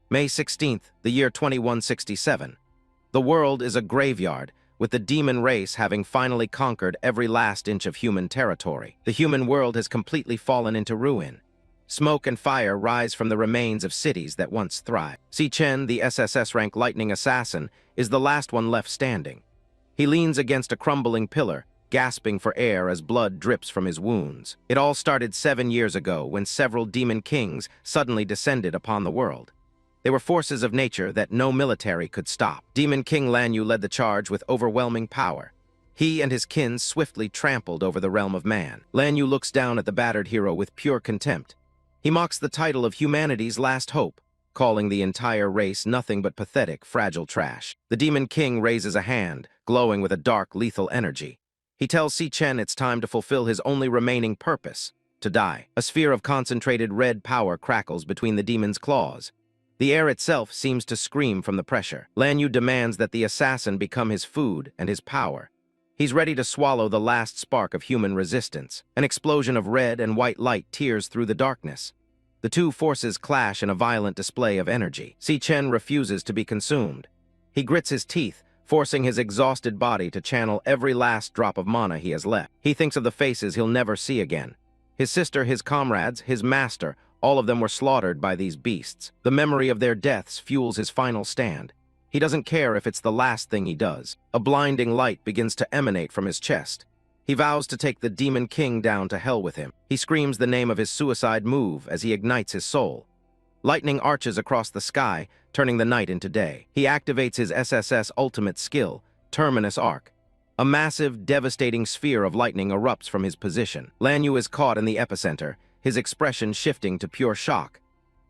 May 16th, the year 2167. The world is a graveyard, with the demon race having finally conquered every last inch of human territory. The human world has completely fallen into ruin. Smoke and fire rise from the remains of cities that once thrived. Si Chen, the SSS-Rank Lightning Assassin, is the last one left standing. He leans against a crumbling pillar, gasping for air as blood drips from his wounds. It all started 7 years ago when several demon kings suddenly descended upon the world. They were forces of nature that no military could stop. Demon King Lanyue led the charge with overwhelming power. He and his kin swiftly trampled over the realm of man. Lanyue looks down at the battered hero with pure contempt. He mocks the title of humanity's last hope, calling the entire race nothing but pathetic, fragile trash. The Demon King raises a hand, glowing with a dark, lethal energy. He tells Si Chen it's time to fulfill his only remaining purpose, to die. A sphere of concentrated red power crackles between the demon's claws. The air itself seems to scream from the pressure. Lanyue demands that the assassin become his food and his power. He's ready to swallow the last spark of human resistance. An explosion of red and white light tears through the darkness. The two forces clash in a violent display of energy. Si Chen refuses to be consumed. He grits his teeth, forcing his exhausted body to channel every last drop of mana he has left. He thinks of the faces he'll never see again. His sister, his comrades, his master, all of them were slaughtered by these beasts. The memory of their deaths fuels his final stand. He doesn't care if it's the last thing he does. A blinding light begins to emanate from his chest. He vows to take the Demon King down to hell with him. He screams the name of his suicide move as he ignites his soul. Lightning arches across the sky, turning the night into day. He activates his SSS ultimate skill, Terminus Arc. A massive, devastating sphere of lightning erupts from his position. Lanyue is caught in the epicenter, his expression shifting to pure shock.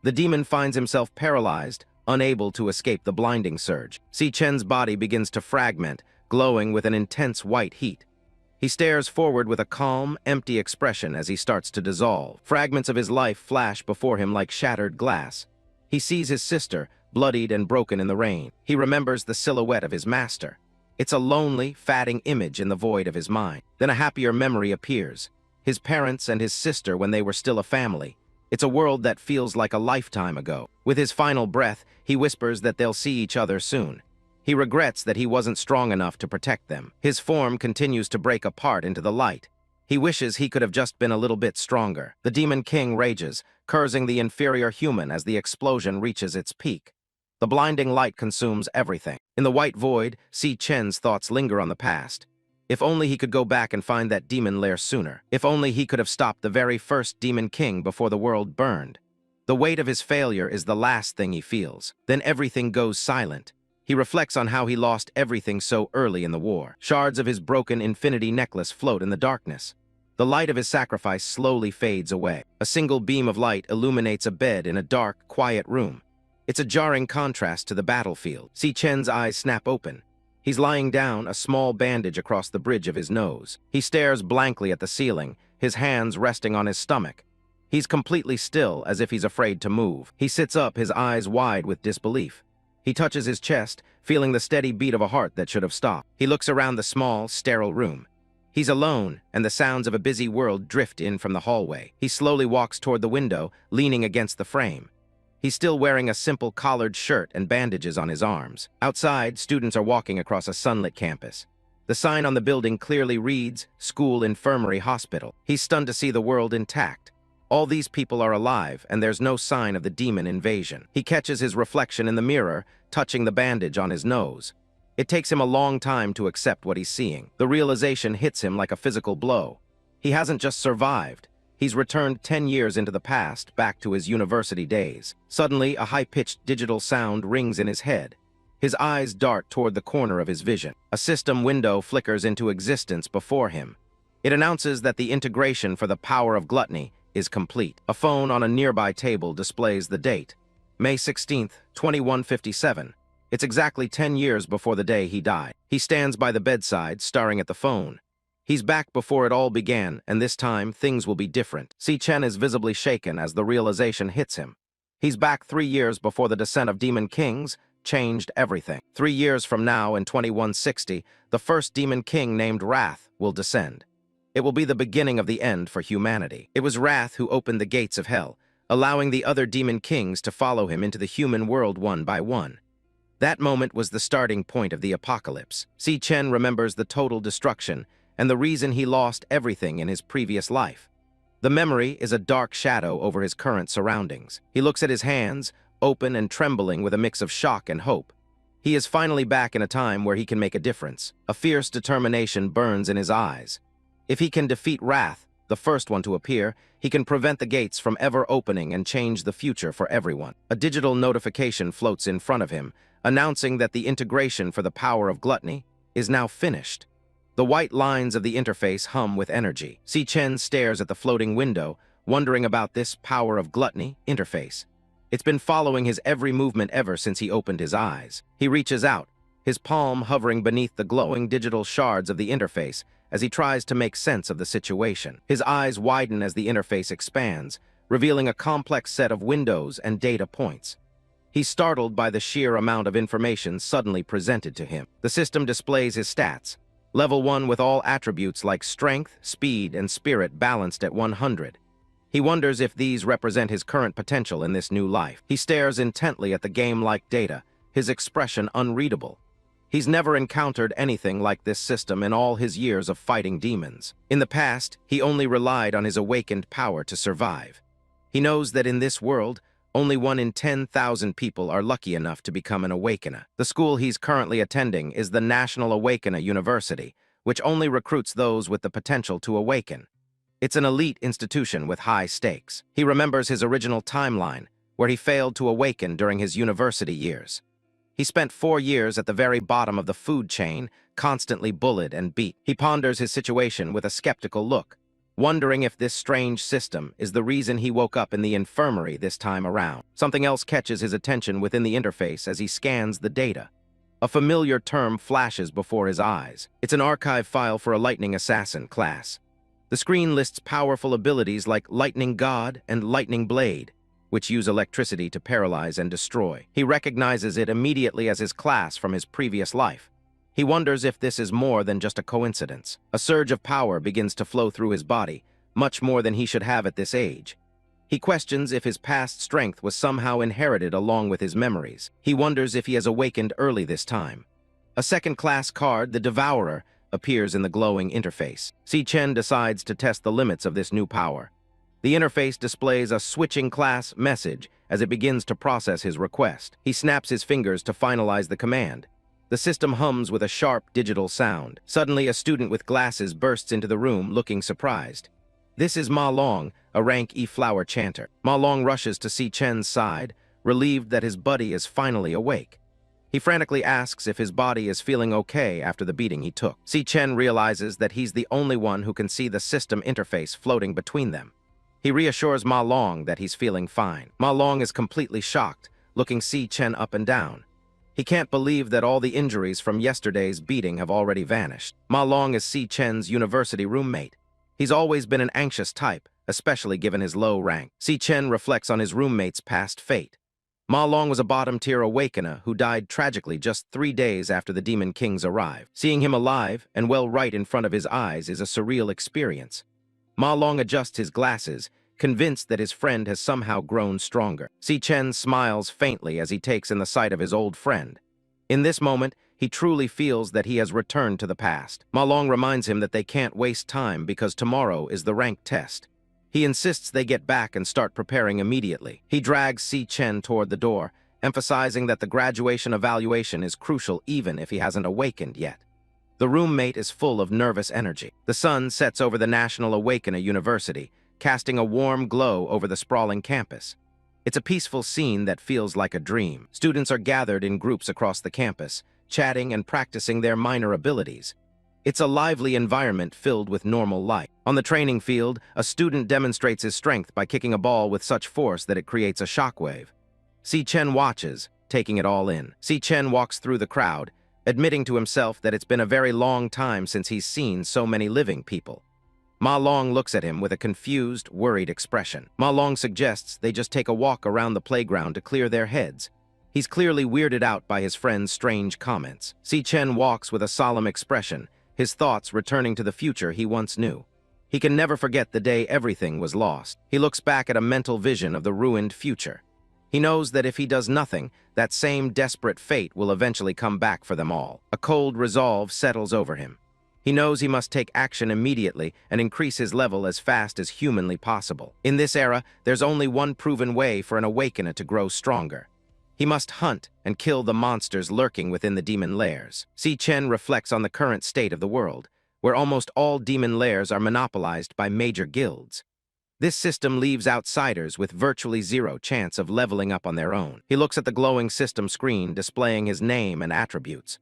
The demon finds himself paralyzed, unable to escape the blinding surge. Si Chen's body begins to fragment, glowing with an intense white heat. He stares forward with a calm, empty expression as he starts to dissolve. Fragments of his life flash before him like shattered glass. He sees his sister, bloodied and broken in the rain. He remembers the silhouette of his master. It's a lonely, fatting image in the void of his mind. Then a happier memory appears. His parents and his sister when they were still a family. It's a world that feels like a lifetime ago. With his final breath, he whispers that they'll see each other soon. He regrets that he wasn't strong enough to protect them. His form continues to break apart into the light. He wishes he could have just been a little bit stronger. The Demon King rages, cursing the inferior human as the explosion reaches its peak. The blinding light consumes everything. In the white void, Si Chen's thoughts linger on the past. If only he could go back and find that demon lair sooner. If only he could have stopped the very first Demon King before the world burned. The weight of his failure is the last thing he feels. Then everything goes silent. He reflects on how he lost everything so early in the war. Shards of his broken infinity necklace float in the darkness. The light of his sacrifice slowly fades away. A single beam of light illuminates a bed in a dark, quiet room. It's a jarring contrast to the battlefield. Si Chen's eyes snap open. He's lying down, a small bandage across the bridge of his nose. He stares blankly at the ceiling, his hands resting on his stomach. He's completely still, as if he's afraid to move. He sits up, his eyes wide with disbelief. He touches his chest, feeling the steady beat of a heart that should have stopped. He looks around the small, sterile room. He's alone, and the sounds of a busy world drift in from the hallway. He slowly walks toward the window, leaning against the frame. He's still wearing a simple collared shirt and bandages on his arms. Outside, students are walking across a sunlit campus. The sign on the building clearly reads, School Infirmary Hospital. He's stunned to see the world intact. All these people are alive, and there's no sign of the demon invasion. He catches his reflection in the mirror, touching the bandage on his nose. It takes him a long time to accept what he's seeing. The realization hits him like a physical blow. He hasn't just survived. He's returned 10 years into the past, back to his university days. Suddenly, a high-pitched digital sound rings in his head. His eyes dart toward the corner of his vision. A system window flickers into existence before him. It announces that the integration for the power of gluttony is complete. A phone on a nearby table displays the date. May 16th, 2157. It's exactly 10 years before the day he died. He stands by the bedside, staring at the phone. He's back before it all began, and this time, things will be different. Si Chen is visibly shaken as the realization hits him. He's back 3 years before the descent of Demon Kings changed everything. 3 years from now, in 2160, the first Demon King named Wrath will descend. It will be the beginning of the end for humanity. It was Wrath who opened the gates of hell, allowing the other demon kings to follow him into the human world one by one. That moment was the starting point of the apocalypse. Si Chen remembers the total destruction and the reason he lost everything in his previous life. The memory is a dark shadow over his current surroundings. He looks at his hands, open and trembling with a mix of shock and hope. He is finally back in a time where he can make a difference. A fierce determination burns in his eyes. If he can defeat Wrath, the first one to appear, he can prevent the gates from ever opening and change the future for everyone. A digital notification floats in front of him, announcing that the integration for the power of gluttony is now finished. The white lines of the interface hum with energy. Si Chen stares at the floating window, wondering about this power of gluttony interface. It's been following his every movement ever since he opened his eyes. He reaches out, his palm hovering beneath the glowing digital shards of the interface as he tries to make sense of the situation. His eyes widen as the interface expands, revealing a complex set of windows and data points. He's startled by the sheer amount of information suddenly presented to him. The system displays his stats. Level 1 with all attributes like strength, speed, and spirit balanced at 100. He wonders if these represent his current potential in this new life. He stares intently at the game-like data, his expression unreadable. He's never encountered anything like this system in all his years of fighting demons. In the past, he only relied on his awakened power to survive. He knows that in this world, only 1 in 10,000 people are lucky enough to become an Awakener. The school he's currently attending is the National Awakener University, which only recruits those with the potential to awaken. It's an elite institution with high stakes. He remembers his original timeline, where he failed to awaken during his university years. He spent 4 years at the very bottom of the food chain, constantly bullied and beat. He ponders his situation with a skeptical look, wondering if this strange system is the reason he woke up in the infirmary this time around. Something else catches his attention within the interface as he scans the data. A familiar term flashes before his eyes. It's an archive file for a Lightning Assassin class. The screen lists powerful abilities like Lightning God and Lightning Blade, which use electricity to paralyze and destroy. He recognizes it immediately as his class from his previous life. He wonders if this is more than just a coincidence. A surge of power begins to flow through his body, much more than he should have at this age. He questions if his past strength was somehow inherited along with his memories. He wonders if he has awakened early this time. A second-class card, the Devourer, appears in the glowing interface. Si Chen decides to test the limits of this new power. The interface displays a switching class message as it begins to process his request. He snaps his fingers to finalize the command. The system hums with a sharp digital sound. Suddenly, a student with glasses bursts into the room, looking surprised. This is Ma Long, a rank E flower chanter. Ma Long rushes to Si Chen's side, relieved that his buddy is finally awake. He frantically asks if his body is feeling okay after the beating he took. Si Chen realizes that he's the only one who can see the system interface floating between them. He reassures Ma Long that he's feeling fine. Ma Long is completely shocked, looking Si Chen up and down. He can't believe that all the injuries from yesterday's beating have already vanished. Ma Long is Si Chen's university roommate. He's always been an anxious type, especially given his low rank. Si Chen reflects on his roommate's past fate. Ma Long was a bottom-tier Awakener who died tragically just 3 days after the Demon Kings arrived. Seeing him alive and well right in front of his eyes is a surreal experience. Ma Long adjusts his glasses, convinced that his friend has somehow grown stronger. Si Chen smiles faintly as he takes in the sight of his old friend. In this moment, he truly feels that he has returned to the past. Ma Long reminds him that they can't waste time because tomorrow is the rank test. He insists they get back and start preparing immediately. He drags Si Chen toward the door, emphasizing that the graduation evaluation is crucial even if he hasn't awakened yet. The roommate is full of nervous energy. The sun sets over the National Awakener University, casting a warm glow over the sprawling campus. It's a peaceful scene that feels like a dream. Students are gathered in groups across the campus, chatting and practicing their minor abilities. It's a lively environment filled with normal light. On the training field, a student demonstrates his strength by kicking a ball with such force that it creates a shockwave. Si Chen watches, taking it all in. Si Chen walks through the crowd, admitting to himself that it's been a very long time since he's seen so many living people. Ma Long looks at him with a confused, worried expression. Ma Long suggests they just take a walk around the playground to clear their heads. He's clearly weirded out by his friend's strange comments. Si Chen walks with a solemn expression, his thoughts returning to the future he once knew. He can never forget the day everything was lost. He looks back at a mental vision of the ruined future. He knows that if he does nothing, that same desperate fate will eventually come back for them all. A cold resolve settles over him. He knows he must take action immediately and increase his level as fast as humanly possible. In this era, there's only one proven way for an awakener to grow stronger. He must hunt and kill the monsters lurking within the demon lairs. Si Chen reflects on the current state of the world, where almost all demon lairs are monopolized by major guilds. This system leaves outsiders with virtually zero chance of leveling up on their own. He looks at the glowing system screen displaying his name and attributes.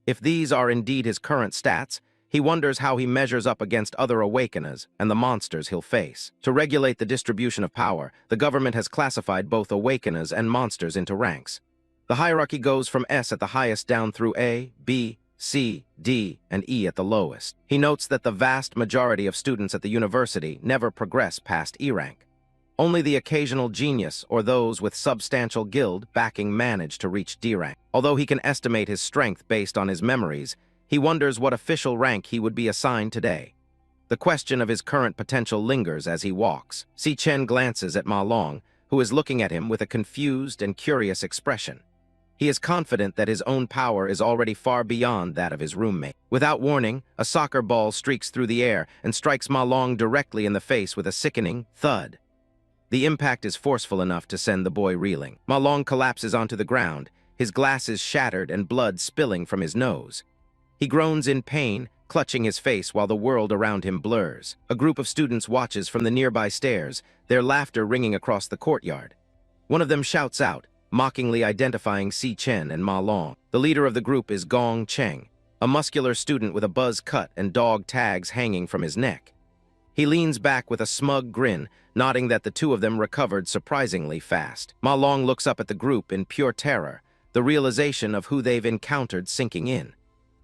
If these are indeed his current stats, he wonders how he measures up against other awakeners and the monsters he'll face. To regulate the distribution of power, the government has classified both awakeners and monsters into ranks. The hierarchy goes from S at the highest down through A, B, C, D, and E at the lowest. He notes that the vast majority of students at the university never progress past E rank. Only the occasional genius or those with substantial guild backing manage to reach D rank. Although he can estimate his strength based on his memories, he wonders what official rank he would be assigned today. The question of his current potential lingers as he walks. Si Chen glances at Ma Long, who is looking at him with a confused and curious expression. He is confident that his own power is already far beyond that of his roommate. Without warning, a soccer ball streaks through the air and strikes Ma Long directly in the face with a sickening thud. The impact is forceful enough to send the boy reeling. Ma Long collapses onto the ground, his glasses shattered and blood spilling from his nose. He groans in pain, clutching his face while the world around him blurs. A group of students watches from the nearby stairs, their laughter ringing across the courtyard. One of them shouts out, mockingly identifying Si Chen and Ma Long. The leader of the group is Gong Cheng, a muscular student with a buzz cut and dog tags hanging from his neck. He leans back with a smug grin, nodding that the two of them recovered surprisingly fast. Ma Long looks up at the group in pure terror, the realization of who they've encountered sinking in.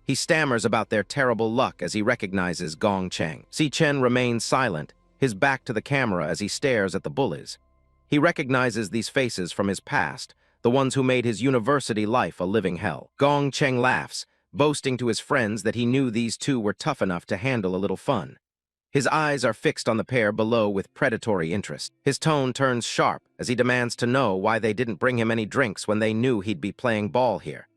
He stammers about their terrible luck as he recognizes Gong Cheng. Si Chen remains silent, his back to the camera as he stares at the bullies. He recognizes these faces from his past, the ones who made his university life a living hell. Gong Cheng laughs, boasting to his friends that he knew these two were tough enough to handle a little fun. His eyes are fixed on the pair below with predatory interest. His tone turns sharp as he demands to know why they didn't bring him any drinks when they knew he'd be playing ball here.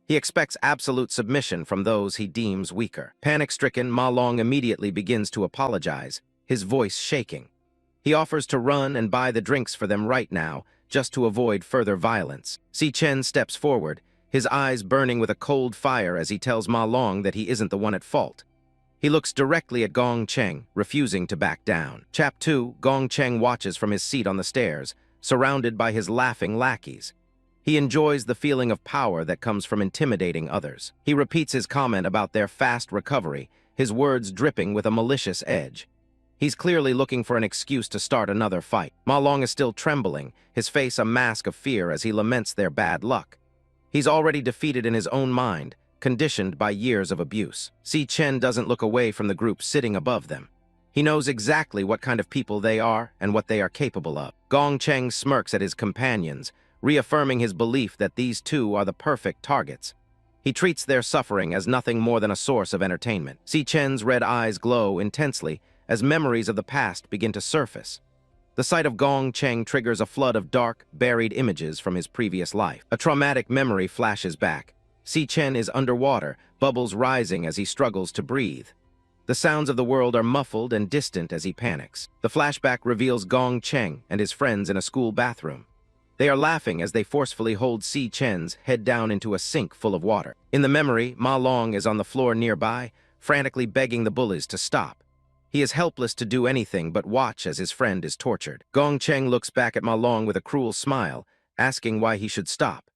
He expects absolute submission from those he deems weaker. Panic-stricken, Ma Long immediately begins to apologize, his voice shaking. He offers to run and buy the drinks for them right now, just to avoid further violence. Si Chen steps forward, his eyes burning with a cold fire as he tells Ma Long that he isn't the one at fault. He looks directly at Gong Cheng, refusing to back down. Chap 2, Gong Cheng watches from his seat on the stairs, surrounded by his laughing lackeys. He enjoys the feeling of power that comes from intimidating others. He repeats his comment about their fast recovery, his words dripping with a malicious edge. He's clearly looking for an excuse to start another fight. Ma Long is still trembling, his face a mask of fear as he laments their bad luck. He's already defeated in his own mind, conditioned by years of abuse. Si Chen doesn't look away from the group sitting above them. He knows exactly what kind of people they are and what they are capable of. Gong Cheng smirks at his companions, reaffirming his belief that these two are the perfect targets. He treats their suffering as nothing more than a source of entertainment. Si Chen's red eyes glow intensely as memories of the past begin to surface. The sight of Gong Cheng triggers a flood of dark, buried images from his previous life. A traumatic memory flashes back. Si Chen is underwater, bubbles rising as he struggles to breathe. The sounds of the world are muffled and distant as he panics. The flashback reveals Gong Cheng and his friends in a school bathroom. They are laughing as they forcefully hold Si Chen's head down into a sink full of water. In the memory, Ma Long is on the floor nearby, frantically begging the bullies to stop. He is helpless to do anything but watch as his friend is tortured. Gong Cheng looks back at Ma Long with a cruel smile, asking why he should stop.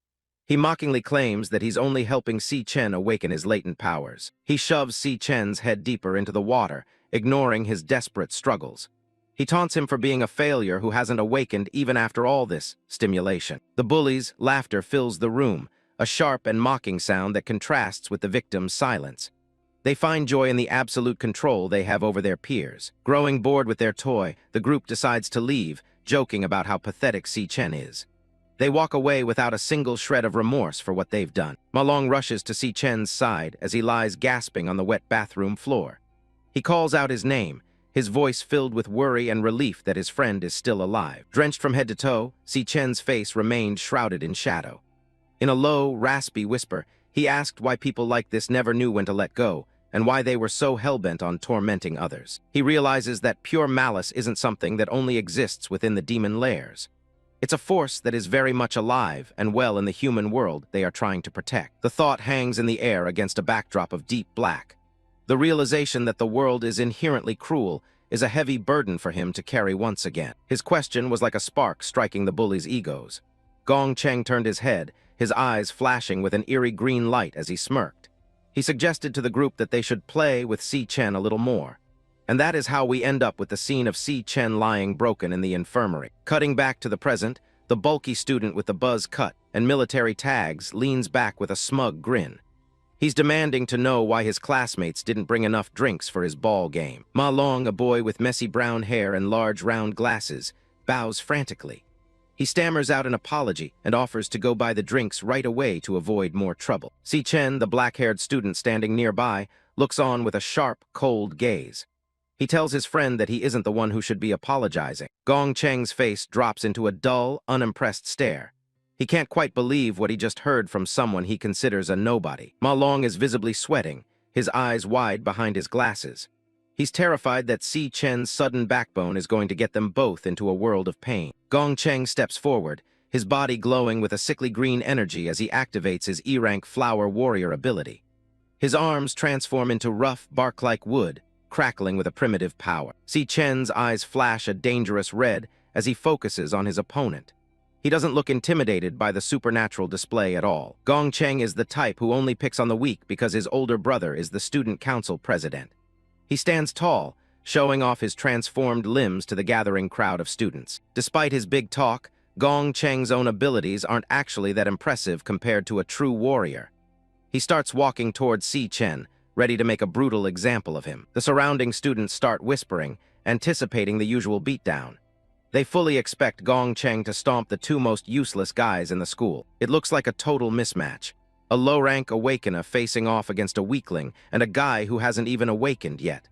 He mockingly claims that he's only helping Si Chen awaken his latent powers. He shoves Si Chen's head deeper into the water, ignoring his desperate struggles. He taunts him for being a failure who hasn't awakened even after all this stimulation. The bullies' laughter fills the room, a sharp and mocking sound that contrasts with the victim's silence. They find joy in the absolute control they have over their peers. Growing bored with their toy, the group decides to leave, joking about how pathetic Si Chen is. They walk away without a single shred of remorse for what they've done. Ma Long rushes to Si Chen's side as he lies gasping on the wet bathroom floor. He calls out his name, his voice filled with worry and relief that his friend is still alive. Drenched from head to toe, Si Chen's face remained shrouded in shadow. In a low, raspy whisper, he asked why people like this never knew when to let go, and why they were so hell-bent on tormenting others. He realizes that pure malice isn't something that only exists within the demon lairs. It's a force that is very much alive and well in the human world they are trying to protect. The thought hangs in the air against a backdrop of deep black. The realization that the world is inherently cruel is a heavy burden for him to carry once again. His question was like a spark striking the bullies' egos. Gong Cheng turned his head, his eyes flashing with an eerie green light as he smirked. He suggested to the group that they should play with Si Chen a little more. And that is how we end up with the scene of Si Chen lying broken in the infirmary. Cutting back to the present, the bulky student with the buzz cut and military tags leans back with a smug grin. He's demanding to know why his classmates didn't bring enough drinks for his ball game. Ma Long, a boy with messy brown hair and large round glasses, bows frantically. He stammers out an apology and offers to go buy the drinks right away to avoid more trouble. Si Chen, the black-haired student standing nearby, looks on with a sharp, cold gaze. He tells his friend that he isn't the one who should be apologizing. Gong Cheng's face drops into a dull, unimpressed stare. He can't quite believe what he just heard from someone he considers a nobody. Ma Long is visibly sweating, his eyes wide behind his glasses. He's terrified that Si Chen's sudden backbone is going to get them both into a world of pain. Gong Cheng steps forward, his body glowing with a sickly green energy as he activates his E-rank flower warrior ability. His arms transform into rough, bark-like wood, crackling with a primitive power. Si Chen's eyes flash a dangerous red as he focuses on his opponent. He doesn't look intimidated by the supernatural display at all. Gong Cheng is the type who only picks on the weak because his older brother is the student council president. He stands tall, showing off his transformed limbs to the gathering crowd of students. Despite his big talk, Gong Cheng's own abilities aren't actually that impressive compared to a true warrior. He starts walking towards Si Chen, ready to make a brutal example of him. The surrounding students start whispering, anticipating the usual beatdown. They fully expect Gong Cheng to stomp the two most useless guys in the school. It looks like a total mismatch. A low-rank awakener facing off against a weakling and a guy who hasn't even awakened yet.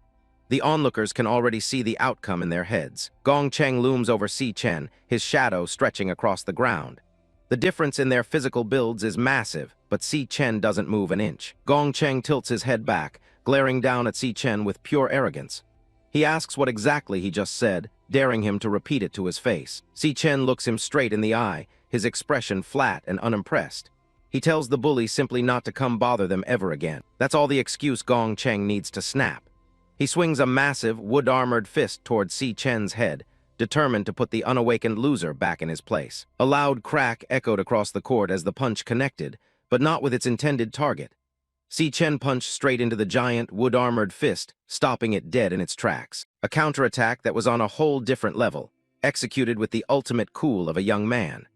The onlookers can already see the outcome in their heads. Gong Cheng looms over Si Chen, his shadow stretching across the ground. The difference in their physical builds is massive, but Si Chen doesn't move an inch. Gong Cheng tilts his head back, glaring down at Si Chen with pure arrogance. He asks what exactly he just said, daring him to repeat it to his face. Si Chen looks him straight in the eye, his expression flat and unimpressed. He tells the bully simply not to come bother them ever again. That's all the excuse Gong Cheng needs to snap. He swings a massive, wood-armored fist towards Si Chen's head, determined to put the unawakened loser back in his place. A loud crack echoed across the court as the punch connected, but not with its intended target. Si Chen punched straight into the giant, wood-armored fist, stopping it dead in its tracks. A counterattack that was on a whole different level, executed with the ultimate cool of a young man.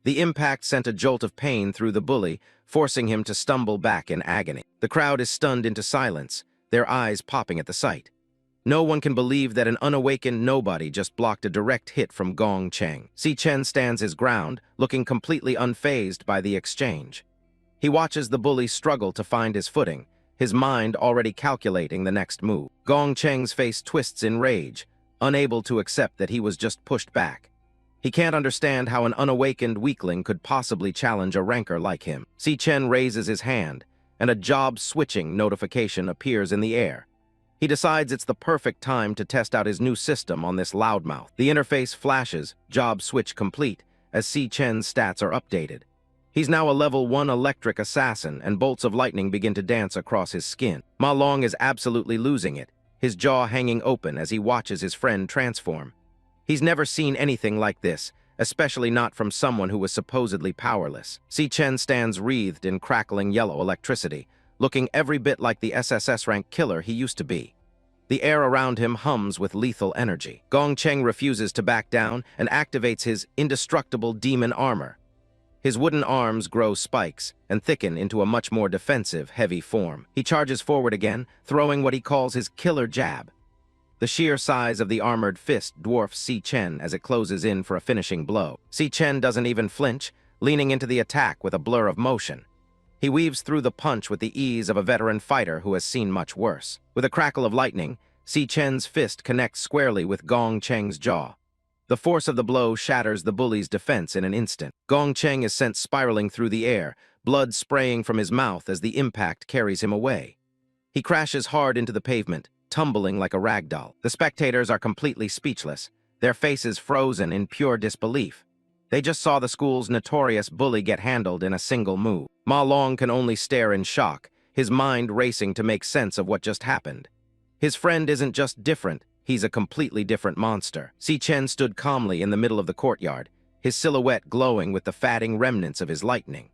The impact sent a jolt of pain through the bully, forcing him to stumble back in agony. The crowd is stunned into silence, their eyes popping at the sight. No one can believe that an unawakened nobody just blocked a direct hit from Gong Cheng. Si Chen stands his ground, looking completely unfazed by the exchange. He watches the bully struggle to find his footing, his mind already calculating the next move. Gong Cheng's face twists in rage, unable to accept that he was just pushed back. He can't understand how an unawakened weakling could possibly challenge a ranker like him. Si Chen raises his hand, and a job switching notification appears in the air. He decides it's the perfect time to test out his new system on this loudmouth. The interface flashes, job switch complete, as Si Chen's stats are updated. He's now a level 1 electric assassin, and bolts of lightning begin to dance across his skin. Ma Long is absolutely losing it, his jaw hanging open as he watches his friend transform. He's never seen anything like this, especially not from someone who was supposedly powerless. Si Chen stands wreathed in crackling yellow electricity, looking every bit like the SSS-Rank killer he used to be. The air around him hums with lethal energy. Gong Cheng refuses to back down and activates his indestructible demon armor. His wooden arms grow spikes and thicken into a much more defensive, heavy form. He charges forward again, throwing what he calls his killer jab. The sheer size of the armored fist dwarfs Si Chen as it closes in for a finishing blow. Si Chen doesn't even flinch, leaning into the attack with a blur of motion. He weaves through the punch with the ease of a veteran fighter who has seen much worse. With a crackle of lightning, Si Chen's fist connects squarely with Gong Cheng's jaw. The force of the blow shatters the bully's defense in an instant. Gong Cheng is sent spiraling through the air, blood spraying from his mouth as the impact carries him away. He crashes hard into the pavement, tumbling like a rag doll. The spectators are completely speechless, their faces frozen in pure disbelief. They just saw the school's notorious bully get handled in a single move. Ma Long can only stare in shock, his mind racing to make sense of what just happened. His friend isn't just different, he's a completely different monster. Si Chen stood calmly in the middle of the courtyard, his silhouette glowing with the fading remnants of his lightning.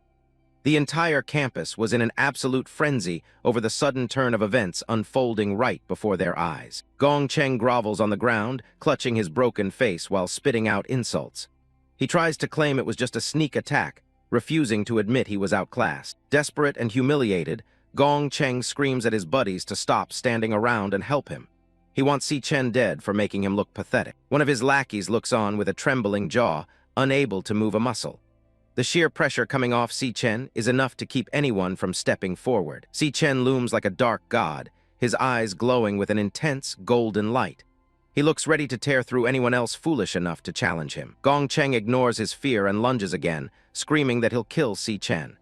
The entire campus was in an absolute frenzy over the sudden turn of events unfolding right before their eyes. Gong Cheng grovels on the ground, clutching his broken face while spitting out insults. He tries to claim it was just a sneak attack, refusing to admit he was outclassed. Desperate and humiliated, Gong Cheng screams at his buddies to stop standing around and help him. He wants Si Chen dead for making him look pathetic. One of his lackeys looks on with a trembling jaw, unable to move a muscle. The sheer pressure coming off Si Chen is enough to keep anyone from stepping forward. Si Chen looms like a dark god, his eyes glowing with an intense, golden light. He looks ready to tear through anyone else foolish enough to challenge him. Gong Cheng ignores his fear and lunges again, screaming that he'll kill Si Chen.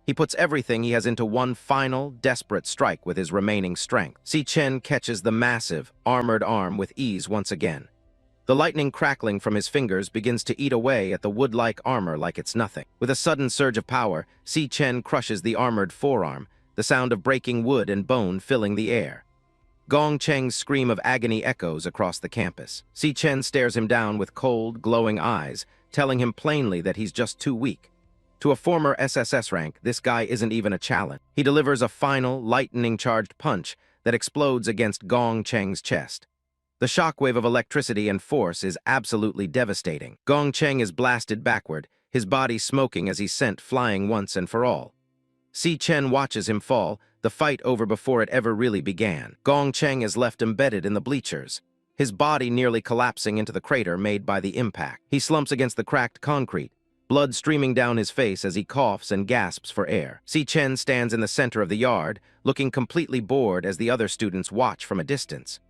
He puts everything he has into one final, desperate strike with his remaining strength. Si Chen catches the massive, armored arm with ease once again. The lightning crackling from his fingers begins to eat away at the wood-like armor like it's nothing. With a sudden surge of power, Si Chen crushes the armored forearm, the sound of breaking wood and bone filling the air. Gong Cheng's scream of agony echoes across the campus. Si Chen stares him down with cold, glowing eyes, telling him plainly that he's just too weak. To a former SSS rank, this guy isn't even a challenge. He delivers a final, lightning-charged punch that explodes against Gong Cheng's chest. The shockwave of electricity and force is absolutely devastating. Gong Cheng is blasted backward, his body smoking as he's sent flying once and for all. Si Chen watches him fall, the fight over before it ever really began. Gong Cheng is left embedded in the bleachers, his body nearly collapsing into the crater made by the impact. He slumps against the cracked concrete, blood streaming down his face as he coughs and gasps for air. Si Chen stands in the center of the yard, looking completely bored as the other students watch from a distance.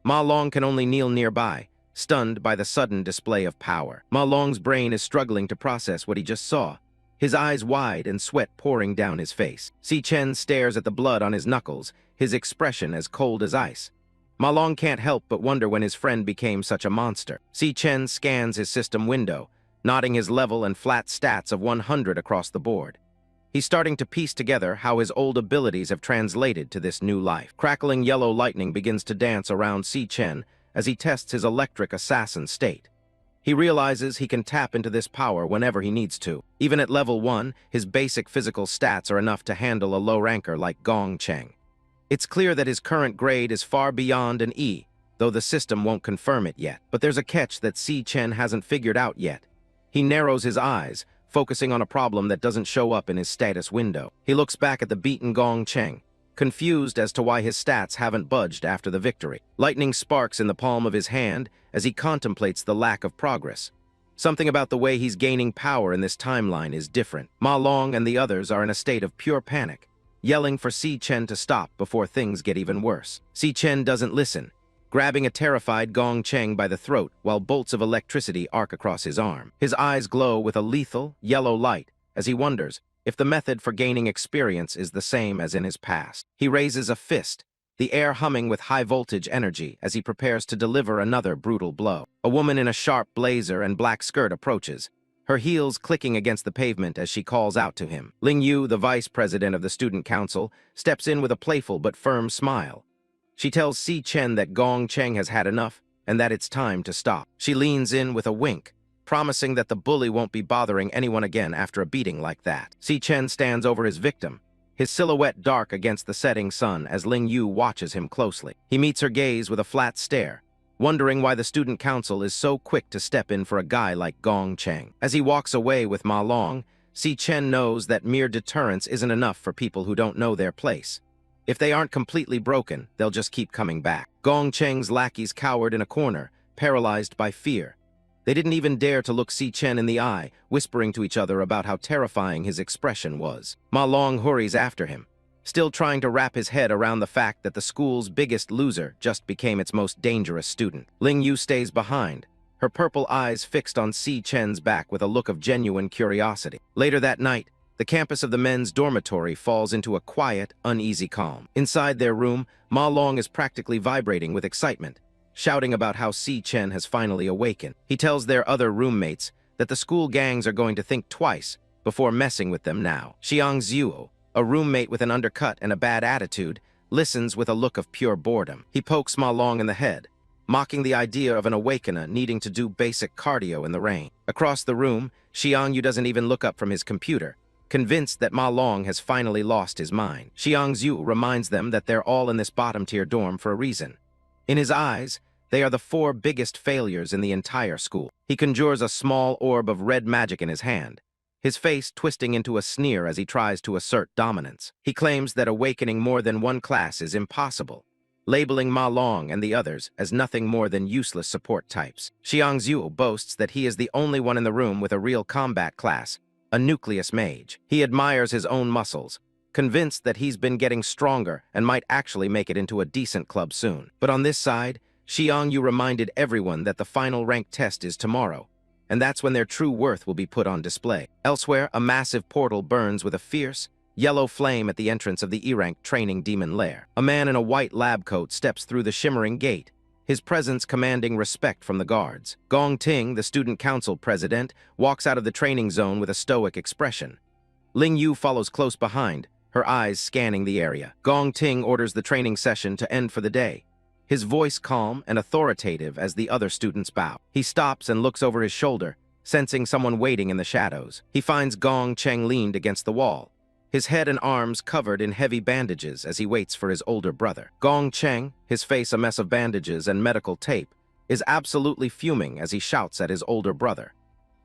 Ma Long can only kneel nearby, stunned by the sudden display of power. Ma Long's brain is struggling to process what he just saw, his eyes wide and sweat pouring down his face. Si Chen stares at the blood on his knuckles, his expression as cold as ice. Ma Long can't help but wonder when his friend became such a monster. Si Chen scans his system window, nodding his level and flat stats of 100 across the board. He's starting to piece together how his old abilities have translated to this new life. Crackling yellow lightning begins to dance around Si Chen as he tests his electric assassin state. He realizes he can tap into this power whenever he needs to. Even at level 1, his basic physical stats are enough to handle a low ranker like Gong Cheng. It's clear that his current grade is far beyond an E, though the system won't confirm it yet. But there's a catch that Si Chen hasn't figured out yet. He narrows his eyes, focusing on a problem that doesn't show up in his status window. He looks back at the beaten Gong Cheng, confused as to why his stats haven't budged after the victory. Lightning sparks in the palm of his hand as he contemplates the lack of progress. Something about the way he's gaining power in this timeline is different. Ma Long and the others are in a state of pure panic, yelling for Si Chen to stop before things get even worse. Si Chen doesn't listen, grabbing a terrified Gong Cheng by the throat while bolts of electricity arc across his arm. His eyes glow with a lethal, yellow light as he wonders if the method for gaining experience is the same as in his past. He raises a fist, the air humming with high-voltage energy as he prepares to deliver another brutal blow. A woman in a sharp blazer and black skirt approaches, her heels clicking against the pavement as she calls out to him. Lanyue, the vice president of the student council, steps in with a playful but firm smile. She tells Si Chen that Gong Cheng has had enough and that it's time to stop. She leans in with a wink, promising that the bully won't be bothering anyone again after a beating like that. Si Chen stands over his victim, his silhouette dark against the setting sun as Lanyue watches him closely. He meets her gaze with a flat stare, wondering why the student council is so quick to step in for a guy like Gong Cheng. As he walks away with Ma Long, Si Chen knows that mere deterrence isn't enough for people who don't know their place. If they aren't completely broken, they'll just keep coming back. Gong Cheng's lackeys cowered in a corner, paralyzed by fear. They didn't even dare to look Si Chen in the eye, whispering to each other about how terrifying his expression was. Ma Long hurries after him, still trying to wrap his head around the fact that the school's biggest loser just became its most dangerous student. Lingyu stays behind, her purple eyes fixed on Si Chen's back with a look of genuine curiosity. Later that night, the campus of the men's dormitory falls into a quiet, uneasy calm. Inside their room, Ma Long is practically vibrating with excitement, shouting about how Si Chen has finally awakened. He tells their other roommates that the school gangs are going to think twice before messing with them now. Xiang Zhuo, a roommate with an undercut and a bad attitude, listens with a look of pure boredom. He pokes Ma Long in the head, mocking the idea of an awakener needing to do basic cardio in the rain. Across the room, Xiang Yu doesn't even look up from his computer, convinced that Ma Long has finally lost his mind. Xiang Zhu reminds them that they're all in this bottom-tier dorm for a reason. In his eyes, they are the 4 biggest failures in the entire school. He conjures a small orb of red magic in his hand, his face twisting into a sneer as he tries to assert dominance. He claims that awakening more than one class is impossible, labeling Ma Long and the others as nothing more than useless support types. Xiang Zhu boasts that he is the only one in the room with a real combat class, a nucleus mage. He admires his own muscles, convinced that he's been getting stronger and might actually make it into a decent club soon. But on this side, Xiang Yu reminded everyone that the final rank test is tomorrow, and that's when their true worth will be put on display. Elsewhere, a massive portal burns with a fierce, yellow flame at the entrance of the E-rank training demon lair. A man in a white lab coat steps through the shimmering gate, his presence commanding respect from the guards. Gong Ting, the student council president, walks out of the training zone with a stoic expression. Ling Yu follows close behind, her eyes scanning the area. Gong Ting orders the training session to end for the day, his voice calm and authoritative as the other students bow. He stops and looks over his shoulder, sensing someone waiting in the shadows. He finds Gong Cheng leaned against the wall, his head and arms covered in heavy bandages as he waits for his older brother. Gong Cheng, his face a mess of bandages and medical tape, is absolutely fuming as he shouts at his older brother.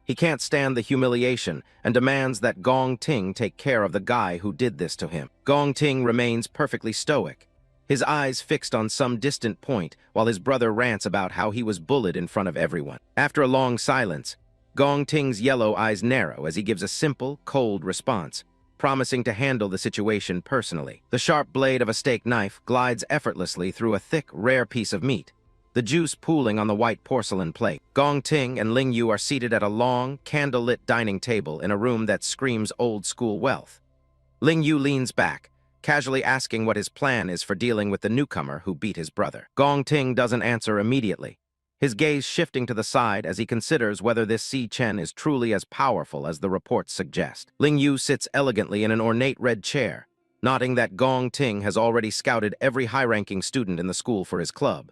He can't stand the humiliation and demands that Gong Ting take care of the guy who did this to him. Gong Ting remains perfectly stoic, his eyes fixed on some distant point while his brother rants about how he was bullied in front of everyone. After a long silence, Gong Ting's yellow eyes narrow as he gives a simple, cold response, promising to handle the situation personally. The sharp blade of a steak knife glides effortlessly through a thick, rare piece of meat, the juice pooling on the white porcelain plate. Gong Ting and Ling Yu are seated at a long, candlelit dining table in a room that screams old-school wealth. Ling Yu leans back, casually asking what his plan is for dealing with the newcomer who beat his brother. Gong Ting doesn't answer immediately, his gaze shifting to the side as he considers whether this Si Chen is truly as powerful as the reports suggest. Ling Yu sits elegantly in an ornate red chair, nodding that Gong Ting has already scouted every high-ranking student in the school for his club.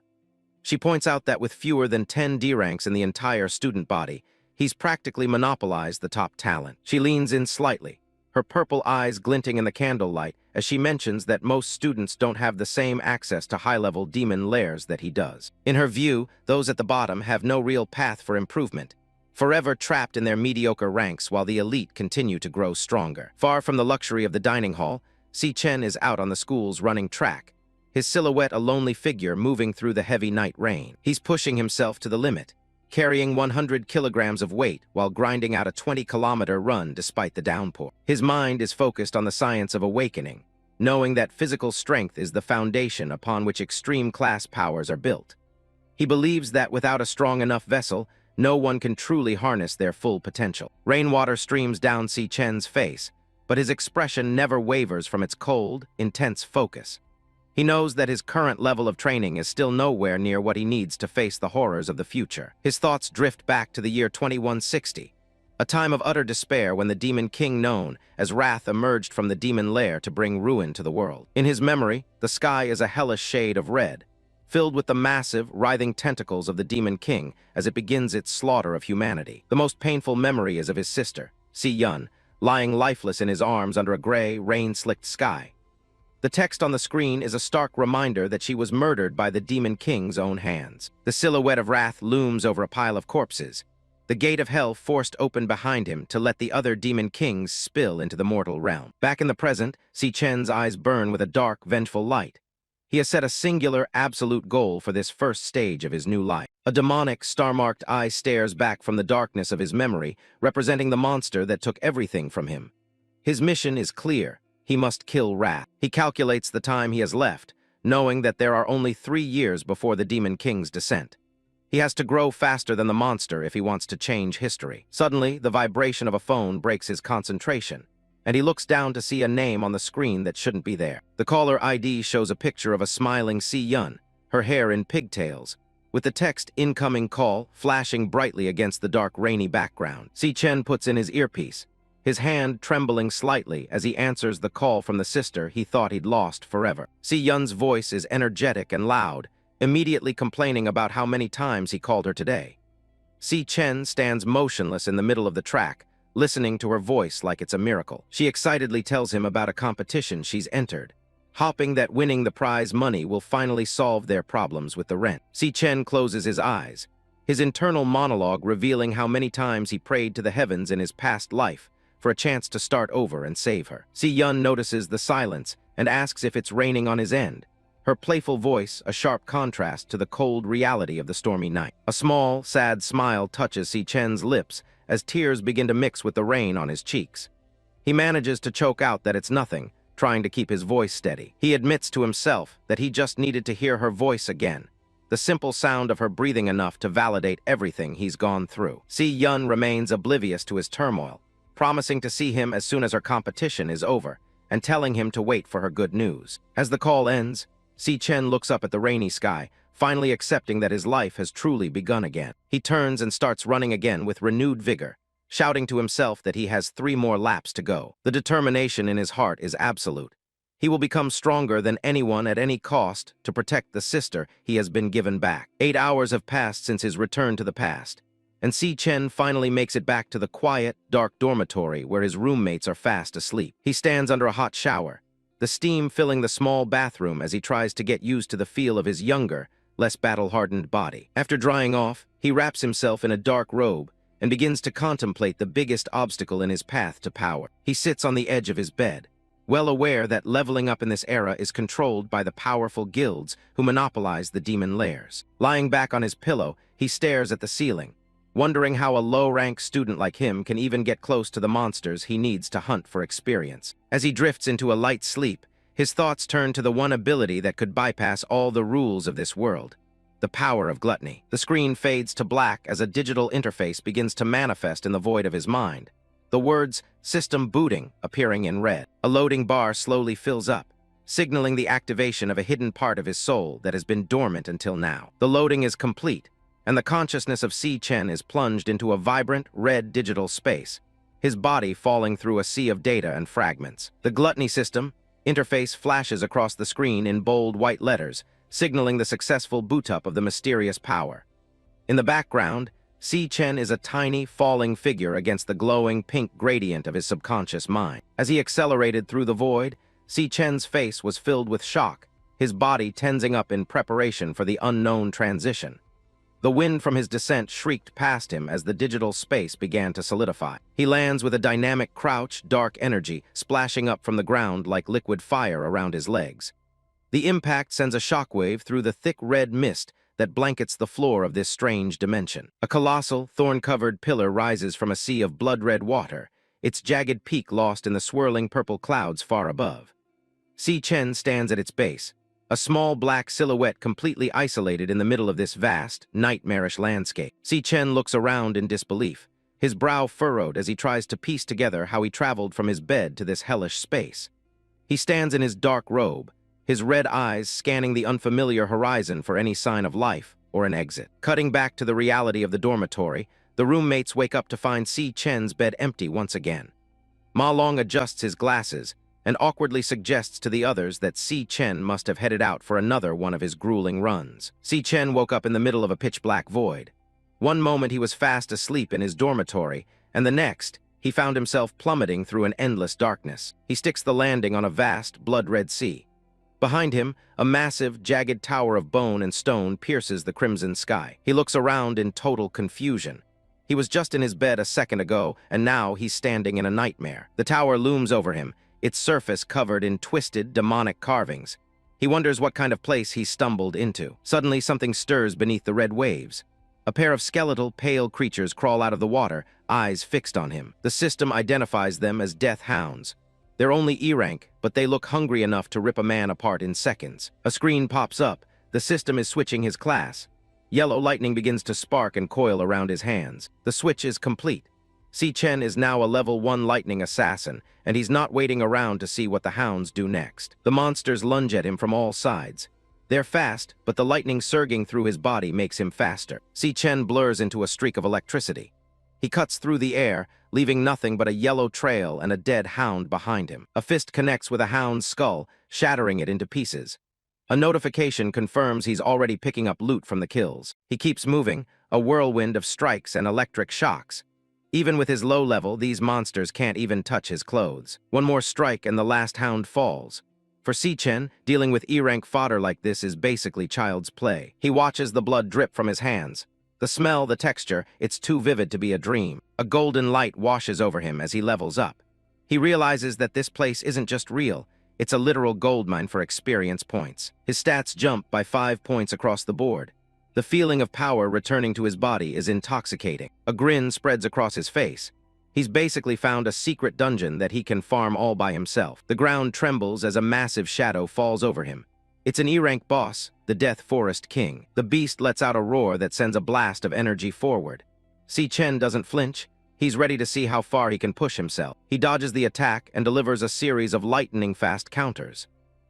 She points out that with fewer than 10 D ranks in the entire student body, he's practically monopolized the top talent. She leans in slightly, her purple eyes glinting in the candlelight as she mentions that most students don't have the same access to high-level demon lairs that he does. In her view, those at the bottom have no real path for improvement, forever trapped in their mediocre ranks while the elite continue to grow stronger. Far from the luxury of the dining hall, Si Chen is out on the school's running track, his silhouette a lonely figure moving through the heavy night rain. He's pushing himself to the limit, carrying 100 kilograms of weight while grinding out a 20-kilometer run despite the downpour. His mind is focused on the science of awakening, knowing that physical strength is the foundation upon which extreme class powers are built. He believes that without a strong enough vessel, no one can truly harness their full potential. Rainwater streams down Si Chen's face, but his expression never wavers from its cold, intense focus. He knows that his current level of training is still nowhere near what he needs to face the horrors of the future. His thoughts drift back to the year 2160, a time of utter despair when the Demon King known as Wrath emerged from the demon lair to bring ruin to the world. In his memory, the sky is a hellish shade of red, filled with the massive, writhing tentacles of the Demon King as it begins its slaughter of humanity. The most painful memory is of his sister, Si Yun, lying lifeless in his arms under a gray, rain-slicked sky. The text on the screen is a stark reminder that she was murdered by the Demon King's own hands. The silhouette of Wrath looms over a pile of corpses, the gate of hell forced open behind him to let the other Demon Kings spill into the mortal realm. Back in the present, Si Chen's eyes burn with a dark, vengeful light. He has set a singular, absolute goal for this first stage of his new life. A demonic, star-marked eye stares back from the darkness of his memory, representing the monster that took everything from him. His mission is clear. he must kill Wrath. He calculates the time he has left, knowing that there are only 3 years before the Demon King's descent. He has to grow faster than the monster if he wants to change history. Suddenly, the vibration of a phone breaks his concentration, and he looks down to see a name on the screen that shouldn't be there. The caller ID shows a picture of a smiling Si Chen, her hair in pigtails, with the text "incoming call" flashing brightly against the dark, rainy background. Si Chen puts in his earpiece, his hand trembling slightly as he answers the call from the sister he thought he'd lost forever. Si Chen's voice is energetic and loud, immediately complaining about how many times he called her today. Si Chen stands motionless in the middle of the track, listening to her voice like it's a miracle. She excitedly tells him about a competition she's entered, hoping that winning the prize money will finally solve their problems with the rent. Si Chen closes his eyes, his internal monologue revealing how many times he prayed to the heavens in his past life for a chance to start over and save her. Si Chen notices the silence and asks if it's raining on his end, her playful voice a sharp contrast to the cold reality of the stormy night. A small, sad smile touches Si Chen's lips as tears begin to mix with the rain on his cheeks. He manages to choke out that it's nothing, trying to keep his voice steady. He admits to himself that he just needed to hear her voice again, the simple sound of her breathing enough to validate everything he's gone through. Si Chen remains oblivious to his turmoil, promising to see him as soon as her competition is over, and telling him to wait for her good news. As the call ends, Si Chen looks up at the rainy sky, finally accepting that his life has truly begun again. He turns and starts running again with renewed vigor, shouting to himself that he has 3 more laps to go. The determination in his heart is absolute. He will become stronger than anyone at any cost to protect the sister he has been given back. 8 hours have passed since his return to the past, and Si Chen finally makes it back to the quiet, dark dormitory where his roommates are fast asleep. He stands under a hot shower, the steam filling the small bathroom as he tries to get used to the feel of his younger, less battle-hardened body. After drying off, he wraps himself in a dark robe and begins to contemplate the biggest obstacle in his path to power. He sits on the edge of his bed, well aware that leveling up in this era is controlled by the powerful guilds who monopolize the demon lairs. Lying back on his pillow, he stares at the ceiling, wondering how a low-rank student like him can even get close to the monsters he needs to hunt for experience. As he drifts into a light sleep, his thoughts turn to the one ability that could bypass all the rules of this world: the power of gluttony. The screen fades to black as a digital interface begins to manifest in the void of his mind, the words "system booting" appearing in red. A loading bar slowly fills up, signaling the activation of a hidden part of his soul that has been dormant until now. The loading is complete, and the consciousness of Si Chen is plunged into a vibrant, red digital space, his body falling through a sea of data and fragments. The Gluttony System interface flashes across the screen in bold white letters, signaling the successful boot-up of the mysterious power. In the background, Si Chen is a tiny, falling figure against the glowing pink gradient of his subconscious mind. As he accelerated through the void, Si Chen's face was filled with shock, his body tensing up in preparation for the unknown transition. The wind from his descent shrieked past him as the digital space began to solidify. He lands with a dynamic crouch, dark energy splashing up from the ground like liquid fire around his legs. The impact sends a shockwave through the thick red mist that blankets the floor of this strange dimension. A colossal, thorn-covered pillar rises from a sea of blood-red water, its jagged peak lost in the swirling purple clouds far above. Si Chen stands at its base, a small black silhouette completely isolated in the middle of this vast, nightmarish landscape. Si Chen looks around in disbelief, his brow furrowed as he tries to piece together how he traveled from his bed to this hellish space. He stands in his dark robe, his red eyes scanning the unfamiliar horizon for any sign of life or an exit. Cutting back to the reality of the dormitory, the roommates wake up to find Si Chen's bed empty once again. Ma Long adjusts his glasses and awkwardly suggests to the others that Si Chen must have headed out for another one of his grueling runs. Si Chen woke up in the middle of a pitch-black void. One moment he was fast asleep in his dormitory, and the next, he found himself plummeting through an endless darkness. He sticks the landing on a vast, blood-red sea. Behind him, a massive, jagged tower of bone and stone pierces the crimson sky. He looks around in total confusion. He was just in his bed a second ago, and now he's standing in a nightmare. The tower looms over him, its surface covered in twisted, demonic carvings. He wonders what kind of place he's stumbled into. Suddenly, something stirs beneath the red waves. A pair of skeletal, pale creatures crawl out of the water, eyes fixed on him. The system identifies them as death hounds. They're only E-rank, but they look hungry enough to rip a man apart in seconds. A screen pops up. The system is switching his class. Yellow lightning begins to spark and coil around his hands. The switch is complete. Si Chen is now a level 1 lightning assassin, and he's not waiting around to see what the hounds do next. The monsters lunge at him from all sides. They're fast, but the lightning surging through his body makes him faster. Si Chen blurs into a streak of electricity. He cuts through the air, leaving nothing but a yellow trail and a dead hound behind him. A fist connects with a hound's skull, shattering it into pieces. A notification confirms he's already picking up loot from the kills. He keeps moving, a whirlwind of strikes and electric shocks. Even with his low level, these monsters can't even touch his clothes. One more strike and the last hound falls. For Si Chen, dealing with E-rank fodder like this is basically child's play. He watches the blood drip from his hands. The smell, the texture, it's too vivid to be a dream. A golden light washes over him as he levels up. He realizes that this place isn't just real, it's a literal goldmine for experience points. His stats jump by 5 points across the board. The feeling of power returning to his body is intoxicating. A grin spreads across his face. He's basically found a secret dungeon that he can farm all by himself. The ground trembles as a massive shadow falls over him. It's an E-rank boss, the Death Forest King. The beast lets out a roar that sends a blast of energy forward. Si Chen doesn't flinch. He's ready to see how far he can push himself. He dodges the attack and delivers a series of lightning-fast counters.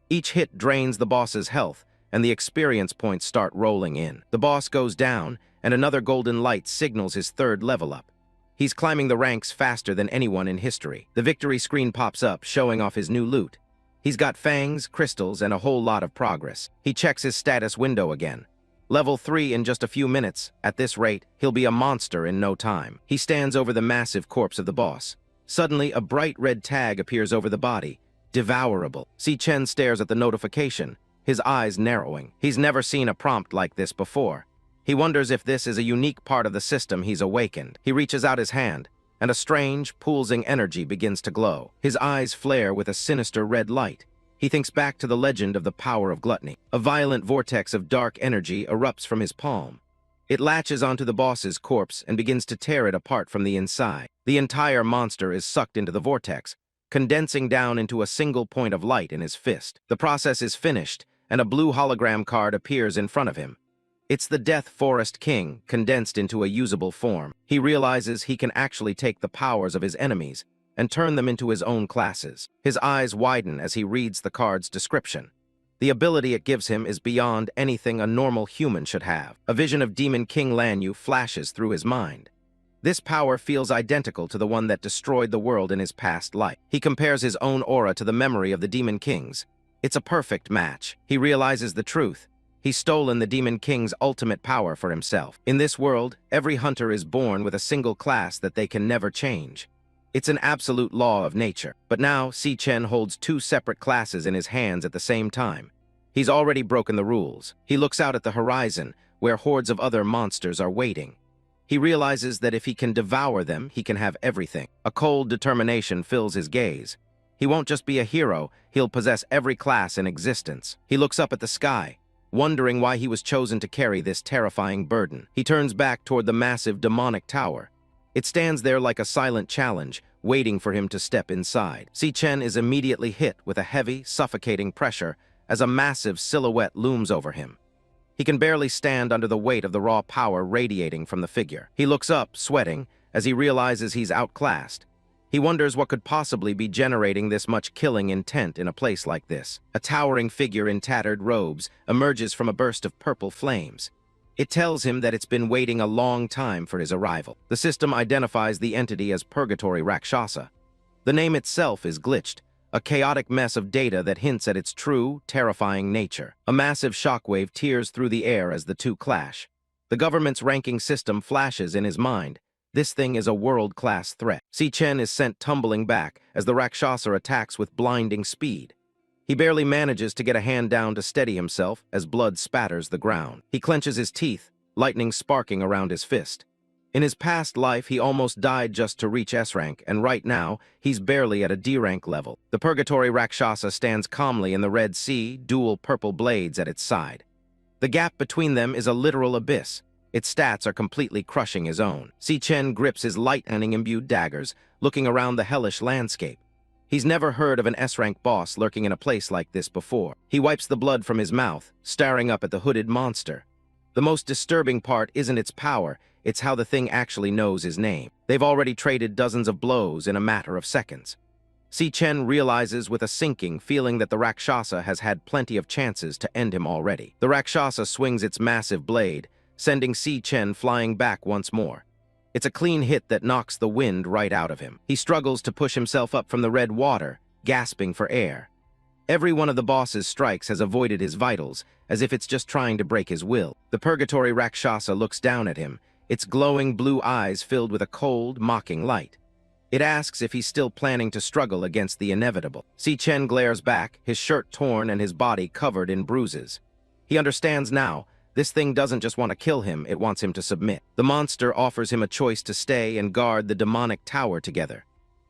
Each hit drains the boss's health, and the experience points start rolling in. The boss goes down, and another golden light signals his third level up. He's climbing the ranks faster than anyone in history. The victory screen pops up, showing off his new loot. He's got fangs, crystals, and a whole lot of progress. He checks his status window again. Level 3 in just a few minutes. At this rate, he'll be a monster in no time. He stands over the massive corpse of the boss. Suddenly, a bright red tag appears over the body. Devourable. Si Chen stares at the notification, his eyes narrowing. He's never seen a prompt like this before. He wonders if this is a unique part of the system he's awakened. He reaches out his hand, and a strange, pulsing energy begins to glow. His eyes flare with a sinister red light. He thinks back to the legend of the power of gluttony. A violent vortex of dark energy erupts from his palm. It latches onto the boss's corpse and begins to tear it apart from the inside. The entire monster is sucked into the vortex, condensing down into a single point of light in his fist. The process is finished, and a blue hologram card appears in front of him. It's the Death Forest King, condensed into a usable form. He realizes he can actually take the powers of his enemies and turn them into his own classes. His eyes widen as he reads the card's description. The ability it gives him is beyond anything a normal human should have. A vision of Demon King Lanyue flashes through his mind. This power feels identical to the one that destroyed the world in his past life. He compares his own aura to the memory of the Demon Kings. It's a perfect match. He realizes the truth. He's stolen the Demon King's ultimate power for himself. In this world, every hunter is born with a single class that they can never change. It's an absolute law of nature. But now, Si Chen holds 2 separate classes in his hands at the same time. He's already broken the rules. He looks out at the horizon, where hordes of other monsters are waiting. He realizes that if he can devour them, he can have everything. A cold determination fills his gaze. He won't just be a hero, he'll possess every class in existence. He looks up at the sky, wondering why he was chosen to carry this terrifying burden. He turns back toward the massive demonic tower. It stands there like a silent challenge, waiting for him to step inside. Si Chen is immediately hit with a heavy, suffocating pressure as a massive silhouette looms over him. He can barely stand under the weight of the raw power radiating from the figure. He looks up, sweating, as he realizes he's outclassed. He wonders what could possibly be generating this much killing intent in a place like this. A towering figure in tattered robes emerges from a burst of purple flames. It tells him that it's been waiting a long time for his arrival. The system identifies the entity as Purgatory Rakshasa. The name itself is glitched, a chaotic mess of data that hints at its true, terrifying nature. A massive shockwave tears through the air as the two clash. The government's ranking system flashes in his mind. This thing is a world-class threat. Si Chen is sent tumbling back as the Rakshasa attacks with blinding speed. He barely manages to get a hand down to steady himself as blood spatters the ground. He clenches his teeth, lightning sparking around his fist. In his past life, he almost died just to reach S-rank, and right now, he's barely at a D-rank level. The Purgatory Rakshasa stands calmly in the Red Sea, dual purple blades at its side. The gap between them is a literal abyss. Its stats are completely crushing his own. Si Chen grips his lightning-imbued daggers, looking around the hellish landscape. He's never heard of an S-rank boss lurking in a place like this before. He wipes the blood from his mouth, staring up at the hooded monster. The most disturbing part isn't its power, it's how the thing actually knows his name. They've already traded dozens of blows in a matter of seconds. Si Chen realizes with a sinking feeling that the Rakshasa has had plenty of chances to end him already. The Rakshasa swings its massive blade, sending Si Chen flying back once more. It's a clean hit that knocks the wind right out of him. He struggles to push himself up from the red water, gasping for air. Every one of the boss's strikes has avoided his vitals, as if it's just trying to break his will. The Purgatory Rakshasa looks down at him, its glowing blue eyes filled with a cold, mocking light. It asks if he's still planning to struggle against the inevitable. Si Chen glares back, his shirt torn and his body covered in bruises. He understands now. This thing doesn't just want to kill him, it wants him to submit. The monster offers him a choice to stay and guard the demonic tower together.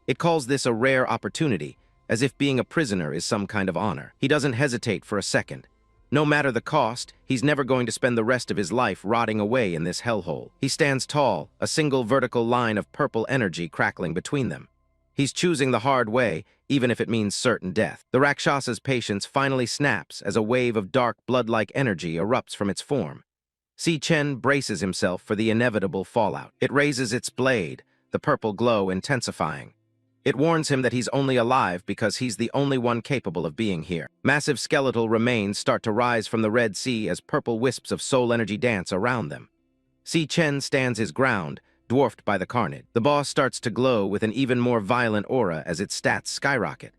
It calls this a rare opportunity, as if being a prisoner is some kind of honor. He doesn't hesitate for a second. No matter the cost, he's never going to spend the rest of his life rotting away in this hellhole. He stands tall, a single vertical line of purple energy crackling between them. He's choosing the hard way, even if it means certain death. The Rakshasa's patience finally snaps as a wave of dark, blood-like energy erupts from its form. Si Chen braces himself for the inevitable fallout. It raises its blade, the purple glow intensifying. It warns him that he's only alive because he's the only one capable of being here. Massive skeletal remains start to rise from the Red Sea as purple wisps of soul energy dance around them. Si Chen stands his ground, dwarfed by the carnage. The boss starts to glow with an even more violent aura as its stats skyrocket.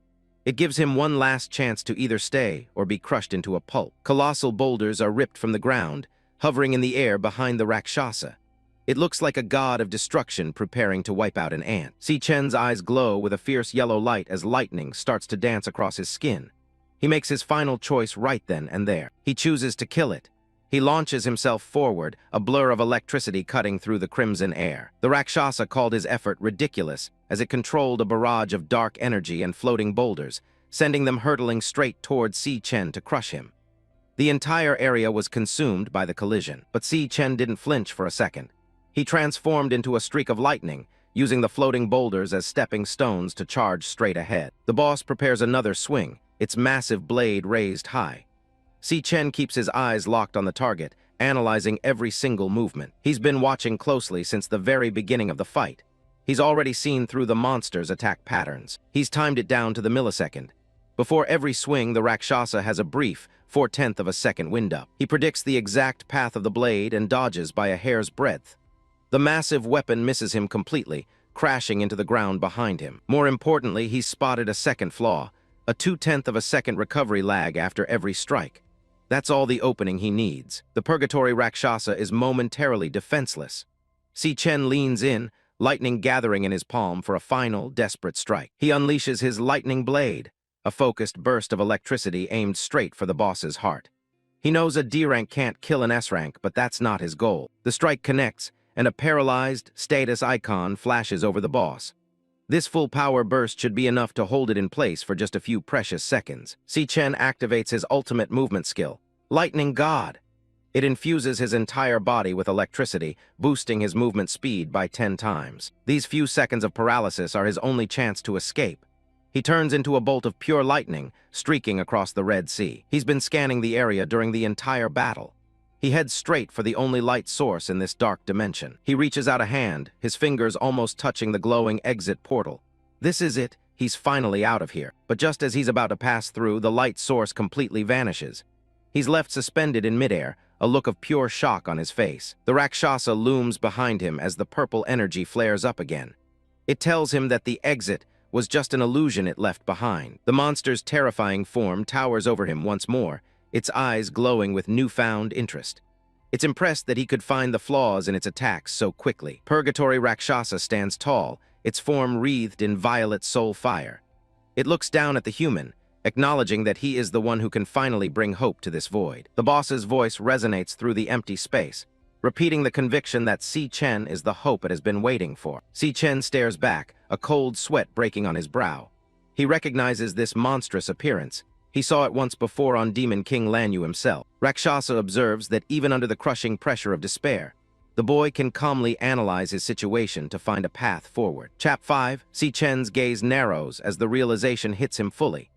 It gives him one last chance to either stay or be crushed into a pulp. Colossal boulders are ripped from the ground, hovering in the air behind the Rakshasa. It looks like a god of destruction preparing to wipe out an ant. Si Chen's eyes glow with a fierce yellow light as lightning starts to dance across his skin. He makes his final choice right then and there. He chooses to kill it. He launches himself forward, a blur of electricity cutting through the crimson air. The Rakshasa called his effort ridiculous, as it controlled a barrage of dark energy and floating boulders, sending them hurtling straight towards Si Chen to crush him. The entire area was consumed by the collision, but Si Chen didn't flinch for a second. He transformed into a streak of lightning, using the floating boulders as stepping stones to charge straight ahead. The boss prepares another swing, its massive blade raised high. Si Chen keeps his eyes locked on the target, analyzing every single movement. He's been watching closely since the very beginning of the fight. He's already seen through the monster's attack patterns. He's timed it down to the millisecond. Before every swing, the Rakshasa has a brief 4/10 of a second wind-up. He predicts the exact path of the blade and dodges by a hair's breadth. The massive weapon misses him completely, crashing into the ground behind him. More importantly, he's spotted a second flaw, a 2/10 of a second recovery lag after every strike. That's all the opening he needs. The Purgatory Rakshasa is momentarily defenseless. Si Chen leans in, lightning gathering in his palm for a final, desperate strike. He unleashes his lightning blade, a focused burst of electricity aimed straight for the boss's heart. He knows a D-rank can't kill an S-rank, but that's not his goal. The strike connects, and a paralyzed status icon flashes over the boss. This full power burst should be enough to hold it in place for just a few precious seconds. Si Chen activates his ultimate movement skill, Lightning God. It infuses his entire body with electricity, boosting his movement speed by 10 times. These few seconds of paralysis are his only chance to escape. He turns into a bolt of pure lightning, streaking across the Red Sea. He's been scanning the area during the entire battle. He heads straight for the only light source in this dark dimension. He reaches out a hand, his fingers almost touching the glowing exit portal. This is it, he's finally out of here. But just as he's about to pass through, the light source completely vanishes. He's left suspended in midair, a look of pure shock on his face. The Rakshasa looms behind him as the purple energy flares up again. It tells him that the exit was just an illusion it left behind. The monster's terrifying form towers over him once more, its eyes glowing with newfound interest. It's impressed that he could find the flaws in its attacks so quickly. Purgatory Rakshasa stands tall, its form wreathed in violet soul fire. It looks down at the human, acknowledging that he is the one who can finally bring hope to this void. The boss's voice resonates through the empty space, repeating the conviction that Si Chen is the hope it has been waiting for. Si Chen stares back, a cold sweat breaking on his brow. He recognizes this monstrous appearance. He saw it once before on Demon King Lanyue himself. Rakshasa observes that even under the crushing pressure of despair, the boy can calmly analyze his situation to find a path forward. Chap 5, Si Chen's gaze narrows as the realization hits him fully.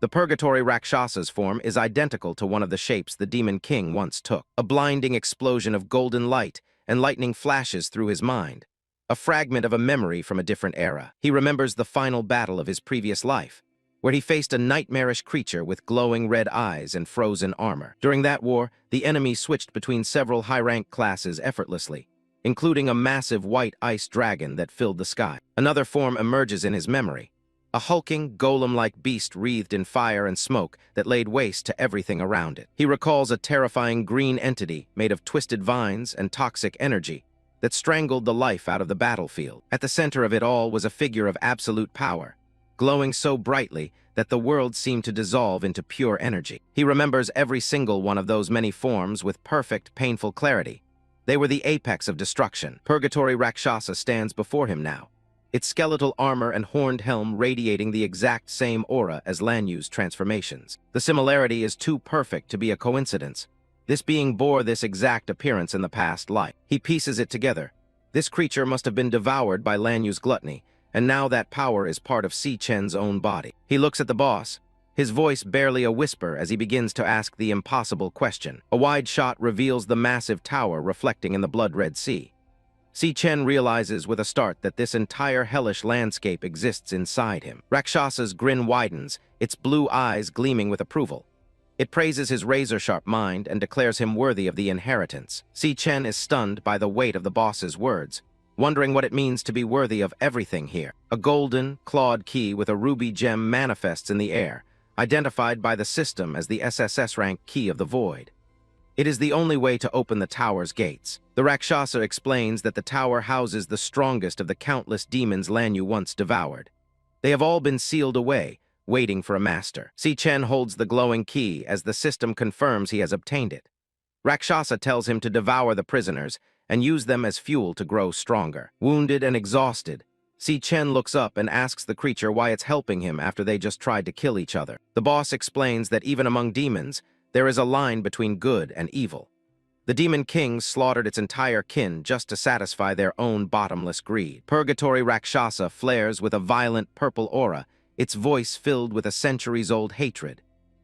The Purgatory Rakshasa's form is identical to one of the shapes the Demon King once took. A blinding explosion of golden light and lightning flashes through his mind, a fragment of a memory from a different era. He remembers the final battle of his previous life, where he faced a nightmarish creature with glowing red eyes and frozen armor. During that war, the enemy switched between several high-rank classes effortlessly, including a massive white ice dragon that filled the sky. Another form emerges in his memory, a hulking, golem-like beast wreathed in fire and smoke that laid waste to everything around it. He recalls a terrifying green entity made of twisted vines and toxic energy that strangled the life out of the battlefield. At the center of it all was a figure of absolute power, glowing so brightly that the world seemed to dissolve into pure energy. He remembers every single one of those many forms with perfect, painful clarity. They were the apex of destruction. Purgatory Rakshasa stands before him now, its skeletal armor and horned helm radiating the exact same aura as Lanyue's transformations. The similarity is too perfect to be a coincidence. This being bore this exact appearance in the past life. He pieces it together. This creature must have been devoured by Lanyue's gluttony, and now that power is part of Si Chen's own body. He looks at the boss, his voice barely a whisper as he begins to ask the impossible question. A wide shot reveals the massive tower reflecting in the blood-red sea. Si Chen realizes with a start that this entire hellish landscape exists inside him. Rakshasa's grin widens, its blue eyes gleaming with approval. It praises his razor-sharp mind and declares him worthy of the inheritance. Si Chen is stunned by the weight of the boss's words, wondering what it means to be worthy of everything here. A golden, clawed key with a ruby gem manifests in the air, identified by the system as the SSS-Rank Key of the Void. It is the only way to open the tower's gates. The Rakshasa explains that the tower houses the strongest of the countless demons Lanyue once devoured. They have all been sealed away, waiting for a master. Si Chen holds the glowing key as the system confirms he has obtained it. Rakshasa tells him to devour the prisoners and use them as fuel to grow stronger. Wounded and exhausted, Si Chen looks up and asks the creature why it's helping him after they just tried to kill each other. The boss explains that even among demons, there is a line between good and evil. The Demon Kings slaughtered its entire kin just to satisfy their own bottomless greed. Purgatory Rakshasa flares with a violent purple aura, its voice filled with a centuries-old hatred.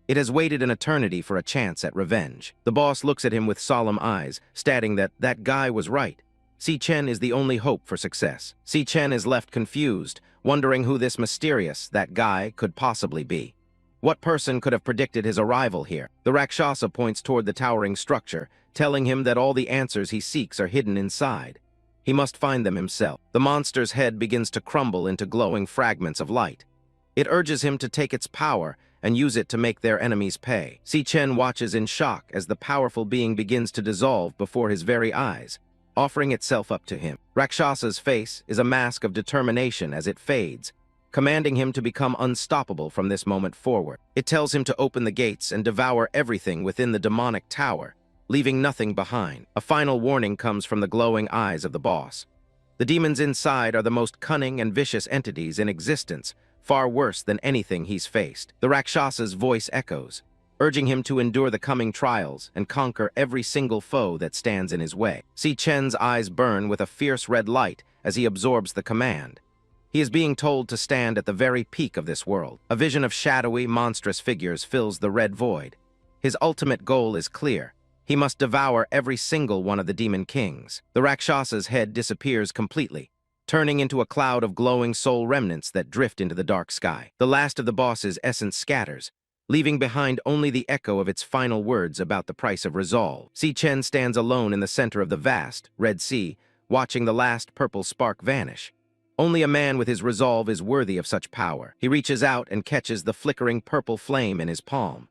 It has waited an eternity for a chance at revenge. The boss looks at him with solemn eyes, stating that that guy was right. Si Chen is the only hope for success. Si Chen is left confused, wondering who this mysterious, that guy, could possibly be. What person could have predicted his arrival here? The Rakshasa points toward the towering structure, telling him that all the answers he seeks are hidden inside. He must find them himself. The monster's head begins to crumble into glowing fragments of light. It urges him to take its power and use it to make their enemies pay. Si Chen watches in shock as the powerful being begins to dissolve before his very eyes, offering itself up to him. Rakshasa's face is a mask of determination as it fades, commanding him to become unstoppable from this moment forward. It tells him to open the gates and devour everything within the demonic tower, leaving nothing behind. A final warning comes from the glowing eyes of the boss. The demons inside are the most cunning and vicious entities in existence, far worse than anything he's faced. The Rakshasa's voice echoes, urging him to endure the coming trials and conquer every single foe that stands in his way. Si Chen's eyes burn with a fierce red light as he absorbs the command. He is being told to stand at the very peak of this world. A vision of shadowy, monstrous figures fills the red void. His ultimate goal is clear. He must devour every single one of the Demon Kings. The Rakshasa's head disappears completely, turning into a cloud of glowing soul remnants that drift into the dark sky. The last of the boss's essence scatters, leaving behind only the echo of its final words about the price of resolve. Si Chen stands alone in the center of the vast, red sea, watching the last purple spark vanish. Only a man with his resolve is worthy of such power. He reaches out and catches the flickering purple flame in his palm.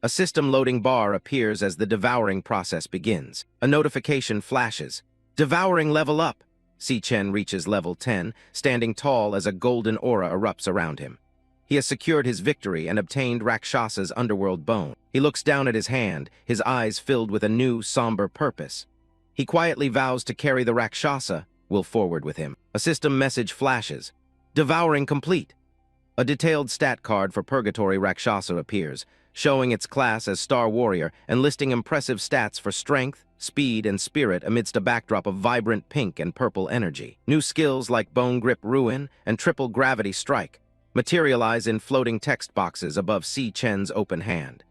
A system loading bar appears as the devouring process begins. A notification flashes. Devouring level up. Si Chen reaches level 10, standing tall as a golden aura erupts around him. He has secured his victory and obtained Rakshasa's underworld bone. He looks down at his hand, his eyes filled with a new, somber purpose. He quietly vows to carry the Rakshasa, will forward with him. A system message flashes. Devouring complete. A detailed stat card for Purgatory Rakshasa appears, showing its class as Star Warrior and listing impressive stats for strength, speed, and spirit amidst a backdrop of vibrant pink and purple energy. New skills like Bone Grip Ruin and Triple Gravity Strike materialize in floating text boxes above Si Chen's open hand.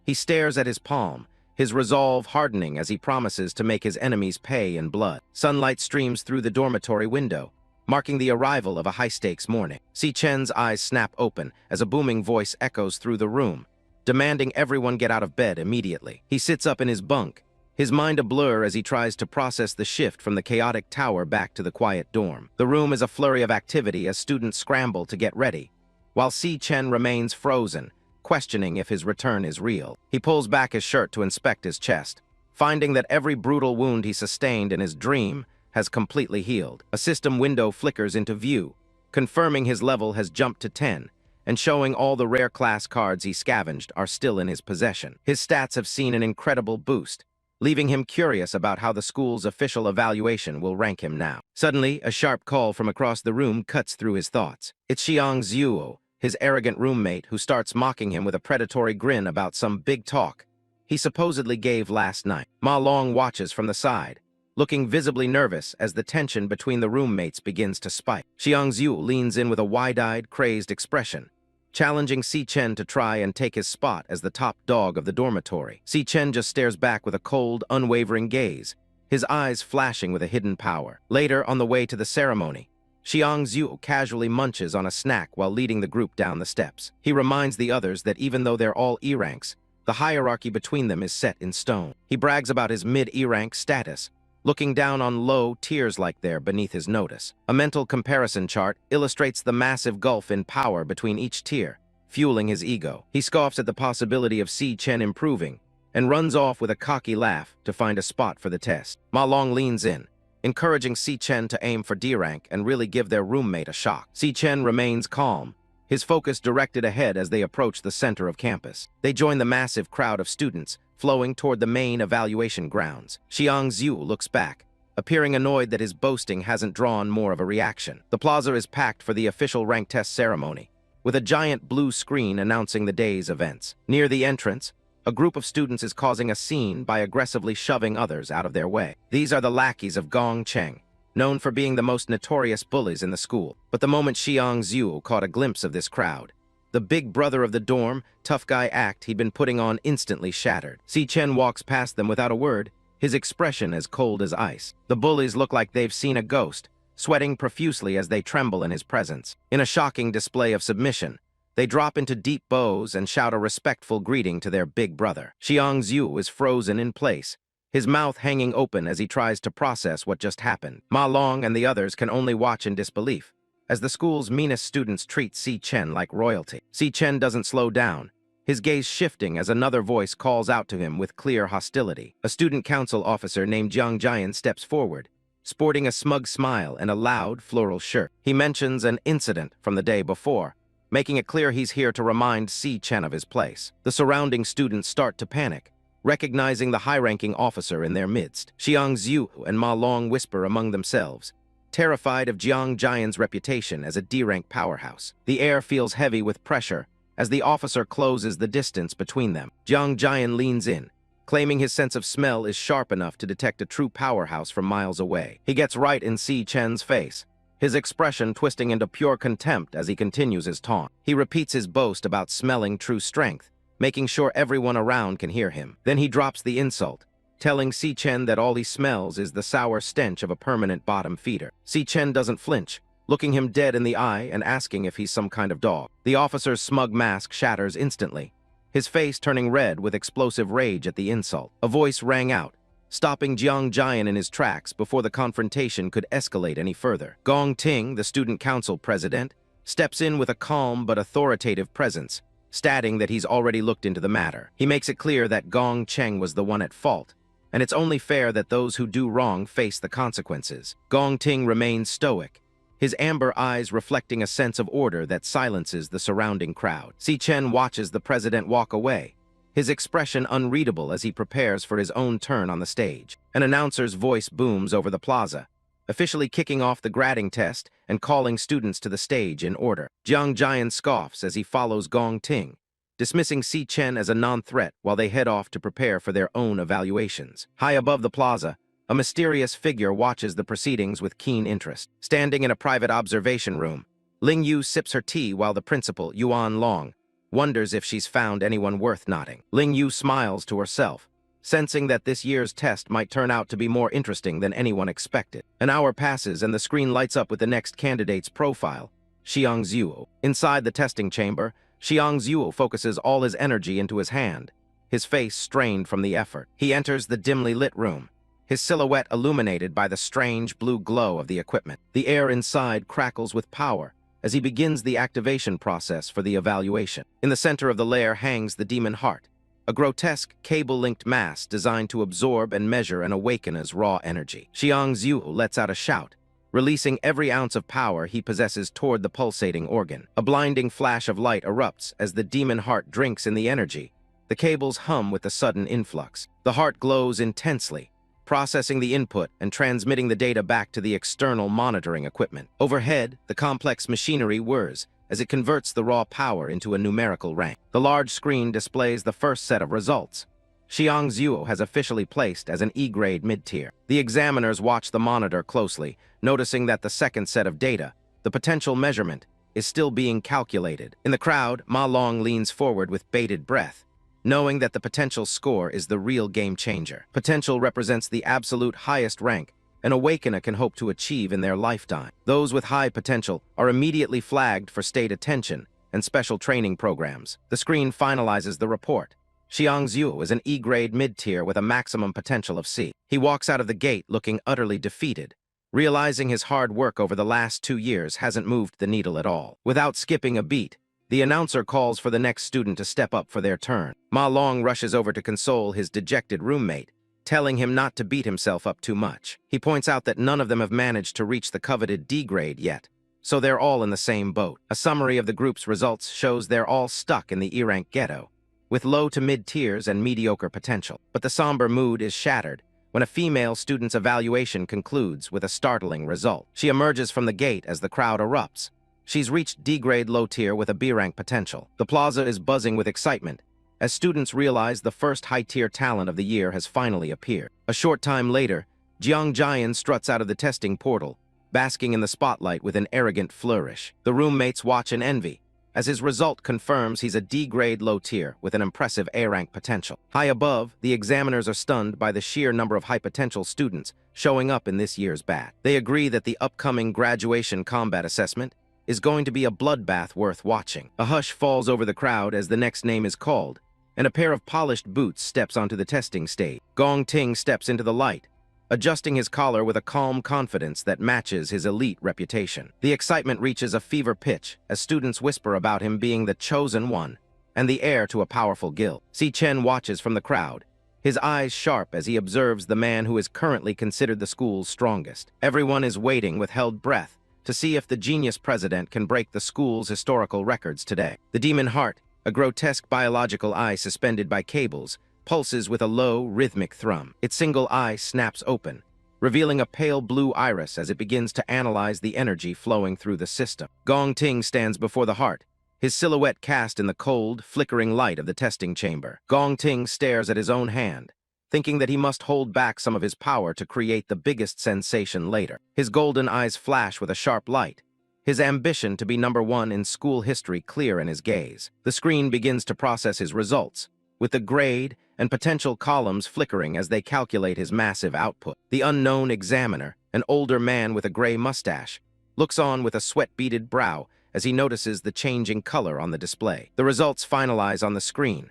He stares at his palm, his resolve hardening as he promises to make his enemies pay in blood. Sunlight streams through the dormitory window, marking the arrival of a high-stakes morning. Si Chen's eyes snap open as a booming voice echoes through the room, demanding everyone get out of bed immediately. He sits up in his bunk, his mind a blur as he tries to process the shift from the chaotic tower back to the quiet dorm. The room is a flurry of activity as students scramble to get ready, while Si Chen remains frozen, questioning if his return is real. He pulls back his shirt to inspect his chest, finding that every brutal wound he sustained in his dream has completely healed. A system window flickers into view, confirming his level has jumped to 10, and showing all the rare class cards he scavenged are still in his possession. His stats have seen an incredible boost, leaving him curious about how the school's official evaluation will rank him now. Suddenly, a sharp call from across the room cuts through his thoughts. It's Xiang Zuo, his arrogant roommate, who starts mocking him with a predatory grin about some big talk he supposedly gave last night. Ma Long watches from the side, looking visibly nervous as the tension between the roommates begins to spike. Xiang Zuo leans in with a wide-eyed, crazed expression, challenging Si Chen to try and take his spot as the top dog of the dormitory. Si Chen just stares back with a cold, unwavering gaze, his eyes flashing with a hidden power. Later, on the way to the ceremony, Xiang Zuo casually munches on a snack while leading the group down the steps. He reminds the others that even though they're all E ranks, the hierarchy between them is set in stone. He brags about his mid-E rank status, looking down on low tiers like they're beneath his notice. A mental comparison chart illustrates the massive gulf in power between each tier, fueling his ego. He scoffs at the possibility of Si Chen improving and runs off with a cocky laugh to find a spot for the test. Ma Long leans in, encouraging Si Chen to aim for D rank and really give their roommate a shock. Si Chen remains calm, his focus directed ahead as they approach the center of campus. They join the massive crowd of students flowing toward the main evaluation grounds. Xiang Zuo looks back, appearing annoyed that his boasting hasn't drawn more of a reaction. The plaza is packed for the official rank test ceremony, with a giant blue screen announcing the day's events. Near the entrance, a group of students is causing a scene by aggressively shoving others out of their way. These are the lackeys of Gong Cheng, known for being the most notorious bullies in the school. But the moment Xiang Zuo caught a glimpse of this crowd, the big brother of the dorm, tough guy act he'd been putting on instantly shattered. Si Chen walks past them without a word, his expression as cold as ice. The bullies look like they've seen a ghost, sweating profusely as they tremble in his presence. In a shocking display of submission, they drop into deep bows and shout a respectful greeting to their big brother. Xiang Zuo is frozen in place, his mouth hanging open as he tries to process what just happened. Ma Long and the others can only watch in disbelief, as the school's meanest students treat Si Chen like royalty. Si Chen doesn't slow down, his gaze shifting as another voice calls out to him with clear hostility. A student council officer named Jiang Jian steps forward, sporting a smug smile and a loud, floral shirt. He mentions an incident from the day before, making it clear he's here to remind Si Chen of his place. The surrounding students start to panic, recognizing the high-ranking officer in their midst. Xiang Zuo and Ma Long whisper among themselves, terrified of Jiang Jian's reputation as a D-rank powerhouse. The air feels heavy with pressure as the officer closes the distance between them. Jiang Jian leans in, claiming his sense of smell is sharp enough to detect a true powerhouse from miles away. He gets right in Si Chen's face, his expression twisting into pure contempt as he continues his taunt. He repeats his boast about smelling true strength, making sure everyone around can hear him. Then he drops the insult, telling Si Chen that all he smells is the sour stench of a permanent bottom feeder. Si Chen doesn't flinch, looking him dead in the eye and asking if he's some kind of dog. The officer's smug mask shatters instantly, his face turning red with explosive rage at the insult. A voice rang out, stopping Jiang Jian in his tracks before the confrontation could escalate any further. Gong Ting, the student council president, steps in with a calm but authoritative presence, stating that he's already looked into the matter. He makes it clear that Gong Cheng was the one at fault, and it's only fair that those who do wrong face the consequences. Gong Ting remains stoic, his amber eyes reflecting a sense of order that silences the surrounding crowd. Si Chen watches the president walk away, his expression unreadable as he prepares for his own turn on the stage. An announcer's voice booms over the plaza, officially kicking off the grading test and calling students to the stage in order. Jiang Jian scoffs as he follows Gong Ting, dismissing Si Chen as a non-threat while they head off to prepare for their own evaluations. High above the plaza, a mysterious figure watches the proceedings with keen interest. Standing in a private observation room, Lingyu sips her tea while the principal, Yuan Long, wonders if she's found anyone worth nodding. Lingyu smiles to herself, sensing that this year's test might turn out to be more interesting than anyone expected. An hour passes and the screen lights up with the next candidate's profile, Xiang Zuo. Inside the testing chamber, Xiang Zuo focuses all his energy into his hand, his face strained from the effort. He enters the dimly lit room, his silhouette illuminated by the strange blue glow of the equipment. The air inside crackles with power as he begins the activation process for the evaluation. In the center of the lair hangs the demon heart, a grotesque cable-linked mass designed to absorb and measure an awakener's raw energy. Xiang Zuo lets out a shout, releasing every ounce of power he possesses toward the pulsating organ. A blinding flash of light erupts as the demon heart drinks in the energy. The cables hum with the sudden influx. The heart glows intensely, processing the input and transmitting the data back to the external monitoring equipment. Overhead, the complex machinery whirs as it converts the raw power into a numerical rank. The large screen displays the first set of results. Xiang Zuo has officially placed as an E-grade mid-tier. The examiners watch the monitor closely, noticing that the second set of data, the potential measurement, is still being calculated. In the crowd, Ma Long leans forward with bated breath, knowing that the potential score is the real game changer. Potential represents the absolute highest rank an awakener can hope to achieve in their lifetime. Those with high potential are immediately flagged for state attention and special training programs. The screen finalizes the report. Xiang Zuo is an E-grade mid-tier with a maximum potential of C. He walks out of the gate looking utterly defeated, realizing his hard work over the last 2 years hasn't moved the needle at all. Without skipping a beat, the announcer calls for the next student to step up for their turn. Ma Long rushes over to console his dejected roommate, telling him not to beat himself up too much. He points out that none of them have managed to reach the coveted D grade yet, so they're all in the same boat. A summary of the group's results shows they're all stuck in the E-rank ghetto, with low to mid-tiers and mediocre potential. But the somber mood is shattered when a female student's evaluation concludes with a startling result. She emerges from the gate as the crowd erupts. She's reached D-grade low-tier with a B-rank potential. The plaza is buzzing with excitement as students realize the first high-tier talent of the year has finally appeared. A short time later, Jiang Jian struts out of the testing portal, basking in the spotlight with an arrogant flourish. The roommates watch in envy, as his result confirms he's a D-grade low-tier with an impressive A-rank potential. High above, the examiners are stunned by the sheer number of high-potential students showing up in this year's batch. They agree that the upcoming graduation combat assessment is going to be a bloodbath worth watching. A hush falls over the crowd as the next name is called, and a pair of polished boots steps onto the testing stage. Gong Ting steps into the light, adjusting his collar with a calm confidence that matches his elite reputation. The excitement reaches a fever pitch as students whisper about him being the chosen one and the heir to a powerful guild. Si Chen watches from the crowd, his eyes sharp as he observes the man who is currently considered the school's strongest. Everyone is waiting with held breath to see if the genius president can break the school's historical records today. The demon heart, a grotesque biological eye suspended by cables, pulses with a low, rhythmic thrum. Its single eye snaps open, revealing a pale blue iris as it begins to analyze the energy flowing through the system. Gong Ting stands before the heart, his silhouette cast in the cold, flickering light of the testing chamber. Gong Ting stares at his own hand, thinking that he must hold back some of his power to create the biggest sensation later. His golden eyes flash with a sharp light, his ambition to be #1 in school history clear in his gaze. The screen begins to process his results, with the grade and potential columns flickering as they calculate his massive output. The unknown examiner, an older man with a gray mustache, looks on with a sweat-beaded brow as he notices the changing color on the display. The results finalize on the screen.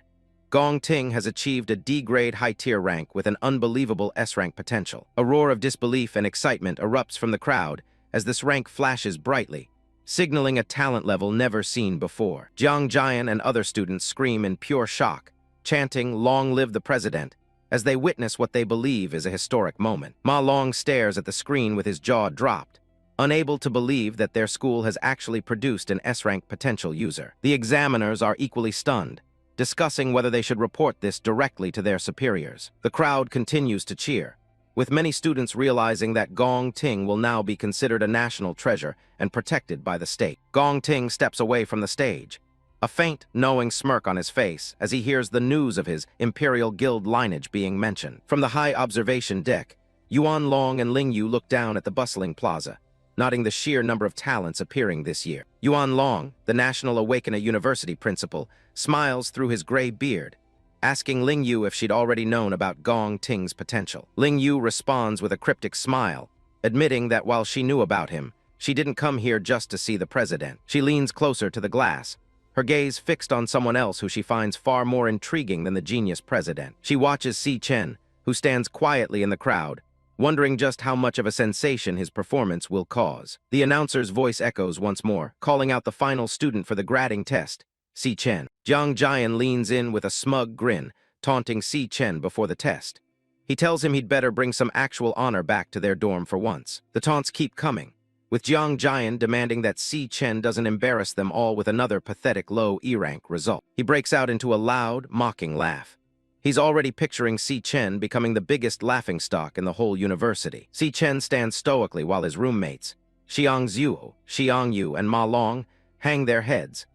Gong Ting has achieved a D-grade high-tier rank with an unbelievable S-rank potential. A roar of disbelief and excitement erupts from the crowd as this rank flashes brightly, signaling a talent level never seen before. Jiang Jian and other students scream in pure shock, chanting "Long live the president," as they witness what they believe is a historic moment. Ma Long stares at the screen with his jaw dropped, unable to believe that their school has actually produced an S-rank potential user. The examiners are equally stunned, discussing whether they should report this directly to their superiors. The crowd continues to cheer, with many students realizing that Gong Ting will now be considered a national treasure and protected by the state. Gong Ting steps away from the stage, a faint, knowing smirk on his face as he hears the news of his Imperial Guild lineage being mentioned. From the high observation deck, Yuan Long and Ling Yu look down at the bustling plaza, noting the sheer number of talents appearing this year. Yuan Long, the National Awakener University principal, smiles through his gray beard, asking Ling Yu if she'd already known about Gong Ting's potential. Ling Yu responds with a cryptic smile, admitting that while she knew about him, she didn't come here just to see the president. She leans closer to the glass, her gaze fixed on someone else who she finds far more intriguing than the genius president. She watches Si Chen, who stands quietly in the crowd, wondering just how much of a sensation his performance will cause. The announcer's voice echoes once more, calling out the final student for the grading test, Si Chen. Jiang Jian leans in with a smug grin, taunting Si Chen before the test. He tells him he'd better bring some actual honor back to their dorm for once. The taunts keep coming, with Jiang Jian demanding that Si Chen doesn't embarrass them all with another pathetic low E-rank result. He breaks out into a loud, mocking laugh. He's already picturing Si Chen becoming the biggest laughingstock in the whole university. Si Chen stands stoically while his roommates, Xiang Zhu, Xiang Yu, and Ma Long, hang their heads.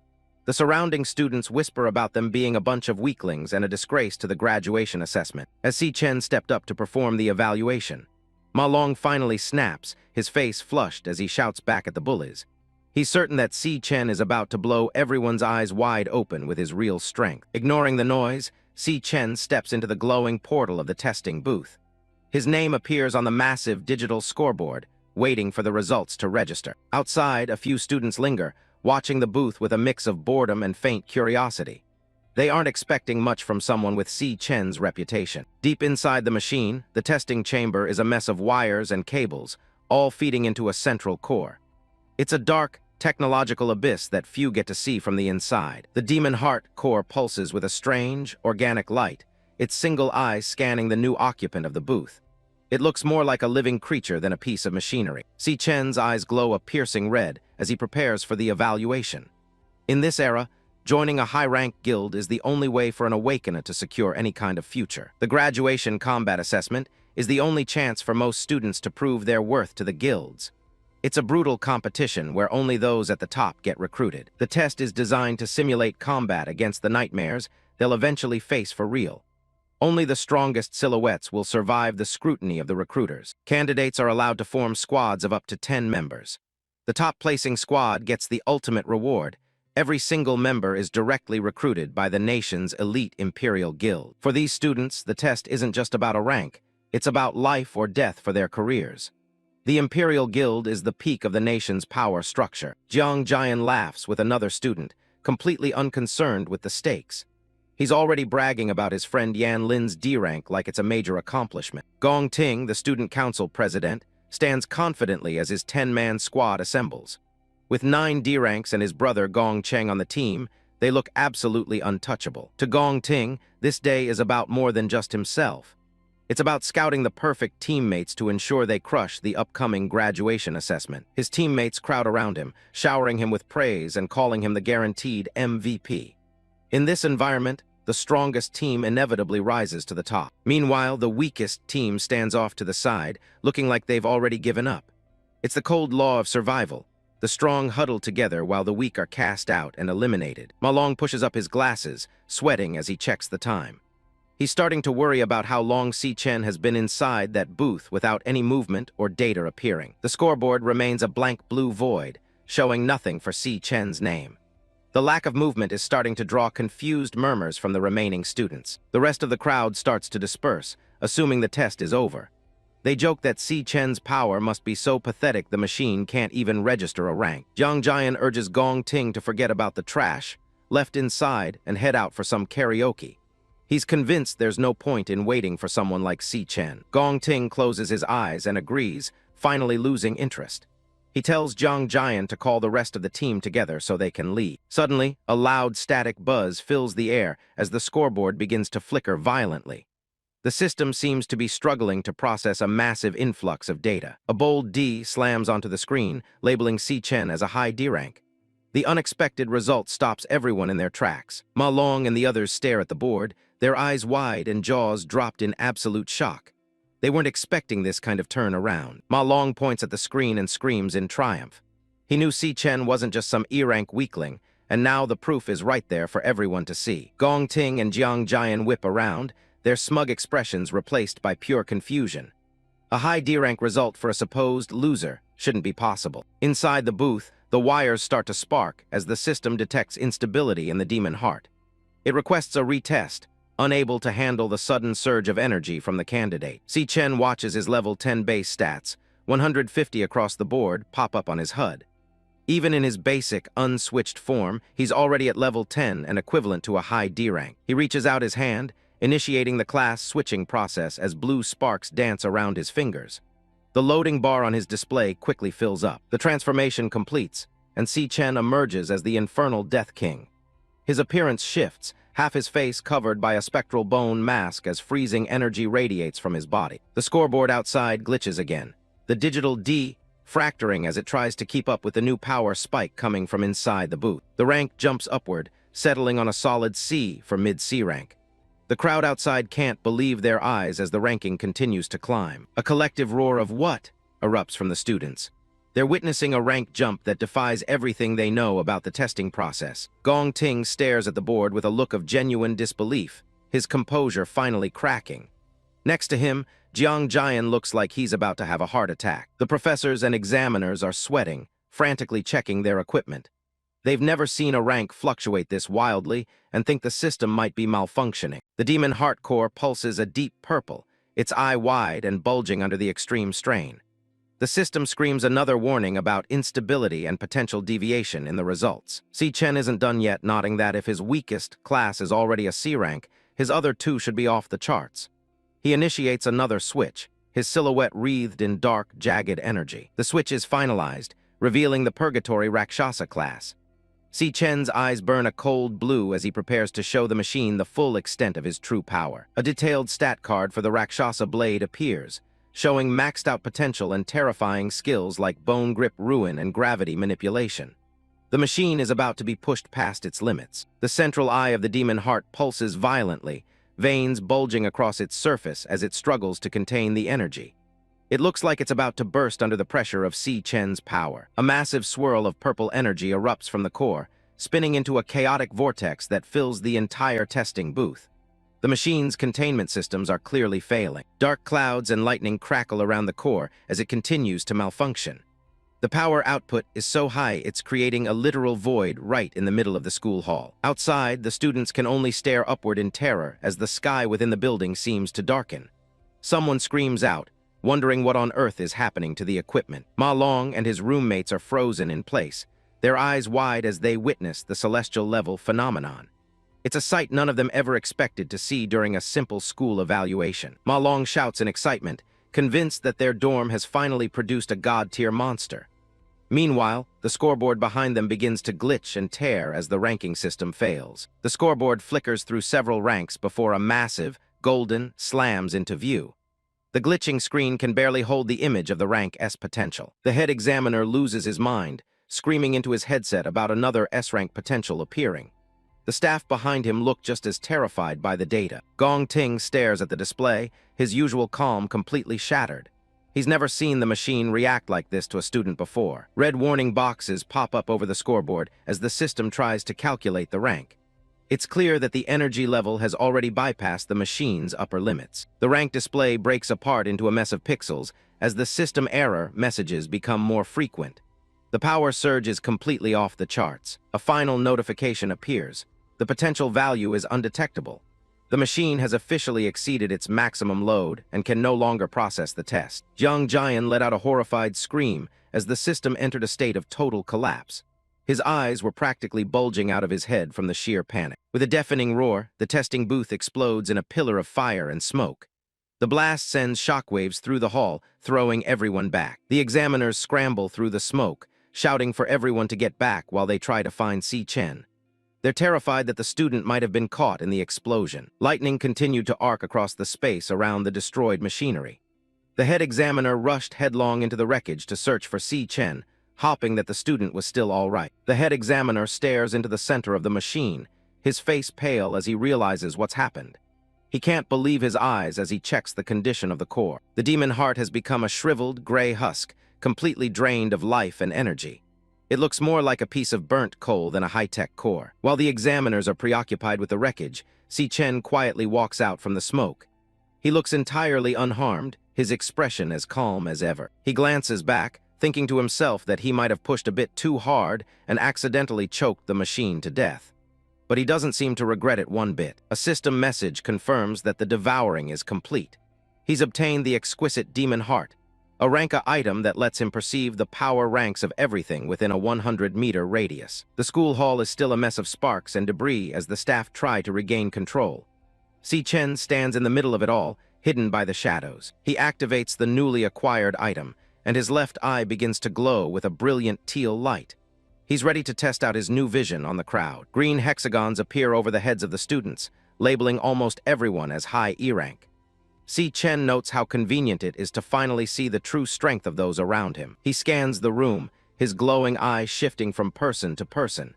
The surrounding students whisper about them being a bunch of weaklings and a disgrace to the graduation assessment. As Si Chen stepped up to perform the evaluation, Ma Long finally snaps, his face flushed as he shouts back at the bullies. He's certain that Si Chen is about to blow everyone's eyes wide open with his real strength. Ignoring the noise, Si Chen steps into the glowing portal of the testing booth. His name appears on the massive digital scoreboard, waiting for the results to register. Outside, a few students linger, watching the booth with a mix of boredom and faint curiosity. They aren't expecting much from someone with Si Chen's reputation. Deep inside the machine, the testing chamber is a mess of wires and cables, all feeding into a central core. It's a dark, technological abyss that few get to see from the inside. The demon heart core pulses with a strange, organic light, its single eye scanning the new occupant of the booth. It looks more like a living creature than a piece of machinery. Si Chen's eyes glow a piercing red as he prepares for the evaluation. In this era, joining a high-rank guild is the only way for an awakener to secure any kind of future. The graduation combat assessment is the only chance for most students to prove their worth to the guilds. It's a brutal competition where only those at the top get recruited. The test is designed to simulate combat against the nightmares they'll eventually face for real. Only the strongest silhouettes will survive the scrutiny of the recruiters. Candidates are allowed to form squads of up to 10 members. The top-placing squad gets the ultimate reward. Every single member is directly recruited by the nation's elite Imperial Guild. For these students, the test isn't just about a rank. It's about life or death for their careers. The Imperial Guild is the peak of the nation's power structure. Jiang Jian laughs with another student, completely unconcerned with the stakes. He's already bragging about his friend Yan Lin's D-rank like it's a major accomplishment. Gong Ting, the student council president, stands confidently as his 10-man squad assembles. With 9 D-ranks and his brother Gong Cheng on the team, they look absolutely untouchable. To Gong Ting, this day is about more than just himself. It's about scouting the perfect teammates to ensure they crush the upcoming graduation assessment. His teammates crowd around him, showering him with praise and calling him the guaranteed MVP. In this environment, the strongest team inevitably rises to the top. Meanwhile, the weakest team stands off to the side, looking like they've already given up. It's the cold law of survival. The strong huddle together while the weak are cast out and eliminated. Ma Long pushes up his glasses, sweating as he checks the time. He's starting to worry about how long Si Chen has been inside that booth without any movement or data appearing. The scoreboard remains a blank blue void, showing nothing for Si Chen's name. The lack of movement is starting to draw confused murmurs from the remaining students. The rest of the crowd starts to disperse, assuming the test is over. They joke that Si Chen's power must be so pathetic the machine can't even register a rank. Jiang Jian urges Gong Ting to forget about the trash, left inside, and head out for some karaoke. He's convinced there's no point in waiting for someone like Si Chen. Gong Ting closes his eyes and agrees, finally losing interest. He tells Jiang Jian to call the rest of the team together so they can leave. Suddenly, a loud static buzz fills the air as the scoreboard begins to flicker violently. The system seems to be struggling to process a massive influx of data. A bold D slams onto the screen, labeling Si Chen as a high D rank. The unexpected result stops everyone in their tracks. Ma Long and the others stare at the board, their eyes wide and jaws dropped in absolute shock. They weren't expecting this kind of turn around. Ma Long points at the screen and screams in triumph. He knew Si Chen wasn't just some E-rank weakling, and now the proof is right there for everyone to see. Gong Ting and Jiang Jian whip around, their smug expressions replaced by pure confusion. A high D-rank result for a supposed loser shouldn't be possible. Inside the booth, the wires start to spark as the system detects instability in the demon heart. It requests a retest, unable to handle the sudden surge of energy from the candidate. Si Chen watches his level 10 base stats, 150 across the board, pop up on his HUD. Even in his basic, unswitched form, he's already at level 10 and equivalent to a high D rank. He reaches out his hand, initiating the class switching process as blue sparks dance around his fingers. The loading bar on his display quickly fills up. The transformation completes, and Si Chen emerges as the infernal Death King. His appearance shifts, half his face covered by a spectral bone mask as freezing energy radiates from his body. The scoreboard outside glitches again, the digital D fracturing as it tries to keep up with the new power spike coming from inside the booth. The rank jumps upward, settling on a solid C for mid-C rank. The crowd outside can't believe their eyes as the ranking continues to climb. A collective roar of "What?" erupts from the students. They're witnessing a rank jump that defies everything they know about the testing process. Gong Ting stares at the board with a look of genuine disbelief, his composure finally cracking. Next to him, Jiang Jian looks like he's about to have a heart attack. The professors and examiners are sweating, frantically checking their equipment. They've never seen a rank fluctuate this wildly and think the system might be malfunctioning. The demon heart core pulses a deep purple, its eye wide and bulging under the extreme strain. The system screams another warning about instability and potential deviation in the results. Si Chen isn't done yet, nodding that if his weakest class is already a C rank, his other two should be off the charts. He initiates another switch, his silhouette wreathed in dark, jagged energy. The switch is finalized, revealing the Purgatory Rakshasa class. Si Chen's eyes burn a cold blue as he prepares to show the machine the full extent of his true power. A detailed stat card for the Rakshasa blade appears, showing maxed-out potential and terrifying skills like bone grip ruin and gravity manipulation. The machine is about to be pushed past its limits. The central eye of the demon heart pulses violently, veins bulging across its surface as it struggles to contain the energy. It looks like it's about to burst under the pressure of Si Chen's power. A massive swirl of purple energy erupts from the core, spinning into a chaotic vortex that fills the entire testing booth. The machine's containment systems are clearly failing. Dark clouds and lightning crackle around the core as it continues to malfunction. The power output is so high it's creating a literal void right in the middle of the school hall. Outside, the students can only stare upward in terror as the sky within the building seems to darken. Someone screams out, wondering what on earth is happening to the equipment. Ma Long and his roommates are frozen in place, their eyes wide as they witness the celestial level phenomenon. It's a sight none of them ever expected to see during a simple school evaluation. Ma Long shouts in excitement, convinced that their dorm has finally produced a god-tier monster. Meanwhile, the scoreboard behind them begins to glitch and tear as the ranking system fails. The scoreboard flickers through several ranks before a massive, golden, slams into view. The glitching screen can barely hold the image of the rank S potential. The head examiner loses his mind, screaming into his headset about another S-rank potential appearing. The staff behind him look just as terrified by the data. Gong Ting stares at the display, his usual calm completely shattered. He's never seen the machine react like this to a student before. Red warning boxes pop up over the scoreboard as the system tries to calculate the rank. It's clear that the energy level has already bypassed the machine's upper limits. The rank display breaks apart into a mess of pixels as the system error messages become more frequent. The power surge is completely off the charts. A final notification appears. The potential value is undetectable. The machine has officially exceeded its maximum load and can no longer process the test. Jiang Jian let out a horrified scream as the system entered a state of total collapse. His eyes were practically bulging out of his head from the sheer panic. With a deafening roar, the testing booth explodes in a pillar of fire and smoke. The blast sends shockwaves through the hall, throwing everyone back. The examiners scramble through the smoke, shouting for everyone to get back while they try to find Si Chen. They're terrified that the student might have been caught in the explosion. Lightning continued to arc across the space around the destroyed machinery. The head examiner rushed headlong into the wreckage to search for Si Chen, hoping that the student was still all right. The head examiner stares into the center of the machine, his face pale as he realizes what's happened. He can't believe his eyes as he checks the condition of the core. The demon heart has become a shriveled, gray husk, completely drained of life and energy. It looks more like a piece of burnt coal than a high-tech core. While the examiners are preoccupied with the wreckage, Si Chen quietly walks out from the smoke. He looks entirely unharmed, his expression as calm as ever. He glances back, thinking to himself that he might have pushed a bit too hard and accidentally choked the machine to death. But he doesn't seem to regret it one bit. A system message confirms that the devouring is complete. He's obtained the exquisite demon heart, a ranka item that lets him perceive the power ranks of everything within a 100-meter radius. The school hall is still a mess of sparks and debris as the staff try to regain control. Si Chen stands in the middle of it all, hidden by the shadows. He activates the newly acquired item, and his left eye begins to glow with a brilliant teal light. He's ready to test out his new vision on the crowd. Green hexagons appear over the heads of the students, labeling almost everyone as high E-rank. Si Chen notes how convenient it is to finally see the true strength of those around him. He scans the room, his glowing eyes shifting from person to person.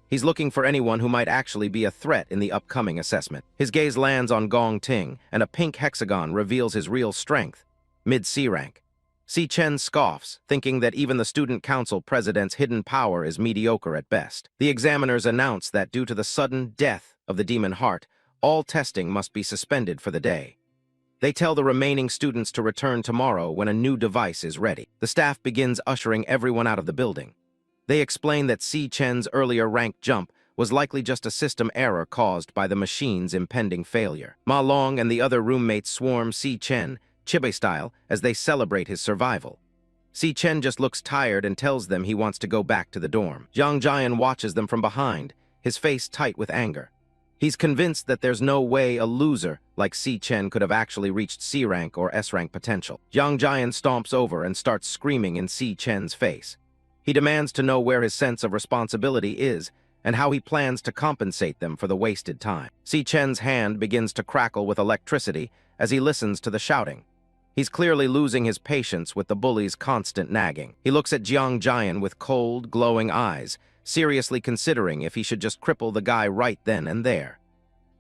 He's looking for anyone who might actually be a threat in the upcoming assessment. His gaze lands on Gong Ting, and a pink hexagon reveals his real strength, mid-C rank. Si Chen scoffs, thinking that even the student council president's hidden power is mediocre at best. The examiners announce that due to the sudden death of the demon heart, all testing must be suspended for the day. They tell the remaining students to return tomorrow when a new device is ready. The staff begins ushering everyone out of the building. They explain that Si Chen's earlier rank jump was likely just a system error caused by the machine's impending failure. Ma Long and the other roommates swarm Si Chen, chibe style, as they celebrate his survival. Si Chen just looks tired and tells them he wants to go back to the dorm. Jiang Jian watches them from behind, his face tight with anger. He's convinced that there's no way a loser like Si Chen could have actually reached C rank or S rank potential. Jiang Jian stomps over and starts screaming in Si Chen's face. He demands to know where his sense of responsibility is and how he plans to compensate them for the wasted time. Si Chen's hand begins to crackle with electricity as he listens to the shouting. He's clearly losing his patience with the bully's constant nagging. He looks at Jiang Jian with cold, glowing eyes, seriously considering if he should just cripple the guy right then and there.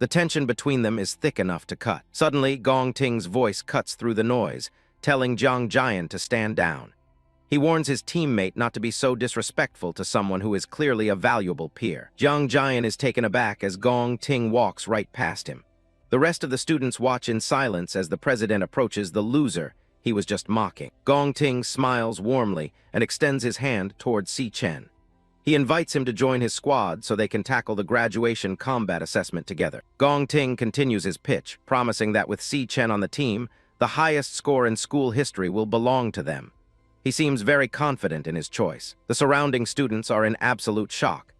The tension between them is thick enough to cut. Suddenly, Gong Ting's voice cuts through the noise, telling Jiang Jian to stand down. He warns his teammate not to be so disrespectful to someone who is clearly a valuable peer. Jiang Jian is taken aback as Gong Ting walks right past him. The rest of the students watch in silence as the president approaches the loser he was just mocking. Gong Ting smiles warmly and extends his hand towards Si Chen. He invites him to join his squad so they can tackle the graduation combat assessment together. Gong Ting continues his pitch, promising that with Si Chen on the team, the highest score in school history will belong to them. He seems very confident in his choice. The surrounding students are in absolute shock.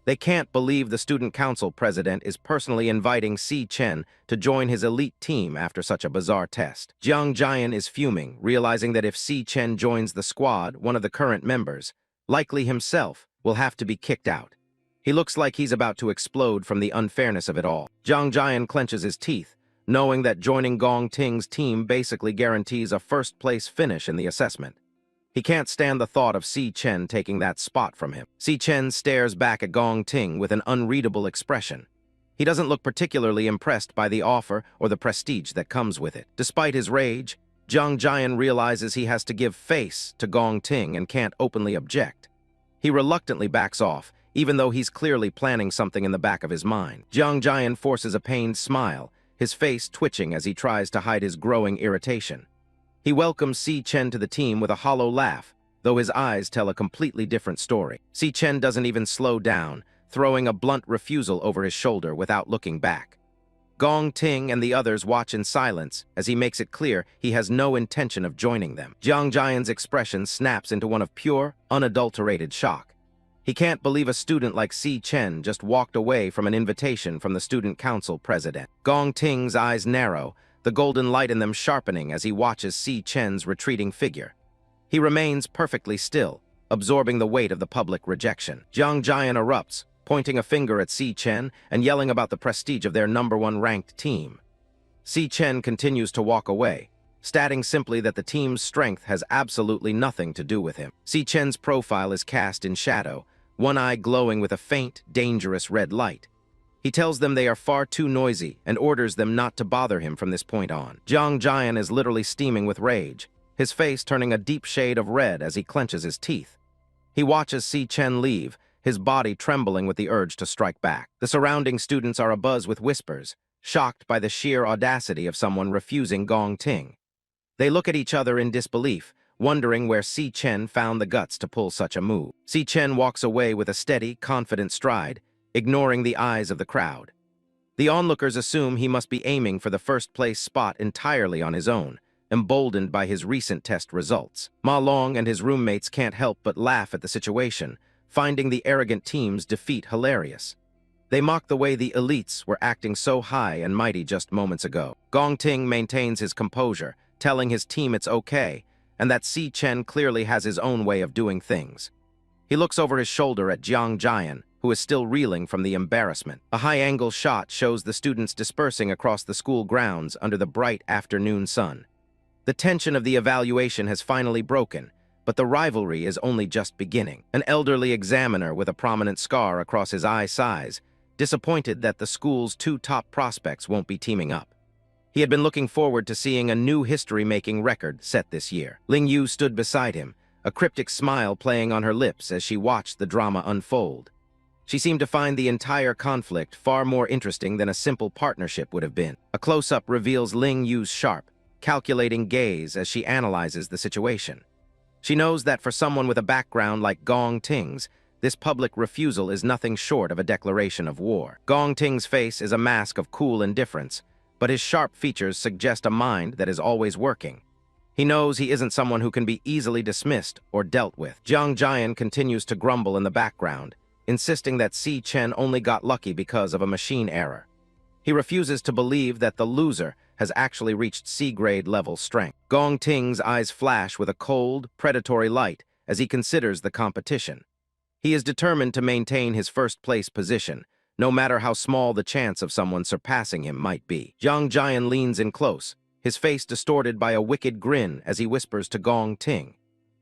They can't believe the student council president is personally inviting Si Chen to join his elite team after such a bizarre test. Jiang Jian is fuming, realizing that if Si Chen joins the squad, one of the current members, likely himself, will have to be kicked out. He looks like he's about to explode from the unfairness of it all. Jiang Jian clenches his teeth, knowing that joining Gong Ting's team basically guarantees a first-place finish in the assessment. He can't stand the thought of Si Chen taking that spot from him. Si Chen stares back at Gong Ting with an unreadable expression. He doesn't look particularly impressed by the offer or the prestige that comes with it. Despite his rage, Jiang Jian realizes he has to give face to Gong Ting and can't openly object. He reluctantly backs off, even though he's clearly planning something in the back of his mind. Jiang Jian forces a pained smile, his face twitching as he tries to hide his growing irritation. He welcomes Si Chen to the team with a hollow laugh, though his eyes tell a completely different story. Si Chen doesn't even slow down, throwing a blunt refusal over his shoulder without looking back. Gong Ting and the others watch in silence as he makes it clear he has no intention of joining them. Jiang Jian's expression snaps into one of pure, unadulterated shock. He can't believe a student like Si Chen just walked away from an invitation from the student council president. Gong Ting's eyes narrow, the golden light in them sharpening as he watches Si Chen's retreating figure. He remains perfectly still, absorbing the weight of the public rejection. Jiang Jian erupts, pointing a finger at Si Chen and yelling about the prestige of their #1 ranked team. Si Chen continues to walk away, stating simply that the team's strength has absolutely nothing to do with him. Si Chen's profile is cast in shadow, one eye glowing with a faint, dangerous red light. He tells them they are far too noisy and orders them not to bother him from this point on. Jiang Jian is literally steaming with rage, his face turning a deep shade of red as he clenches his teeth. He watches Si Chen leave, his body trembling with the urge to strike back. The surrounding students are abuzz with whispers, shocked by the sheer audacity of someone refusing Gong Ting. They look at each other in disbelief, wondering where Si Chen found the guts to pull such a move. Si Chen walks away with a steady, confident stride, ignoring the eyes of the crowd. The onlookers assume he must be aiming for the first-place spot entirely on his own, emboldened by his recent test results. Ma Long and his roommates can't help but laugh at the situation, finding the arrogant team's defeat hilarious. They mock the way the elites were acting so high and mighty just moments ago. Gong Ting maintains his composure, telling his team it's okay, and that Si Chen clearly has his own way of doing things. He looks over his shoulder at Jiang Jian, who is still reeling from the embarrassment. A high-angle shot shows the students dispersing across the school grounds under the bright afternoon sun. The tension of the evaluation has finally broken, but the rivalry is only just beginning. An elderly examiner with a prominent scar across his eye sighs, disappointed that the school's two top prospects won't be teaming up. He had been looking forward to seeing a new history-making record set this year. Lanyue stood beside him, a cryptic smile playing on her lips as she watched the drama unfold. She seemed to find the entire conflict far more interesting than a simple partnership would have been. A close-up reveals Lanyue's sharp, calculating gaze as she analyzes the situation. She knows that for someone with a background like Gong Ting's, this public refusal is nothing short of a declaration of war. Gong Ting's face is a mask of cool indifference, but his sharp features suggest a mind that is always working. He knows he isn't someone who can be easily dismissed or dealt with. Jiang Jian continues to grumble in the background, insisting that Si Chen only got lucky because of a machine error. He refuses to believe that the loser has actually reached C-grade level strength. Gong Ting's eyes flash with a cold, predatory light as he considers the competition. He is determined to maintain his first-place position, no matter how small the chance of someone surpassing him might be. Jiang Jian leans in close, his face distorted by a wicked grin as he whispers to Gong Ting.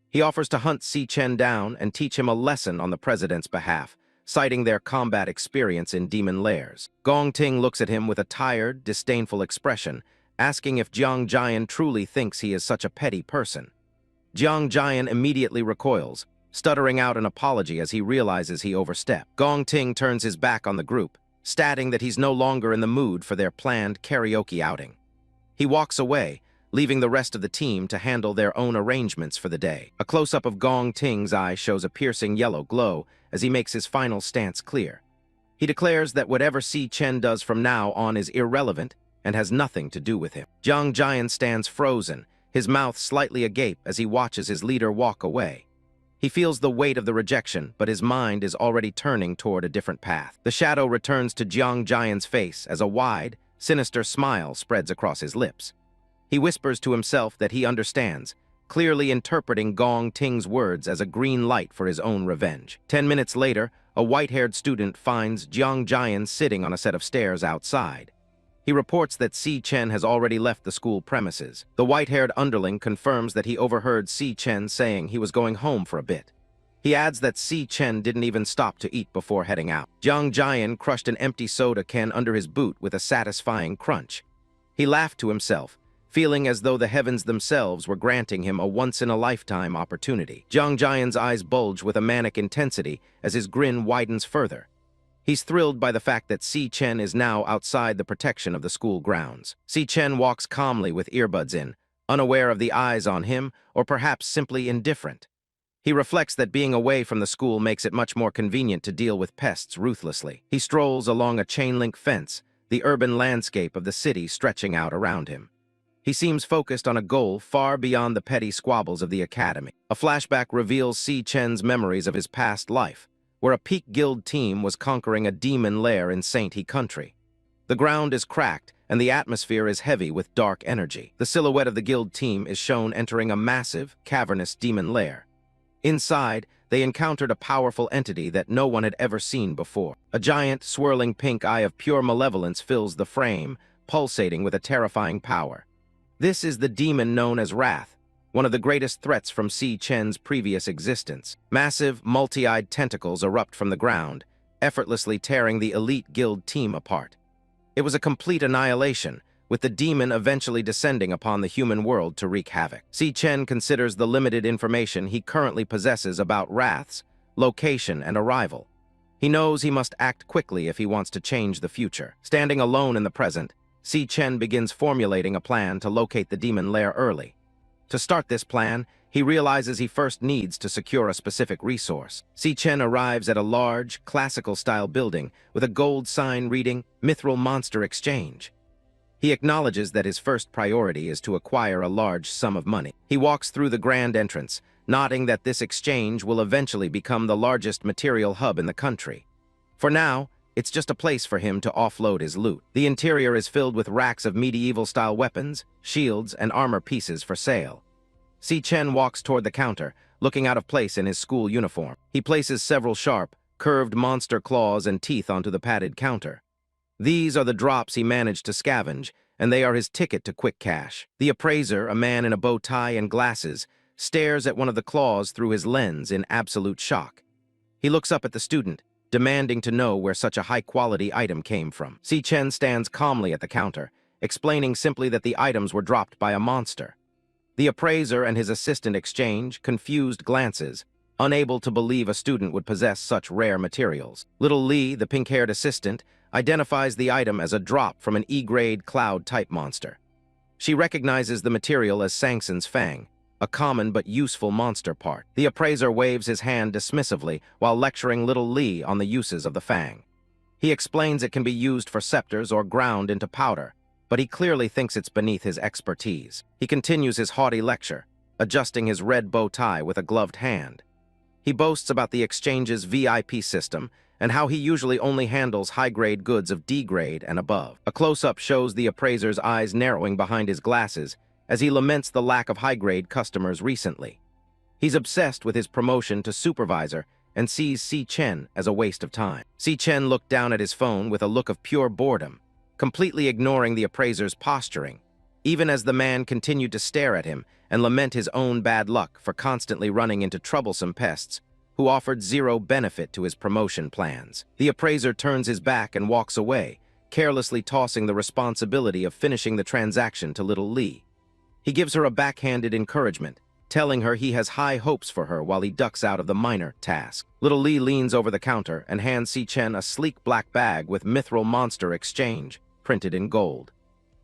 He offers to hunt Si Chen down and teach him a lesson on the president's behalf, citing their combat experience in demon lairs. Gong Ting looks at him with a tired, disdainful expression, asking if Jiang Jian truly thinks he is such a petty person. Jiang Jian immediately recoils, stuttering out an apology as he realizes he overstepped. Gong Ting turns his back on the group, stating that he's no longer in the mood for their planned karaoke outing. He walks away, leaving the rest of the team to handle their own arrangements for the day. A close-up of Gong Ting's eye shows a piercing yellow glow as he makes his final stance clear. He declares that whatever Si Chen does from now on is irrelevant and has nothing to do with him. Jiang Jian stands frozen, his mouth slightly agape as he watches his leader walk away. He feels the weight of the rejection, but his mind is already turning toward a different path. The shadow returns to Jiang Jian's face as a wide, sinister smile spreads across his lips. He whispers to himself that he understands, clearly interpreting Gong Ting's words as a green light for his own revenge. 10 minutes later, a white-haired student finds Jiang Jian sitting on a set of stairs outside. He reports that Si Chen has already left the school premises. The white-haired underling confirms that he overheard Si Chen saying he was going home for a bit. He adds that Si Chen didn't even stop to eat before heading out. Jiang Jian crushed an empty soda can under his boot with a satisfying crunch. He laughed to himself, feeling as though the heavens themselves were granting him a once-in-a-lifetime opportunity. Jiang Jian's eyes bulge with a manic intensity as his grin widens further. He's thrilled by the fact that Si Chen is now outside the protection of the school grounds. Si Chen walks calmly with earbuds in, unaware of the eyes on him, or perhaps simply indifferent. He reflects that being away from the school makes it much more convenient to deal with pests ruthlessly. He strolls along a chain-link fence, the urban landscape of the city stretching out around him. He seems focused on a goal far beyond the petty squabbles of the academy. A flashback reveals Si Chen's memories of his past life, where a Peak Guild team was conquering a demon lair in Saint He country. The ground is cracked, and the atmosphere is heavy with dark energy. The silhouette of the guild team is shown entering a massive, cavernous demon lair. Inside, they encountered a powerful entity that no one had ever seen before. A giant, swirling pink eye of pure malevolence fills the frame, pulsating with a terrifying power. This is the demon known as Wrath, one of the greatest threats from Si Chen's previous existence. Massive, multi-eyed tentacles erupt from the ground, effortlessly tearing the elite guild team apart. It was a complete annihilation, with the demon eventually descending upon the human world to wreak havoc. Si Chen considers the limited information he currently possesses about wraths, location, and arrival. He knows he must act quickly if he wants to change the future. Standing alone in the present, Si Chen begins formulating a plan to locate the demon lair early. To start this plan, he realizes he first needs to secure a specific resource. Si Chen arrives at a large, classical-style building with a gold sign reading Mithril Monster Exchange. He acknowledges that his first priority is to acquire a large sum of money. He walks through the grand entrance, nodding that this exchange will eventually become the largest material hub in the country. For now, it's just a place for him to offload his loot. The interior is filled with racks of medieval-style weapons, shields, and armor pieces for sale. Si Chen walks toward the counter, looking out of place in his school uniform. He places several sharp, curved monster claws and teeth onto the padded counter. These are the drops he managed to scavenge, and they are his ticket to quick cash. The appraiser, a man in a bow tie and glasses, stares at one of the claws through his lens in absolute shock. He looks up at the student, demanding to know where such a high-quality item came from. Si Chen stands calmly at the counter, explaining simply that the items were dropped by a monster. The appraiser and his assistant exchange confused glances, unable to believe a student would possess such rare materials. Little Li, the pink-haired assistant, identifies the item as a drop from an E-grade cloud-type monster. She recognizes the material as Sangson's Fang, a common but useful monster part. The appraiser waves his hand dismissively while lecturing Little Li on the uses of the Fang. He explains it can be used for scepters or ground into powder, but he clearly thinks it's beneath his expertise. He continues his haughty lecture, adjusting his red bow tie with a gloved hand. He boasts about the exchange's VIP system and how he usually only handles high-grade goods of D-grade and above. A close-up shows the appraiser's eyes narrowing behind his glasses as he laments the lack of high-grade customers recently. He's obsessed with his promotion to supervisor and sees Si Chen as a waste of time. Si Chen looked down at his phone with a look of pure boredom, completely ignoring the appraiser's posturing, even as the man continued to stare at him and lament his own bad luck for constantly running into troublesome pests who offered zero benefit to his promotion plans. The appraiser turns his back and walks away, carelessly tossing the responsibility of finishing the transaction to Little Li. He gives her a backhanded encouragement, telling her he has high hopes for her while he ducks out of the minor task. Little Li leans over the counter and hands Si Chen a sleek black bag with Mithril Monster Exchange, printed in gold.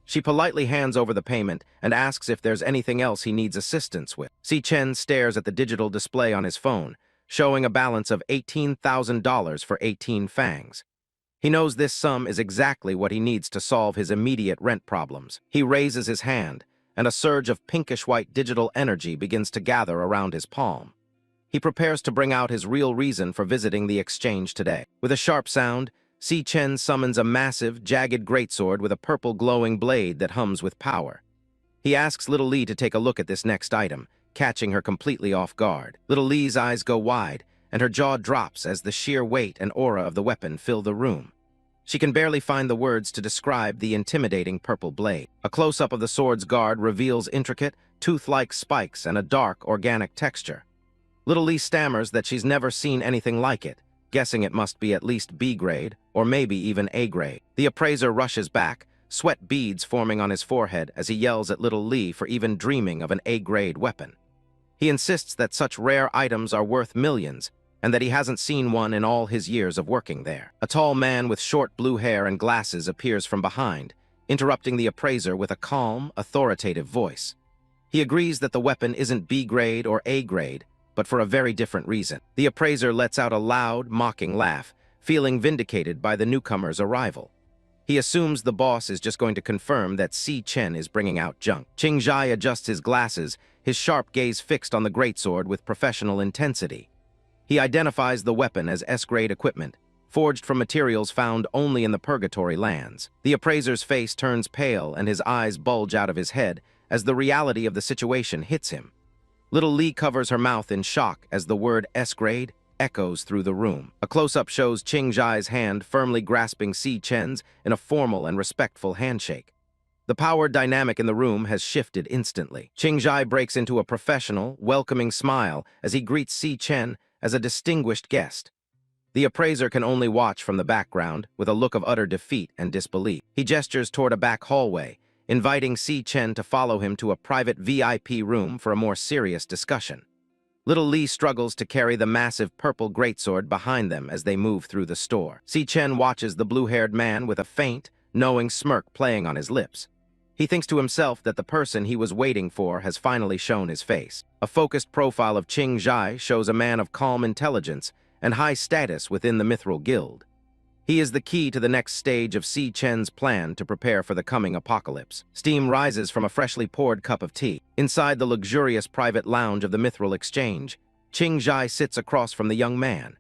She politely hands over the payment and asks if there's anything else he needs assistance with. Si Chen stares at the digital display on his phone, showing a balance of $18,000 for 18 fangs. He knows this sum is exactly what he needs to solve his immediate rent problems. He raises his hand, and a surge of pinkish-white digital energy begins to gather around his palm. He prepares to bring out his real reason for visiting the exchange today. With a sharp sound, Si Chen summons a massive, jagged greatsword with a purple glowing blade that hums with power. He asks Little Li to take a look at this next item, catching her completely off guard. Little Li's eyes go wide, and her jaw drops as the sheer weight and aura of the weapon fill the room. She can barely find the words to describe the intimidating purple blade. A close-up of the sword's guard reveals intricate, tooth-like spikes and a dark, organic texture. Little Li stammers that she's never seen anything like it, guessing it must be at least B-grade, or maybe even A-grade. The appraiser rushes back, sweat beads forming on his forehead as he yells at Little Li for even dreaming of an A-grade weapon. He insists that such rare items are worth millions, and that he hasn't seen one in all his years of working there. A tall man with short blue hair and glasses appears from behind, interrupting the appraiser with a calm, authoritative voice. He agrees that the weapon isn't B-grade or A-grade, but for a very different reason. The appraiser lets out a loud, mocking laugh, feeling vindicated by the newcomer's arrival. He assumes the boss is just going to confirm that Si Chen is bringing out junk. Qingzhai adjusts his glasses, his sharp gaze fixed on the greatsword with professional intensity. He identifies the weapon as S-grade equipment, forged from materials found only in the Purgatory lands. The appraiser's face turns pale and his eyes bulge out of his head as the reality of the situation hits him. Little Li covers her mouth in shock as the word S-grade echoes through the room. A close-up shows Qingzhai's hand firmly grasping Si Chen's in a formal and respectful handshake. The power dynamic in the room has shifted instantly. Qingzhai breaks into a professional, welcoming smile as he greets Si Chen as a distinguished guest. The appraiser can only watch from the background with a look of utter defeat and disbelief. He gestures toward a back hallway, inviting Si Chen to follow him to a private VIP room for a more serious discussion. Little Lee struggles to carry the massive purple greatsword behind them as they move through the store. Si Chen watches the blue-haired man with a faint, knowing smirk playing on his lips. He thinks to himself that the person he was waiting for has finally shown his face. A focused profile of Qing Zhai shows a man of calm intelligence and high status within the Mithril Guild. He is the key to the next stage of Si Chen's plan to prepare for the coming apocalypse. Steam rises from a freshly poured cup of tea. Inside the luxurious private lounge of the Mithril Exchange, Qing Zhai sits across from the young man.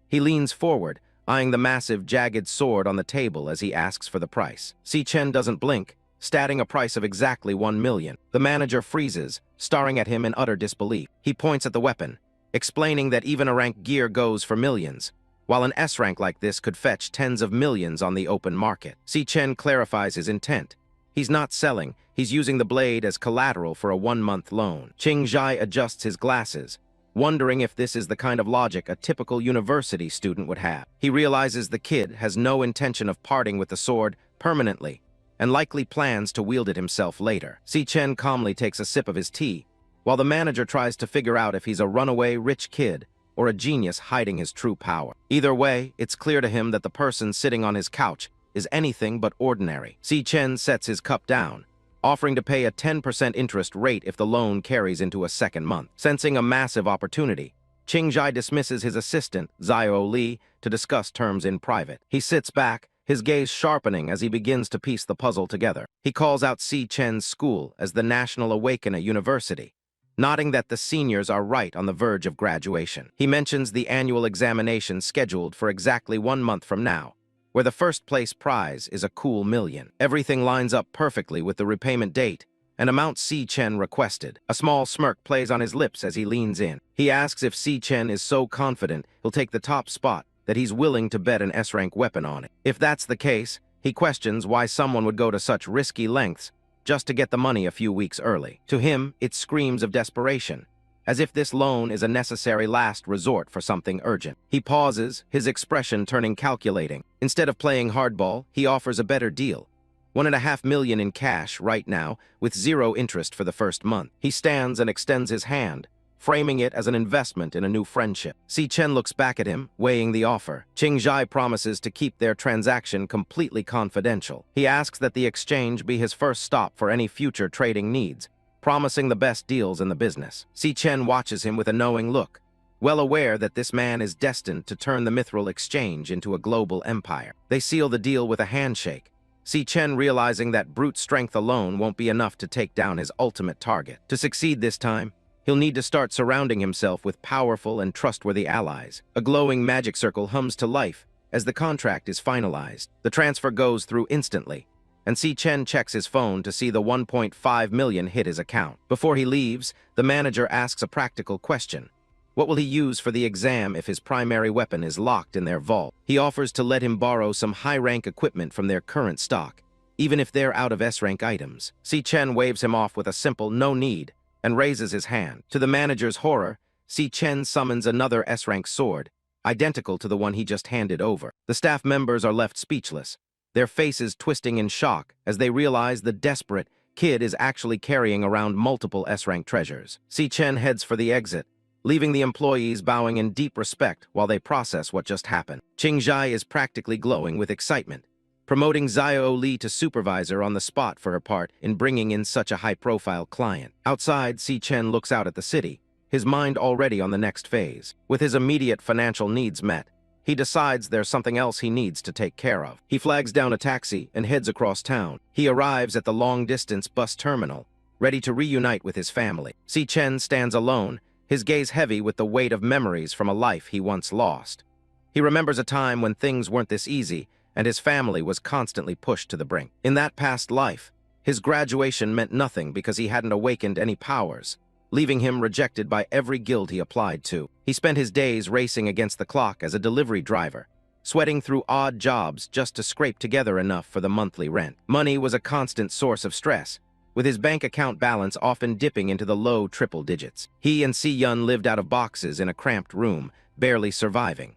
He leans forward, eyeing the massive, jagged sword on the table as he asks for the price. Si Chen doesn't blink, stating a price of exactly 1 million. The manager freezes, staring at him in utter disbelief. He points at the weapon, explaining that even a rank gear goes for millions, while an S-rank like this could fetch tens of millions on the open market. Si Chen clarifies his intent. He's not selling, he's using the blade as collateral for a 1-month loan. Qing Zhai adjusts his glasses, wondering if this is the kind of logic a typical university student would have. He realizes the kid has no intention of parting with the sword permanently, and likely plans to wield it himself later. Si Chen calmly takes a sip of his tea, while the manager tries to figure out if he's a runaway rich kid or a genius hiding his true power. Either way, it's clear to him that the person sitting on his couch is anything but ordinary. Si Chen sets his cup down, offering to pay a 10% interest rate if the loan carries into a second month. Sensing a massive opportunity, Qing Zhai dismisses his assistant, Zio Li, to discuss terms in private. He sits back, his gaze sharpening as he begins to piece the puzzle together. He calls out Si Chen's school as the National Awakener University, nodding that the seniors are right on the verge of graduation. He mentions the annual examination scheduled for exactly 1 month from now, where the first-place prize is a cool million. Everything lines up perfectly with the repayment date and amount Si Chen requested. A small smirk plays on his lips as he leans in. He asks if Si Chen is so confident he'll take the top spot that he's willing to bet an S-rank weapon on it. If that's the case, he questions why someone would go to such risky lengths just to get the money a few weeks early. To him, it screams of desperation, as if this loan is a necessary last resort for something urgent. He pauses, his expression turning calculating. Instead of playing hardball, he offers a better deal. 1.5 million in cash right now, with 0 interest for the first month. He stands and extends his hand, framing it as an investment in a new friendship. Si Chen looks back at him, weighing the offer. Qing Zhai promises to keep their transaction completely confidential. He asks that the exchange be his first stop for any future trading needs, promising the best deals in the business. Si Chen watches him with a knowing look, well aware that this man is destined to turn the Mithril Exchange into a global empire. They seal the deal with a handshake, Si Chen realizing that brute strength alone won't be enough to take down his ultimate target. To succeed this time, he'll need to start surrounding himself with powerful and trustworthy allies. A glowing magic circle hums to life as the contract is finalized. The transfer goes through instantly, and Si Chen checks his phone to see the 1.5 million hit his account. Before he leaves, the manager asks a practical question. What will he use for the exam if his primary weapon is locked in their vault? He offers to let him borrow some high-rank equipment from their current stock, even if they're out of S-rank items. Si Chen waves him off with a simple "no need" and raises his hand. To the manager's horror, Si Chen summons another S-rank sword, identical to the one he just handed over. The staff members are left speechless, their faces twisting in shock as they realize the desperate kid is actually carrying around multiple S-rank treasures. Si Chen heads for the exit, leaving the employees bowing in deep respect while they process what just happened. Qing Zhai is practically glowing with excitement, promoting Zio Li to supervisor on the spot for her part in bringing in such a high-profile client. Outside, Si Chen looks out at the city, his mind already on the next phase. With his immediate financial needs met, he decides there's something else he needs to take care of. He flags down a taxi and heads across town. He arrives at the long-distance bus terminal, ready to reunite with his family. Si Chen stands alone, his gaze heavy with the weight of memories from a life he once lost. He remembers a time when things weren't this easy, and his family was constantly pushed to the brink. In that past life, his graduation meant nothing because he hadn't awakened any powers, leaving him rejected by every guild he applied to. He spent his days racing against the clock as a delivery driver, sweating through odd jobs just to scrape together enough for the monthly rent. Money was a constant source of stress, with his bank account balance often dipping into the low triple digits. He and Si Yun lived out of boxes in a cramped room, barely surviving.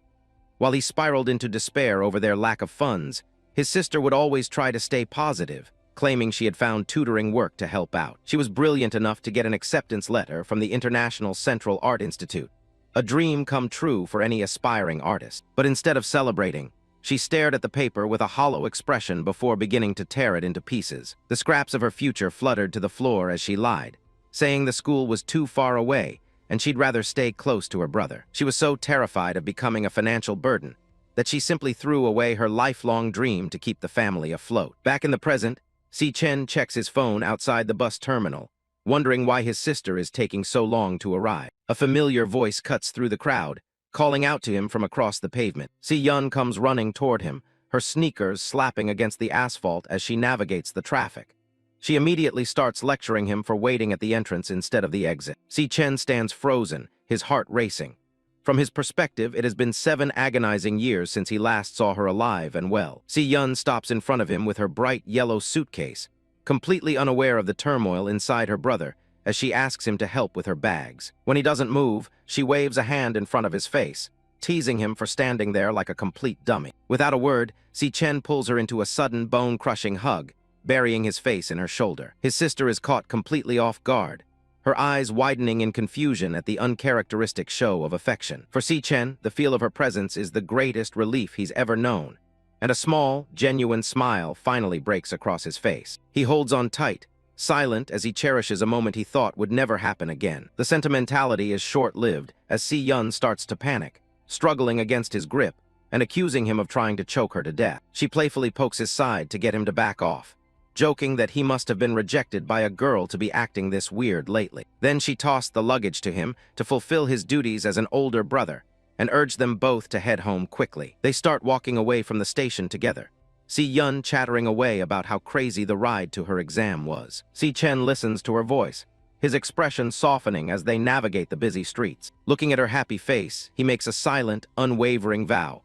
While he spiraled into despair over their lack of funds, his sister would always try to stay positive, claiming she had found tutoring work to help out. She was brilliant enough to get an acceptance letter from the International Central Art Institute, a dream come true for any aspiring artist. But instead of celebrating, she stared at the paper with a hollow expression before beginning to tear it into pieces. The scraps of her future fluttered to the floor as she lied, saying the school was too far away and she'd rather stay close to her brother. She was so terrified of becoming a financial burden that she simply threw away her lifelong dream to keep the family afloat. Back in the present, Si Chen checks his phone outside the bus terminal, wondering why his sister is taking so long to arrive. A familiar voice cuts through the crowd, calling out to him from across the pavement. Si Yun comes running toward him, her sneakers slapping against the asphalt as she navigates the traffic. She immediately starts lecturing him for waiting at the entrance instead of the exit. Si Chen stands frozen, his heart racing. From his perspective, it has been 7 agonizing years since he last saw her alive and well. Si Yun stops in front of him with her bright yellow suitcase, completely unaware of the turmoil inside her brother, as she asks him to help with her bags. When he doesn't move, she waves a hand in front of his face, teasing him for standing there like a complete dummy. Without a word, Si Chen pulls her into a sudden bone-crushing hug, burying his face in her shoulder. His sister is caught completely off guard, her eyes widening in confusion at the uncharacteristic show of affection. For Si Chen, the feel of her presence is the greatest relief he's ever known, and a small, genuine smile finally breaks across his face. He holds on tight, silent as he cherishes a moment he thought would never happen again. The sentimentality is short-lived as Si Yun starts to panic, struggling against his grip and accusing him of trying to choke her to death. She playfully pokes his side to get him to back off, joking that he must have been rejected by a girl to be acting this weird lately. Then she tossed the luggage to him to fulfill his duties as an older brother and urged them both to head home quickly. They start walking away from the station together, Si Yun chattering away about how crazy the ride to her exam was. Si Chen listens to her voice, his expression softening as they navigate the busy streets. Looking at her happy face, he makes a silent, unwavering vow.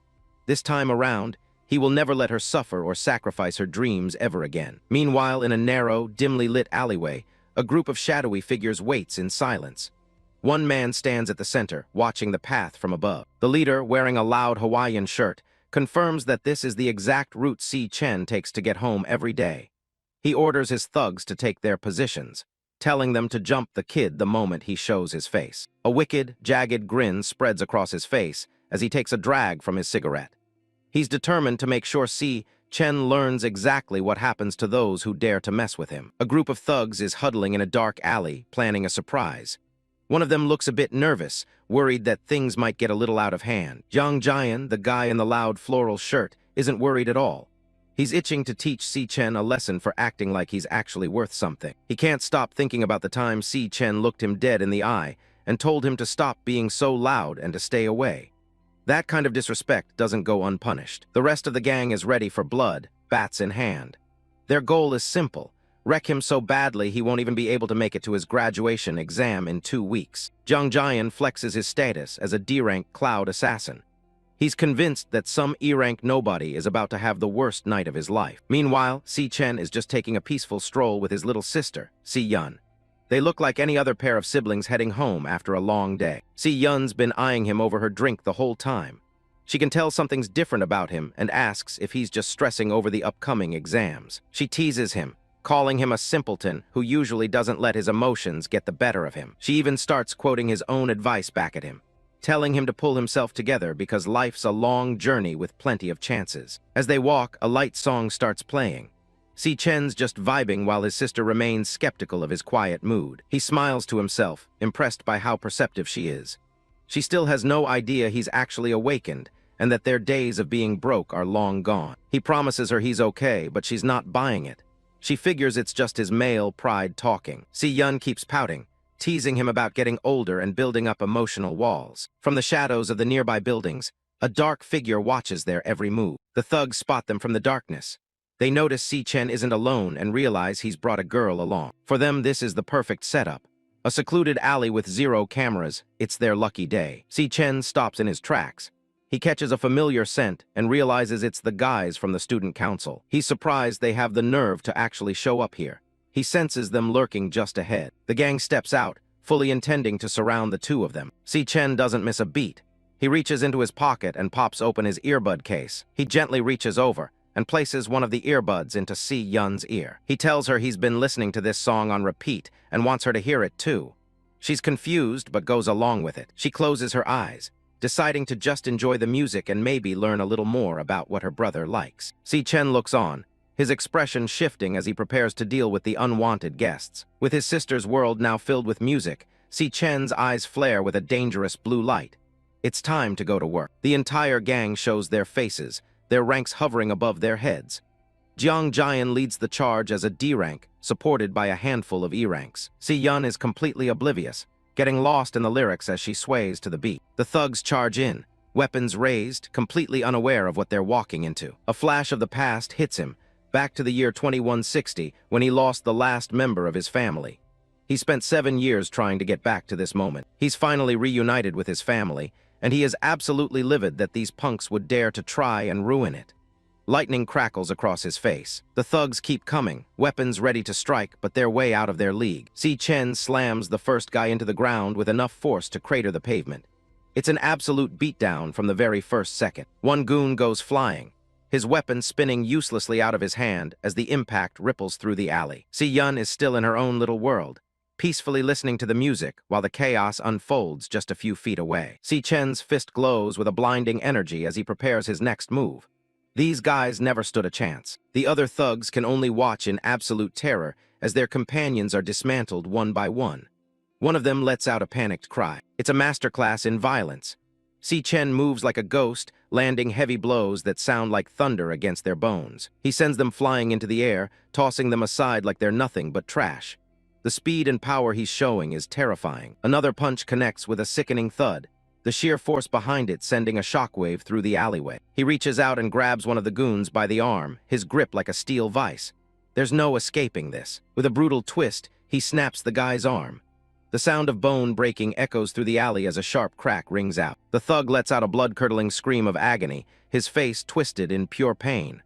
This time around, he will never let her suffer or sacrifice her dreams ever again. Meanwhile, in a narrow, dimly lit alleyway, a group of shadowy figures waits in silence. One man stands at the center, watching the path from above. The leader, wearing a loud Hawaiian shirt, confirms that this is the exact route Si Chen takes to get home every day. He orders his thugs to take their positions, telling them to jump the kid the moment he shows his face. A wicked, jagged grin spreads across his face as he takes a drag from his cigarette. He's determined to make sure Si Chen learns exactly what happens to those who dare to mess with him. A group of thugs is huddling in a dark alley, planning a surprise. One of them looks a bit nervous, worried that things might get a little out of hand. Jiang Jian, the guy in the loud floral shirt, isn't worried at all. He's itching to teach Si Chen a lesson for acting like he's actually worth something. He can't stop thinking about the time Si Chen looked him dead in the eye and told him to stop being so loud and to stay away. That kind of disrespect doesn't go unpunished. The rest of the gang is ready for blood, bats in hand. Their goal is simple: wreck him so badly he won't even be able to make it to his graduation exam in 2 weeks. Jiang Jian flexes his status as a D-rank cloud assassin. He's convinced that some E-rank nobody is about to have the worst night of his life. Meanwhile, Si Chen is just taking a peaceful stroll with his little sister, Si Yun. They look like any other pair of siblings heading home after a long day. Si Yun's been eyeing him over her drink the whole time. She can tell something's different about him and asks if he's just stressing over the upcoming exams. She teases him, calling him a simpleton who usually doesn't let his emotions get the better of him. She even starts quoting his own advice back at him, telling him to pull himself together because life's a long journey with plenty of chances. As they walk, a light song starts playing. Si Chen's just vibing while his sister remains skeptical of his quiet mood. He smiles to himself, impressed by how perceptive she is. She still has no idea he's actually awakened and that their days of being broke are long gone. He promises her he's okay, but she's not buying it. She figures it's just his male pride talking. Si Yun keeps pouting, teasing him about getting older and building up emotional walls. From the shadows of the nearby buildings, a dark figure watches their every move. The thugs spot them from the darkness. They notice Si Chen isn't alone and realize he's brought a girl along. For them, this is the perfect setup. A secluded alley with 0 cameras, it's their lucky day. Si Chen stops in his tracks. He catches a familiar scent and realizes it's the guys from the student council. He's surprised they have the nerve to actually show up here. He senses them lurking just ahead. The gang steps out, fully intending to surround the two of them. Si Chen doesn't miss a beat. He reaches into his pocket and pops open his earbud case. He gently reaches over and places one of the earbuds into Si Yun's ear. He tells her he's been listening to this song on repeat and wants her to hear it too. She's confused but goes along with it. She closes her eyes, deciding to just enjoy the music and maybe learn a little more about what her brother likes. Si Chen looks on, his expression shifting as he prepares to deal with the unwanted guests. With his sister's world now filled with music, Si Chen's eyes flare with a dangerous blue light. It's time to go to work. The entire gang shows their faces, their ranks hovering above their heads. Jiang Jian leads the charge as a D rank, supported by a handful of E ranks. Si Yun is completely oblivious, getting lost in the lyrics as she sways to the beat. The thugs charge in, weapons raised, completely unaware of what they're walking into. A flash of the past hits him, back to the year 2160, when he lost the last member of his family. He spent 7 years trying to get back to this moment. He's finally reunited with his family, and he is absolutely livid that these punks would dare to try and ruin it. Lightning crackles across his face. The thugs keep coming, weapons ready to strike, but they're way out of their league. Si Chen slams the first guy into the ground with enough force to crater the pavement. It's an absolute beatdown from the very first second. One goon goes flying, his weapon spinning uselessly out of his hand as the impact ripples through the alley. Si Yun is still in her own little world, peacefully listening to the music while the chaos unfolds just a few feet away. Si Chen's fist glows with a blinding energy as he prepares his next move. These guys never stood a chance. The other thugs can only watch in absolute terror as their companions are dismantled one by one. One of them lets out a panicked cry. It's a masterclass in violence. Si Chen moves like a ghost, landing heavy blows that sound like thunder against their bones. He sends them flying into the air, tossing them aside like they're nothing but trash. The speed and power he's showing is terrifying. Another punch connects with a sickening thud, the sheer force behind it sending a shockwave through the alleyway. He reaches out and grabs one of the goons by the arm, his grip like a steel vise. There's no escaping this. With a brutal twist, he snaps the guy's arm. The sound of bone breaking echoes through the alley as a sharp crack rings out. The thug lets out a blood-curdling scream of agony, his face twisted in pure pain.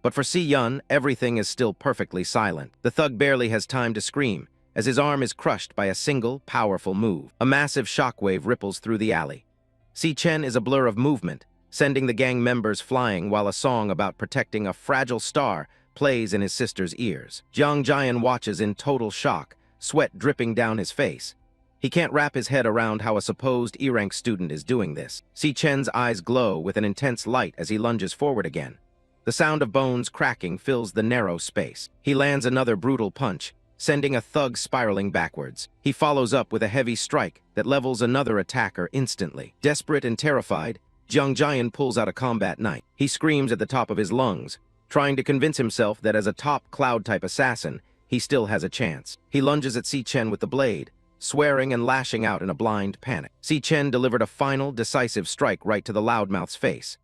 But for Si Yun, everything is still perfectly silent. The thug barely has time to scream, as his arm is crushed by a single, powerful move. A massive shockwave ripples through the alley. Si Chen is a blur of movement, sending the gang members flying while a song about protecting a fragile star plays in his sister's ears. Jiang Jian watches in total shock, sweat dripping down his face. He can't wrap his head around how a supposed E-rank student is doing this. Si Chen's eyes glow with an intense light as he lunges forward again. The sound of bones cracking fills the narrow space. He lands another brutal punch, sending a thug spiraling backwards. He follows up with a heavy strike that levels another attacker instantly. Desperate and terrified, Jiang Jian pulls out a combat knife. He screams at the top of his lungs, trying to convince himself that as a top cloud-type assassin, he still has a chance. He lunges at Si Chen with the blade, swearing and lashing out in a blind panic. Si Chen delivered a final, decisive strike right to the loudmouth's face.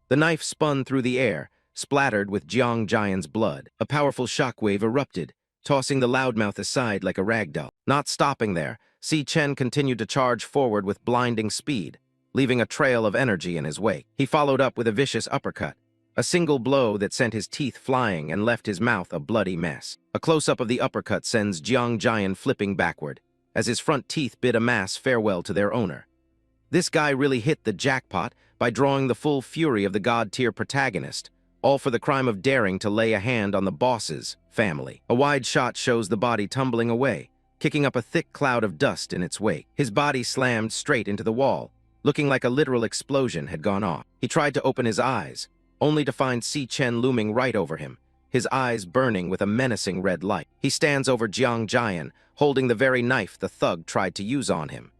The knife spun through the air, splattered with Jiang Jian's blood. A powerful shockwave erupted, tossing the loudmouth aside like a ragdoll. Not stopping there, Si Chen continued to charge forward with blinding speed, leaving a trail of energy in his wake. He followed up with a vicious uppercut, a single blow that sent his teeth flying and left his mouth a bloody mess. A close-up of the uppercut sends Jiang Jian flipping backward, as his front teeth bid a mass farewell to their owner. This guy really hit the jackpot by drawing the full fury of the god-tier protagonist, all for the crime of daring to lay a hand on the boss's family. A wide shot shows the body tumbling away, kicking up a thick cloud of dust in its wake. His body slammed straight into the wall, looking like a literal explosion had gone off. He tried to open his eyes, only to find Si Chen looming right over him, his eyes burning with a menacing red light. He stands over Jiang Jian, holding the very knife the thug tried to use on him.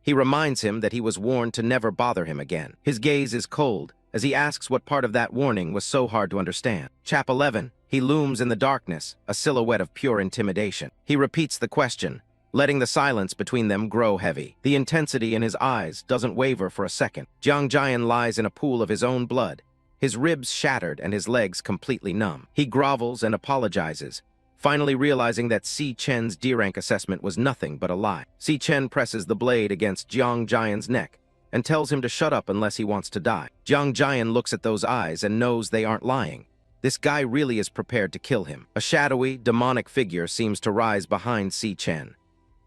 He reminds him that he was warned to never bother him again. His gaze is cold, as he asks what part of that warning was so hard to understand. Chap 11, he looms in the darkness, a silhouette of pure intimidation. He repeats the question, letting the silence between them grow heavy. The intensity in his eyes doesn't waver for a second. Jiang Jian lies in a pool of his own blood, his ribs shattered and his legs completely numb. He grovels and apologizes, finally realizing that Si Chen's D-rank assessment was nothing but a lie. Si Chen presses the blade against Jiang Jian's neck and tells him to shut up unless he wants to die. Jiang Jian looks at those eyes and knows they aren't lying. This guy really is prepared to kill him. A shadowy, demonic figure seems to rise behind Si Chen.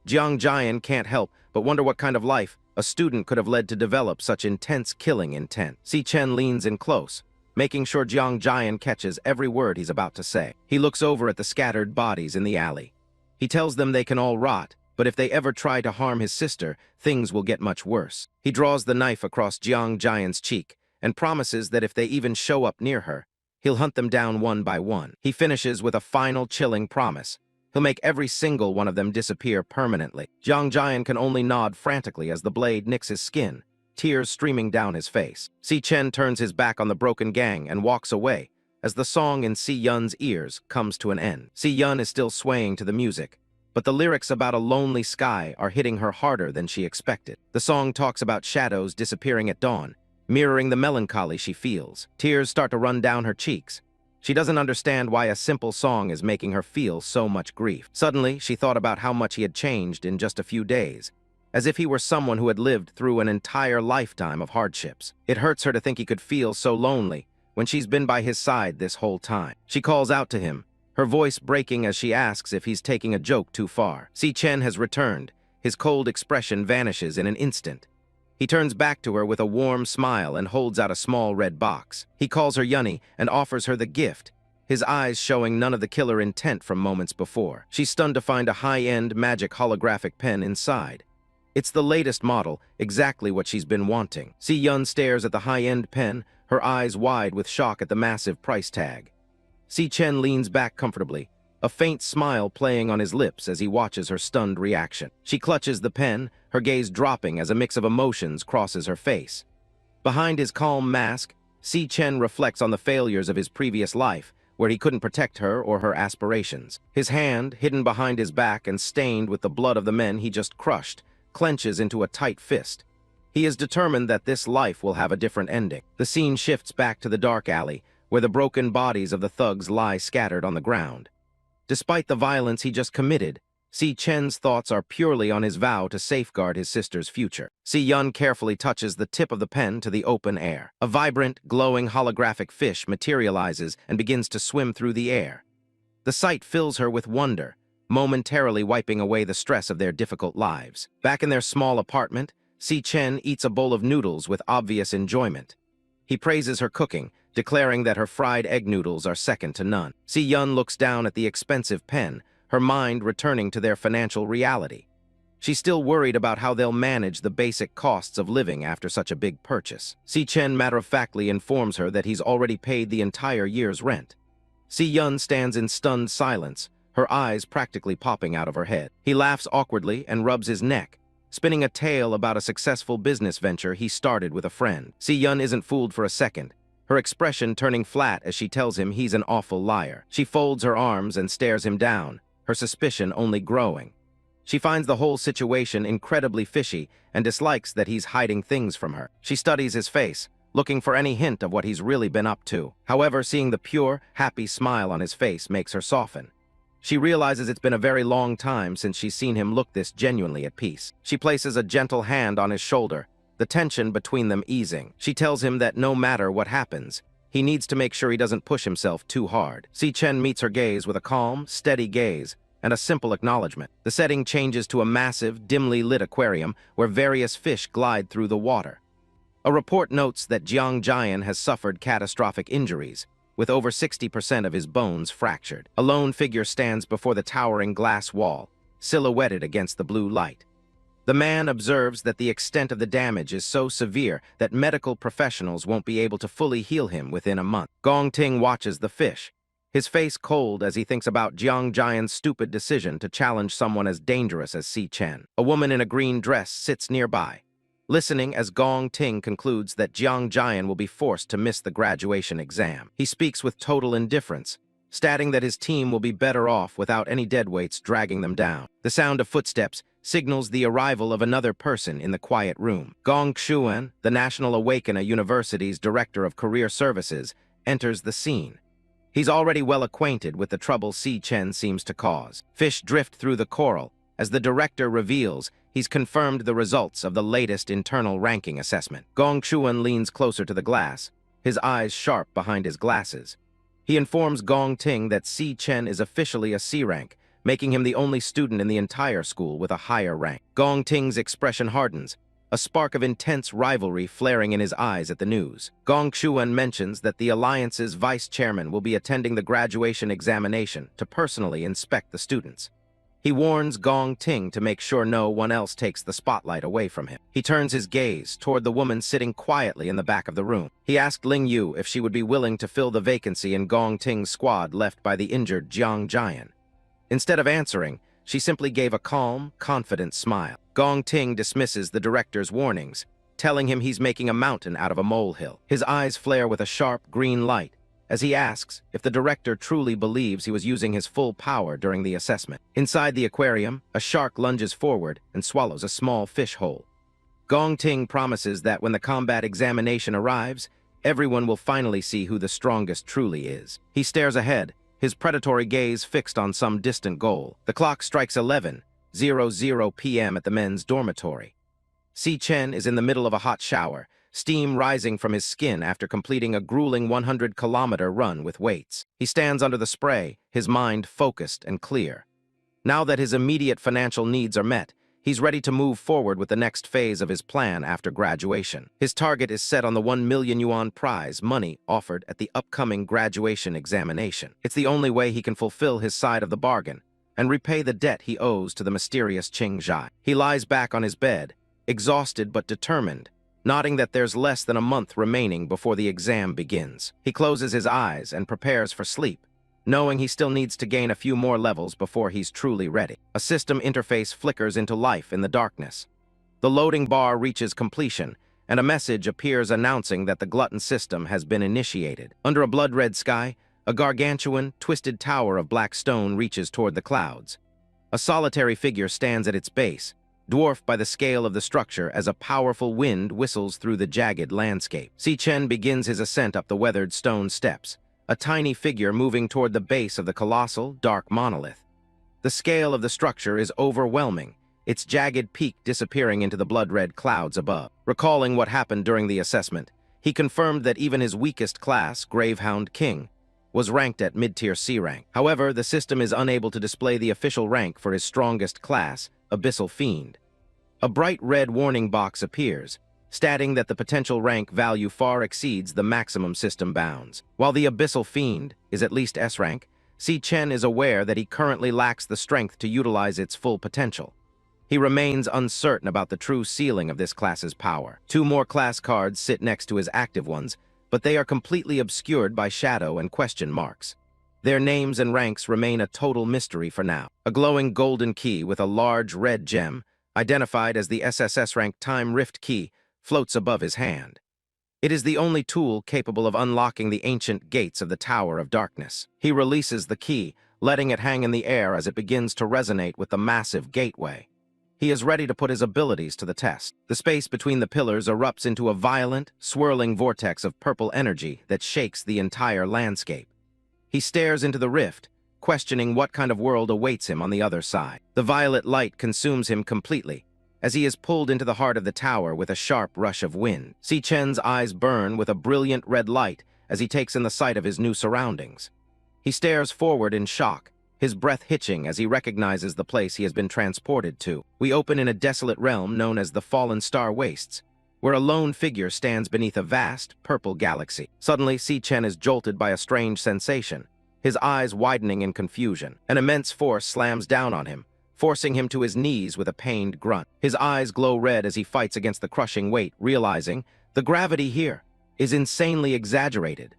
Jiang Jian can't help but wonder what kind of life a student could have led to develop such intense killing intent. Si Chen leans in close, making sure Jiang Jian catches every word he's about to say. He looks over at the scattered bodies in the alley. He tells them they can all rot, but if they ever try to harm his sister, things will get much worse. He draws the knife across Jiang Jian's cheek and promises that if they even show up near her, he'll hunt them down one by one. He finishes with a final chilling promise. He'll make every single one of them disappear permanently. Jiang Jian can only nod frantically as the blade nicks his skin, tears streaming down his face. Si Chen turns his back on the broken gang and walks away as the song in Si Yun's ears comes to an end. Si Yun is still swaying to the music, but the lyrics about a lonely sky are hitting her harder than she expected. The song talks about shadows disappearing at dawn, mirroring the melancholy she feels. Tears start to run down her cheeks. She doesn't understand why a simple song is making her feel so much grief. Suddenly, she thought about how much he had changed in just a few days, as if he were someone who had lived through an entire lifetime of hardships. It hurts her to think he could feel so lonely when she's been by his side this whole time. She calls out to him, her voice breaking as she asks if he's taking a joke too far. Si Chen has returned. His cold expression vanishes in an instant. He turns back to her with a warm smile and holds out a small red box. He calls her Yunny and offers her the gift, his eyes showing none of the killer intent from moments before. She's stunned to find a high-end magic holographic pen inside. It's the latest model, exactly what she's been wanting. Si Yun stares at the high-end pen, her eyes wide with shock at the massive price tag. Si Chen leans back comfortably, a faint smile playing on his lips as he watches her stunned reaction. She clutches the pen, her gaze dropping as a mix of emotions crosses her face. Behind his calm mask, Si Chen reflects on the failures of his previous life, where he couldn't protect her or her aspirations. His hand, hidden behind his back and stained with the blood of the men he just crushed, clenches into a tight fist. He is determined that this life will have a different ending. The scene shifts back to the dark alley, where the broken bodies of the thugs lie scattered on the ground. Despite the violence he just committed, Si Chen's thoughts are purely on his vow to safeguard his sister's future. Si Yun carefully touches the tip of the pen to the open air. A vibrant, glowing holographic fish materializes and begins to swim through the air. The sight fills her with wonder, momentarily wiping away the stress of their difficult lives. Back in their small apartment, Si Chen eats a bowl of noodles with obvious enjoyment. He praises her cooking, declaring that her fried egg noodles are second to none. Si Yun looks down at the expensive pen, her mind returning to their financial reality. She's still worried about how they'll manage the basic costs of living after such a big purchase. Si Chen matter-of-factly informs her that he's already paid the entire year's rent. Si Yun stands in stunned silence, her eyes practically popping out of her head. He laughs awkwardly and rubs his neck, spinning a tale about a successful business venture he started with a friend. Si Yun isn't fooled for a second, her expression turning flat as she tells him he's an awful liar. She folds her arms and stares him down, her suspicion only growing. She finds the whole situation incredibly fishy and dislikes that he's hiding things from her. She studies his face, looking for any hint of what he's really been up to. However, seeing the pure, happy smile on his face makes her soften. She realizes it's been a very long time since she's seen him look this genuinely at peace. She places a gentle hand on his shoulder, the tension between them easing. She tells him that no matter what happens, he needs to make sure he doesn't push himself too hard. Si Chen meets her gaze with a calm, steady gaze and a simple acknowledgement. The setting changes to a massive, dimly lit aquarium where various fish glide through the water. A report notes that Jiang Jian has suffered catastrophic injuries, with over 60% of his bones fractured. A lone figure stands before the towering glass wall, silhouetted against the blue light. The man observes that the extent of the damage is so severe that medical professionals won't be able to fully heal him within a month. Gong Ting watches the fish, his face cold as he thinks about Jiang Jian's stupid decision to challenge someone as dangerous as Si Chen. A woman in a green dress sits nearby, listening as Gong Ting concludes that Jiang Jian will be forced to miss the graduation exam. He speaks with total indifference, stating that his team will be better off without any deadweights dragging them down. The sound of footsteps signals the arrival of another person in the quiet room. Gong Xuan, the National Awakener University's Director of Career Services, enters the scene. He's already well acquainted with the trouble Si Chen seems to cause. Fish drift through the coral as the director reveals he's confirmed the results of the latest internal ranking assessment. Gong Xuan leans closer to the glass, his eyes sharp behind his glasses. He informs Gong Ting that Si Chen is officially a C rank, making him the only student in the entire school with a higher rank. Gong Ting's expression hardens, a spark of intense rivalry flaring in his eyes at the news. Gong Xuan mentions that the Alliance's vice chairman will be attending the graduation examination to personally inspect the students. He warns Gong Ting to make sure no one else takes the spotlight away from him. He turns his gaze toward the woman sitting quietly in the back of the room. He asked Lingyu if she would be willing to fill the vacancy in Gong Ting's squad left by the injured Jiang Jian. Instead of answering, she simply gave a calm, confident smile. Gong Ting dismisses the director's warnings, telling him he's making a mountain out of a molehill. His eyes flare with a sharp green light as he asks if the director truly believes he was using his full power during the assessment. Inside the aquarium, a shark lunges forward and swallows a small fish whole. Gong Ting promises that when the combat examination arrives, everyone will finally see who the strongest truly is. He stares ahead, his predatory gaze fixed on some distant goal. The clock strikes 11:00 p.m. at the men's dormitory. Si Chen is in the middle of a hot shower, steam rising from his skin after completing a grueling 100-kilometer run with weights. He stands under the spray, his mind focused and clear. Now that his immediate financial needs are met, he's ready to move forward with the next phase of his plan after graduation. His target is set on the 1 million yuan prize money offered at the upcoming graduation examination. It's the only way he can fulfill his side of the bargain and repay the debt he owes to the mysterious Qing Zhai. He lies back on his bed, exhausted but determined, noting that there's less than a month remaining before the exam begins. He closes his eyes and prepares for sleep, knowing he still needs to gain a few more levels before he's truly ready. A system interface flickers into life in the darkness. The loading bar reaches completion, and a message appears announcing that the Gluttony System has been initiated. Under a blood-red sky, a gargantuan, twisted tower of black stone reaches toward the clouds. A solitary figure stands at its base, dwarfed by the scale of the structure as a powerful wind whistles through the jagged landscape. Si Chen begins his ascent up the weathered stone steps, a tiny figure moving toward the base of the colossal, dark monolith. The scale of the structure is overwhelming, its jagged peak disappearing into the blood-red clouds above. Recalling what happened during the assessment, he confirmed that even his weakest class, Gravehound King, was ranked at mid-tier C rank. However, the system is unable to display the official rank for his strongest class, Abyssal Fiend. A bright red warning box appears, stating that the potential rank value far exceeds the maximum system bounds. While the Abyssal Fiend is at least S rank, Si Chen is aware that he currently lacks the strength to utilize its full potential. He remains uncertain about the true ceiling of this class's power. 2 more class cards sit next to his active ones, but they are completely obscured by shadow and question marks. Their names and ranks remain a total mystery for now. A glowing golden key with a large red gem, identified as the SSS-Rank Time Rift Key, floats above his hand. It is the only tool capable of unlocking the ancient gates of the Tower of Darkness. He releases the key, letting it hang in the air as it begins to resonate with the massive gateway. He is ready to put his abilities to the test. The space between the pillars erupts into a violent, swirling vortex of purple energy that shakes the entire landscape. He stares into the rift, questioning what kind of world awaits him on the other side. The violet light consumes him completely, as he is pulled into the heart of the tower with a sharp rush of wind. Si Chen's eyes burn with a brilliant red light as he takes in the sight of his new surroundings. He stares forward in shock, his breath hitching as he recognizes the place he has been transported to. We open in a desolate realm known as the Fallen Star Wastes, where a lone figure stands beneath a vast, purple galaxy. Suddenly, Si Chen is jolted by a strange sensation, his eyes widening in confusion. An immense force slams down on him, forcing him to his knees with a pained grunt. His eyes glow red as he fights against the crushing weight, realizing the gravity here is insanely exaggerated.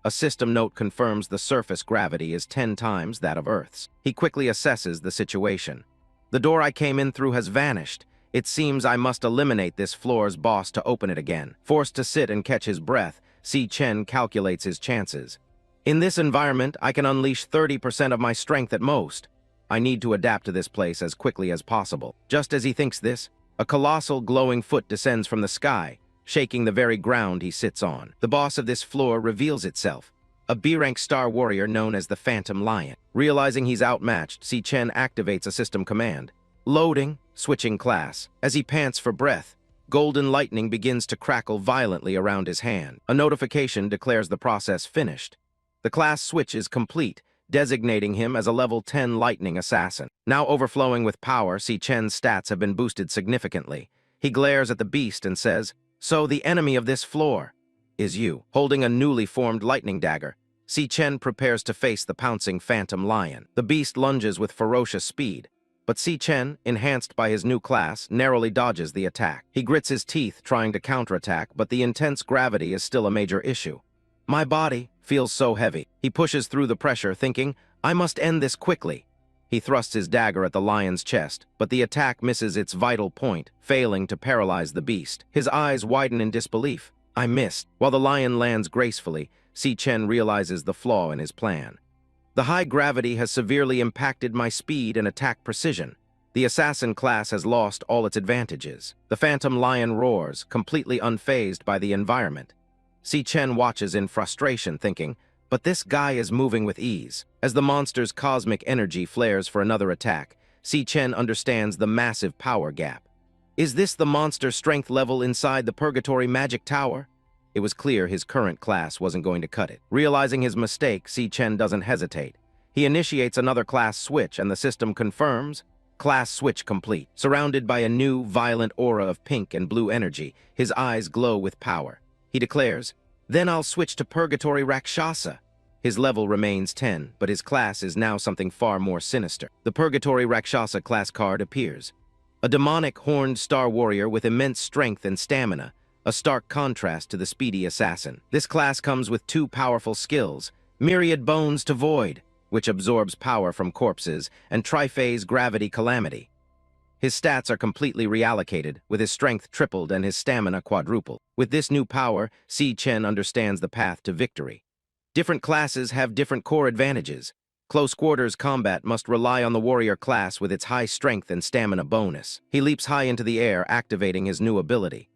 A system note confirms the surface gravity is 10 times that of Earth's. He quickly assesses the situation. The door I came in through has vanished. It seems I must eliminate this floor's boss to open it again. Forced to sit and catch his breath, Si Chen calculates his chances. In this environment, I can unleash 30% of my strength at most. I need to adapt to this place as quickly as possible. Just as he thinks this, a colossal glowing foot descends from the sky, shaking the very ground he sits on. The boss of this floor reveals itself, a B-rank star warrior known as the Phantom Lion. Realizing he's outmatched, Si Chen activates a system command. Loading, switching class. As he pants for breath, golden lightning begins to crackle violently around his hand. A notification declares the process finished. The class switch is complete, designating him as a level 10 lightning assassin. Now overflowing with power, Si Chen's stats have been boosted significantly. He glares at the beast and says, "So the enemy of this floor is you." Holding a newly formed lightning dagger, Si Chen prepares to face the pouncing phantom lion. The beast lunges with ferocious speed, but Si Chen, enhanced by his new class, narrowly dodges the attack. He grits his teeth trying to counterattack, but the intense gravity is still a major issue. My body feels so heavy. He pushes through the pressure, thinking, I must end this quickly. He thrusts his dagger at the lion's chest, but the attack misses its vital point, failing to paralyze the beast. His eyes widen in disbelief. I missed. While the lion lands gracefully, Si Chen realizes the flaw in his plan. The high gravity has severely impacted my speed and attack precision. The assassin class has lost all its advantages. The phantom lion roars, completely unfazed by the environment. Si Chen watches in frustration, thinking, but this guy is moving with ease. As the monster's cosmic energy flares for another attack, Si Chen understands the massive power gap. Is this the monster's strength level inside the Purgatory Magic Tower? It was clear his current class wasn't going to cut it. Realizing his mistake, Si Chen doesn't hesitate. He initiates another class switch, and the system confirms, class switch complete. Surrounded by a new, violent aura of pink and blue energy, his eyes glow with power. He declares, then I'll switch to Purgatory Rakshasa. His level remains 10, but his class is now something far more sinister. The Purgatory Rakshasa class card appears. A demonic horned star warrior with immense strength and stamina, a stark contrast to the speedy assassin. This class comes with two powerful skills, Myriad Bones to Void, which absorbs power from corpses, and Triphase Gravity Calamity. His stats are completely reallocated, with his strength tripled and his stamina quadrupled. With this new power, Si Chen understands the path to victory. Different classes have different core advantages. Close quarters combat must rely on the warrior class with its high strength and stamina bonus. He leaps high into the air, activating his new ability.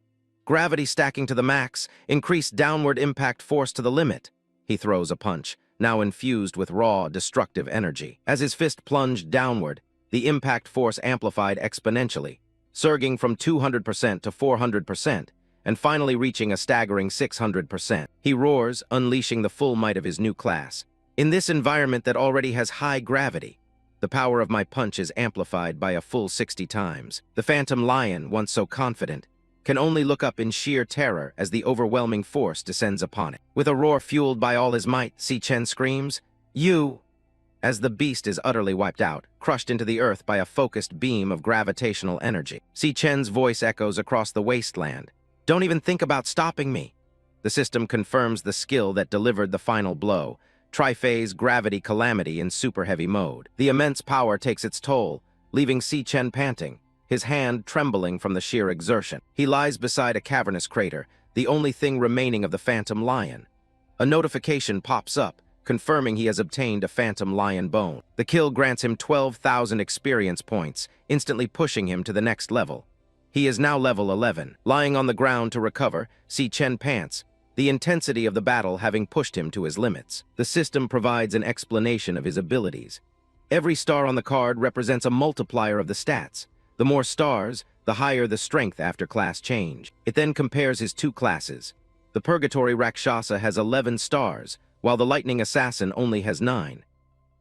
Gravity stacking to the max, increased downward impact force to the limit. He throws a punch, now infused with raw, destructive energy. As his fist plunged downward, the impact force amplified exponentially, surging from 200% to 400%, and finally reaching a staggering 600%. He roars, unleashing the full might of his new class. In this environment that already has high gravity, the power of my punch is amplified by a full 60 times. The phantom lion, once so confident, can only look up in sheer terror as the overwhelming force descends upon it. With a roar fueled by all his might, Si Chen screams, "You!" as the beast is utterly wiped out, crushed into the earth by a focused beam of gravitational energy. Si Chen's voice echoes across the wasteland. Don't even think about stopping me. The system confirms the skill that delivered the final blow, Triphase Gravity Calamity in super heavy mode. The immense power takes its toll, leaving Si Chen panting, his hand trembling from the sheer exertion. He lies beside a cavernous crater, the only thing remaining of the phantom lion. A notification pops up, confirming he has obtained a phantom lion bone. The kill grants him 12,000 experience points, instantly pushing him to the next level. He is now level 11. Lying on the ground to recover, Si Chen pants, the intensity of the battle having pushed him to his limits. The system provides an explanation of his abilities. Every star on the card represents a multiplier of the stats. The more stars, the higher the strength after class change. It then compares his two classes. The Purgatory Rakshasa has 11 stars, while the Lightning Assassin only has 9.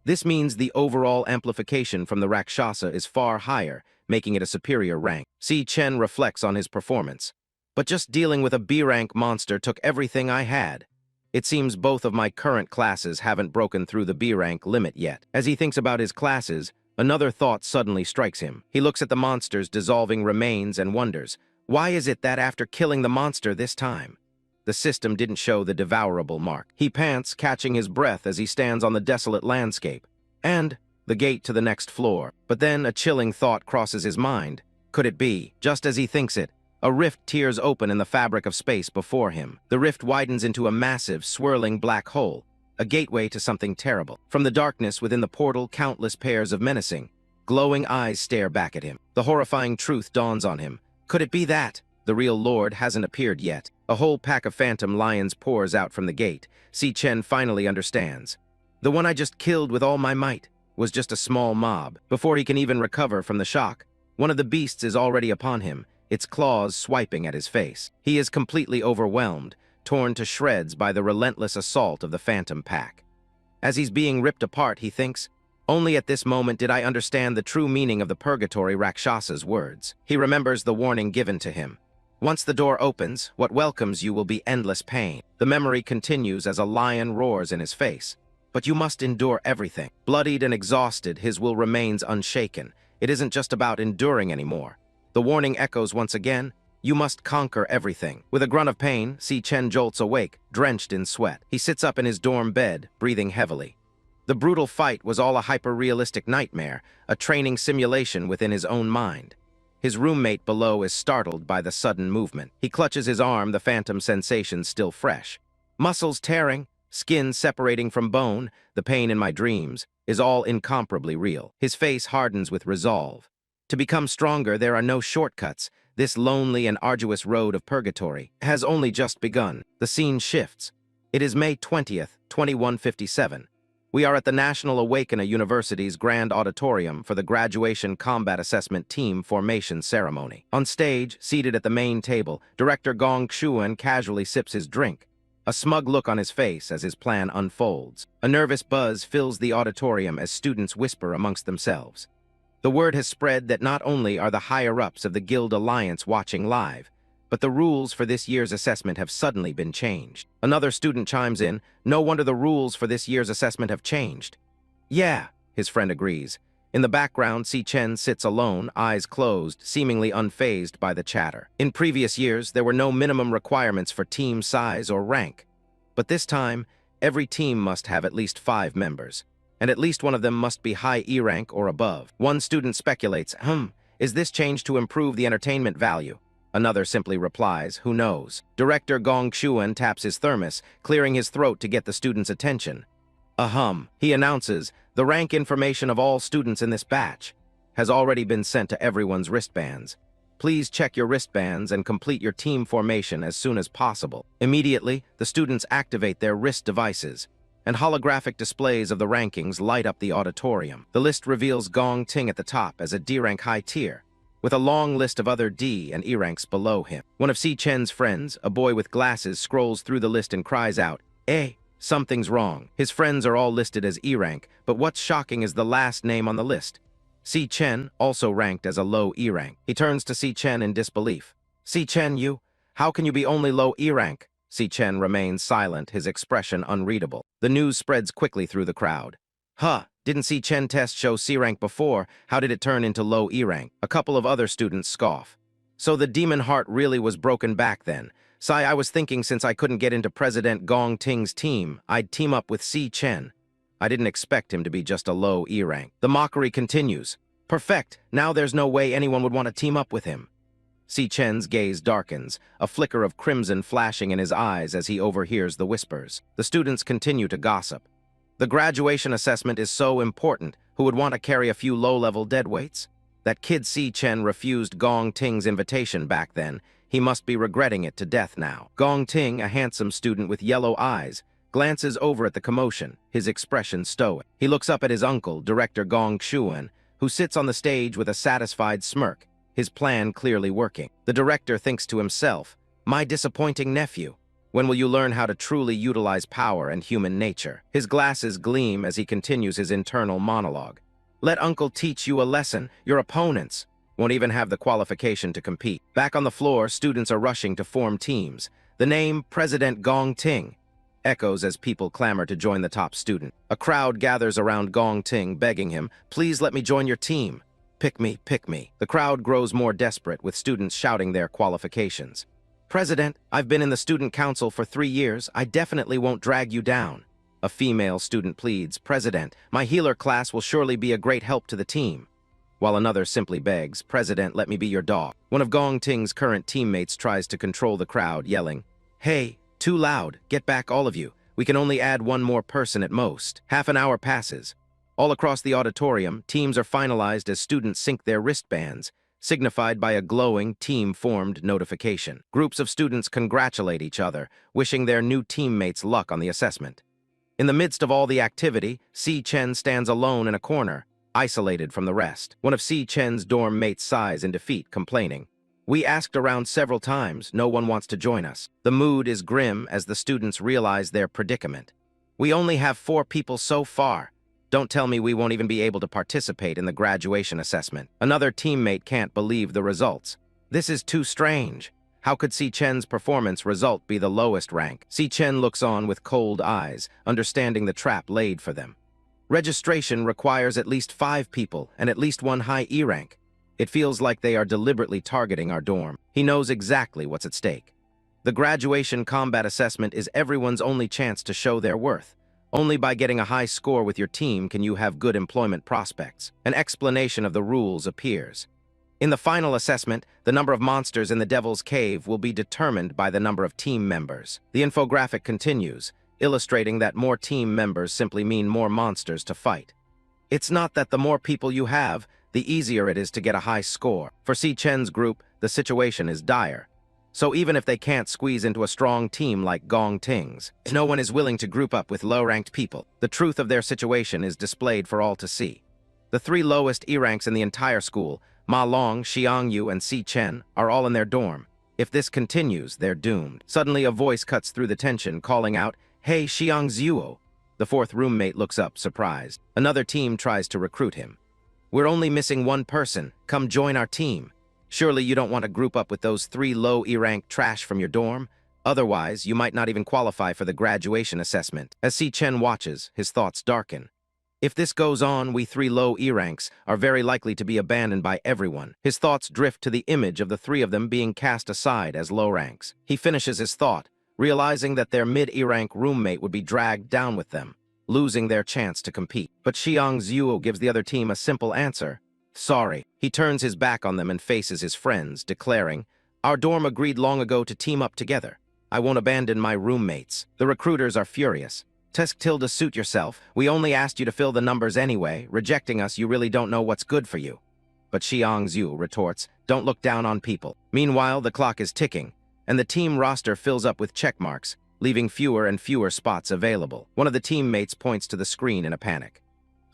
This means the overall amplification from the Rakshasa is far higher, making it a superior rank. Si Chen reflects on his performance. But just dealing with a B-rank monster took everything I had. It seems both of my current classes haven't broken through the B-rank limit yet. As he thinks about his classes, another thought suddenly strikes him. He looks at the monster's dissolving remains and wonders, why is it that after killing the monster this time, the system didn't show the devourable mark? He pants, catching his breath as he stands on the desolate landscape, and the gate to the next floor. But then a chilling thought crosses his mind. Could it be? Just as he thinks it, a rift tears open in the fabric of space before him. The rift widens into a massive, swirling black hole, a gateway to something terrible. From the darkness within the portal, countless pairs of menacing, glowing eyes stare back at him. The horrifying truth dawns on him. Could it be that the real lord hasn't appeared yet? A whole pack of phantom lions pours out from the gate. Si Chen finally understands. The one I just killed with all my might was just a small mob. Before he can even recover from the shock, one of the beasts is already upon him, its claws swiping at his face. He is completely overwhelmed, torn to shreds by the relentless assault of the phantom pack. As he's being ripped apart, he thinks, Only at this moment did I understand the true meaning of the purgatory Rakshasa's words. He remembers the warning given to him. Once the door opens, what welcomes you will be endless pain. The memory continues as a lion roars in his face. But you must endure everything. Bloodied and exhausted, his will remains unshaken. It isn't just about enduring anymore. The warning echoes once again. You must conquer everything. With a grunt of pain, Si Chen jolts awake, drenched in sweat. He sits up in his dorm bed, breathing heavily. The brutal fight was all a hyper-realistic nightmare, a training simulation within his own mind. His roommate below is startled by the sudden movement. He clutches his arm, the phantom sensation still fresh. Muscles tearing, skin separating from bone, the pain in my dreams, is all incomparably real. His face hardens with resolve. To become stronger, there are no shortcuts. This lonely and arduous road of purgatory has only just begun. The scene shifts. It is May 20th, 2157. We are at the National Awakener University's Grand Auditorium for the Graduation Combat Assessment Team Formation Ceremony. On stage, seated at the main table, Director Gong Xuan casually sips his drink, a smug look on his face as his plan unfolds. A nervous buzz fills the auditorium as students whisper amongst themselves. The word has spread that not only are the higher-ups of the Guild Alliance watching live, but the rules for this year's assessment have suddenly been changed. Another student chimes in, no wonder the rules for this year's assessment have changed. Yeah, his friend agrees. In the background, Si Chen sits alone, eyes closed, seemingly unfazed by the chatter. In previous years, there were no minimum requirements for team size or rank. But this time, every team must have at least 5 members. And at least one of them must be high E rank or above. One student speculates, is this change to improve the entertainment value? Another simply replies, who knows? Director Gong Xuan taps his thermos, clearing his throat to get the student's attention. He announces, the rank information of all students in this batch has already been sent to everyone's wristbands. Please check your wristbands and complete your team formation as soon as possible. Immediately, the students activate their wrist devices, and holographic displays of the rankings light up the auditorium. The list reveals Gong Ting at the top as a D-rank high tier, with a long list of other D and E ranks below him. One of Si Chen's friends, a boy with glasses, scrolls through the list and cries out, something's wrong. His friends are all listed as E rank, but what's shocking is the last name on the list. Si Chen, also ranked as a low E rank. He turns to Si Chen in disbelief. Si Chen, how can you be only low E rank? Si Chen remains silent, his expression unreadable. The news spreads quickly through the crowd. Didn't Si Chen test show C rank before? How did it turn into low E rank? A couple of other students scoff. So the demon heart really was broken back then. I was thinking since I couldn't get into President Gong Ting's team, I'd team up with Si Chen. I didn't expect him to be just a low E rank. The mockery continues. Perfect. Now there's no way anyone would want to team up with him. Si Chen's gaze darkens, a flicker of crimson flashing in his eyes as he overhears the whispers. The students continue to gossip. The graduation assessment is so important, who would want to carry a few low-level deadweights? That kid Si Chen refused Gong Ting's invitation back then. He must be regretting it to death now. Gong Ting, a handsome student with yellow eyes, glances over at the commotion, his expression stoic. He looks up at his uncle, Director Gong Xuan, who sits on the stage with a satisfied smirk, his plan clearly working. The director thinks to himself, my disappointing nephew. When will you learn how to truly utilize power and human nature? His glasses gleam as he continues his internal monologue. Let Uncle teach you a lesson. Your opponents won't even have the qualification to compete. Back on the floor, students are rushing to form teams. The name President Gong Ting echoes as people clamor to join the top student. A crowd gathers around Gong Ting, begging him, please let me join your team. Pick me, pick me. The crowd grows more desperate, with students shouting their qualifications. President, I've been in the student council for 3 years. I definitely won't drag you down. A female student pleads, President, my healer class will surely be a great help to the team. While another simply begs, President, let me be your dog. One of Gong Ting's current teammates tries to control the crowd, yelling, hey, too loud, get back all of you. We can only add one more person at most. Half an hour passes. All across the auditorium, teams are finalized as students sync their wristbands, signified by a glowing, team-formed notification. Groups of students congratulate each other, wishing their new teammates luck on the assessment. In the midst of all the activity, Si Chen stands alone in a corner, isolated from the rest. One of Si Chen's dorm mates sighs in defeat, complaining, we asked around several times, no one wants to join us. The mood is grim as the students realize their predicament. We only have 4 people so far. Don't tell me we won't even be able to participate in the graduation assessment. Another teammate can't believe the results. This is too strange. How could Si Chen's performance result be the lowest rank? Si Chen looks on with cold eyes, understanding the trap laid for them. Registration requires at least 5 people and at least 1 high E rank. It feels like they are deliberately targeting our dorm. He knows exactly what's at stake. The graduation combat assessment is everyone's only chance to show their worth. Only by getting a high score with your team can you have good employment prospects. An explanation of the rules appears. In the final assessment, the number of monsters in the Devil's Cave will be determined by the number of team members. The infographic continues, illustrating that more team members simply mean more monsters to fight. It's not that the more people you have, the easier it is to get a high score. For Si Chen's group, the situation is dire. So even if they can't squeeze into a strong team like Gong Ting's, no one is willing to group up with low-ranked people. The truth of their situation is displayed for all to see. The 3 lowest E ranks in the entire school, Ma Long, Xiang Yu, and Si Chen, are all in their dorm. If this continues, they're doomed. Suddenly a voice cuts through the tension, calling out, "Hey, Xiang Zuo." The 4th roommate looks up, surprised. Another team tries to recruit him. "We're only missing 1 person. Come join our team." Surely you don't want to group up with those 3 low E-rank trash from your dorm? Otherwise, you might not even qualify for the graduation assessment. As Si Chen watches, his thoughts darken. If this goes on, we 3 low E-ranks are very likely to be abandoned by everyone. His thoughts drift to the image of the 3 of them being cast aside as low ranks. He finishes his thought, realizing that their mid-E-rank roommate would be dragged down with them, losing their chance to compete. But Xiang Zuo gives the other team a simple answer. Sorry. He turns his back on them and faces his friends, declaring, "Our dorm agreed long ago to team up together. I won't abandon my roommates." The recruiters are furious. Suit yourself. We only asked you to fill the numbers anyway. Rejecting us, you really don't know what's good for you. But Xiang Zhu retorts, "Don't look down on people." Meanwhile, the clock is ticking, and the team roster fills up with check marks, leaving fewer and fewer spots available. One of the teammates points to the screen in a panic.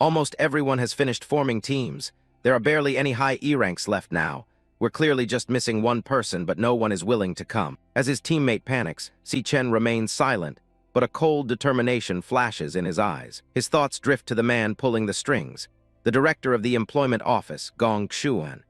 Almost everyone has finished forming teams. There are barely any high E ranks left now. We're clearly just missing 1 person, but no one is willing to come. As his teammate panics, Si Chen remains silent, but a cold determination flashes in his eyes. His thoughts drift to the man pulling the strings, the director of the employment office, Gong Xuan.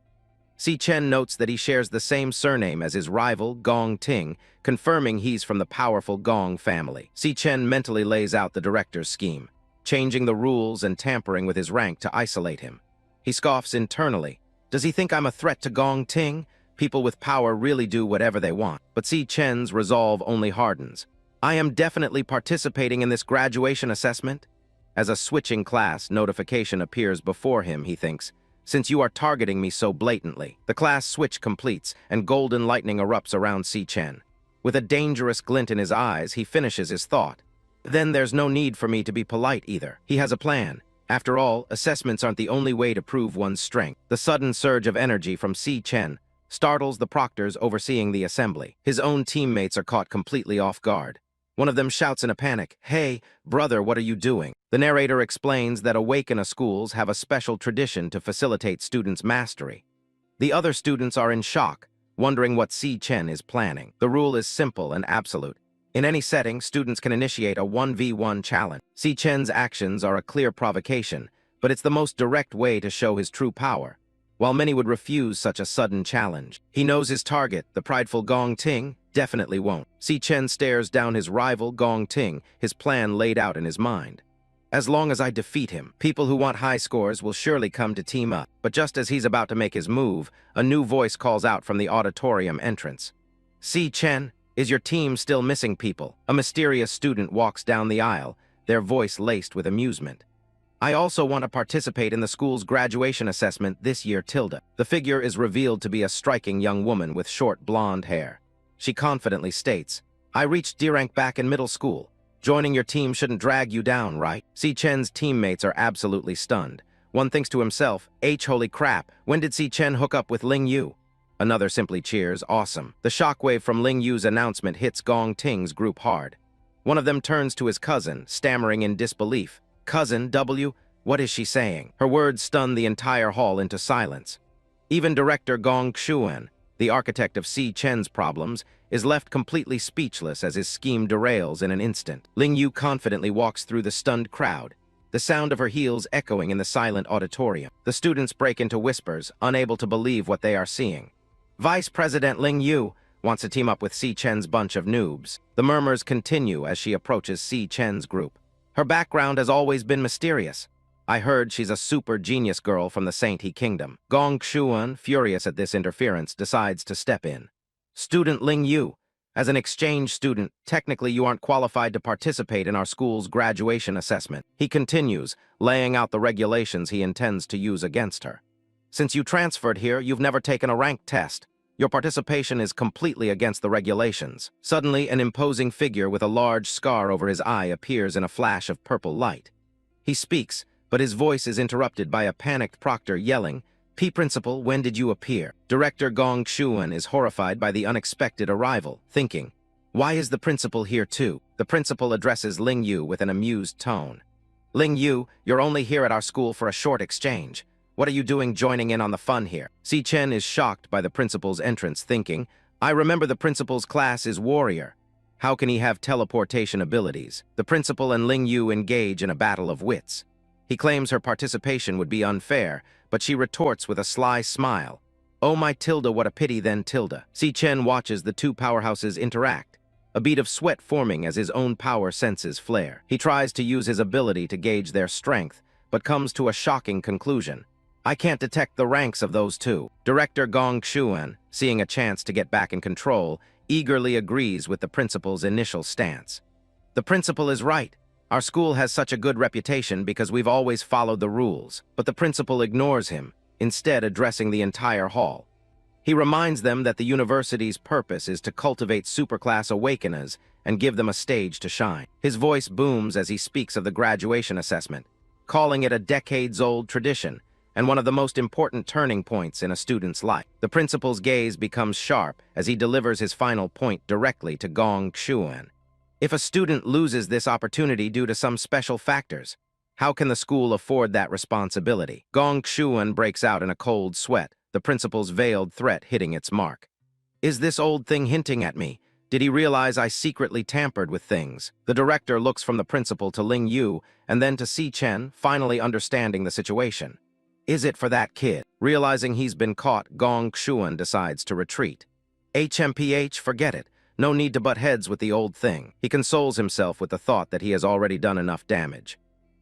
Si Chen notes that he shares the same surname as his rival, Gong Ting, confirming he's from the powerful Gong family. Si Chen mentally lays out the director's scheme, changing the rules and tampering with his rank to isolate him. He scoffs internally. Does he think I'm a threat to Gong Ting? People with power really do whatever they want. But Si Chen's resolve only hardens. I am definitely participating in this graduation assessment. As a switching class notification appears before him, he thinks, since you are targeting me so blatantly. The class switch completes, and golden lightning erupts around Si Chen. With a dangerous glint in his eyes, he finishes his thought. Then there's no need for me to be polite either. He has a plan. After all, assessments aren't the only way to prove one's strength. The sudden surge of energy from Si Chen startles the proctors overseeing the assembly. His own teammates are caught completely off guard. One of them shouts in a panic, "Hey, brother, what are you doing?" The narrator explains that Awaken schools have a special tradition to facilitate students' mastery. The other students are in shock, wondering what Si Chen is planning. The rule is simple and absolute. In any setting, students can initiate a 1v1 challenge. Si Chen's actions are a clear provocation, but it's the most direct way to show his true power. While many would refuse such a sudden challenge, he knows his target, the prideful Gong Ting, definitely won't. Si Chen stares down his rival, Gong Ting, his plan laid out in his mind. As long as I defeat him, people who want high scores will surely come to team up. But just as he's about to make his move, a new voice calls out from the auditorium entrance. Si Chen, is your team still missing people? A mysterious student walks down the aisle, their voice laced with amusement. I also want to participate in the school's graduation assessment this year, Tilda. The figure is revealed to be a striking young woman with short blonde hair. She confidently states, I reached D rank back in middle school. Joining your team shouldn't drag you down, right? Si Chen's teammates are absolutely stunned. One thinks to himself, holy crap, when did Si Chen hook up with Ling Yu? Another simply cheers, awesome. The shockwave from Ling Yu's announcement hits Gong Ting's group hard. One of them turns to his cousin, stammering in disbelief. Cousin W, what is she saying? Her words stun the entire hall into silence. Even director Gong Xuan, the architect of Si Chen's problems, is left completely speechless as his scheme derails in an instant. Ling Yu confidently walks through the stunned crowd. the sound of her heels echoing in the silent auditorium. The students break into whispers, unable to believe what they are seeing. Vice President Lanyue wants to team up with Si Chen's bunch of noobs. The murmurs continue as she approaches Si Chen's group. Her background has always been mysterious. I heard she's a super genius girl from the Saint He Kingdom. Gong Xuan, furious at this interference, decides to step in. Student Lanyue, as an exchange student, technically you aren't qualified to participate in our school's graduation assessment. He continues, laying out the regulations he intends to use against her. Since you transferred here, you've never taken a rank test. Your participation is completely against the regulations. Suddenly, an imposing figure with a large scar over his eye appears in a flash of purple light. He speaks, but his voice is interrupted by a panicked proctor yelling, Principal, when did you appear? Director Gong Xuan is horrified by the unexpected arrival, thinking, why is the principal here too? The principal addresses Lanyue with an amused tone. Lanyue, you're only here at our school for a short exchange. What are you doing joining in on the fun here? Si Chen is shocked by the principal's entrance, thinking, I remember the principal's class is warrior. How can he have teleportation abilities? The principal and Lanyue engage in a battle of wits. He claims her participation would be unfair, but she retorts with a sly smile. Oh my tilde, what a pity then tilde. Si Chen watches the two powerhouses interact, a bead of sweat forming as his own power senses flare. He tries to use his ability to gauge their strength, but comes to a shocking conclusion. I can't detect the ranks of those two. Director Gong Xuan, seeing a chance to get back in control, eagerly agrees with the principal's initial stance. The principal is right. Our school has such a good reputation because we've always followed the rules, but the principal ignores him, instead addressing the entire hall. He reminds them that the university's purpose is to cultivate superclass awakeners and give them a stage to shine. His voice booms as he speaks of the graduation assessment, calling it a decades-old tradition and one of the most important turning points in a student's life. The principal's gaze becomes sharp as he delivers his final point directly to Gong Xuan. If a student loses this opportunity due to some special factors, how can the school afford that responsibility? Gong Xuan breaks out in a cold sweat, the principal's veiled threat hitting its mark. Is this old thing hinting at me? Did he realize I secretly tampered with things? The director looks from the principal to Lanyue and then to Si Chen, finally understanding the situation. Is it for that kid? Realizing he's been caught, Gong Xuan decides to retreat. HMPH, forget it. No need to butt heads with the old thing. He consoles himself with the thought that he has already done enough damage.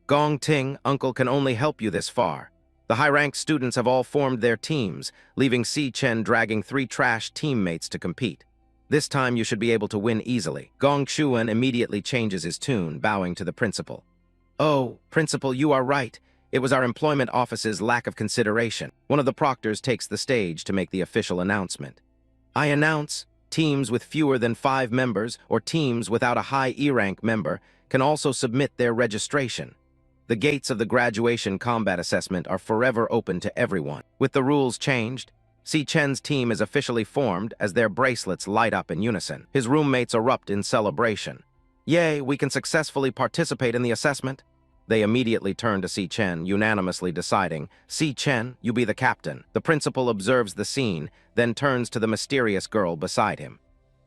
Gong Ting, uncle can only help you this far. The high-ranked students have all formed their teams, leaving Si Chen dragging 3 trash teammates to compete. This time you should be able to win easily. Gong Xuan immediately changes his tune, bowing to the principal. Oh, principal, you are right. It was our employment office's lack of consideration. One of the proctors takes the stage to make the official announcement. I announce, teams with fewer than 5 members or teams without a high E-rank member can also submit their registration. The gates of the graduation combat assessment are forever open to everyone. With the rules changed, Si Chen's team is officially formed as their bracelets light up in unison. His roommates erupt in celebration. Yay, we can successfully participate in the assessment. They immediately turn to Si Chen, unanimously deciding, Si Chen, you be the captain. The principal observes the scene, then turns to the mysterious girl beside him.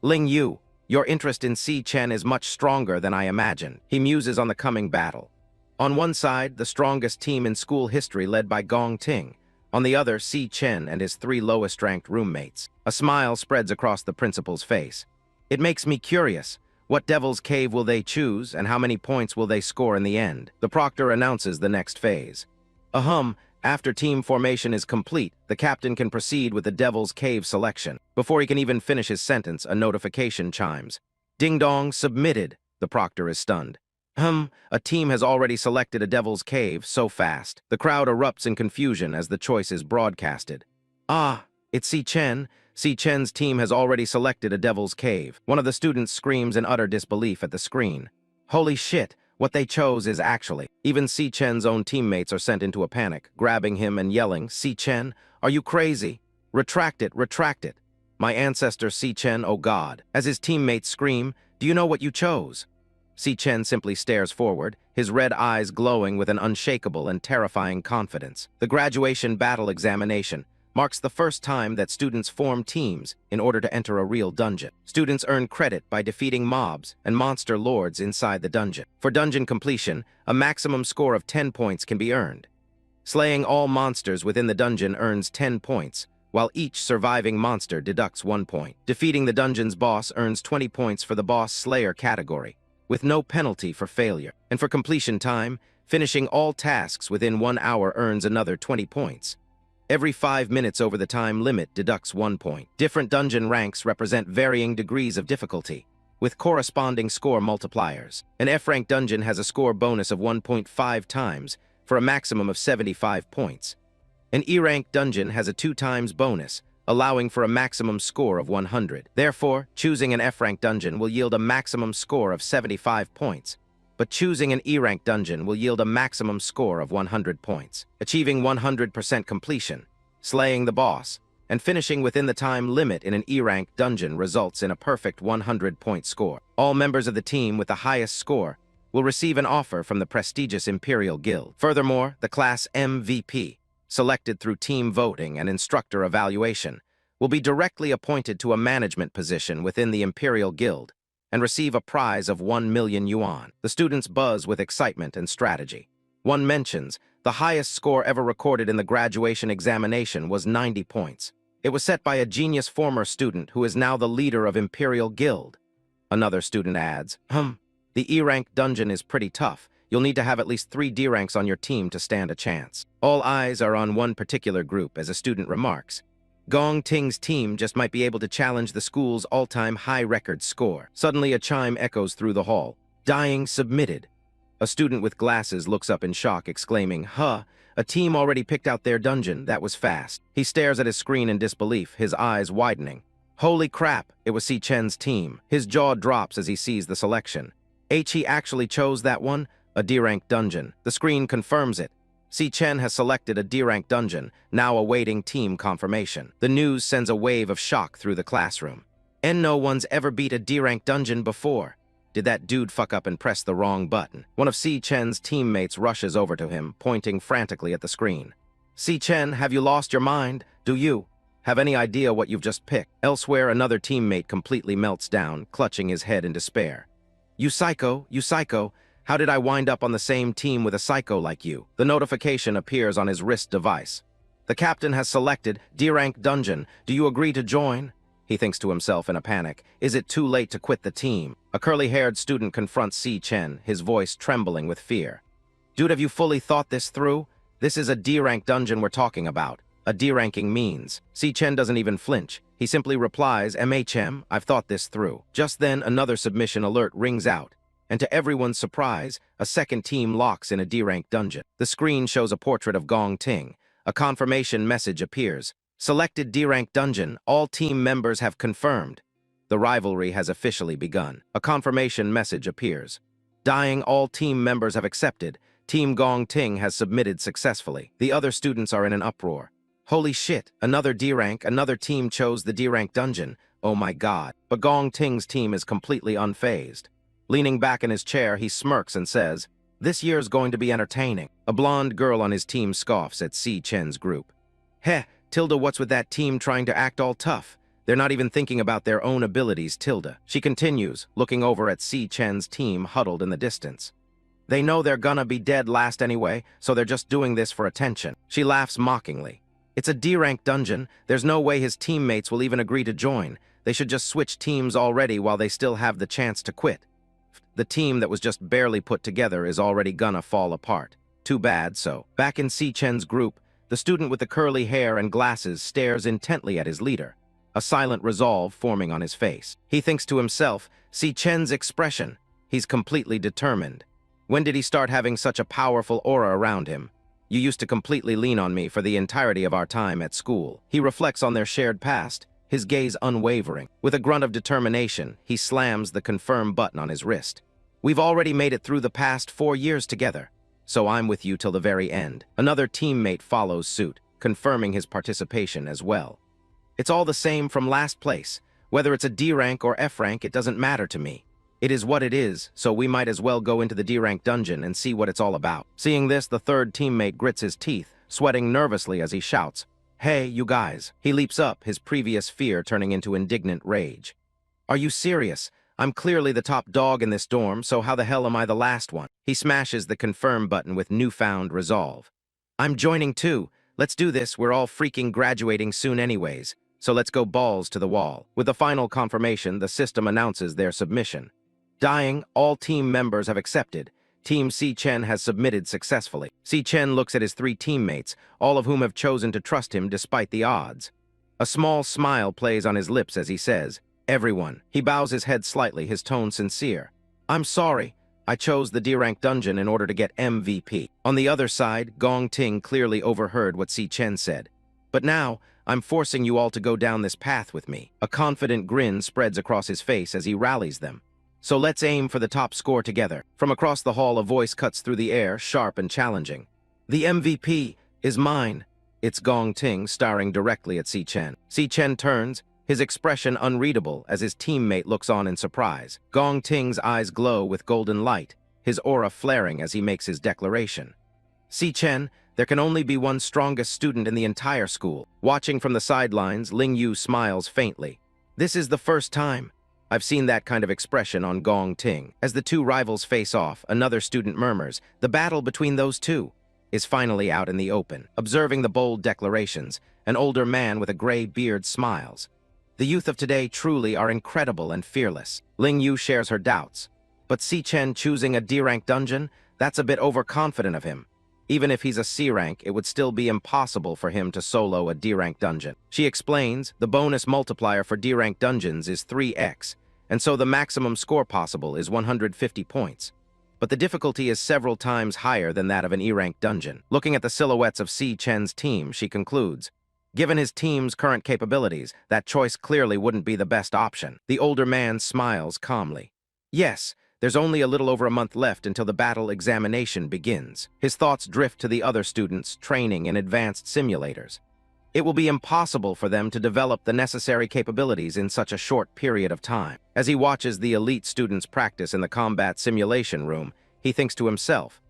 Lanyue, your interest in Si Chen is much stronger than I imagined. He muses on the coming battle. On one side, the strongest team in school history led by Gong Ting. On the other, Si Chen and his 3 lowest-ranked roommates. A smile spreads across the principal's face. It makes me curious. What devil's cave will they choose, and how many points will they score in the end? The proctor announces the next phase. After team formation is complete, the captain can proceed with the devil's cave selection. Before he can even finish his sentence, a notification chimes. Ding dong, submitted. The proctor is stunned. A team has already selected a devil's cave so fast. The crowd erupts in confusion as the choice is broadcasted. Ah, it's Si Chen. Si Chen's team has already selected a devil's cave. One of the students screams in utter disbelief at the screen. Holy shit, what they chose is actually. Even Si Chen's own teammates are sent into a panic, grabbing him and yelling, Si Chen, are you crazy? Retract it, retract it. My ancestor Si Chen, oh God. As his teammates scream, do you know what you chose? Si Chen simply stares forward, his red eyes glowing with an unshakable and terrifying confidence. The graduation battle examination. marks the first time that students form teams in order to enter a real dungeon. Students earn credit by defeating mobs and monster lords inside the dungeon. For dungeon completion, a maximum score of 10 points can be earned. Slaying all monsters within the dungeon earns 10 points, while each surviving monster deducts 1 point. Defeating the dungeon's boss earns 20 points for the boss slayer category, with no penalty for failure. And for completion time, finishing all tasks within 1 hour earns another 20 points. Every 5 minutes over the time limit deducts 1 point. Different dungeon ranks represent varying degrees of difficulty, with corresponding score multipliers. An F-rank dungeon has a score bonus of 1.5 times for a maximum of 75 points. An E-rank dungeon has a 2 times bonus, allowing for a maximum score of 100. Therefore, choosing an F-rank dungeon will yield a maximum score of 75 points, but choosing an E-rank dungeon will yield a maximum score of 100 points. Achieving 100% completion, slaying the boss, and finishing within the time limit in an E-rank dungeon results in a perfect 100-point score. All members of the team with the highest score will receive an offer from the prestigious Imperial Guild. Furthermore, the class MVP, selected through team voting and instructor evaluation, will be directly appointed to a management position within the Imperial Guild and receive a prize of 1 million yuan. The students buzz with excitement and strategy. One mentions, the highest score ever recorded in the graduation examination was 90 points. It was set by a genius former student who is now the leader of Imperial Guild. Another student adds, the E-rank dungeon is pretty tough. You'll need to have at least 3 D ranks on your team to stand a chance. All eyes are on one particular group as a student remarks. Gong Ting's team just might be able to challenge the school's all-time high record score. Suddenly a chime echoes through the hall. Dying submitted. A student with glasses looks up in shock, exclaiming, a team already picked out their dungeon. That was fast. He stares at his screen in disbelief, his eyes widening. Holy crap, it was Si Chen's team. His jaw drops as he sees the selection. He actually chose that one? A D-rank dungeon. The screen confirms it. Si Chen has selected a D-rank dungeon, now awaiting team confirmation. The news sends a wave of shock through the classroom. No one's ever beat a D-rank dungeon before. Did that dude fuck up and press the wrong button? One of Si Chen's teammates rushes over to him, pointing frantically at the screen. Si Chen, have you lost your mind? Do you have any idea what you've just picked? Elsewhere, another teammate completely melts down, clutching his head in despair. You psycho, how did I wind up on the same team with a psycho like you? The notification appears on his wrist device. The captain has selected D-rank dungeon. Do you agree to join? He thinks to himself in a panic. Is it too late to quit the team? A curly-haired student confronts Si Chen, his voice trembling with fear. Dude, have you fully thought this through? This is a D-rank dungeon we're talking about. A D-ranking means. Si Chen doesn't even flinch. He simply replies, I've thought this through. Just then, another submission alert rings out, and to everyone's surprise, a second team locks in a D-rank dungeon. The screen shows a portrait of Gong Ting. A confirmation message appears. Selected D-rank dungeon, all team members have confirmed. The rivalry has officially begun. A confirmation message appears. Dying, all team members have accepted. Team Gong Ting has submitted successfully. The other students are in an uproar. Holy shit, another D-rank, another team chose the D-rank dungeon. Oh my god. But Gong Ting's team is completely unfazed. Leaning back in his chair, he smirks and says, this year's going to be entertaining. A blonde girl on his team scoffs at Si Chen's group. Tilda, what's with that team trying to act all tough? They're not even thinking about their own abilities, Tilda. She continues, looking over at Si Chen's team huddled in the distance. They know they're gonna be dead last anyway, so they're just doing this for attention. She laughs mockingly. It's a D-rank dungeon. There's no way his teammates will even agree to join. They should just switch teams already while they still have the chance to quit. The team that was just barely put together is already gonna fall apart. Too bad, so. Back in Si Chen's group, the student with the curly hair and glasses stares intently at his leader, a silent resolve forming on his face. He thinks to himself, Si Chen's expression. He's completely determined. When did he start having such a powerful aura around him? You used to completely lean on me for the entirety of our time at school. He reflects on their shared past, his gaze unwavering. With a grunt of determination, he slams the confirm button on his wrist. We've already made it through the past 4 years together, so I'm with you till the very end. Another teammate follows suit, confirming his participation as well. It's all the same from last place. Whether it's a D rank or F rank, it doesn't matter to me. It is what it is, so we might as well go into the D-rank dungeon and see what it's all about. Seeing this, the third teammate grits his teeth, sweating nervously as he shouts, Hey, you guys. He leaps up, his previous fear turning into indignant rage. Are you serious? I'm clearly the top dog in this dorm, so how the hell am I the last one? He smashes the confirm button with newfound resolve. I'm joining too. Let's do this, we're all freaking graduating soon anyways. So let's go balls to the wall. With the final confirmation, the system announces their submission. Dying, all team members have accepted. Team Si Chen has submitted successfully. Si Chen looks at his 3 teammates, all of whom have chosen to trust him despite the odds. A small smile plays on his lips as he says, "Everyone." He bows his head slightly, his tone sincere. "I'm sorry. I chose the D-rank dungeon in order to get MVP." On the other side, Gong Ting clearly overheard what Si Chen said. "But now, I'm forcing you all to go down this path with me." A confident grin spreads across his face as he rallies them. "So let's aim for the top score together." From across the hall, a voice cuts through the air, sharp and challenging. "The MVP is mine." It's Gong Ting staring directly at Si Chen. Si Chen turns, his expression unreadable as his teammate looks on in surprise. Gong Ting's eyes glow with golden light, his aura flaring as he makes his declaration. "Si Chen, there can only be one strongest student in the entire school." Watching from the sidelines, Lingyu smiles faintly. "This is the first time I've seen that kind of expression on Gong Ting." As the 2 rivals face off, another student murmurs, "The battle between those 2 is finally out in the open." Observing the bold declarations, an older man with a gray beard smiles. "The youth of today truly are incredible and fearless." Lingyu shares her doubts. "But Si Chen choosing a D-rank dungeon? That's a bit overconfident of him. Even if he's a C-rank, it would still be impossible for him to solo a D-rank dungeon." She explains, the bonus multiplier for D-rank dungeons is 3x, and so the maximum score possible is 150 points. But the difficulty is several times higher than that of an E-rank dungeon. Looking at the silhouettes of Si Chen's team, she concludes, given his team's current capabilities, that choice clearly wouldn't be the best option. The older man smiles calmly. "Yes, there's only a little over a month left until the battle examination begins." His thoughts drift to the other students training in advanced simulators. It will be impossible for them to develop the necessary capabilities in such a short period of time. As he watches the elite students practice in the combat simulation room, he thinks to himself,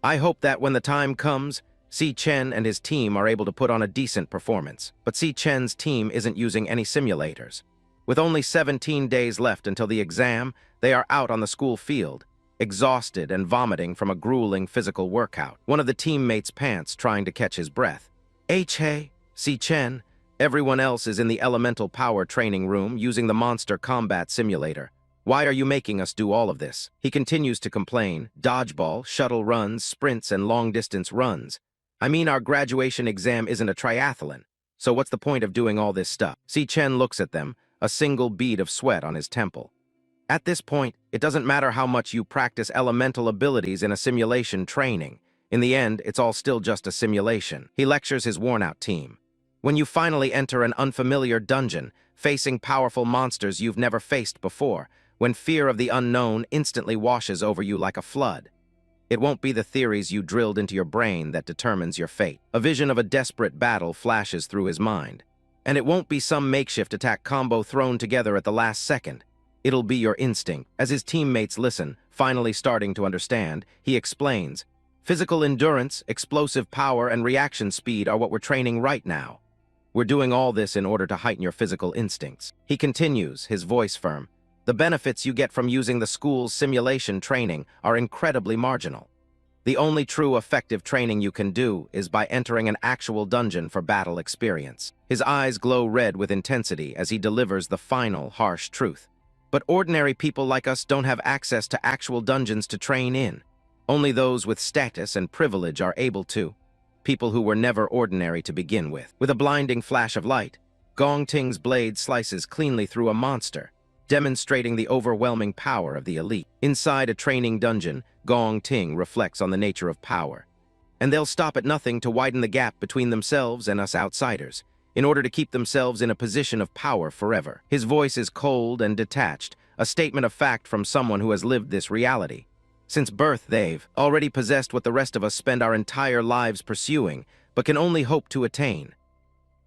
"I hope that when the time comes, Si Chen and his team are able to put on a decent performance." But Si Chen's team isn't using any simulators. With only 17 days left until the exam, they are out on the school field, exhausted and vomiting from a grueling physical workout. One of the teammates pants, trying to catch his breath. Hey, Si Chen. Everyone else is in the elemental power training room using the monster combat simulator. Why are you making us do all of this? He continues to complain. Dodgeball, shuttle runs, sprints, and long-distance runs. I mean, our graduation exam isn't a triathlon. So what's the point of doing all this stuff? Si Chen looks at them, a single bead of sweat on his temple. At this point, it doesn't matter how much you practice elemental abilities in a simulation training. In the end, it's all still just a simulation. He lectures his worn-out team. When you finally enter an unfamiliar dungeon, facing powerful monsters you've never faced before, when fear of the unknown instantly washes over you like a flood, it won't be the theories you drilled into your brain that determines your fate. A vision of a desperate battle flashes through his mind. And it won't be some makeshift attack combo thrown together at the last second. It'll be your instinct. As his teammates listen, finally starting to understand, he explains, "Physical endurance, explosive power, and reaction speed are what we're training right now. We're doing all this in order to heighten your physical instincts." He continues, his voice firm. "The benefits you get from using the school's simulation training are incredibly marginal. The only true effective training you can do is by entering an actual dungeon for battle experience." His eyes glow red with intensity as he delivers the final, harsh truth. "But ordinary people like us don't have access to actual dungeons to train in. Only those with status and privilege are able to. People who were never ordinary to begin with." With a blinding flash of light, Gong Ting's blade slices cleanly through a monster, demonstrating the overwhelming power of the elite. Inside a training dungeon, Gong Ting reflects on the nature of power. And they'll stop at nothing to widen the gap between themselves and us outsiders, in order to keep themselves in a position of power forever. His voice is cold and detached, a statement of fact from someone who has lived this reality. Since birth, they've already possessed what the rest of us spend our entire lives pursuing, but can only hope to attain.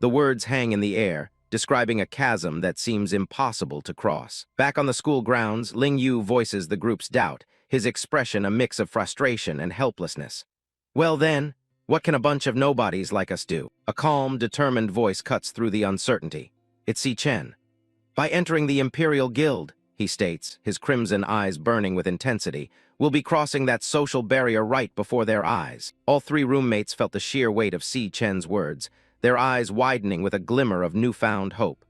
The words hang in the air, describing a chasm that seems impossible to cross. Back on the school grounds, Lingyu voices the group's doubt, his expression a mix of frustration and helplessness. "Well then, What can a bunch of nobodies like us do? A calm, determined voice cuts through the uncertainty. It's Si Chen. By entering the Imperial Guild, he states, his crimson eyes burning with intensity, we'll be crossing that social barrier right before their eyes. All three roommates felt the sheer weight of Si Chen's words, their eyes widening with a glimmer of newfound hope.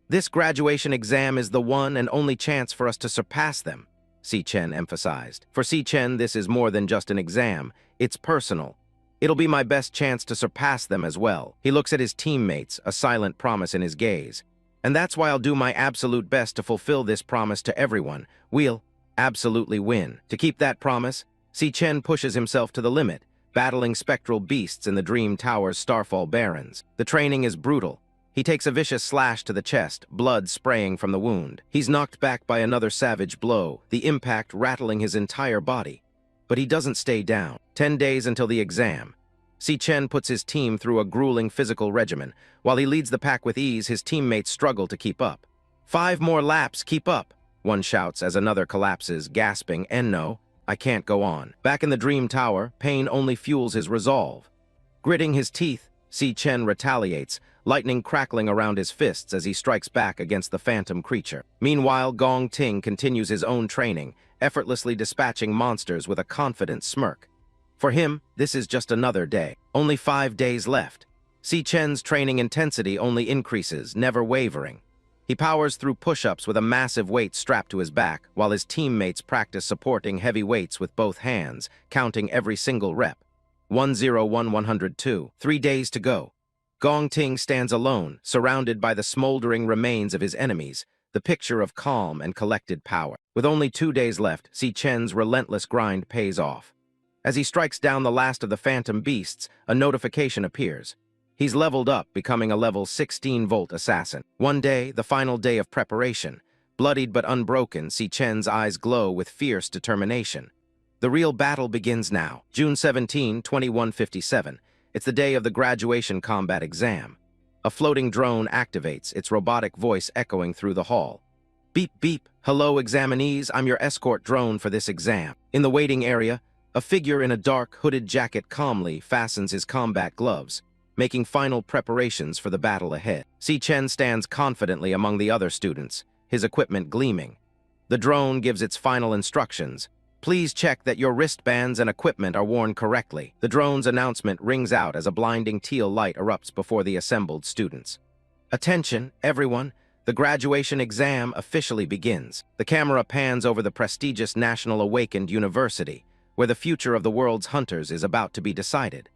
This graduation exam is the one and only chance for us to surpass them, Si Chen emphasized. For Si Chen, this is more than just an exam. It's personal. It'll be my best chance to surpass them as well. He looks at his teammates, a silent promise in his gaze. And that's why I'll do my absolute best to fulfill this promise to everyone. We'll absolutely win. To keep that promise, Si Chen pushes himself to the limit, battling spectral beasts in the Dream Tower's Starfall Barrens. The training is brutal. He takes a vicious slash to the chest, blood spraying from the wound. He's knocked back by another savage blow, the impact rattling his entire body. But he doesn't stay down. 10 days until the exam. Si Chen puts his team through a grueling physical regimen. While he leads the pack with ease, his teammates struggle to keep up. 5 more laps, keep up, one shouts as another collapses, gasping, "No, I can't go on." Back in the Dream Tower, pain only fuels his resolve. Gritting his teeth, Si Chen retaliates, lightning crackling around his fists as he strikes back against the phantom creature. Meanwhile, Gong Ting continues his own training, effortlessly dispatching monsters with a confident smirk. For him, this is just another day. Only 5 days left. Si Chen's training intensity only increases, never wavering. He powers through push-ups with a massive weight strapped to his back, while his teammates practice supporting heavy weights with both hands, counting every single rep. 101-102. 3 days to go. Gong Ting stands alone, surrounded by the smoldering remains of his enemies, the picture of calm and collected power. With only 2 days left, Si Chen's relentless grind pays off. As he strikes down the last of the phantom beasts, a notification appears. He's leveled up, becoming a level 16-volt assassin. One day, the final day of preparation. Bloodied but unbroken, Si Chen's eyes glow with fierce determination. The real battle begins now. June 17, 2157. It's the day of the graduation combat exam. A floating drone activates, its robotic voice echoing through the hall. Beep, beep. Hello, examinees. I'm your escort drone for this exam. In the waiting area, a figure in a dark, hooded jacket calmly fastens his combat gloves, making final preparations for the battle ahead. Si Chen stands confidently among the other students, his equipment gleaming. The drone gives its final instructions. Please check that your wristbands and equipment are worn correctly. The drone's announcement rings out as a blinding teal light erupts before the assembled students. Attention, everyone. The graduation exam officially begins. The camera pans over the prestigious National Awakened University, where the future of the world's hunters is about to be decided.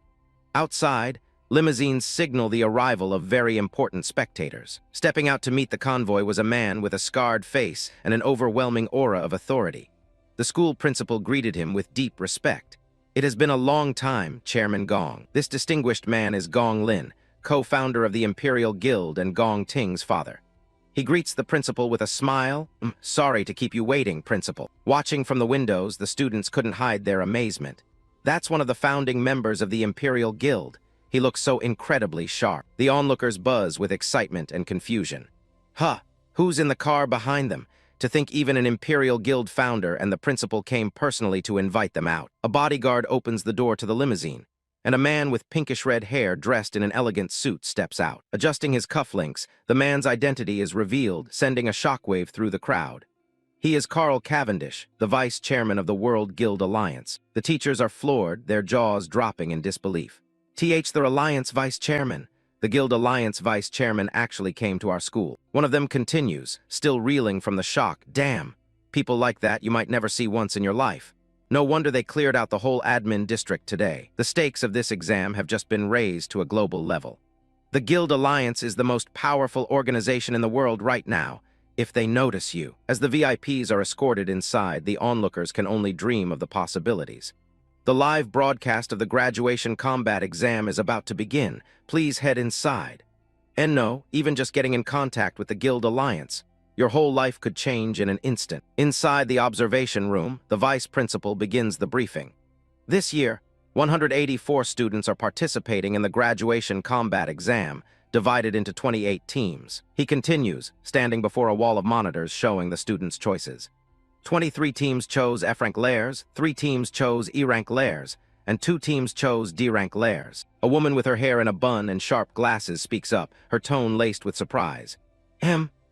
Outside, limousines signal the arrival of very important spectators. Stepping out to meet the convoy was a man with a scarred face and an overwhelming aura of authority. The school principal greeted him with deep respect. It has been a long time, Chairman Gong. This distinguished man is Gong Lin, co-founder of the Imperial Guild and Gong Ting's father. He greets the principal with a smile. Sorry to keep you waiting, principal. Watching from the windows, the students couldn't hide their amazement. That's one of the founding members of the Imperial Guild. He looks so incredibly sharp. The onlookers buzz with excitement and confusion. Who's in the car behind them? To think even an Imperial Guild founder and the principal came personally to invite them out. A bodyguard opens the door to the limousine, and a man with pinkish-red hair dressed in an elegant suit steps out. Adjusting his cufflinks, the man's identity is revealed, sending a shockwave through the crowd. He is Carl Cavendish, the vice chairman of the World Guild Alliance. The teachers are floored, their jaws dropping in disbelief. The Alliance vice chairman. The Guild Alliance vice chairman actually came to our school. One of them continues, still reeling from the shock. Damn, people like that you might never see once in your life. No wonder they cleared out the whole admin district today. The stakes of this exam have just been raised to a global level. The Guild Alliance is the most powerful organization in the world right now, if they notice you. As the VIPs are escorted inside, the onlookers can only dream of the possibilities. The live broadcast of the graduation combat exam is about to begin. Please head inside. And no, even just getting in contact with the Guild Alliance, your whole life could change in an instant. Inside the observation room, the vice principal begins the briefing. This year, 184 students are participating in the graduation combat exam, divided into 28 teams. He continues, standing before a wall of monitors showing the students' choices. 23 teams chose F-rank layers, 3 teams chose E-rank layers, and 2 teams chose D-rank lairs. A woman with her hair in a bun and sharp glasses speaks up, her tone laced with surprise.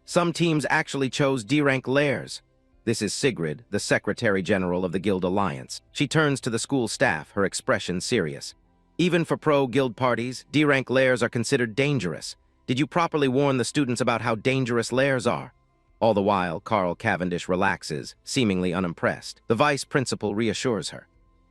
Some teams actually chose D-rank lairs. This is Sigrid, the Secretary General of the Guild Alliance. She turns to the school staff, her expression serious. Even for pro-guild parties, D-rank lairs are considered dangerous. Did you properly warn the students about how dangerous lairs are? All the while, Carl Cavendish relaxes, seemingly unimpressed. The vice principal reassures her.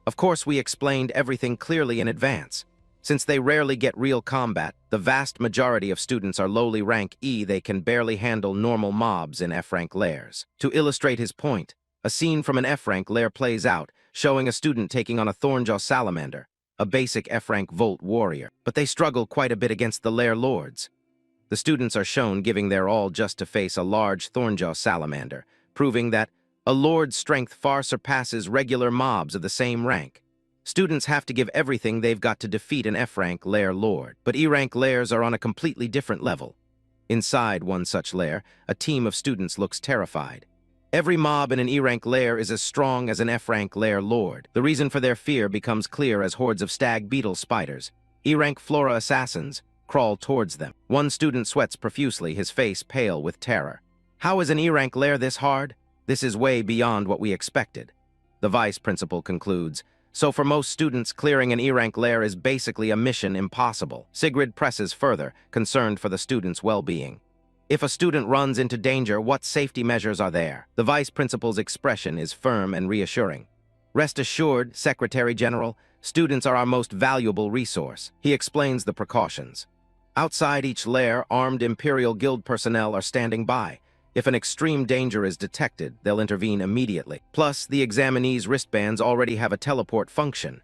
Of course, we explained everything clearly in advance. Since they rarely get real combat, the vast majority of students are lowly rank E. They can barely handle normal mobs in F-rank lairs. To illustrate his point, a scene from an F-rank lair plays out, showing a student taking on a Thornjaw salamander, a basic F-rank Volt warrior. But they struggle quite a bit against the lair lords. The students are shown giving their all just to face a large Thornjaw salamander, proving that a lord's strength far surpasses regular mobs of the same rank. Students have to give everything they've got to defeat an F-rank lair lord, but E-rank lairs are on a completely different level. Inside one such lair, a team of students looks terrified. Every mob in an E-rank lair is as strong as an F-rank lair lord. The reason for their fear becomes clear as hordes of stag beetle spiders, E-rank flora assassins, crawl towards them. One student sweats profusely, his face pale with terror. How is an E-rank lair this hard? This is way beyond what we expected. The vice principal concludes, so for most students, clearing an E-rank lair is basically a mission impossible. Sigrid presses further, concerned for the students' well-being. If a student runs into danger, what safety measures are there? The vice principal's expression is firm and reassuring. Rest assured, Secretary General, students are our most valuable resource. He explains the precautions. Outside each lair, armed Imperial Guild personnel are standing by. If an extreme danger is detected, they'll intervene immediately. Plus, the examinees' wristbands already have a teleport function.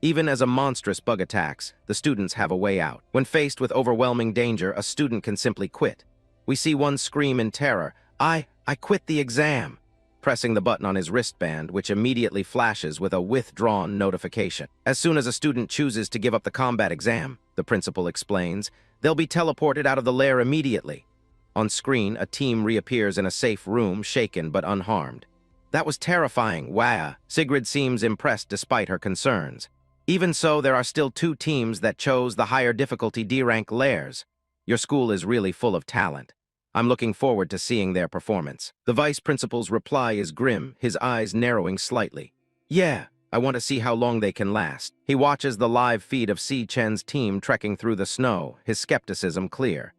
Even as a monstrous bug attacks, the students have a way out. When faced with overwhelming danger, a student can simply quit. We see one scream in terror, I quit the exam, pressing the button on his wristband, which immediately flashes with a withdrawn notification. As soon as a student chooses to give up the combat exam, the principal explains, they'll be teleported out of the lair immediately. On screen, a team reappears in a safe room, shaken but unharmed. That was terrifying, wow. Sigrid seems impressed despite her concerns. Even so, there are still 2 teams that chose the higher difficulty D-rank lairs. Your school is really full of talent. I'm looking forward to seeing their performance. The vice principal's reply is grim, his eyes narrowing slightly. Yeah, I want to see how long they can last. He watches the live feed of Si Chen's team trekking through the snow, his skepticism clear.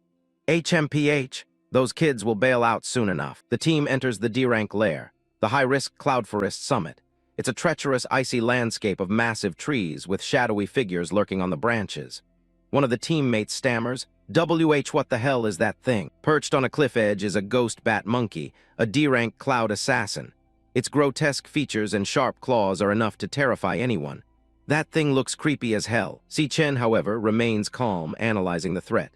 HMPH, those kids will bail out soon enough. The team enters the D-rank lair, the high-risk Cloud Forest summit. It's a treacherous, icy landscape of massive trees with shadowy figures lurking on the branches. One of the teammates stammers, what the hell is that thing? Perched on a cliff edge is a ghost bat monkey, a D-rank cloud assassin. Its grotesque features and sharp claws are enough to terrify anyone. That thing looks creepy as hell. Si Chen, however, remains calm, analyzing the threat.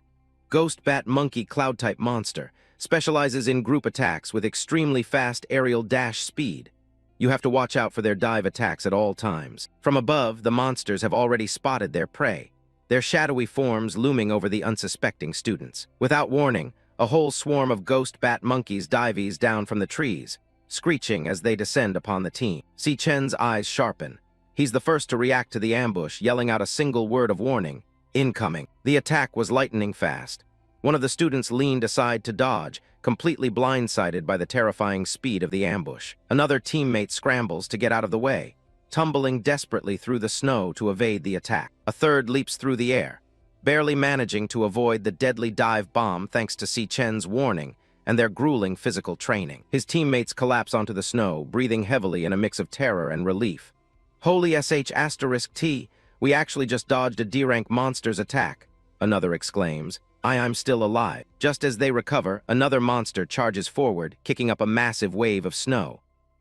Ghost Bat Monkey Cloud-type monster, specializes in group attacks with extremely fast aerial dash speed. You have to watch out for their dive attacks at all times. From above, the monsters have already spotted their prey, their shadowy forms looming over the unsuspecting students. Without warning, a whole swarm of Ghost Bat Monkeys dives down from the trees, screeching as they descend upon the team. Si Chen's eyes sharpen. He's the first to react to the ambush, yelling out a single word of warning. Incoming. The attack was lightning fast. One of the students leaned aside to dodge, completely blindsided by the terrifying speed of the ambush. Another teammate scrambles to get out of the way, tumbling desperately through the snow to evade the attack. A third leaps through the air, barely managing to avoid the deadly dive bomb thanks to Si Chen's warning and their grueling physical training. His teammates collapse onto the snow, breathing heavily in a mix of terror and relief. Holy sh*T, we actually just dodged a D-rank monster's attack, another exclaims. I'm still alive. Just as they recover, another monster charges forward, kicking up a massive wave of snow.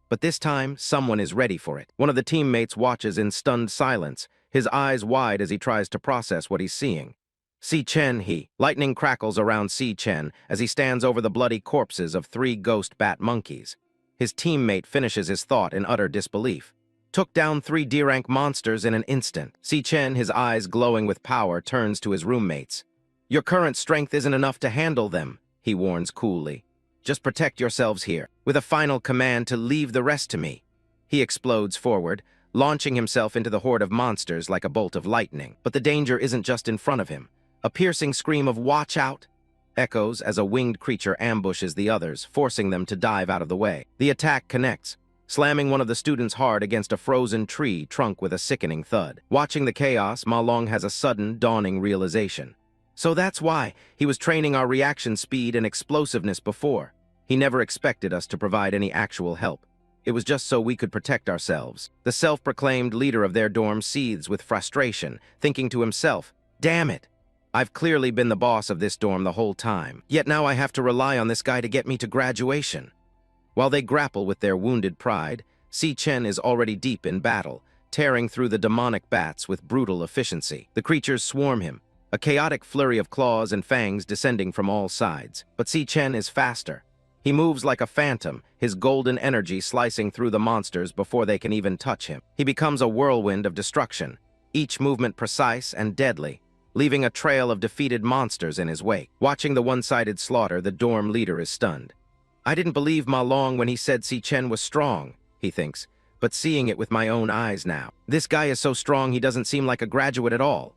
But this time, someone is ready for it. One of the teammates watches in stunned silence, his eyes wide as he tries to process what he's seeing. Si Chen, lightning crackles around Si Chen as he stands over the bloody corpses of 3 ghost bat monkeys. His teammate finishes his thought in utter disbelief. Took down 3 D-rank monsters in an instant. Si Chen, his eyes glowing with power, turns to his roommates. Your current strength isn't enough to handle them, he warns coolly. Just protect yourselves here, with a final command to leave the rest to me. He explodes forward, launching himself into the horde of monsters like a bolt of lightning. But the danger isn't just in front of him. A piercing scream of "Watch out!" echoes as a winged creature ambushes the others, forcing them to dive out of the way. The attack connects, slamming one of the students hard against a frozen tree trunk with a sickening thud. Watching the chaos, Ma Long has a sudden, dawning realization. So that's why he was training our reaction speed and explosiveness before. He never expected us to provide any actual help. It was just so we could protect ourselves. The self-proclaimed leader of their dorm seethes with frustration, thinking to himself, "Damn it! I've clearly been the boss of this dorm the whole time, yet now I have to rely on this guy to get me to graduation." While they grapple with their wounded pride, Si Chen is already deep in battle, tearing through the demonic bats with brutal efficiency. The creatures swarm him, a chaotic flurry of claws and fangs descending from all sides. But Si Chen is faster. He moves like a phantom, his golden energy slicing through the monsters before they can even touch him. He becomes a whirlwind of destruction, each movement precise and deadly, leaving a trail of defeated monsters in his wake. Watching the one-sided slaughter, the dorm leader is stunned. "I didn't believe Ma Long when he said Si Chen was strong," he thinks, "but seeing it with my own eyes now. This guy is so strong he doesn't seem like a graduate at all."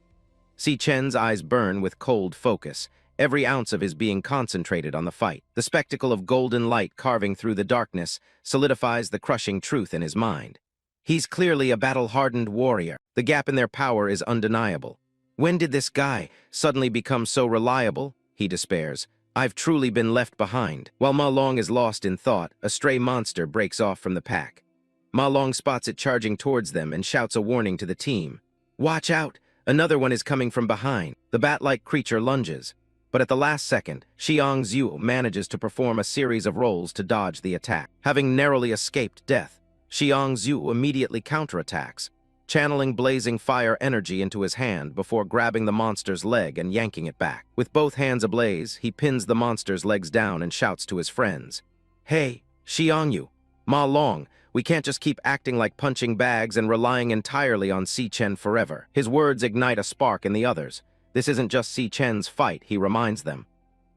Si Chen's eyes burn with cold focus, every ounce of his being concentrated on the fight. The spectacle of golden light carving through the darkness solidifies the crushing truth in his mind. He's clearly a battle-hardened warrior. The gap in their power is undeniable. When did this guy suddenly become so reliable? He despairs. I've truly been left behind. While Ma Long is lost in thought, a stray monster breaks off from the pack. Ma Long spots it charging towards them and shouts a warning to the team. "Watch out! Another one is coming from behind." The bat-like creature lunges. But at the last second, Xiang Zhu manages to perform a series of rolls to dodge the attack. Having narrowly escaped death, Xiang Zhu immediately counterattacks, channeling blazing fire energy into his hand before grabbing the monster's leg and yanking it back. With both hands ablaze, he pins the monster's legs down and shouts to his friends. "Hey, Xiang Ma Long, we can't just keep acting like punching bags and relying entirely on Si Chen forever." His words ignite a spark in the others. This isn't just Si Chen's fight, he reminds them.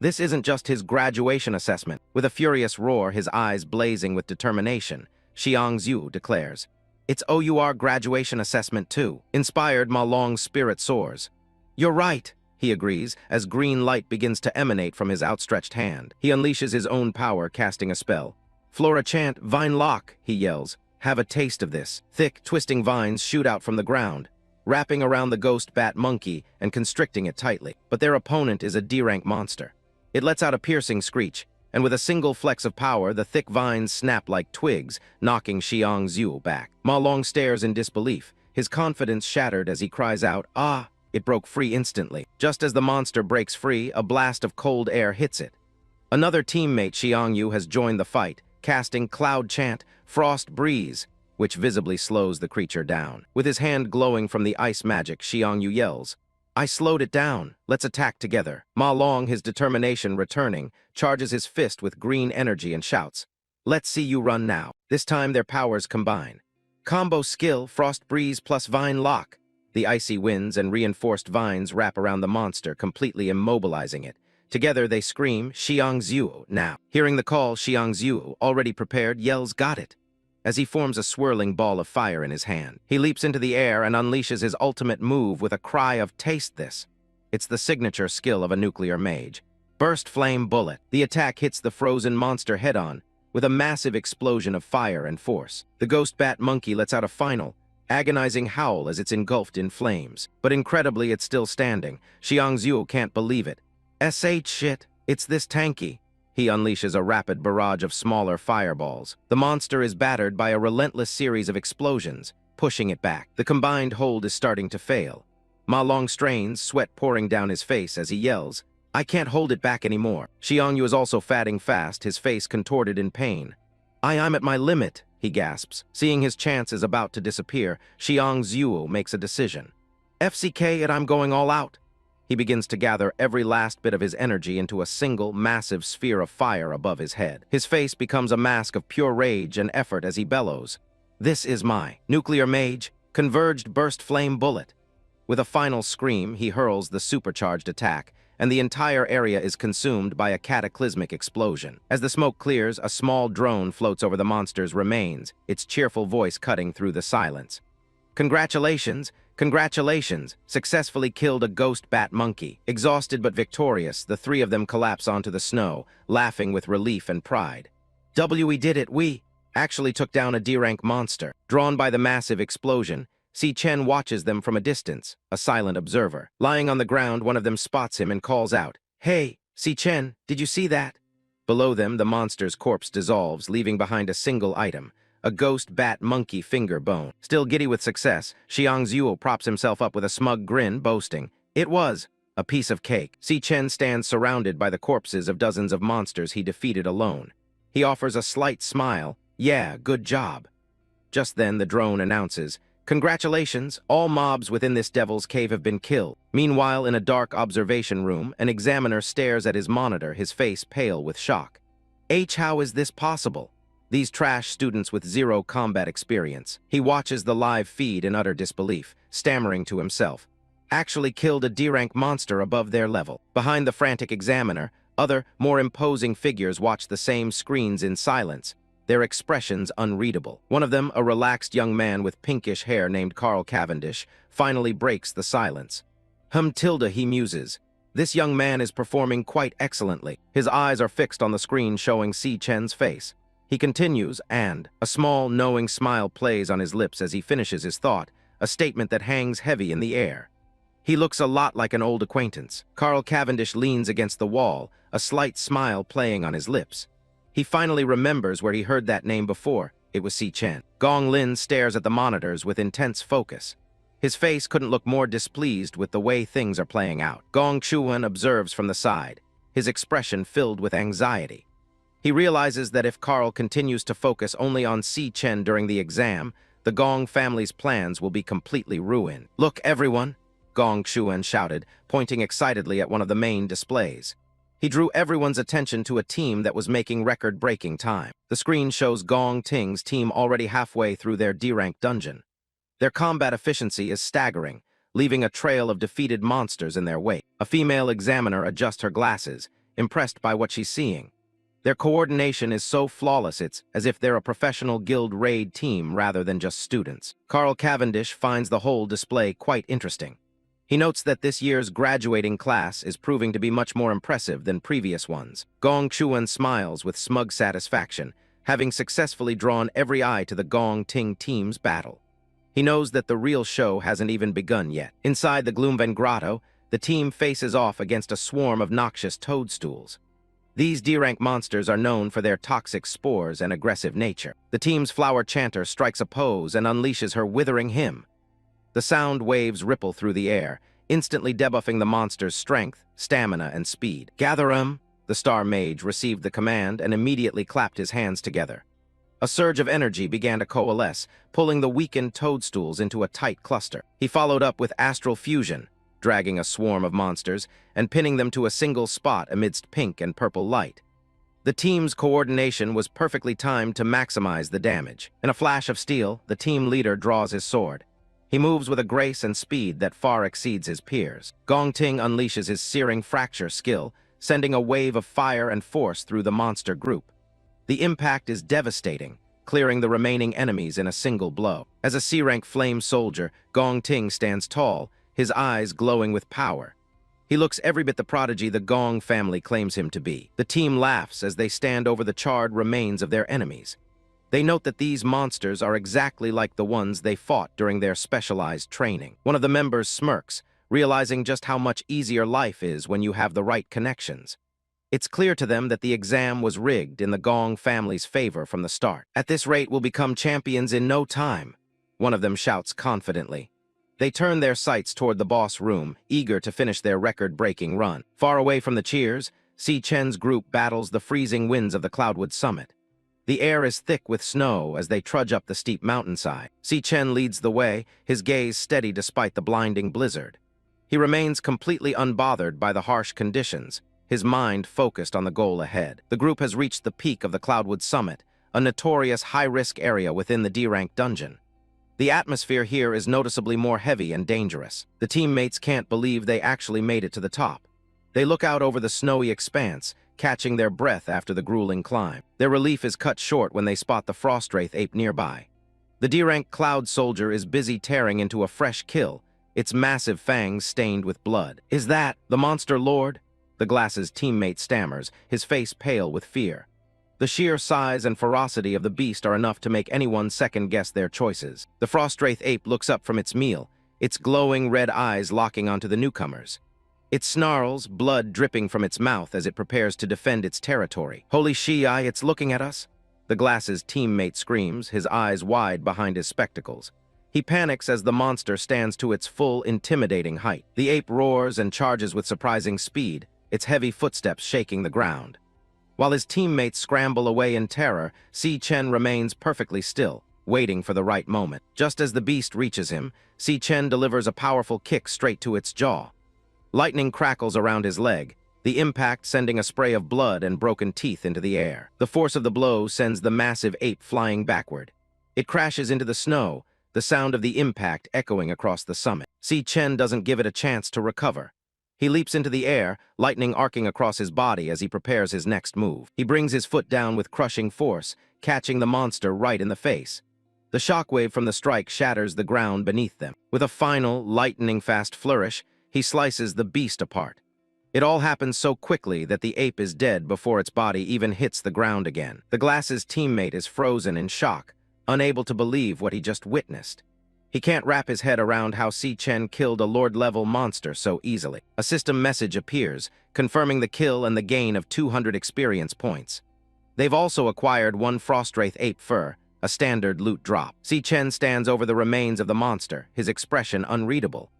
This isn't just his graduation assessment. With a furious roar, his eyes blazing with determination, Xiang Zhu declares, "It's OUR graduation assessment too." Inspired, Ma Long's spirit soars. "You're right," he agrees, as green light begins to emanate from his outstretched hand. He unleashes his own power, casting a spell. "Flora chant, Vine Lock," he yells. "Have a taste of this." Thick, twisting vines shoot out from the ground, wrapping around the ghost bat monkey and constricting it tightly. But their opponent is a D-rank monster. It lets out a piercing screech, and with a single flex of power, the thick vines snap like twigs, knocking Xiang Zhu back. Ma Long stares in disbelief, his confidence shattered as he cries out, "Ah!" It broke free instantly. Just as the monster breaks free, a blast of cold air hits it. Another teammate, Xiang Yu, has joined the fight, casting Cloud Chant, Frost Breeze, which visibly slows the creature down. With his hand glowing from the ice magic, Xiang Yu yells, "I slowed it down. Let's attack together." Ma Long, his determination returning, charges his fist with green energy and shouts, "Let's see you run now." This time their powers combine. Combo skill, Frost Breeze plus Vine Lock. The icy winds and reinforced vines wrap around the monster, completely immobilizing it. Together they scream, "Xiang Zhu, now." Hearing the call, Xiang Zhu, already prepared, yells, "Got it!" as he forms a swirling ball of fire in his hand. He leaps into the air and unleashes his ultimate move with a cry of "Taste this." It's the signature skill of a nuclear mage. Burst Flame Bullet. The attack hits the frozen monster head-on, with a massive explosion of fire and force. The ghost bat monkey lets out a final, agonizing howl as it's engulfed in flames. But incredibly, it's still standing. Xiang Zhu can't believe it. Shit, it's this tanky." He unleashes a rapid barrage of smaller fireballs. The monster is battered by a relentless series of explosions, pushing it back. The combined hold is starting to fail. Ma Long strains, sweat pouring down his face as he yells, "I can't hold it back anymore." Xiang Yu is also fatting fast, his face contorted in pain. I'm at my limit," he gasps. Seeing his chances about to disappear, Xiang Zhu makes a decision. "FCK it, I'm going all out." He begins to gather every last bit of his energy into a single, massive sphere of fire above his head. His face becomes a mask of pure rage and effort as he bellows, "This is my nuclear mage, converged burst flame bullet." With a final scream, he hurls the supercharged attack, and the entire area is consumed by a cataclysmic explosion. As the smoke clears, a small drone floats over the monster's remains, its cheerful voice cutting through the silence. Congratulations! Congratulations! Successfully killed a ghost bat monkey. Exhausted but victorious, the three of them collapse onto the snow, laughing with relief and pride. We did it, we actually took down a D-rank monster. Drawn by the massive explosion, Si Chen watches them from a distance, a silent observer. Lying on the ground, one of them spots him and calls out, "Hey, Si Chen, did you see that?" Below them, the monster's corpse dissolves, leaving behind a single item, a ghost bat monkey finger bone. Still giddy with success, Xiang Zuo props himself up with a smug grin, boasting, "It was a piece of cake." Si Chen stands surrounded by the corpses of dozens of monsters he defeated alone. He offers a slight smile, "Yeah, good job." Just then, the drone announces, "Congratulations, all mobs within this devil's cave have been killed." Meanwhile, in a dark observation room, an examiner stares at his monitor, his face pale with shock. How is this possible? These trash students with zero combat experience. He watches the live feed in utter disbelief, stammering to himself. Actually killed a D-rank monster above their level. Behind the frantic examiner, other, more imposing figures watch the same screens in silence, their expressions unreadable. One of them, a relaxed young man with pinkish hair named Carl Cavendish, finally breaks the silence. He muses. This young man is performing quite excellently. His eyes are fixed on the screen showing Si Chen's face. He continues, and a small, knowing smile plays on his lips as he finishes his thought, a statement that hangs heavy in the air. He looks a lot like an old acquaintance. Carl Cavendish leans against the wall, a slight smile playing on his lips. He finally remembers where he heard that name before. It was Si Chen. Gong Lin stares at the monitors with intense focus. His face couldn't look more displeased with the way things are playing out. Gong Chuan observes from the side, his expression filled with anxiety. He realizes that if Carl continues to focus only on Si Chen during the exam, the Gong family's plans will be completely ruined. "Look, everyone!" Gong Chuan shouted, pointing excitedly at one of the main displays. He drew everyone's attention to a team that was making record-breaking time. The screen shows Gong Ting's team already halfway through their D-rank dungeon. Their combat efficiency is staggering, leaving a trail of defeated monsters in their wake. A female examiner adjusts her glasses, impressed by what she's seeing. Their coordination is so flawless it's as if they're a professional guild raid team rather than just students. Carl Cavendish finds the whole display quite interesting. He notes that this year's graduating class is proving to be much more impressive than previous ones. Gong Chuan smiles with smug satisfaction, having successfully drawn every eye to the Gong Ting team's battle. He knows that the real show hasn't even begun yet. Inside the Gloomven Grotto, the team faces off against a swarm of noxious toadstools. These D-rank monsters are known for their toxic spores and aggressive nature. The team's flower chanter strikes a pose and unleashes her withering hymn. The sound waves ripple through the air, instantly debuffing the monster's strength, stamina, and speed. "Gather 'em!" The Star Mage received the command and immediately clapped his hands together. A surge of energy began to coalesce, pulling the weakened toadstools into a tight cluster. He followed up with astral fusion, dragging a swarm of monsters and pinning them to a single spot amidst pink and purple light. The team's coordination was perfectly timed to maximize the damage. In a flash of steel, the team leader draws his sword. He moves with a grace and speed that far exceeds his peers. Gong Ting unleashes his searing fracture skill, sending a wave of fire and force through the monster group. The impact is devastating, clearing the remaining enemies in a single blow. As a C-rank flame soldier, Gong Ting stands tall, his eyes glowing with power. He looks every bit the prodigy the Gong family claims him to be. The team laughs as they stand over the charred remains of their enemies. They note that these monsters are exactly like the ones they fought during their specialized training. One of the members smirks, realizing just how much easier life is when you have the right connections. It's clear to them that the exam was rigged in the Gong family's favor from the start. "At this rate, we'll become champions in no time," one of them shouts confidently. They turn their sights toward the boss room, eager to finish their record-breaking run. Far away from the cheers, Si Chen's group battles the freezing winds of the Cloudwood summit. The air is thick with snow as they trudge up the steep mountainside. Si Chen leads the way, his gaze steady despite the blinding blizzard. He remains completely unbothered by the harsh conditions, his mind focused on the goal ahead. The group has reached the peak of the Cloudwood summit, a notorious high-risk area within the D-rank dungeon. The atmosphere here is noticeably more heavy and dangerous. The teammates can't believe they actually made it to the top. They look out over the snowy expanse, catching their breath after the grueling climb. Their relief is cut short when they spot the Frostwraith ape nearby. The D-rank Cloud Soldier is busy tearing into a fresh kill, its massive fangs stained with blood. "Is that the Monster Lord?" The Glass's teammate stammers, his face pale with fear. The sheer size and ferocity of the beast are enough to make anyone second-guess their choices. The Frostwraith ape looks up from its meal, its glowing red eyes locking onto the newcomers. It snarls, blood dripping from its mouth as it prepares to defend its territory. "Holy Shi'ai, it's looking at us!" The Glass's teammate screams, his eyes wide behind his spectacles. He panics as the monster stands to its full, intimidating height. The ape roars and charges with surprising speed, its heavy footsteps shaking the ground. While his teammates scramble away in terror, Si Chen remains perfectly still, waiting for the right moment. Just as the beast reaches him, Si Chen delivers a powerful kick straight to its jaw. Lightning crackles around his leg, the impact sending a spray of blood and broken teeth into the air. The force of the blow sends the massive ape flying backward. It crashes into the snow, the sound of the impact echoing across the summit. Si Chen doesn't give it a chance to recover. He leaps into the air, lightning arcing across his body as he prepares his next move. He brings his foot down with crushing force, catching the monster right in the face. The shockwave from the strike shatters the ground beneath them. With a final, lightning-fast flourish, he slices the beast apart. It all happens so quickly that the ape is dead before its body even hits the ground again. The Glass's teammate is frozen in shock, unable to believe what he just witnessed. He can't wrap his head around how Si Chen killed a Lord-level monster so easily. A system message appears, confirming the kill and the gain of 200 experience points. They've also acquired 1 Frostwraith ape fur, a standard loot drop. Si Chen stands over the remains of the monster, his expression unreadable.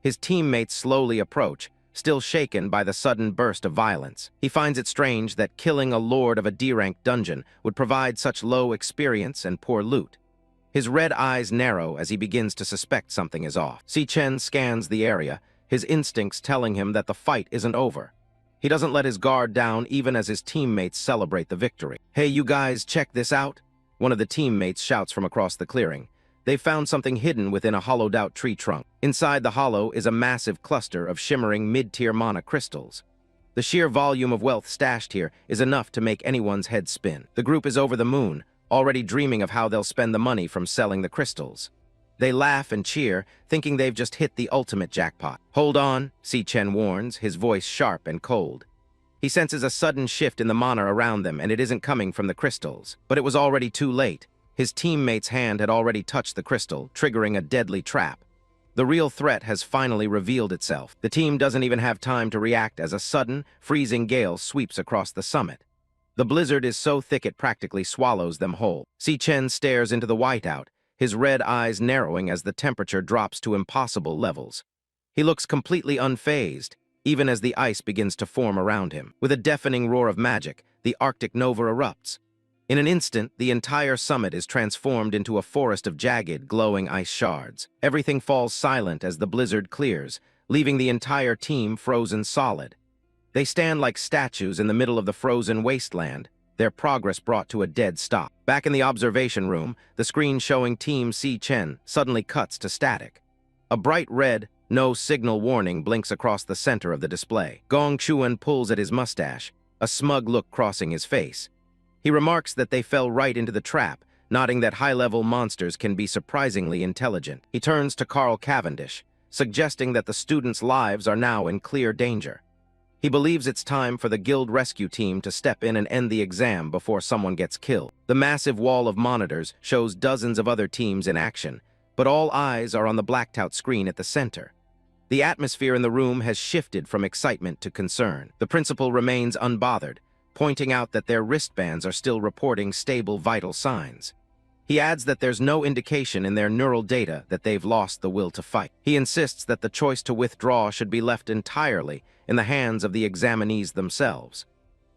His teammates slowly approach, still shaken by the sudden burst of violence. He finds it strange that killing a lord of a D-rank dungeon would provide such low experience and poor loot. His red eyes narrow as he begins to suspect something is off. Si Chen scans the area, his instincts telling him that the fight isn't over. He doesn't let his guard down even as his teammates celebrate the victory. "Hey, you guys, check this out!" One of the teammates shouts from across the clearing. They've found something hidden within a hollowed-out tree trunk. Inside the hollow is a massive cluster of shimmering mid-tier mana crystals. The sheer volume of wealth stashed here is enough to make anyone's head spin. The group is over the moon, already dreaming of how they'll spend the money from selling the crystals. They laugh and cheer, thinking they've just hit the ultimate jackpot. "Hold on," Si Chen warns, his voice sharp and cold. He senses a sudden shift in the mana around them, and it isn't coming from the crystals. But it was already too late. His teammate's hand had already touched the crystal, triggering a deadly trap. The real threat has finally revealed itself. The team doesn't even have time to react as a sudden, freezing gale sweeps across the summit. The blizzard is so thick it practically swallows them whole. Si Chen stares into the whiteout, his red eyes narrowing as the temperature drops to impossible levels. He looks completely unfazed, even as the ice begins to form around him. With a deafening roar of magic, the Arctic nova erupts. In an instant, the entire summit is transformed into a forest of jagged, glowing ice shards. Everything falls silent as the blizzard clears, leaving the entire team frozen solid. They stand like statues in the middle of the frozen wasteland, their progress brought to a dead stop. Back in the observation room, the screen showing Team Si Chen suddenly cuts to static. A bright red, no signal warning blinks across the center of the display. Gong Chuan pulls at his mustache, a smug look crossing his face. He remarks that they fell right into the trap, nodding that high-level monsters can be surprisingly intelligent. He turns to Carl Cavendish, suggesting that the students' lives are now in clear danger. He believes it's time for the guild rescue team to step in and end the exam before someone gets killed. The massive wall of monitors shows dozens of other teams in action, but all eyes are on the blacked-out screen at the center. The atmosphere in the room has shifted from excitement to concern. The principal remains unbothered, pointing out that their wristbands are still reporting stable vital signs. He adds that there's no indication in their neural data that they've lost the will to fight. He insists that the choice to withdraw should be left entirely in the hands of the examinees themselves.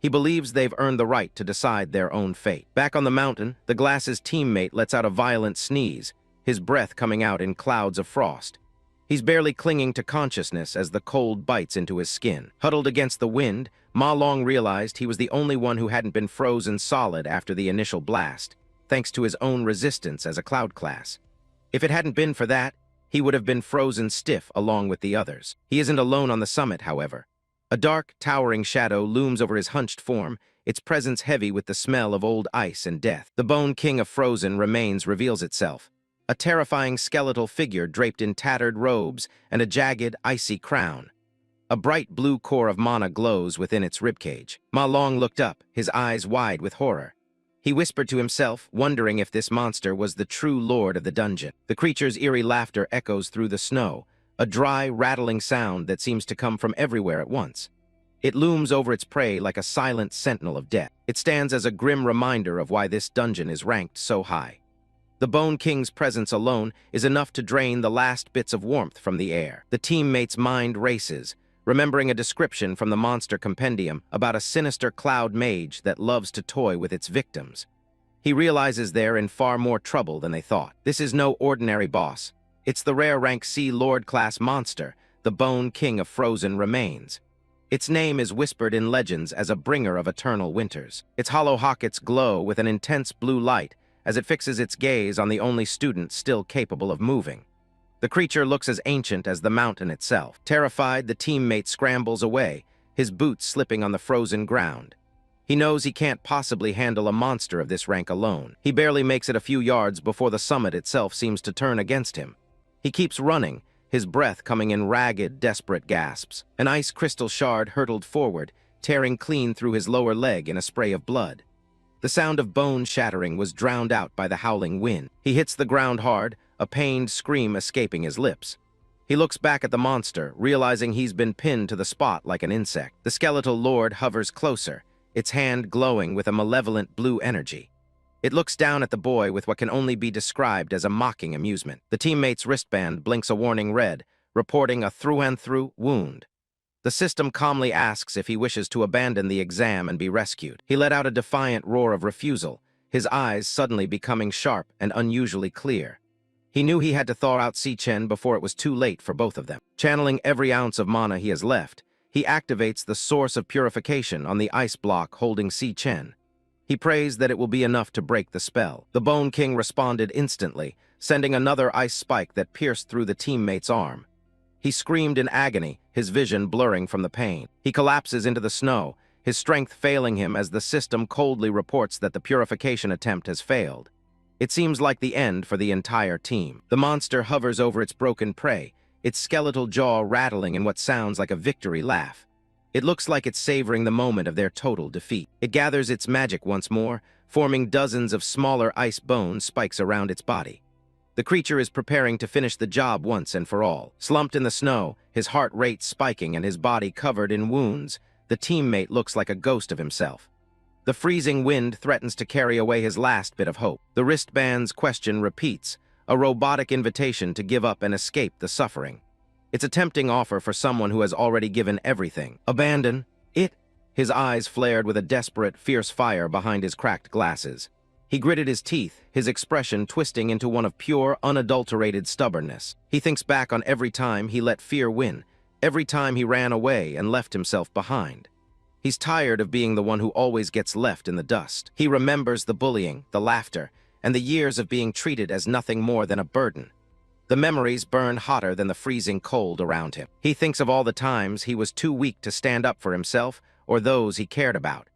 He believes they've earned the right to decide their own fate. Back on the mountain, the Glass's teammate lets out a violent sneeze, his breath coming out in clouds of frost. He's barely clinging to consciousness as the cold bites into his skin. Huddled against the wind, Ma Long realized he was the only one who hadn't been frozen solid after the initial blast, thanks to his own resistance as a cloud class. If it hadn't been for that, he would have been frozen stiff along with the others. He isn't alone on the summit, however. A dark, towering shadow looms over his hunched form, its presence heavy with the smell of old ice and death. The Bone King of Frozen Remains reveals itself, a terrifying skeletal figure draped in tattered robes and a jagged, icy crown. A bright blue core of mana glows within its ribcage. Ma Long looked up, his eyes wide with horror. He whispered to himself, wondering if this monster was the true lord of the dungeon. The creature's eerie laughter echoes through the snow, a dry, rattling sound that seems to come from everywhere at once. It looms over its prey like a silent sentinel of death. It stands as a grim reminder of why this dungeon is ranked so high. The Bone King's presence alone is enough to drain the last bits of warmth from the air. The teammate's mind races, remembering a description from the monster compendium about a sinister cloud mage that loves to toy with its victims. He realizes they're in far more trouble than they thought. This is no ordinary boss. It's the rare rank C Lord-class monster, the Bone King of frozen remains. Its name is whispered in legends as a bringer of eternal winters. Its hollow hockets glow with an intense blue light as it fixes its gaze on the only student still capable of moving. The creature looks as ancient as the mountain itself. Terrified, the teammate scrambles away, his boots slipping on the frozen ground. He knows he can't possibly handle a monster of this rank alone. He barely makes it a few yards before the summit itself seems to turn against him. He keeps running, his breath coming in ragged, desperate gasps. An ice crystal shard hurtled forward, tearing clean through his lower leg in a spray of blood. The sound of bone shattering was drowned out by the howling wind. He hits the ground hard, a pained scream escaping his lips. He looks back at the monster, realizing he's been pinned to the spot like an insect. The skeletal lord hovers closer, its hand glowing with a malevolent blue energy. It looks down at the boy with what can only be described as a mocking amusement. The teammate's wristband blinks a warning red, reporting a through-and-through wound. The system calmly asks if he wishes to abandon the exam and be rescued. He let out a defiant roar of refusal, his eyes suddenly becoming sharp and unusually clear. He knew he had to thaw out Si Chen before it was too late for both of them. Channeling every ounce of mana he has left, he activates the source of purification on the ice block holding Si Chen. He prays that it will be enough to break the spell. The Bone King responded instantly, sending another ice spike that pierced through the teammate's arm. He screamed in agony, his vision blurring from the pain. He collapses into the snow, his strength failing him as the system coldly reports that the purification attempt has failed. It seems like the end for the entire team. The monster hovers over its broken prey, its skeletal jaw rattling in what sounds like a victory laugh. It looks like it's savoring the moment of their total defeat. It gathers its magic once more, forming dozens of smaller ice bone spikes around its body. The creature is preparing to finish the job once and for all. Slumped in the snow, his heart rate spiking and his body covered in wounds, the teammate looks like a ghost of himself. The freezing wind threatens to carry away his last bit of hope. The wristband's question repeats, a robotic invitation to give up and escape the suffering. It's a tempting offer for someone who has already given everything. Abandon it? His eyes flared with a desperate, fierce fire behind his cracked glasses. He gritted his teeth, his expression twisting into one of pure, unadulterated stubbornness. He thinks back on every time he let fear win, every time he ran away and left himself behind. He's tired of being the one who always gets left in the dust. He remembers the bullying, the laughter, and the years of being treated as nothing more than a burden. The memories burn hotter than the freezing cold around him. He thinks of all the times he was too weak to stand up for himself or those he cared about.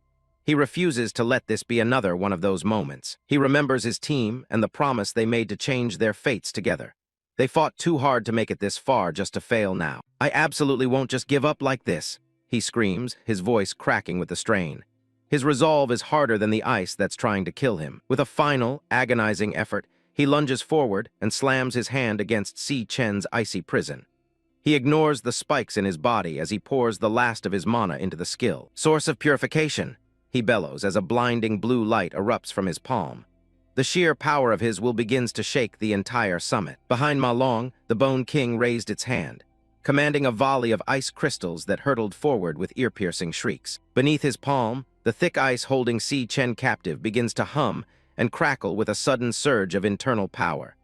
He refuses to let this be another one of those moments. He remembers his team and the promise they made to change their fates together. They fought too hard to make it this far just to fail now. I absolutely won't just give up like this, he screams, his voice cracking with the strain. His resolve is harder than the ice that's trying to kill him. With a final, agonizing effort, he lunges forward and slams his hand against Si Chen's icy prison. He ignores the spikes in his body as he pours the last of his mana into the skill. Source of purification, he bellows as a blinding blue light erupts from his palm. The sheer power of his will begins to shake the entire summit. Behind Ma Long, the Bone King raised its hand, commanding a volley of ice crystals that hurtled forward with ear-piercing shrieks. Beneath his palm, the thick ice holding Si Chen captive begins to hum and crackle with a sudden surge of internal power.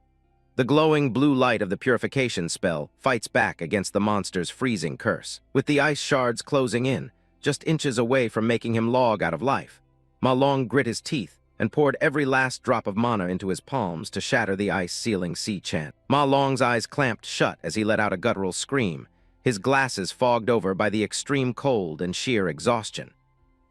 The glowing blue light of the purification spell fights back against the monster's freezing curse. With the ice shards closing in, just inches away from making him log out of life, Ma Long grit his teeth and poured every last drop of mana into his palms to shatter the ice sealing Si Chen. Ma Long's eyes clamped shut as he let out a guttural scream, his glasses fogged over by the extreme cold and sheer exhaustion.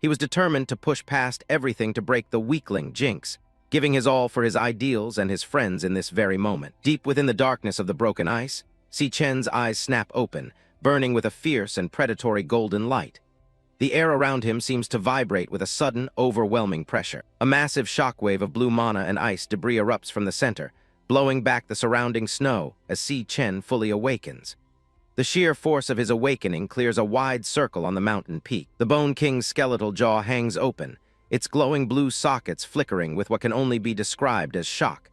He was determined to push past everything to break the weakling jinx. giving his all for his ideals and his friends in this very moment. Deep within the darkness of the broken ice, Si Chen's eyes snap open, burning with a fierce and predatory golden light. The air around him seems to vibrate with a sudden, overwhelming pressure. A massive shockwave of blue mana and ice debris erupts from the center, blowing back the surrounding snow as Si Chen fully awakens. The sheer force of his awakening clears a wide circle on the mountain peak. The Bone King's skeletal jaw hangs open, its glowing blue sockets flickering with what can only be described as shock.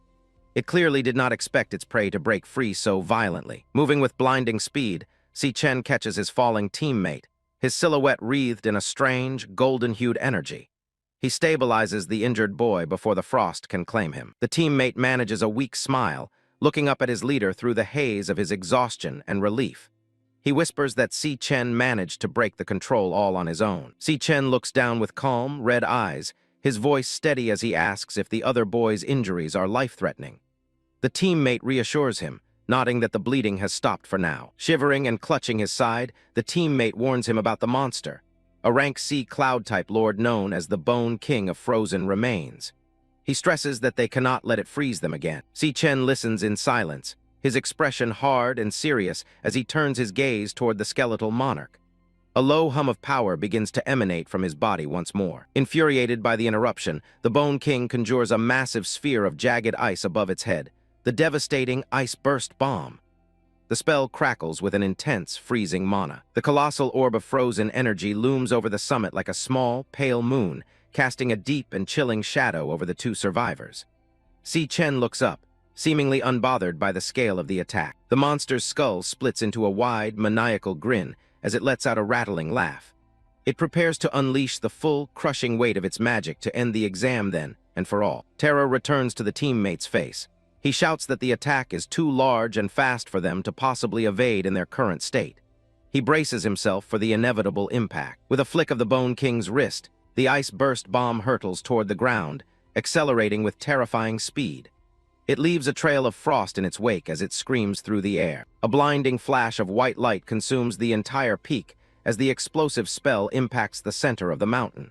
It clearly did not expect its prey to break free so violently. Moving with blinding speed, Si Chen catches his falling teammate, his silhouette wreathed in a strange, golden-hued energy. He stabilizes the injured boy before the frost can claim him. The teammate manages a weak smile, looking up at his leader through the haze of his exhaustion and relief. He whispers that Si Chen managed to break the control all on his own. Si Chen looks down with calm, red eyes, his voice steady as he asks if the other boy's injuries are life-threatening. The teammate reassures him, nodding that the bleeding has stopped for now. Shivering and clutching his side, the teammate warns him about the monster, a rank C cloud-type lord known as the Bone King of Frozen Remains. He stresses that they cannot let it freeze them again. Si Chen listens in silence, his expression hard and serious as he turns his gaze toward the skeletal monarch. A low hum of power begins to emanate from his body once more. Infuriated by the interruption, the Bone King conjures a massive sphere of jagged ice above its head, the devastating Ice Burst Bomb. The spell crackles with an intense, freezing mana. The colossal orb of frozen energy looms over the summit like a small, pale moon, casting a deep and chilling shadow over the two survivors. Si Chen looks up, seemingly unbothered by the scale of the attack. The monster's skull splits into a wide, maniacal grin as it lets out a rattling laugh. It prepares to unleash the full, crushing weight of its magic to end the exam then and for all. Terror returns to the teammate's face. He shouts that the attack is too large and fast for them to possibly evade in their current state. He braces himself for the inevitable impact. With a flick of the Bone King's wrist, the Ice Burst Bomb hurtles toward the ground, accelerating with terrifying speed. It leaves a trail of frost in its wake as it screams through the air. A blinding flash of white light consumes the entire peak as the explosive spell impacts the center of the mountain.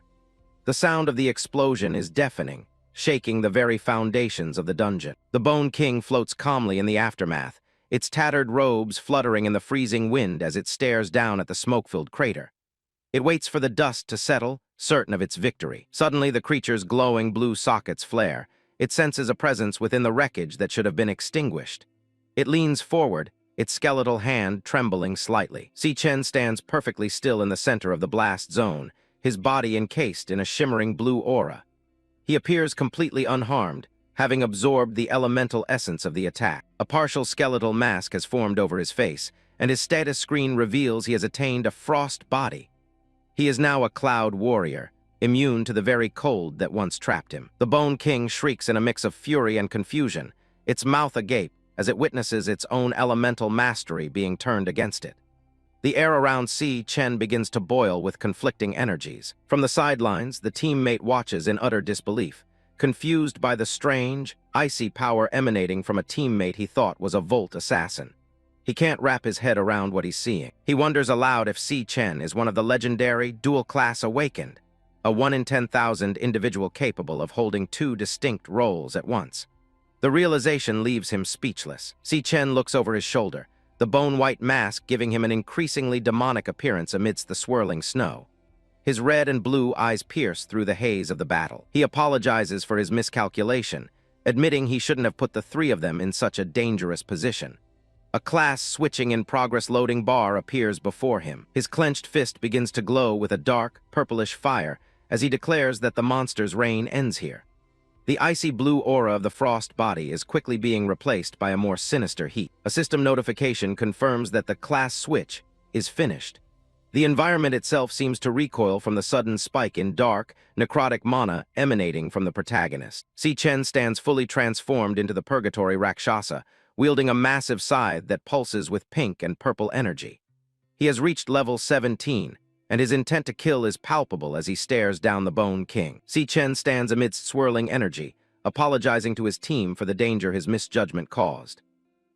The sound of the explosion is deafening, shaking the very foundations of the dungeon. The Bone King floats calmly in the aftermath, its tattered robes fluttering in the freezing wind as it stares down at the smoke-filled crater. It waits for the dust to settle, certain of its victory. Suddenly, the creature's glowing blue sockets flare. It senses a presence within the wreckage that should have been extinguished. It leans forward, its skeletal hand trembling slightly. Si Chen stands perfectly still in the center of the blast zone, his body encased in a shimmering blue aura. He appears completely unharmed, having absorbed the elemental essence of the attack. A partial skeletal mask has formed over his face, and his status screen reveals he has attained a frost body. He is now a cloud warrior, immune to the very cold that once trapped him. The Bone King shrieks in a mix of fury and confusion, its mouth agape as it witnesses its own elemental mastery being turned against it. The air around Si Chen begins to boil with conflicting energies. From the sidelines, the teammate watches in utter disbelief, confused by the strange, icy power emanating from a teammate he thought was a Volt assassin. He can't wrap his head around what he's seeing. He wonders aloud if Si Chen is one of the legendary dual-class awakened, a 1 in 10,000 individual capable of holding two distinct roles at once. The realization leaves him speechless. Si Chen looks over his shoulder, the bone-white mask giving him an increasingly demonic appearance amidst the swirling snow. His red and blue eyes pierce through the haze of the battle. He apologizes for his miscalculation, admitting he shouldn't have put the three of them in such a dangerous position. A class switching in progress loading bar appears before him. His clenched fist begins to glow with a dark, purplish fire as he declares that the monster's reign ends here. The icy blue aura of the frost body is quickly being replaced by a more sinister heat. A system notification confirms that the class switch is finished. The environment itself seems to recoil from the sudden spike in dark, necrotic mana emanating from the protagonist. Si Chen stands fully transformed into the Purgatory Rakshasa, wielding a massive scythe that pulses with pink and purple energy. He has reached level 17, and his intent to kill is palpable as he stares down the Bone King. Si Chen stands amidst swirling energy, apologizing to his team for the danger his misjudgment caused.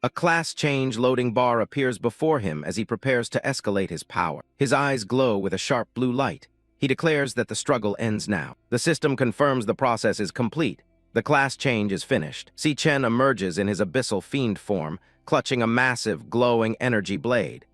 A class change loading bar appears before him as he prepares to escalate his power. His eyes glow with a sharp blue light. He declares that the struggle ends now. The system confirms the process is complete. The class change is finished. Si Chen emerges in his abyssal fiend form, clutching a massive, glowing energy blade.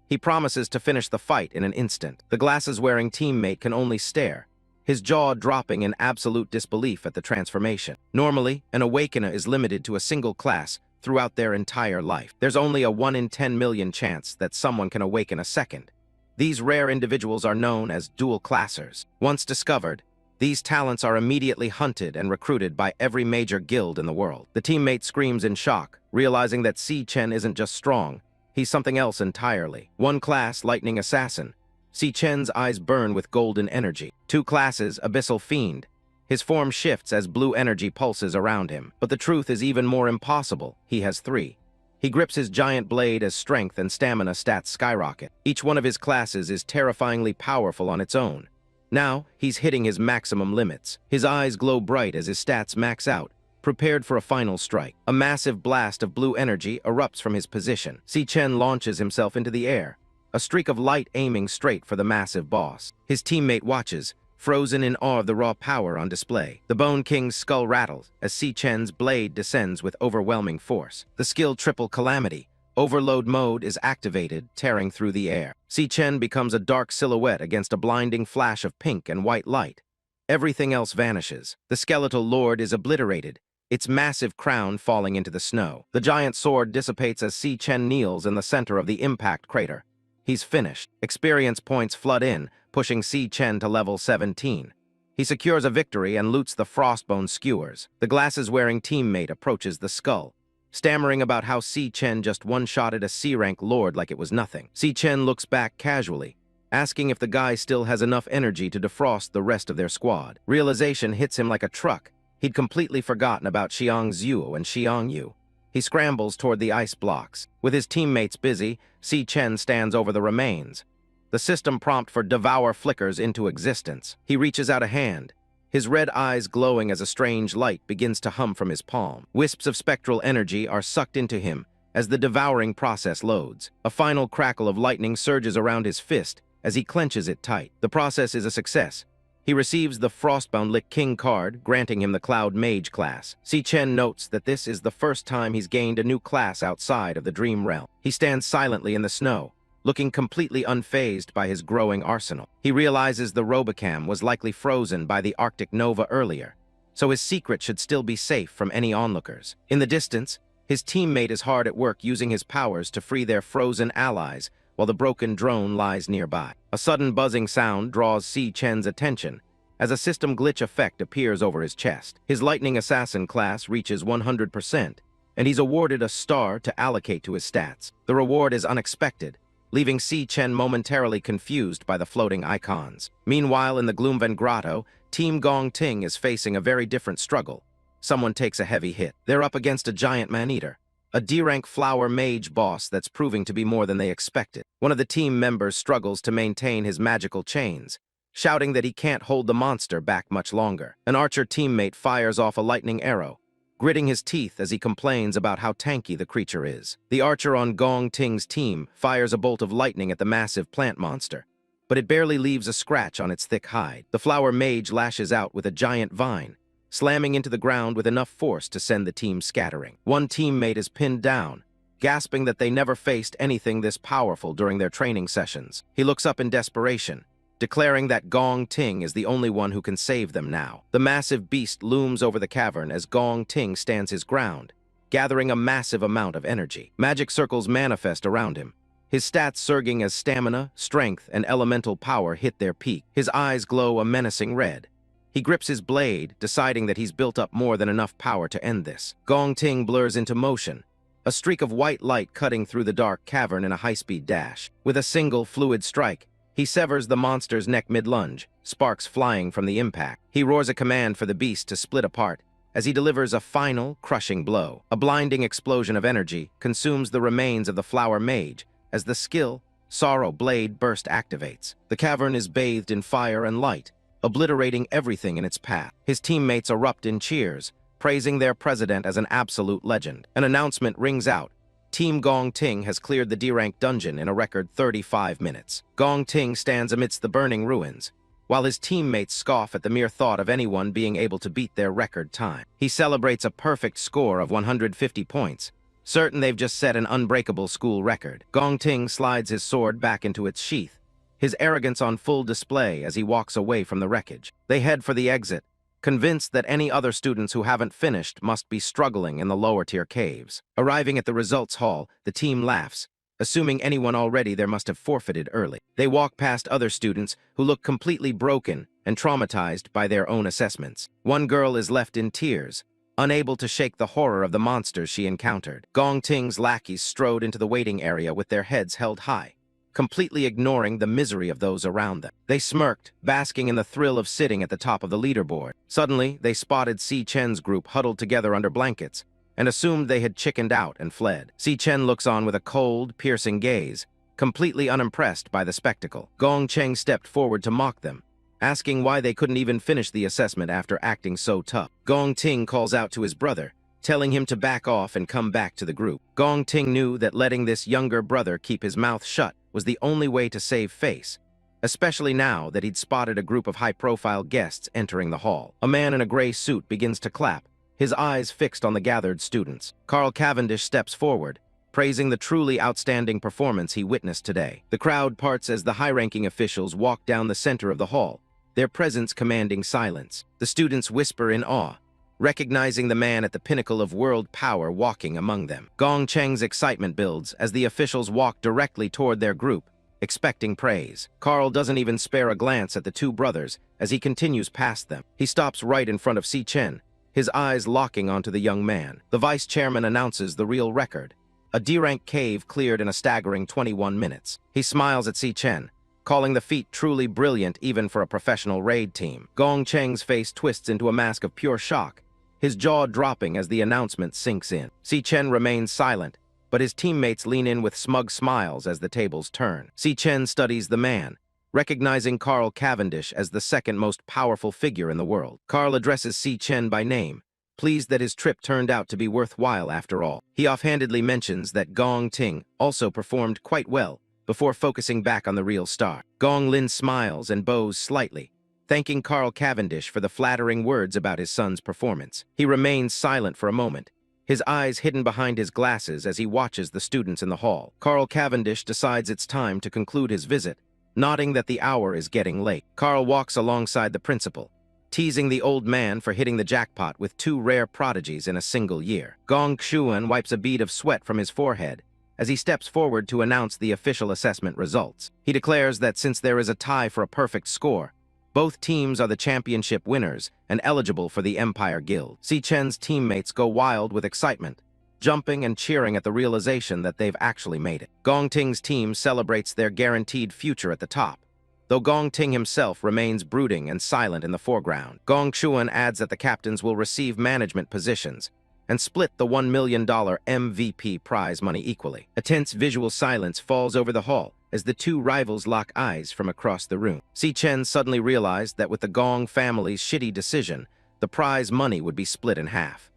He promises to finish the fight in an instant. The glasses-wearing teammate can only stare, his jaw dropping in absolute disbelief at the transformation. Normally, an awakener is limited to a single class throughout their entire life. There's only a 1 in 10 million chance that someone can awaken a second. These rare individuals are known as dual classers. Once discovered, these talents are immediately hunted and recruited by every major guild in the world. The teammate screams in shock, realizing that Si Chen isn't just strong, he's something else entirely. 1 class, Lightning Assassin. Si Chen's eyes burn with golden energy. 2 classes, Abyssal Fiend. His form shifts as blue energy pulses around him. But the truth is even more impossible. He has 3. He grips his giant blade as strength and stamina stats skyrocket. Each one of his classes is terrifyingly powerful on its own. Now, he's hitting his maximum limits. His eyes glow bright as his stats max out, prepared for a final strike. A massive blast of blue energy erupts from his position. Si Chen launches himself into the air, a streak of light aiming straight for the massive boss. His teammate watches, frozen in awe of the raw power on display. The Bone King's skull rattles as Si Chen's blade descends with overwhelming force. The skill triple calamity, Overload mode, is activated, tearing through the air. Si Chen becomes a dark silhouette against a blinding flash of pink and white light. Everything else vanishes. The skeletal lord is obliterated, its massive crown falling into the snow. The giant sword dissipates as Si Chen kneels in the center of the impact crater. He's finished. Experience points flood in, pushing Si Chen to level 17. He secures a victory and loots the frostbone skewers. The glasses-wearing teammate approaches the skull, stammering about how Si Chen just one-shotted a C-rank lord like it was nothing. Si Chen looks back casually, asking if the guy still has enough energy to defrost the rest of their squad. Realization hits him like a truck. He'd completely forgotten about Xiang Zuo and Xiang Yu. He scrambles toward the ice blocks. With his teammates busy, Si Chen stands over the remains. The system prompt for devour flickers into existence. He reaches out a hand, his red eyes glowing as a strange light begins to hum from his palm. Wisps of spectral energy are sucked into him as the devouring process loads. A final crackle of lightning surges around his fist as he clenches it tight. The process is a success. He receives the Frostbound Lick King card, granting him the Cloud Mage class. Si Chen notes that this is the first time he's gained a new class outside of the Dream Realm. He stands silently in the snow, looking completely unfazed by his growing arsenal. He realizes the Robocam was likely frozen by the Arctic Nova earlier, so his secret should still be safe from any onlookers. In the distance, his teammate is hard at work using his powers to free their frozen allies while the broken drone lies nearby. A sudden buzzing sound draws Si Chen's attention as a system glitch effect appears over his chest. His Lightning Assassin class reaches 100%, and he's awarded a star to allocate to his stats. The reward is unexpected, leaving Si Chen momentarily confused by the floating icons. Meanwhile, in the Gloomven Grotto, Team Gong Ting is facing a very different struggle. Someone takes a heavy hit. They're up against a giant man-eater, a D-rank flower mage boss that's proving to be more than they expected. One of the team members struggles to maintain his magical chains, shouting that he can't hold the monster back much longer. An archer teammate fires off a lightning arrow, gritting his teeth as he complains about how tanky the creature is. The archer on Gong Ting's team fires a bolt of lightning at the massive plant monster, but it barely leaves a scratch on its thick hide. The flower mage lashes out with a giant vine, slamming into the ground with enough force to send the team scattering. One teammate is pinned down, gasping that they never faced anything this powerful during their training sessions. He looks up in desperation, declaring that Gong Ting is the only one who can save them now. The massive beast looms over the cavern as Gong Ting stands his ground, gathering a massive amount of energy. Magic circles manifest around him, his stats surging as stamina, strength, and elemental power hit their peak. His eyes glow a menacing red. He grips his blade, deciding that he's built up more than enough power to end this. Gong Ting blurs into motion, a streak of white light cutting through the dark cavern in a high-speed dash. With a single fluid strike, he severs the monster's neck mid-lunge, sparks flying from the impact. He roars a command for the beast to split apart as he delivers a final, crushing blow. A blinding explosion of energy consumes the remains of the flower mage as the skill, Sorrow Blade Burst activates. The cavern is bathed in fire and light, obliterating everything in its path. His teammates erupt in cheers, praising their president as an absolute legend. An announcement rings out. Team Gong Ting has cleared the D-rank dungeon in a record 35 minutes. Gong Ting stands amidst the burning ruins, while his teammates scoff at the mere thought of anyone being able to beat their record time. He celebrates a perfect score of 150 points, certain they've just set an unbreakable school record. Gong Ting slides his sword back into its sheath, his arrogance on full display as he walks away from the wreckage. They head for the exit, convinced that any other students who haven't finished must be struggling in the lower-tier caves. Arriving at the results hall, the team laughs, assuming anyone already there must have forfeited early. They walk past other students who look completely broken and traumatized by their own assessments. One girl is left in tears, unable to shake the horror of the monsters she encountered. Gong Ting's lackeys strode into the waiting area with their heads held high, completely ignoring the misery of those around them. They smirked, basking in the thrill of sitting at the top of the leaderboard. Suddenly, they spotted Si Chen's group huddled together under blankets, and assumed they had chickened out and fled. Si Chen looks on with a cold, piercing gaze, completely unimpressed by the spectacle. Gong Cheng stepped forward to mock them, asking why they couldn't even finish the assessment after acting so tough. Gong Ting calls out to his brother, telling him to back off and come back to the group. Gong Ting knew that letting this younger brother keep his mouth shut was the only way to save face, especially now that he'd spotted a group of high-profile guests entering the hall. A man in a gray suit begins to clap, his eyes fixed on the gathered students. Carl Cavendish steps forward, praising the truly outstanding performance he witnessed today. The crowd parts as the high-ranking officials walk down the center of the hall, their presence commanding silence. The students whisper in awe, recognizing the man at the pinnacle of world power walking among them. Gong Cheng's excitement builds as the officials walk directly toward their group, expecting praise. Carl doesn't even spare a glance at the two brothers as he continues past them. He stops right in front of Si Chen, his eyes locking onto the young man. The vice chairman announces the real record, a D-rank cave cleared in a staggering 21 minutes. He smiles at Si Chen, calling the feat truly brilliant even for a professional raid team. Gong Cheng's face twists into a mask of pure shock, his jaw dropping as the announcement sinks in. Si Chen remains silent, but his teammates lean in with smug smiles as the tables turn. Si Chen studies the man, recognizing Carl Cavendish as the second most powerful figure in the world. Carl addresses Si Chen by name, pleased that his trip turned out to be worthwhile after all. He offhandedly mentions that Gong Ting also performed quite well, before focusing back on the real star. Gong Lin smiles and bows slightly, thanking Carl Cavendish for the flattering words about his son's performance. He remains silent for a moment, his eyes hidden behind his glasses as he watches the students in the hall. Carl Cavendish decides it's time to conclude his visit, nodding that the hour is getting late. Carl walks alongside the principal, teasing the old man for hitting the jackpot with 2 rare prodigies in a single year. Gong Xuan wipes a bead of sweat from his forehead as he steps forward to announce the official assessment results. He declares that since there is a tie for a perfect score, both teams are the championship winners and eligible for the Empire Guild. Si Chen's teammates go wild with excitement, jumping and cheering at the realization that they've actually made it. Gong Ting's team celebrates their guaranteed future at the top, though Gong Ting himself remains brooding and silent in the foreground. Gong Xuan adds that the captains will receive management positions and split the $1 million MVP prize money equally. A tense visual silence falls over the hall as the two rivals lock eyes from across the room. Si Chen suddenly realized that with the Gong family's shitty decision, the prize money would be split in half.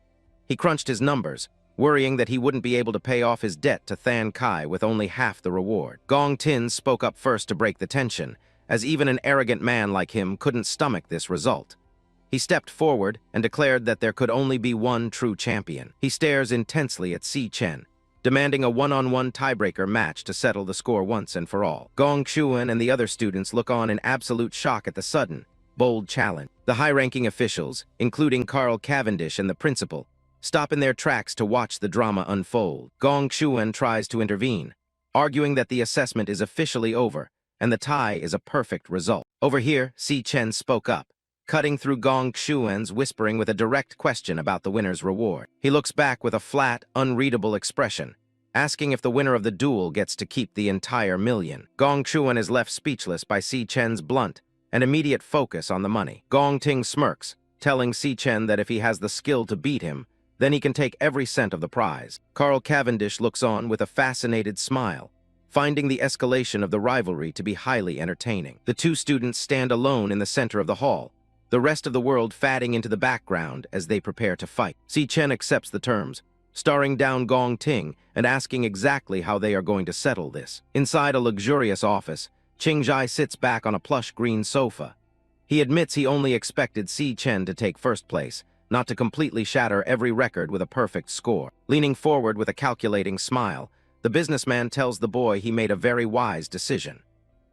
He crunched his numbers, worrying that he wouldn't be able to pay off his debt to Than Kai with only half the reward. Gong Tin spoke up first to break the tension, as even an arrogant man like him couldn't stomach this result. He stepped forward and declared that there could only be one true champion. He stares intensely at Si Chen, demanding a one-on-one tiebreaker match to settle the score once and for all. Gong Xuan and the other students look on in absolute shock at the sudden, bold challenge. The high-ranking officials, including Carl Cavendish and the principal, stop in their tracks to watch the drama unfold. Gong Xuan tries to intervene, arguing that the assessment is officially over and the tie is a perfect result. Over here, Si Chen spoke up, cutting through Gong Xuan's whispering with a direct question about the winner's reward. He looks back with a flat, unreadable expression, asking if the winner of the duel gets to keep the entire million. Gong Xuan is left speechless by Si Chen's blunt and immediate focus on the money. Gong Ting smirks, telling Si Chen that if he has the skill to beat him, then he can take every cent of the prize. Carl Cavendish looks on with a fascinated smile, finding the escalation of the rivalry to be highly entertaining. The two students stand alone in the center of the hall, the rest of the world fading into the background as they prepare to fight. Si Chen accepts the terms, staring down Gong Ting and asking exactly how they are going to settle this. Inside a luxurious office, Qingzhai sits back on a plush green sofa, He admits he only expected Si Chen to take first place, not to completely shatter every record with a perfect score. Leaning forward with a calculating smile, the businessman tells the boy he made a very wise decision.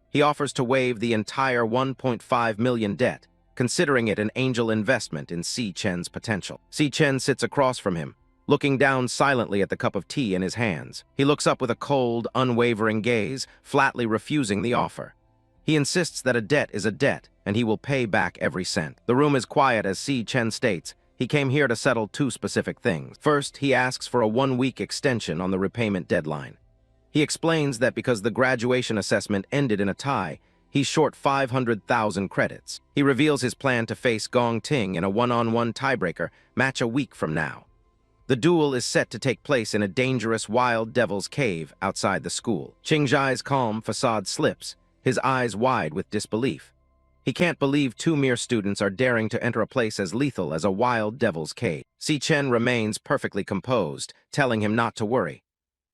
He offers to waive the entire 1.5 million debt, considering it an angel investment in Si Chen's potential. Si Chen sits across from him, looking down silently at the cup of tea in his hands. He looks up with a cold, unwavering gaze, flatly refusing the offer. He insists that a debt is a debt, and he will pay back every cent. The room is quiet as Si Chen states he came here to settle two specific things. First, he asks for a 1-week extension on the repayment deadline. He explains that because the graduation assessment ended in a tie, he's short 500,000 credits. He reveals his plan to face Gong Ting in a one-on-one tiebreaker match a week from now. The duel is set to take place in a dangerous wild devil's cave outside the school. Qingzhai's calm facade slips, his eyes wide with disbelief. He can't believe two mere students are daring to enter a place as lethal as a wild devil's cave. Si Chen remains perfectly composed, telling him not to worry.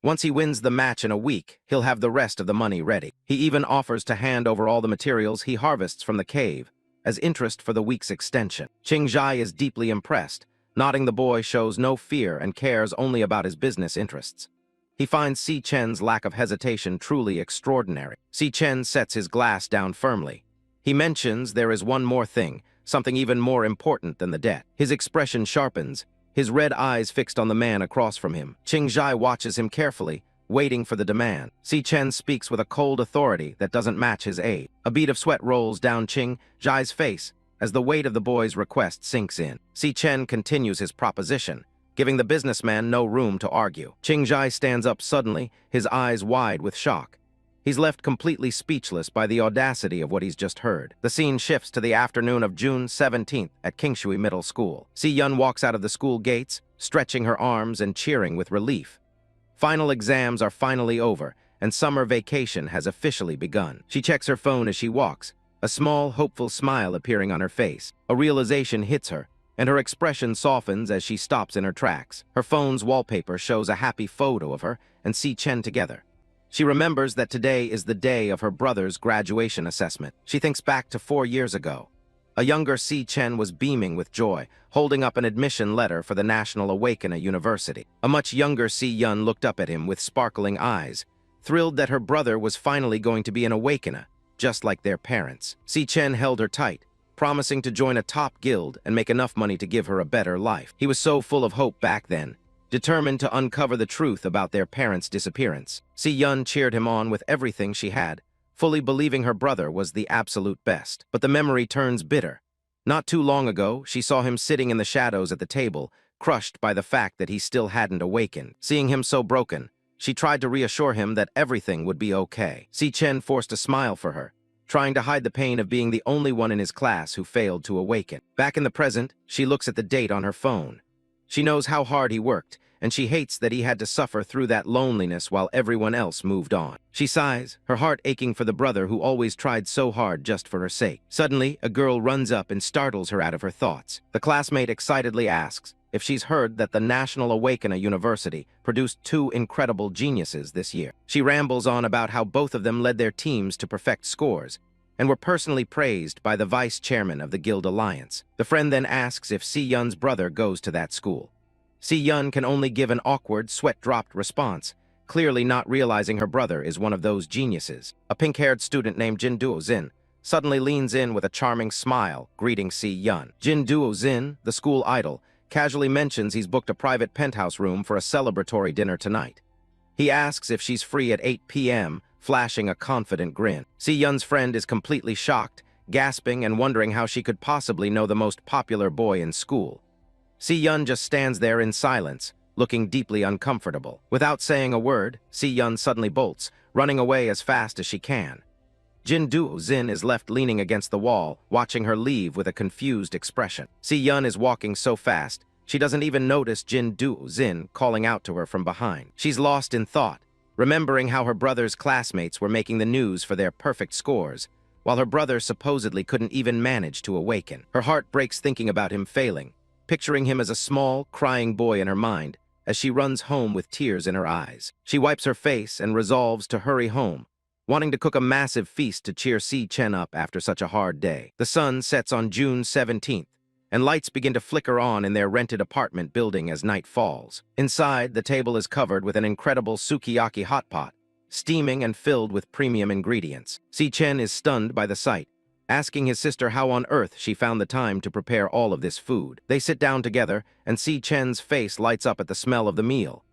Once he wins the match in a week, he'll have the rest of the money ready. He even offers to hand over all the materials he harvests from the cave as interest for the week's extension. Qingzhai is deeply impressed. Nodding, the boy shows no fear and cares only about his business interests. He finds Si Chen's lack of hesitation truly extraordinary. Si Chen sets his glass down firmly. He mentions there is one more thing, something even more important than the debt. His expression sharpens, his red eyes fixed on the man across from him. Qingzhai watches him carefully, waiting for the demand. Si Chen speaks with a cold authority that doesn't match his age. A bead of sweat rolls down Qingzhai's face as the weight of the boy's request sinks in. Si Chen continues his proposition, giving the businessman no room to argue. Qingzhai stands up suddenly, his eyes wide with shock. He's left completely speechless by the audacity of what he's just heard. The scene shifts to the afternoon of June 17th at Kingshui Middle School. Si Yun walks out of the school gates, stretching her arms and cheering with relief. Final exams are finally over, and summer vacation has officially begun. She checks her phone as she walks, a small, hopeful smile appearing on her face. A realization hits her, and her expression softens as she stops in her tracks. Her phone's wallpaper shows a happy photo of her and Si Chen together. She remembers that today is the day of her brother's graduation assessment. She thinks back to 4 years ago. A younger Si Chen was beaming with joy, holding up an admission letter for the National Awakener University. A much younger Si Yun looked up at him with sparkling eyes, thrilled that her brother was finally going to be an Awakener, just like their parents. Si Chen held her tight, promising to join a top guild and make enough money to give her a better life. He was so full of hope back then, determined to uncover the truth about their parents' disappearance. Si Yun cheered him on with everything she had, fully believing her brother was the absolute best. But the memory turns bitter. Not too long ago, she saw him sitting in the shadows at the table, crushed by the fact that he still hadn't awakened. Seeing him so broken, she tried to reassure him that everything would be okay. Si Chen forced a smile for her, trying to hide the pain of being the only one in his class who failed to awaken. Back in the present, she looks at the date on her phone. She knows how hard he worked, and she hates that he had to suffer through that loneliness while everyone else moved on. She sighs, her heart aching for the brother who always tried so hard just for her sake. Suddenly, a girl runs up and startles her out of her thoughts. The classmate excitedly asks if she's heard that the National Awakener University produced 2 incredible geniuses this year. She rambles on about how both of them led their teams to perfect scores and were personally praised by the vice chairman of the Guild Alliance. The friend then asks if Si Yun's brother goes to that school. Si Yun can only give an awkward, sweat-dropped response, clearly not realizing her brother is one of those geniuses. A pink-haired student named Jin Duozin suddenly leans in with a charming smile, greeting Si Yun. Jin Duozin, the school idol, casually mentions he's booked a private penthouse room for a celebratory dinner tonight. He asks if she's free at 8 p.m., flashing a confident grin. Si Yun's friend is completely shocked, gasping and wondering how she could possibly know the most popular boy in school. Si Yun just stands there in silence, looking deeply uncomfortable. Without saying a word, Si Yun suddenly bolts, running away as fast as she can. Jin Duozin is left leaning against the wall, watching her leave with a confused expression. Si Yun is walking so fast, she doesn't even notice Jin Duozin calling out to her from behind. She's lost in thought, remembering how her brother's classmates were making the news for their perfect scores, while her brother supposedly couldn't even manage to awaken. Her heart breaks thinking about him failing, picturing him as a small, crying boy in her mind as she runs home with tears in her eyes. She wipes her face and resolves to hurry home, wanting to cook a massive feast to cheer Si Chen up after such a hard day. The sun sets on June 17th, and lights begin to flicker on in their rented apartment building as night falls. Inside, the table is covered with an incredible sukiyaki hot pot, steaming and filled with premium ingredients. Si Chen is stunned by the sight, asking his sister how on earth she found the time to prepare all of this food. They sit down together, and Si Chen's face lights up at the smell of the meal.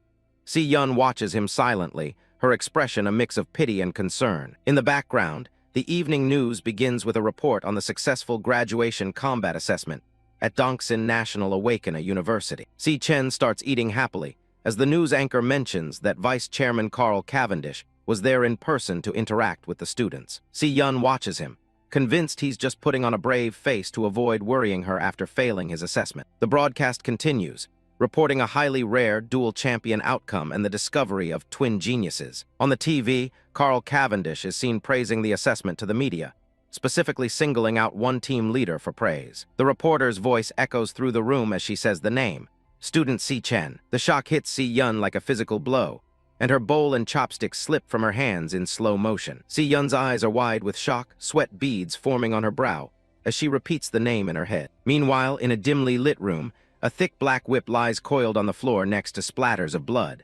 Si Yun watches him silently, her expression a mix of pity and concern. In the background, the evening news begins with a report on the successful graduation combat assessment at Dongsin National Awakening University. Si Chen starts eating happily, as the news anchor mentions that Vice Chairman Carl Cavendish was there in person to interact with the students. Si Yun watches him, convinced he's just putting on a brave face to avoid worrying her after failing his assessment. The broadcast continues, reporting a highly rare dual-champion outcome and the discovery of twin geniuses. On the TV, Carl Cavendish is seen praising the assessment to the media, specifically singling out one team leader for praise. The reporter's voice echoes through the room as she says the name, Student Si Chen. The shock hits Si Yun like a physical blow, and her bowl and chopsticks slip from her hands in slow motion. Si Yun's eyes are wide with shock, sweat beads forming on her brow as she repeats the name in her head. Meanwhile, in a dimly lit room, a thick black whip lies coiled on the floor next to splatters of blood.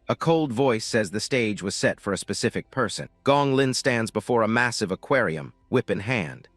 A cold voice says the stage was set for a specific person. Gong Lin stands before a massive aquarium, whip in hand.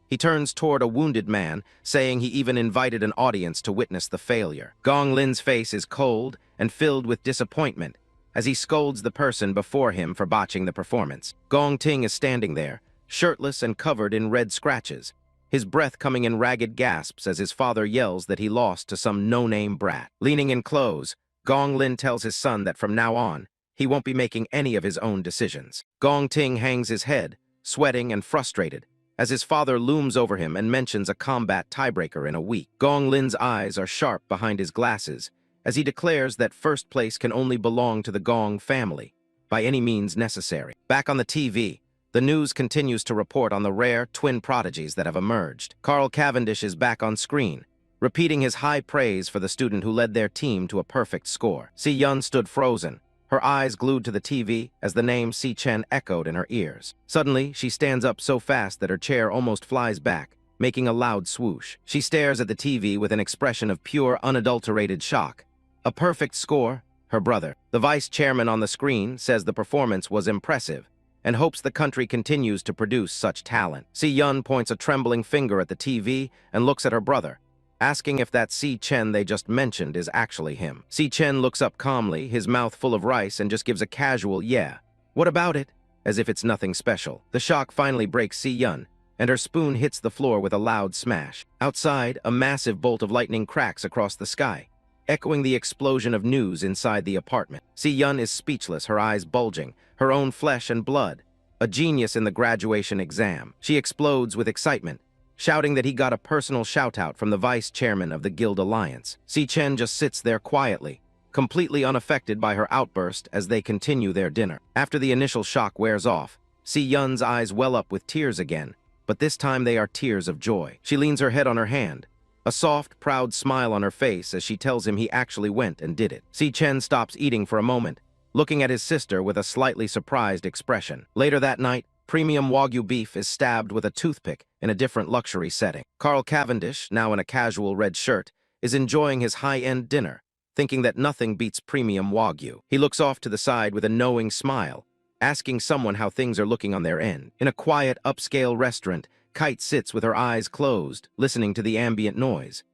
He turns toward a wounded man, saying he even invited an audience to witness the failure. Gong Lin's face is cold and filled with disappointment as he scolds the person before him for botching the performance. Gong Ting is standing there, shirtless and covered in red scratches, his breath coming in ragged gasps as his father yells that he lost to some no-name brat. Leaning in close, Gong Lin tells his son that from now on, he won't be making any of his own decisions. Gong Ting hangs his head, sweating and frustrated, as his father looms over him and mentions a combat tiebreaker in a week. Gong Lin's eyes are sharp behind his glasses, as he declares that first place can only belong to the Gong family, by any means necessary. Back on the TV, the news continues to report on the rare twin prodigies that have emerged. Carl Cavendish is back on screen, repeating his high praise for the student who led their team to a perfect score. Si Yun stood frozen, her eyes glued to the TV as the name Si Chen echoed in her ears. Suddenly, she stands up so fast that her chair almost flies back, making a loud swoosh. She stares at the TV with an expression of pure, unadulterated shock. A perfect score? Her brother, the vice chairman on the screen, says the performance was impressive and hopes the country continues to produce such talent. Si Yun points a trembling finger at the TV and looks at her brother, asking if that Si Chen they just mentioned is actually him. Si Chen looks up calmly, his mouth full of rice, and just gives a casual "yeah. What about it?" as if it's nothing special. The shock finally breaks Si Yun, and her spoon hits the floor with a loud smash. Outside, a massive bolt of lightning cracks across the sky, echoing the explosion of news inside the apartment. Si Yun is speechless, her eyes bulging, her own flesh and blood. A genius in the graduation exam. She explodes with excitement, shouting that he got a personal shout-out from the vice chairman of the Guild Alliance. Si Chen just sits there quietly, completely unaffected by her outburst as they continue their dinner. After the initial shock wears off, Si Yun's eyes well up with tears again, but this time they are tears of joy. She leans her head on her hand, a soft, proud smile on her face as she tells him he actually went and did it. Si Chen stops eating for a moment, looking at his sister with a slightly surprised expression. Later that night, premium Wagyu beef is stabbed with a toothpick in a different luxury setting. Carl Cavendish, now in a casual red shirt, is enjoying his high-end dinner, thinking that nothing beats premium Wagyu. He looks off to the side with a knowing smile, asking someone how things are looking on their end. In a quiet, upscale restaurant, Kite sits with her eyes closed, listening to the ambient noise.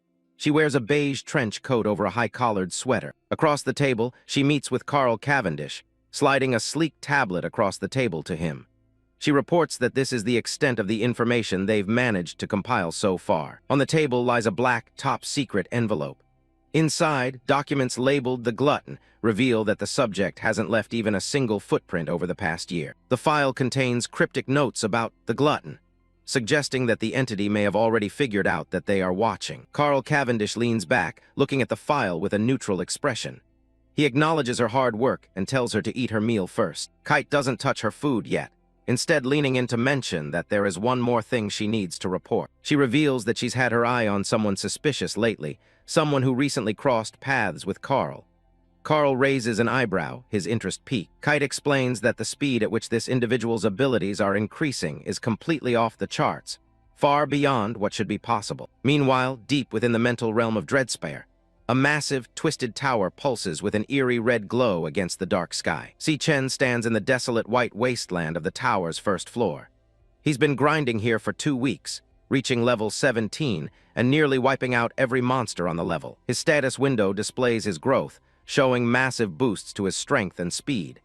She wears a beige trench coat over a high-collared sweater. Across the table, she meets with Carl Cavendish, sliding a sleek tablet across the table to him. She reports that this is the extent of the information they've managed to compile so far. On the table lies a black, top-secret envelope. Inside, documents labeled the Glutton reveal that the subject hasn't left even a single footprint over the past year. The file contains cryptic notes about the Glutton, suggesting that the entity may have already figured out that they are watching. Carl Cavendish leans back, looking at the file with a neutral expression. He acknowledges her hard work and tells her to eat her meal first. Kite doesn't touch her food yet, instead leaning in to mention that there is one more thing she needs to report. She reveals that she's had her eye on someone suspicious lately, someone who recently crossed paths with Carl. Carl raises an eyebrow, his interest piqued. Kite explains that the speed at which this individual's abilities are increasing is completely off the charts, far beyond what should be possible. Meanwhile, deep within the mental realm of Dreadspire, a massive, twisted tower pulses with an eerie red glow against the dark sky. Si Chen stands in the desolate white wasteland of the tower's first floor. He's been grinding here for 2 weeks, reaching level 17 and nearly wiping out every monster on the level. His status window displays his growth, showing massive boosts to his strength and speed.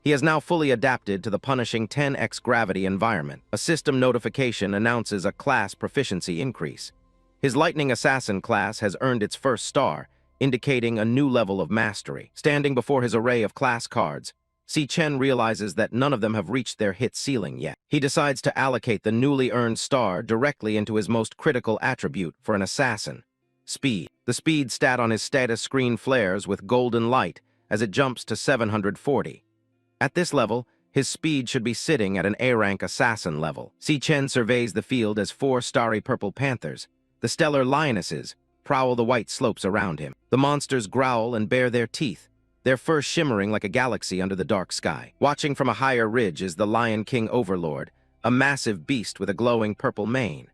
He has now fully adapted to the punishing 10x gravity environment. A system notification announces a class proficiency increase. His Lightning Assassin class has earned its first star, indicating a new level of mastery. Standing before his array of class cards, Si Chen realizes that none of them have reached their hit ceiling yet. He decides to allocate the newly earned star directly into his most critical attribute for an assassin: speed. The speed stat on his status screen flares with golden light as it jumps to 740. At this level, his speed should be sitting at an A-rank assassin level. Si Chen surveys the field as 4 starry purple panthers, the stellar lionesses, prowl the white slopes around him. The monsters growl and bare their teeth, their fur shimmering like a galaxy under the dark sky. Watching from a higher ridge is the Lion King Overlord, a massive beast with a glowing purple mane.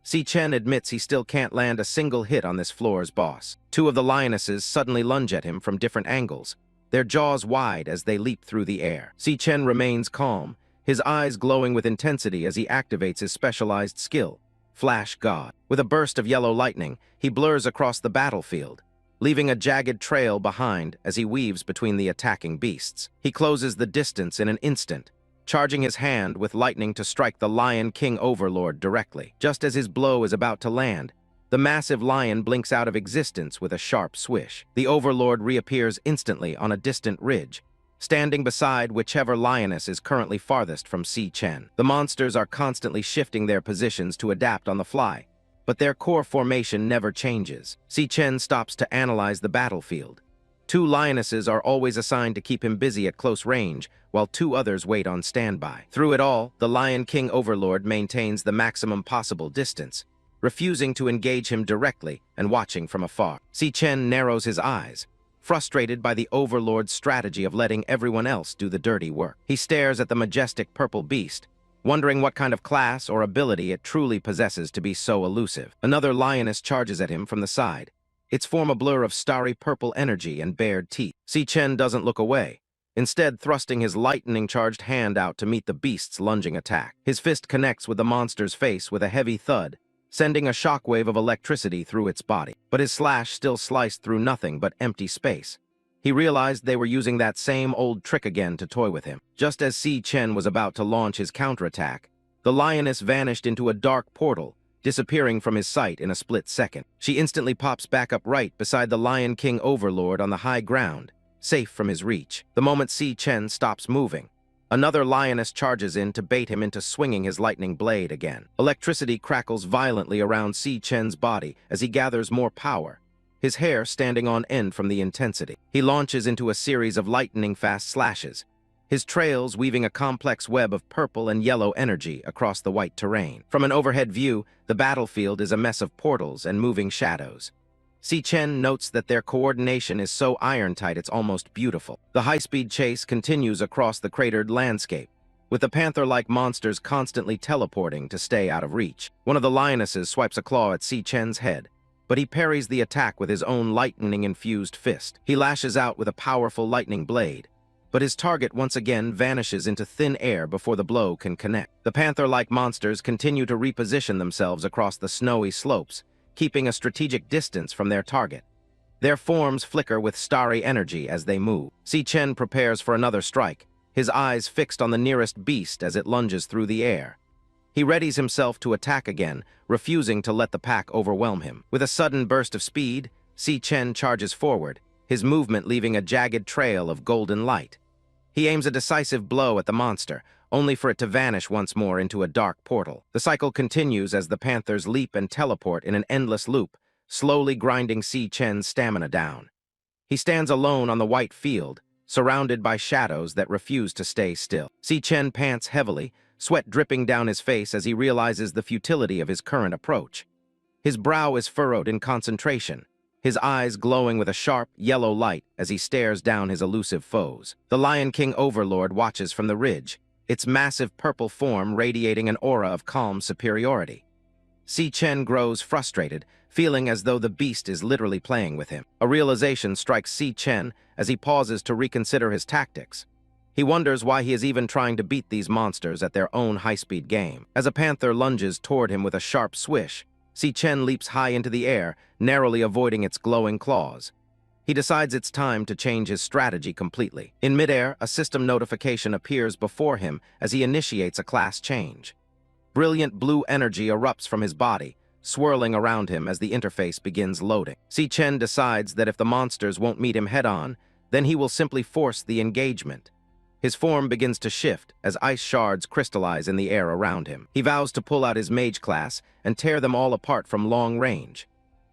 Si Chen admits he still can't land a single hit on this floor's boss. 2 of the lionesses suddenly lunge at him from different angles, their jaws wide as they leap through the air. Si Chen remains calm, his eyes glowing with intensity as he activates his specialized skill, Flash God. With a burst of yellow lightning, he blurs across the battlefield, leaving a jagged trail behind as he weaves between the attacking beasts. He closes the distance in an instant, charging his hand with lightning to strike the Lion King Overlord directly. Just as his blow is about to land, the massive lion blinks out of existence with a sharp swish. The Overlord reappears instantly on a distant ridge, standing beside whichever lioness is currently farthest from Si Chen. The monsters are constantly shifting their positions to adapt on the fly, but their core formation never changes. Si Chen stops to analyze the battlefield. 2 lionesses are always assigned to keep him busy at close range, while 2 others wait on standby. Through it all, the Lion King Overlord maintains the maximum possible distance, refusing to engage him directly and watching from afar. Si Chen narrows his eyes, frustrated by the Overlord's strategy of letting everyone else do the dirty work. He stares at the majestic purple beast, wondering what kind of class or ability it truly possesses to be so elusive. Another lioness charges at him from the side, its form a blur of starry purple energy and bared teeth. Si Chen doesn't look away, instead thrusting his lightning-charged hand out to meet the beast's lunging attack. His fist connects with the monster's face with a heavy thud, sending a shockwave of electricity through its body. But his slash still sliced through nothing but empty space. He realized they were using that same old trick again to toy with him. Just as Si Chen was about to launch his counterattack, the lioness vanished into a dark portal, disappearing from his sight in a split second. She instantly pops back up right beside the Lion King Overlord on the high ground, safe from his reach. The moment Si Chen stops moving, another lioness charges in to bait him into swinging his lightning blade again. Electricity crackles violently around Si Chen's body as he gathers more power, his hair standing on end from the intensity. He launches into a series of lightning-fast slashes, his trails weaving a complex web of purple and yellow energy across the white terrain. From an overhead view, the battlefield is a mess of portals and moving shadows. Si Chen notes that their coordination is so iron-tight it's almost beautiful. The high-speed chase continues across the cratered landscape, with the panther-like monsters constantly teleporting to stay out of reach. One of the lionesses swipes a claw at Si Chen's head, but he parries the attack with his own lightning-infused fist. He lashes out with a powerful lightning blade, but his target once again vanishes into thin air before the blow can connect. The panther-like monsters continue to reposition themselves across the snowy slopes, keeping a strategic distance from their target. Their forms flicker with starry energy as they move. Si Chen prepares for another strike, his eyes fixed on the nearest beast as it lunges through the air. He readies himself to attack again, refusing to let the pack overwhelm him. With a sudden burst of speed, Si Chen charges forward, his movement leaving a jagged trail of golden light. He aims a decisive blow at the monster, only for it to vanish once more into a dark portal. The cycle continues as the panthers leap and teleport in an endless loop, slowly grinding Si Chen's stamina down. He stands alone on the white field, surrounded by shadows that refuse to stay still. Si Chen pants heavily, sweat dripping down his face as he realizes the futility of his current approach. His brow is furrowed in concentration, his eyes glowing with a sharp, yellow light as he stares down his elusive foes. The Lion King Overlord watches from the ridge, its massive purple form radiating an aura of calm superiority. Si Chen grows frustrated, feeling as though the beast is literally playing with him. A realization strikes Si Chen as he pauses to reconsider his tactics. He wonders why he is even trying to beat these monsters at their own high-speed game. As a panther lunges toward him with a sharp swish, Si Chen leaps high into the air, narrowly avoiding its glowing claws. He decides it's time to change his strategy completely. In midair, a system notification appears before him as he initiates a class change. Brilliant blue energy erupts from his body, swirling around him as the interface begins loading. Si Chen decides that if the monsters won't meet him head-on, then he will simply force the engagement. His form begins to shift as ice shards crystallize in the air around him. He vows to pull out his mage class and tear them all apart from long range.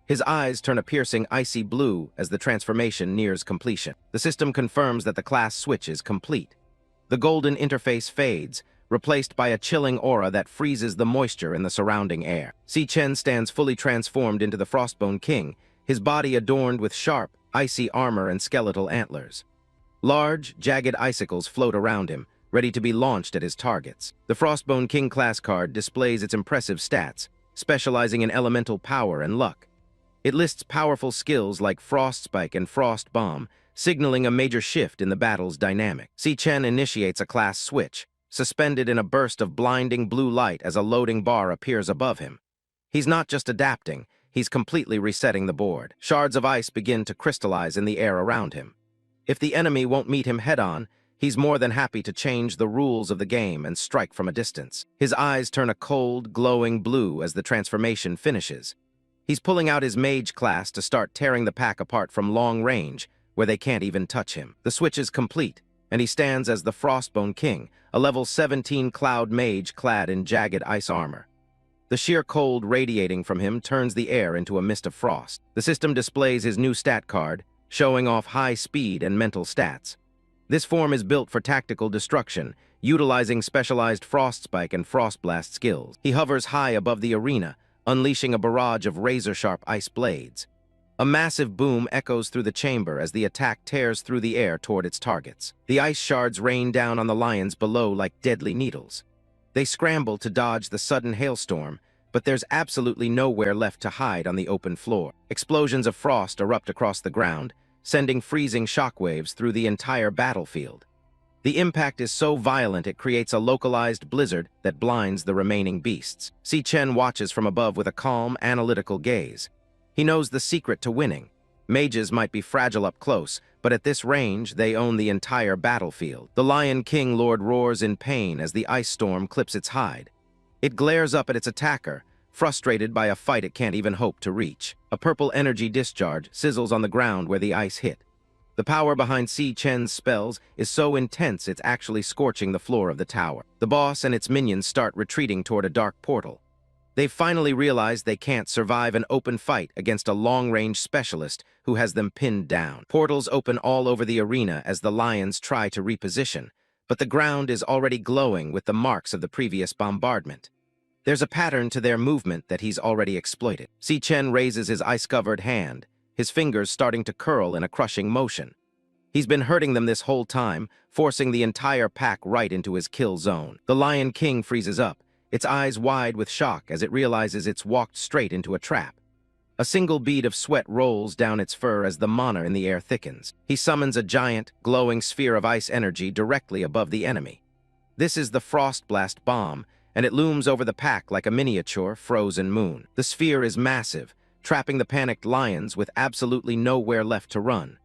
His eyes turn a piercing icy blue as the transformation nears completion. The system confirms that the class switch is complete. The golden interface fades, replaced by a chilling aura that freezes the moisture in the surrounding air. Si Chen stands fully transformed into the Frostbone King, his body adorned with sharp, icy armor and skeletal antlers. Large, jagged icicles float around him, ready to be launched at his targets. The Frostbone King class card displays its impressive stats, specializing in elemental power and luck. It lists powerful skills like Frost Spike and Frost Bomb, signaling a major shift in the battle's dynamic. Si Chen initiates a class switch, suspended in a burst of blinding blue light as a loading bar appears above him. He's not just adapting, he's completely resetting the board. Shards of ice begin to crystallize in the air around him. If the enemy won't meet him head-on, he's more than happy to change the rules of the game and strike from a distance. His eyes turn a cold, glowing blue as the transformation finishes. He's pulling out his mage class to start tearing the pack apart from long range, where they can't even touch him. The switch is complete, and he stands as the Frostbone King, a level 17 cloud mage clad in jagged ice armor. The sheer cold radiating from him turns the air into a mist of frost. The system displays his new stat card, showing off high speed and mental stats. This form is built for tactical destruction, utilizing specialized Frost Spike and Frost Blast skills. He hovers high above the arena, unleashing a barrage of razor-sharp ice blades. A massive boom echoes through the chamber as the attack tears through the air toward its targets. The ice shards rain down on the lions below like deadly needles. They scramble to dodge the sudden hailstorm, but there's absolutely nowhere left to hide on the open floor. Explosions of frost erupt across the ground, sending freezing shockwaves through the entire battlefield. The impact is so violent it creates a localized blizzard that blinds the remaining beasts. Si Chen watches from above with a calm, analytical gaze. He knows the secret to winning. Mages might be fragile up close, but at this range, they own the entire battlefield. The Lion King Lord roars in pain as the ice storm clips its hide. It glares up at its attacker, frustrated by a fight it can't even hope to reach. A purple energy discharge sizzles on the ground where the ice hit. The power behind Si Chen's spells is so intense it's actually scorching the floor of the tower. The boss and its minions start retreating toward a dark portal. They've finally realized they can't survive an open fight against a long-range specialist who has them pinned down. Portals open all over the arena as the lions try to reposition, but the ground is already glowing with the marks of the previous bombardment. There's a pattern to their movement that he's already exploited. Si Chen raises his ice-covered hand, his fingers starting to curl in a crushing motion. He's been hurting them this whole time, forcing the entire pack right into his kill zone. The Lion King freezes up, its eyes wide with shock as it realizes it's walked straight into a trap. A single bead of sweat rolls down its fur as the mana in the air thickens. He summons a giant, glowing sphere of ice energy directly above the enemy. This is the Frost Blast bomb, and it looms over the pack like a miniature frozen moon. The sphere is massive, trapping the panicked lions with absolutely nowhere left to run.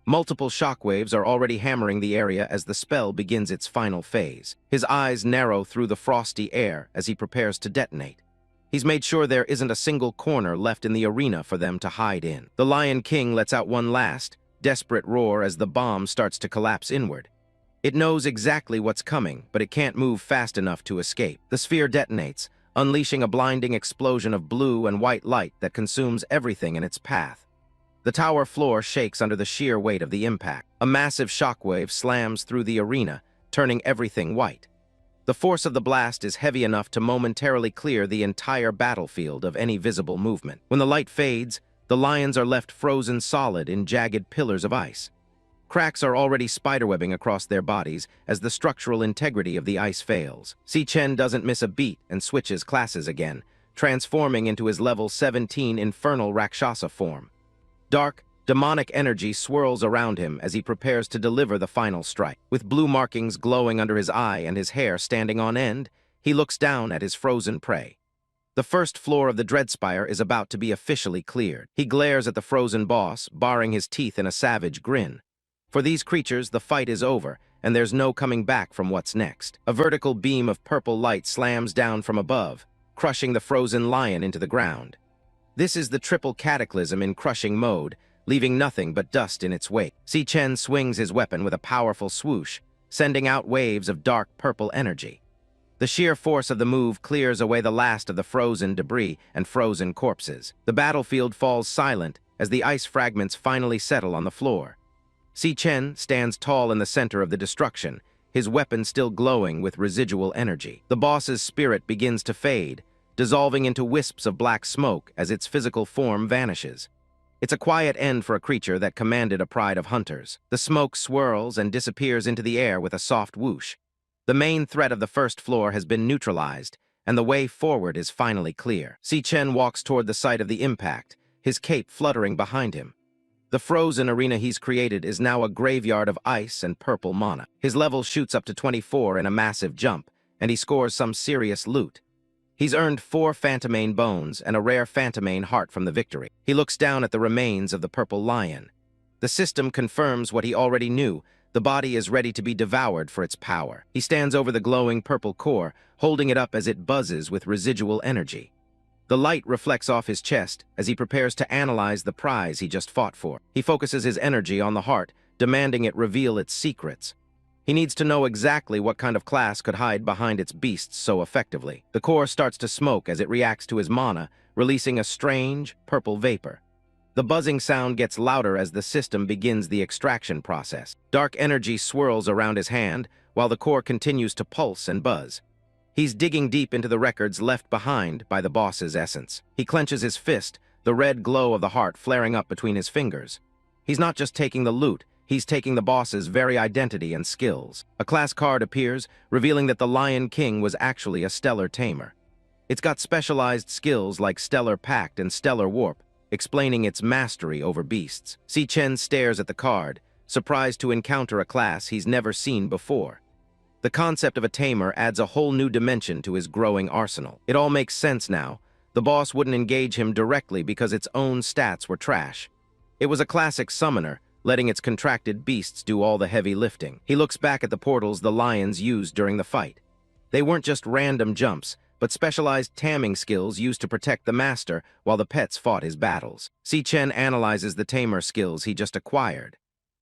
Multiple shockwaves are already hammering the area as the spell begins its final phase. His eyes narrow through the frosty air as he prepares to detonate. He's made sure there isn't a single corner left in the arena for them to hide in. The Lion King lets out one last, desperate roar as the bomb starts to collapse inward. It knows exactly what's coming, but it can't move fast enough to escape. The sphere detonates, unleashing a blinding explosion of blue and white light that consumes everything in its path. The tower floor shakes under the sheer weight of the impact. A massive shockwave slams through the arena, turning everything white. The force of the blast is heavy enough to momentarily clear the entire battlefield of any visible movement. When the light fades, The lions are left frozen solid in jagged pillars of ice. Cracks are already spiderwebbing across their bodies as the structural integrity of the ice fails. Si Chen doesn't miss a beat and switches classes again, transforming into his level 17 infernal Rakshasa form. Dark, demonic energy swirls around him as he prepares to deliver the final strike. With blue markings glowing under his eye and his hair standing on end, he looks down at his frozen prey. The first floor of the Dreadspire is about to be officially cleared. He glares at the frozen boss, baring his teeth in a savage grin. For these creatures, the fight is over, and there's no coming back from what's next. A vertical beam of purple light slams down from above, crushing the frozen lion into the ground. This is the triple cataclysm in crushing mode, leaving nothing but dust in its wake. Si Chen swings his weapon with a powerful swoosh, sending out waves of dark purple energy. The sheer force of the move clears away the last of the frozen debris and frozen corpses. The battlefield falls silent as the ice fragments finally settle on the floor. Si Chen stands tall in the center of the destruction, his weapon still glowing with residual energy. The boss's spirit begins to fade, dissolving into wisps of black smoke as its physical form vanishes. It's a quiet end for a creature that commanded a pride of hunters. The smoke swirls and disappears into the air with a soft whoosh. The main threat of the first floor has been neutralized, and the way forward is finally clear. Si Chen walks toward the site of the impact, his cape fluttering behind him. The frozen arena he's created is now a graveyard of ice and purple mana. His level shoots up to 24 in a massive jump, and he scores some serious loot. He's earned 4 Phantomane bones and a rare Phantomane heart from the victory. He looks down at the remains of the purple lion. The system confirms what he already knew. The body is ready to be devoured for its power. He stands over the glowing purple core, holding it up as it buzzes with residual energy. The light reflects off his chest as he prepares to analyze the prize he just fought for. He focuses his energy on the heart, demanding it reveal its secrets. He needs to know exactly what kind of class could hide behind its beasts so effectively. The core starts to smoke as it reacts to his mana, releasing a strange, purple vapor. The buzzing sound gets louder as the system begins the extraction process. Dark energy swirls around his hand, while the core continues to pulse and buzz. He's digging deep into the records left behind by the boss's essence. He clenches his fist, the red glow of the heart flaring up between his fingers. He's not just taking the loot, he's taking the boss's very identity and skills. A class card appears, revealing that the Lion King was actually a stellar tamer. It's got specialized skills like Stellar Pact and Stellar Warp, explaining its mastery over beasts. Si Chen stares at the card, surprised to encounter a class he's never seen before. The concept of a tamer adds a whole new dimension to his growing arsenal. It all makes sense now. The boss wouldn't engage him directly because its own stats were trash. It was a classic summoner, letting its contracted beasts do all the heavy lifting. He looks back at the portals the lions used during the fight. They weren't just random jumps, but specialized tamming skills used to protect the master while the pets fought his battles. Si Chen analyzes the tamer skills he just acquired.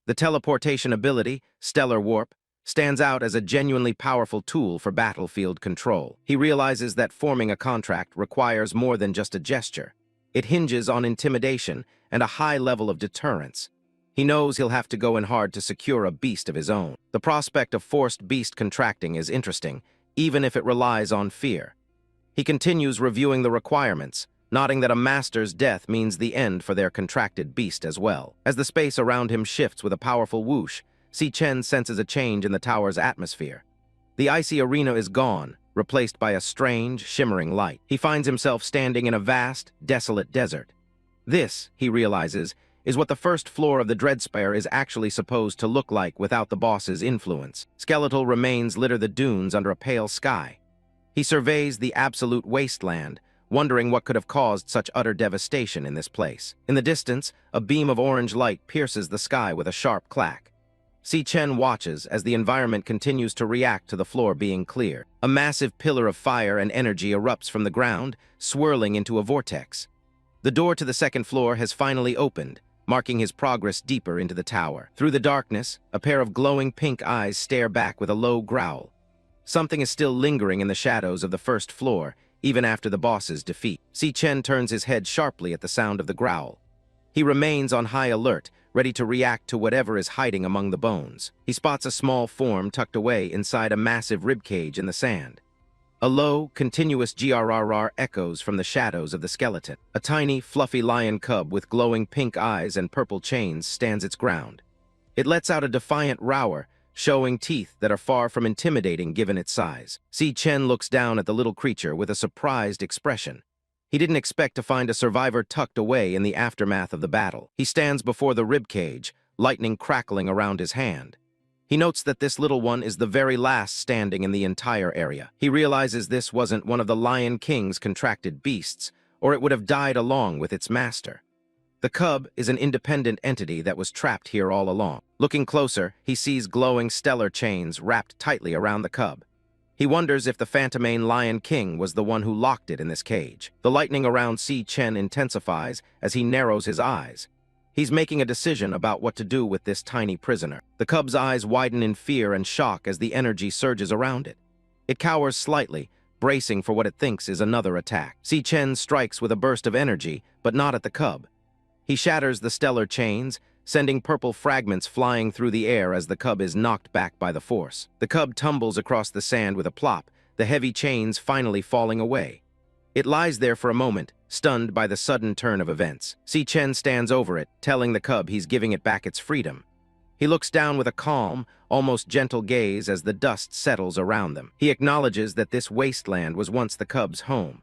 The teleportation ability, Stellar Warp, stands out as a genuinely powerful tool for battlefield control. He realizes that forming a contract requires more than just a gesture. It hinges on intimidation and a high level of deterrence. He knows he'll have to go in hard to secure a beast of his own. The prospect of forced beast contracting is interesting, even if it relies on fear. He continues reviewing the requirements, noting that a master's death means the end for their contracted beast as well. As the space around him shifts with a powerful whoosh, Si Chen senses a change in the tower's atmosphere. The icy arena is gone, replaced by a strange, shimmering light. He finds himself standing in a vast, desolate desert. This, he realizes, is what the first floor of the Dreadspire is actually supposed to look like without the boss's influence. Skeletal remains litter the dunes under a pale sky. He surveys the absolute wasteland, wondering what could have caused such utter devastation in this place. In the distance, a beam of orange light pierces the sky with a sharp clack. Si Chen watches as the environment continues to react to the floor being cleared. A massive pillar of fire and energy erupts from the ground, swirling into a vortex. The door to the second floor has finally opened, marking his progress deeper into the tower. Through the darkness, a pair of glowing pink eyes stare back with a low growl. Something is still lingering in the shadows of the first floor, even after the boss's defeat. Si Chen turns his head sharply at the sound of the growl. He remains on high alert, ready to react to whatever is hiding among the bones. He spots a small form tucked away inside a massive ribcage in the sand. A low, continuous grrr echoes from the shadows of the skeleton. A tiny, fluffy lion cub with glowing pink eyes and purple chains stands its ground. It lets out a defiant roar, showing teeth that are far from intimidating given its size. Si Chen looks down at the little creature with a surprised expression. He didn't expect to find a survivor tucked away in the aftermath of the battle. He stands before the ribcage, lightning crackling around his hand. He notes that this little one is the very last standing in the entire area. He realizes this wasn't one of the Lion King's contracted beasts, or it would have died along with its master. The cub is an independent entity that was trapped here all along. Looking closer, he sees glowing stellar chains wrapped tightly around the cub. He wonders if the Phantomane Lion King was the one who locked it in this cage. The lightning around Si Chen intensifies as he narrows his eyes. He's making a decision about what to do with this tiny prisoner. The cub's eyes widen in fear and shock as the energy surges around it. It cowers slightly, bracing for what it thinks is another attack. Si Chen strikes with a burst of energy, but not at the cub. He shatters the stellar chains, sending purple fragments flying through the air as the cub is knocked back by the force. The cub tumbles across the sand with a plop, the heavy chains finally falling away. It lies there for a moment, stunned by the sudden turn of events. Si Chen stands over it, telling the cub he's giving it back its freedom. He looks down with a calm, almost gentle gaze as the dust settles around them. He acknowledges that this wasteland was once the cub's home.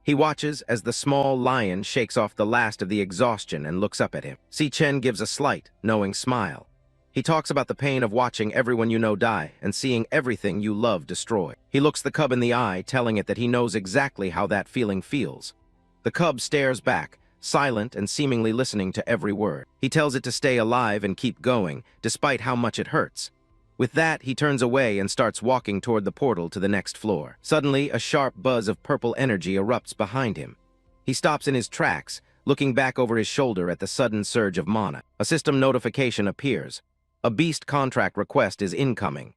He watches as the small lion shakes off the last of the exhaustion and looks up at him. Si Chen gives a slight, knowing smile. He talks about the pain of watching everyone you know die and seeing everything you love destroyed. He looks the cub in the eye, telling it that he knows exactly how that feeling feels. The cub stares back, silent and seemingly listening to every word. He tells it to stay alive and keep going, despite how much it hurts. With that, he turns away and starts walking toward the portal to the next floor. Suddenly, a sharp buzz of purple energy erupts behind him. He stops in his tracks, looking back over his shoulder at the sudden surge of mana. A system notification appears. A beast contract request is incoming.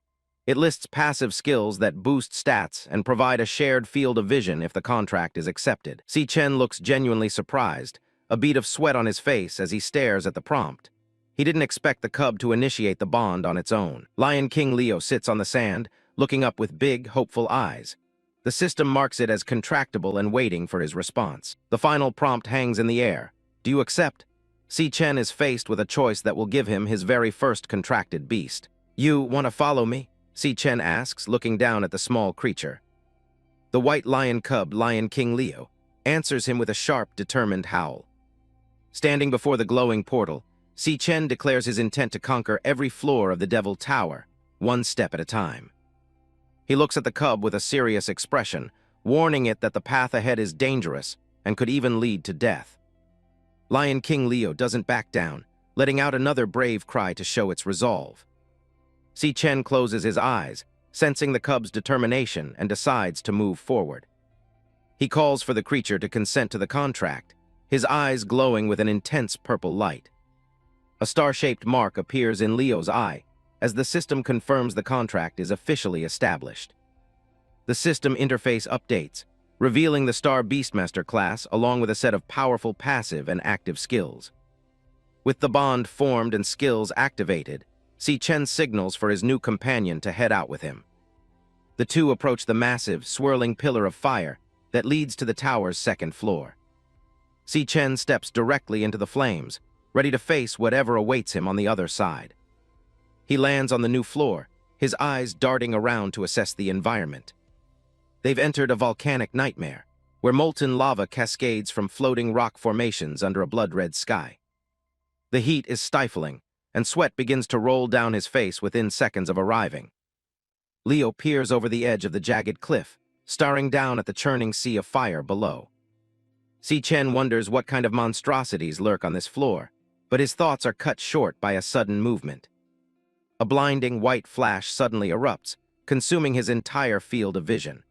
It lists passive skills that boost stats and provide a shared field of vision if the contract is accepted. Si Chen looks genuinely surprised, a bead of sweat on his face as he stares at the prompt. He didn't expect the cub to initiate the bond on its own. Lion King Leo sits on the sand, looking up with big, hopeful eyes. The system marks it as contractable and waiting for his response. The final prompt hangs in the air. Do you accept? Si Chen is faced with a choice that will give him his very first contracted beast. You want to follow me? Si Chen asks, looking down at the small creature. The white lion cub, Lion King Leo, answers him with a sharp, determined howl. Standing before the glowing portal, Si Chen declares his intent to conquer every floor of the Devil Tower, one step at a time. He looks at the cub with a serious expression, warning it that the path ahead is dangerous and could even lead to death. Lion King Leo doesn't back down, letting out another brave cry to show its resolve. Si Chen closes his eyes, sensing the cub's determination, and decides to move forward. He calls for the creature to consent to the contract, his eyes glowing with an intense purple light. A star-shaped mark appears in Leo's eye, as the system confirms the contract is officially established. The system interface updates, revealing the Star Beastmaster class along with a set of powerful passive and active skills. With the bond formed and skills activated, Si Chen signals for his new companion to head out with him. The two approach the massive, swirling pillar of fire that leads to the tower's second floor. Si Chen steps directly into the flames, ready to face whatever awaits him on the other side. He lands on the new floor, his eyes darting around to assess the environment. They've entered a volcanic nightmare, where molten lava cascades from floating rock formations under a blood-red sky. The heat is stifling, and sweat begins to roll down his face within seconds of arriving. Leo peers over the edge of the jagged cliff, staring down at the churning sea of fire below. Si Chen wonders what kind of monstrosities lurk on this floor, but his thoughts are cut short by a sudden movement. A blinding white flash suddenly erupts, consuming his entire field of vision.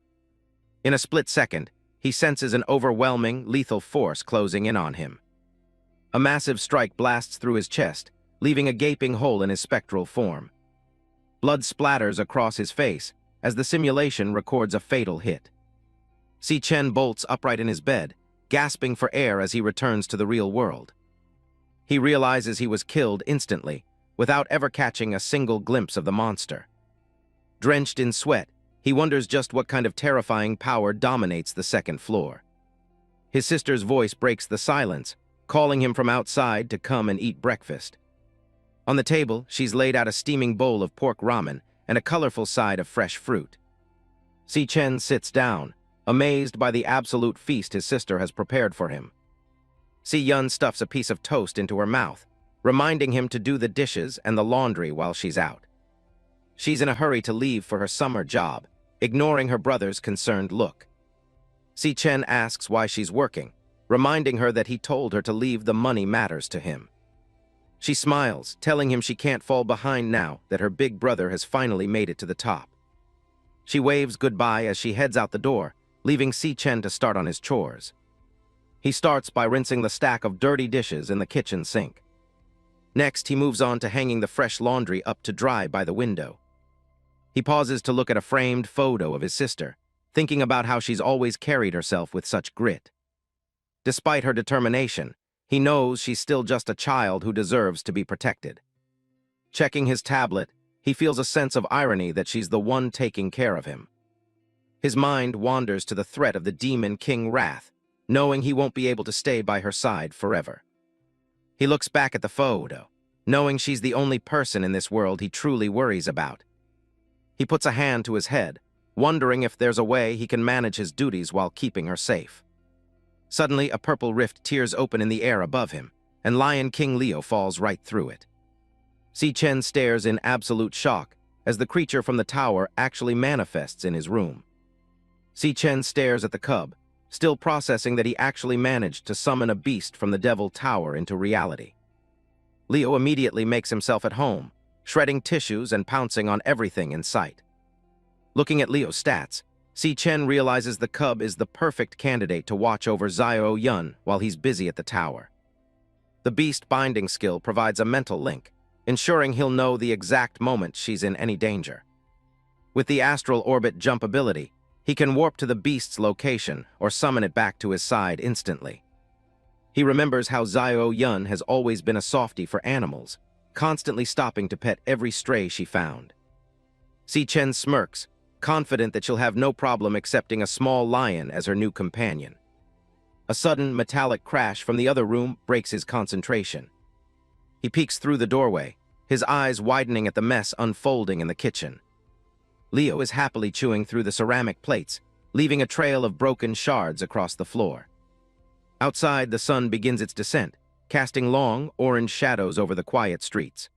In a split second, he senses an overwhelming, lethal force closing in on him. A massive strike blasts through his chest, leaving a gaping hole in his spectral form. Blood splatters across his face as the simulation records a fatal hit. Si Chen bolts upright in his bed, gasping for air as he returns to the real world. He realizes he was killed instantly, without ever catching a single glimpse of the monster. Drenched in sweat, He wonders just what kind of terrifying power dominates the second floor. His sister's voice breaks the silence, calling him from outside to come and eat breakfast. On the table, she's laid out a steaming bowl of pork ramen and a colorful side of fresh fruit. Si Chen sits down, amazed by the absolute feast his sister has prepared for him. Si Yun stuffs a piece of toast into her mouth, reminding him to do the dishes and the laundry while she's out. She's in a hurry to leave for her summer job, ignoring her brother's concerned look. Si Chen asks why she's working, reminding her that he told her to leave the money matters to him. She smiles, telling him she can't fall behind now that her big brother has finally made it to the top. She waves goodbye as she heads out the door, leaving Si Chen to start on his chores. He starts by rinsing the stack of dirty dishes in the kitchen sink. Next, he moves on to hanging the fresh laundry up to dry by the window. He pauses to look at a framed photo of his sister, thinking about how she's always carried herself with such grit. Despite her determination, he knows she's still just a child who deserves to be protected. Checking his tablet, he feels a sense of irony that she's the one taking care of him. His mind wanders to the threat of the Demon King Wrath, knowing he won't be able to stay by her side forever. He looks back at the photo, knowing she's the only person in this world he truly worries about. He puts a hand to his head, wondering if there's a way he can manage his duties while keeping her safe. Suddenly, a purple rift tears open in the air above him, and Lion King Leo falls right through it. Si Chen stares in absolute shock as the creature from the tower actually manifests in his room. Si Chen stares at the cub, still processing that he actually managed to summon a beast from the Devil Tower into reality. Leo immediately makes himself at home, shredding tissues and pouncing on everything in sight. Looking at Leo's stats, Si Chen realizes the cub is the perfect candidate to watch over Xiao Yun while he's busy at the tower. The beast binding skill provides a mental link, ensuring he'll know the exact moment she's in any danger. With the astral orbit jump ability, he can warp to the beast's location or summon it back to his side instantly. He remembers how Xiao Yun has always been a softie for animals, constantly stopping to pet every stray she found. Si Chen smirks, confident that she'll have no problem accepting a small lion as her new companion. A sudden metallic crash from the other room breaks his concentration. He peeks through the doorway, his eyes widening at the mess unfolding in the kitchen. Leo is happily chewing through the ceramic plates, leaving a trail of broken shards across the floor. Outside, the sun begins its descent, casting long, orange shadows over the quiet streets.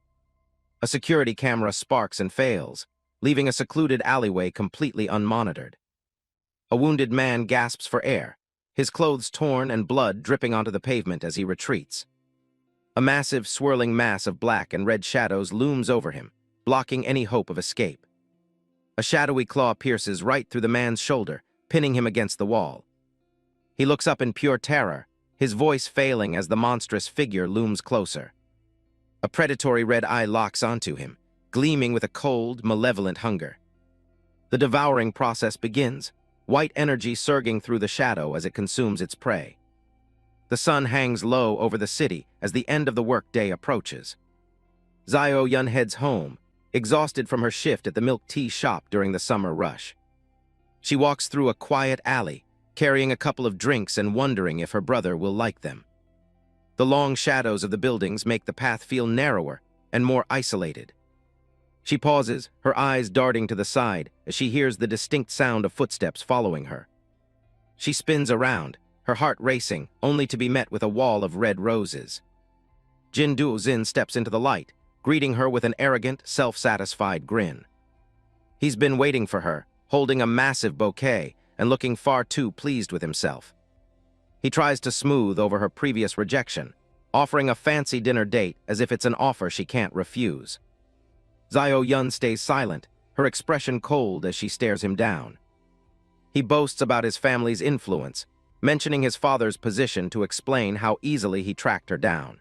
A security camera sparks and fails, leaving a secluded alleyway completely unmonitored. A wounded man gasps for air, his clothes torn and blood dripping onto the pavement as he retreats. A massive, swirling mass of black and red shadows looms over him, blocking any hope of escape. A shadowy claw pierces right through the man's shoulder, pinning him against the wall. He looks up in pure terror, his voice failing as the monstrous figure looms closer. A predatory red eye locks onto him, gleaming with a cold, malevolent hunger. The devouring process begins, white energy surging through the shadow as it consumes its prey. The sun hangs low over the city as the end of the workday approaches. Xiao Yun heads home, exhausted from her shift at the milk tea shop during the summer rush. She walks through a quiet alley, carrying a couple of drinks and wondering if her brother will like them. The long shadows of the buildings make the path feel narrower and more isolated. She pauses, her eyes darting to the side as she hears the distinct sound of footsteps following her. She spins around, her heart racing, only to be met with a wall of red roses. Jin Duozin steps into the light, greeting her with an arrogant, self-satisfied grin. He's been waiting for her, holding a massive bouquet and looking far too pleased with himself. He tries to smooth over her previous rejection, offering a fancy dinner date as if it's an offer she can't refuse. Xiao Yun stays silent, her expression cold as she stares him down. He boasts about his family's influence, mentioning his father's position to explain how easily he tracked her down.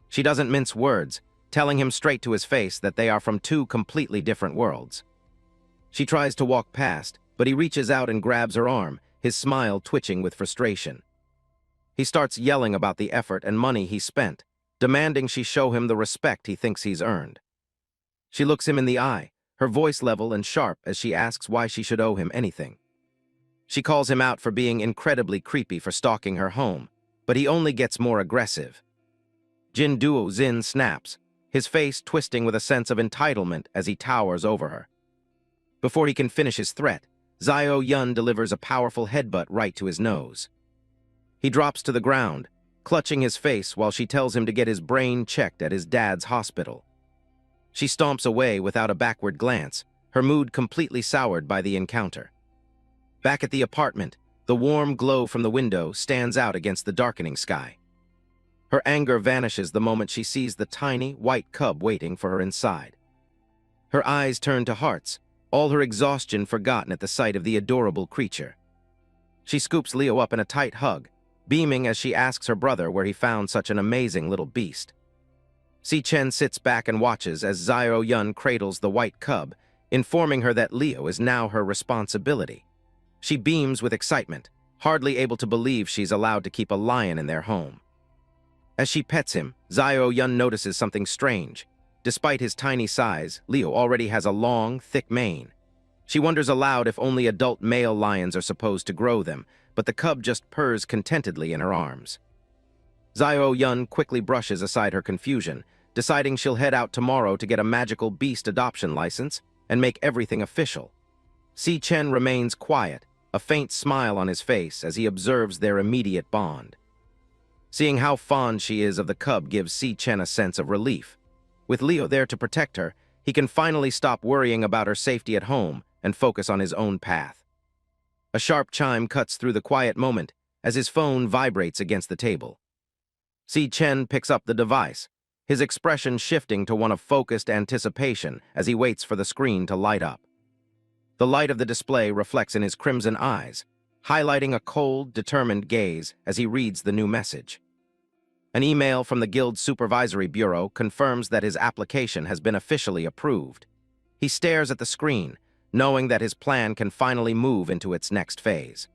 She doesn't mince words, telling him straight to his face that they are from two completely different worlds. She tries to walk past, but he reaches out and grabs her arm, his smile twitching with frustration. He starts yelling about the effort and money he spent, demanding she show him the respect he thinks he's earned. She looks him in the eye, her voice level and sharp as she asks why she should owe him anything. She calls him out for being incredibly creepy for stalking her home, but he only gets more aggressive. Jin Duo Xin snaps, his face twisting with a sense of entitlement as he towers over her. Before he can finish his threat, Zio Yun delivers a powerful headbutt right to his nose. He drops to the ground, clutching his face while she tells him to get his brain checked at his dad's hospital. She stomps away without a backward glance, her mood completely soured by the encounter. Back at the apartment, the warm glow from the window stands out against the darkening sky. Her anger vanishes the moment she sees the tiny, white cub waiting for her inside. Her eyes turn to hearts, all her exhaustion forgotten at the sight of the adorable creature. She scoops Leo up in a tight hug, beaming as she asks her brother where he found such an amazing little beast. Si Chen sits back and watches as Zio Yun cradles the white cub, informing her that Leo is now her responsibility. She beams with excitement, hardly able to believe she's allowed to keep a lion in their home. As she pets him, Zio Yun notices something strange. Despite his tiny size, Leo already has a long, thick mane. She wonders aloud if only adult male lions are supposed to grow them, but the cub just purrs contentedly in her arms. Zio Yun quickly brushes aside her confusion, deciding she'll head out tomorrow to get a magical beast adoption license and make everything official. Si Chen remains quiet, a faint smile on his face as he observes their immediate bond. Seeing how fond she is of the cub gives Si Chen a sense of relief. With Leo there to protect her, he can finally stop worrying about her safety at home and focus on his own path. A sharp chime cuts through the quiet moment as his phone vibrates against the table. Si Chen picks up the device, his expression shifting to one of focused anticipation as he waits for the screen to light up. The light of the display reflects in his crimson eyes, highlighting a cold, determined gaze as he reads the new message. An email from the Guild's Supervisory Bureau confirms that his application has been officially approved. He stares at the screen, knowing that his plan can finally move into its next phase.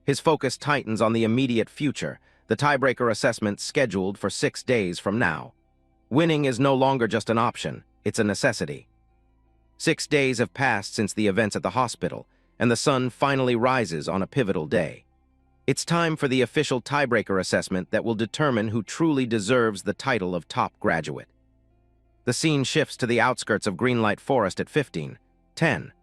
His focus tightens on the immediate future, the tiebreaker assessment scheduled for 6 days from now. Winning is no longer just an option, it's a necessity. 6 days have passed since the events at the hospital, and the sun finally rises on a pivotal day. It's time for the official tiebreaker assessment that will determine who truly deserves the title of top graduate. The scene shifts to the outskirts of Greenlight Forest at 15:10.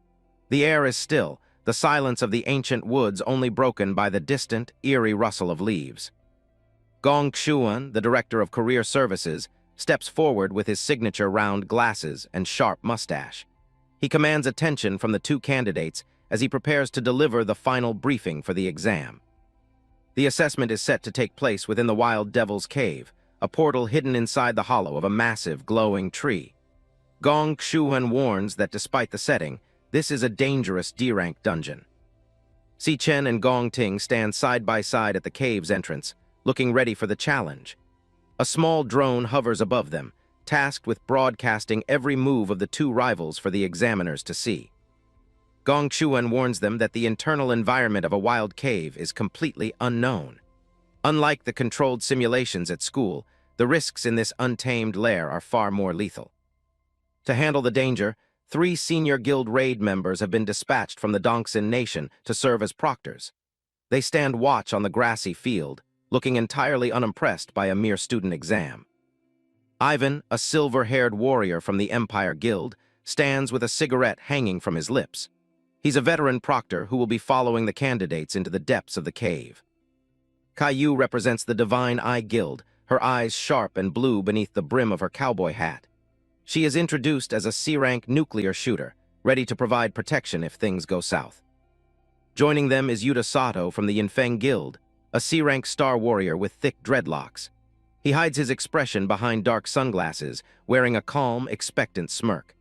The air is still, the silence of the ancient woods only broken by the distant, eerie rustle of leaves. Gong Xuan, the director of career services, steps forward with his signature round glasses and sharp mustache. He commands attention from the 2 candidates as he prepares to deliver the final briefing for the exam. The assessment is set to take place within the Wild Devil's Cave, a portal hidden inside the hollow of a massive, glowing tree. Gong Xuan warns that despite the setting, this is a dangerous D-rank dungeon. Si Chen and Gong Ting stand side by side at the cave's entrance, looking ready for the challenge. A small drone hovers above them, tasked with broadcasting every move of the 2 rivals for the examiners to see. Gong Xuan warns them that the internal environment of a wild cave is completely unknown. Unlike the controlled simulations at school, the risks in this untamed lair are far more lethal. To handle the danger, 3 senior guild raid members have been dispatched from the Dongxin Nation to serve as proctors. They stand watch on the grassy field, looking entirely unimpressed by a mere student exam. Ivan, a silver-haired warrior from the Empire Guild, stands with a cigarette hanging from his lips. He's a veteran proctor who will be following the candidates into the depths of the cave. Caillou represents the Divine Eye Guild, her eyes sharp and blue beneath the brim of her cowboy hat. She is introduced as a C-rank nuclear shooter, ready to provide protection if things go south. Joining them is Yuta Sato from the Yinfeng Guild, a C-rank star warrior with thick dreadlocks. He hides his expression behind dark sunglasses, wearing a calm, expectant smirk.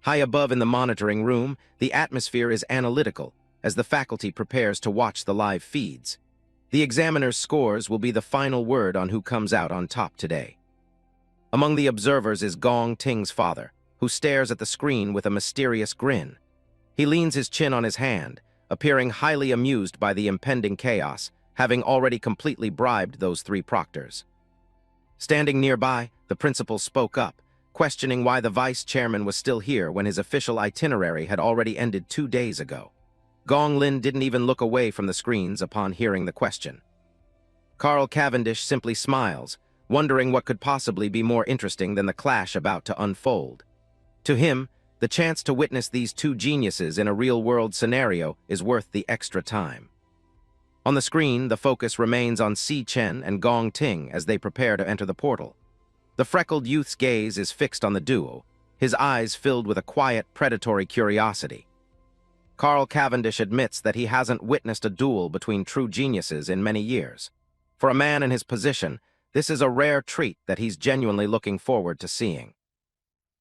High above in the monitoring room, the atmosphere is analytical, as the faculty prepares to watch the live feeds. The examiner's scores will be the final word on who comes out on top today. Among the observers is Gong Ting's father, who stares at the screen with a mysterious grin. He leans his chin on his hand, appearing highly amused by the impending chaos, having already completely bribed those 3 proctors. Standing nearby, the principal spoke up, questioning why the vice chairman was still here when his official itinerary had already ended 2 days ago. Gong Lin didn't even look away from the screens upon hearing the question. Carl Cavendish simply smiles, wondering what could possibly be more interesting than the clash about to unfold. To him, the chance to witness these two geniuses in a real-world scenario is worth the extra time. On the screen, the focus remains on Si Chen and Gong Ting as they prepare to enter the portal. The freckled youth's gaze is fixed on the duo, his eyes filled with a quiet, predatory curiosity. Carl Cavendish admits that he hasn't witnessed a duel between true geniuses in many years. For a man in his position, this is a rare treat that he's genuinely looking forward to seeing.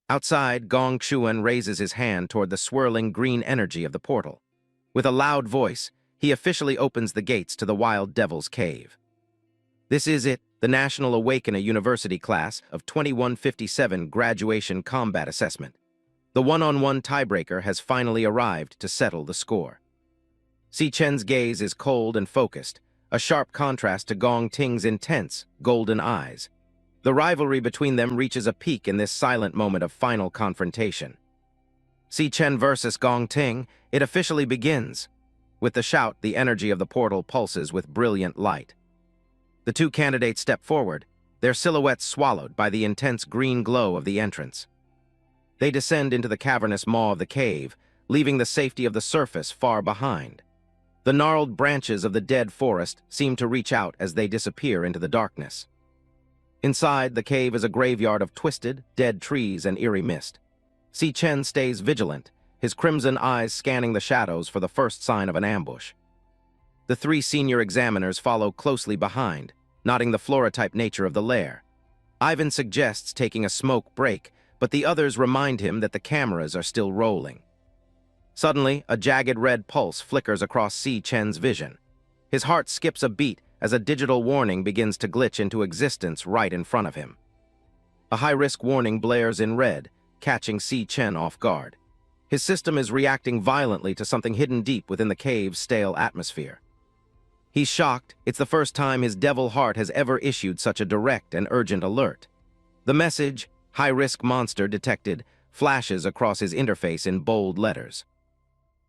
Outside, Gong Chuan raises his hand toward the swirling green energy of the portal. With a loud voice, he officially opens the gates to the Wild Devil's Cave. This is it, the National Awakener University class of 2157 Graduation Combat Assessment. The one-on-one tiebreaker has finally arrived to settle the score. Si Chen's gaze is cold and focused, a sharp contrast to Gong Ting's intense, golden eyes. The rivalry between them reaches a peak in this silent moment of final confrontation. Si Chen versus Gong Ting, it officially begins. With the shout, the energy of the portal pulses with brilliant light. The two candidates step forward, their silhouettes swallowed by the intense green glow of the entrance. They descend into the cavernous maw of the cave, leaving the safety of the surface far behind. The gnarled branches of the dead forest seem to reach out as they disappear into the darkness. Inside, the cave is a graveyard of twisted, dead trees and eerie mist. Si Chen stays vigilant, his crimson eyes scanning the shadows for the first sign of an ambush. The three senior examiners follow closely behind, noting the flora-type nature of the lair. Ivan suggests taking a smoke break, but the others remind him that the cameras are still rolling. Suddenly, a jagged red pulse flickers across Si Chen's vision. His heart skips a beat as a digital warning begins to glitch into existence right in front of him. A high-risk warning blares in red, catching Si Chen off guard. His system is reacting violently to something hidden deep within the cave's stale atmosphere. He's shocked. It's the first time his devil heart has ever issued such a direct and urgent alert. The message, "High-risk monster detected," flashes across his interface in bold letters.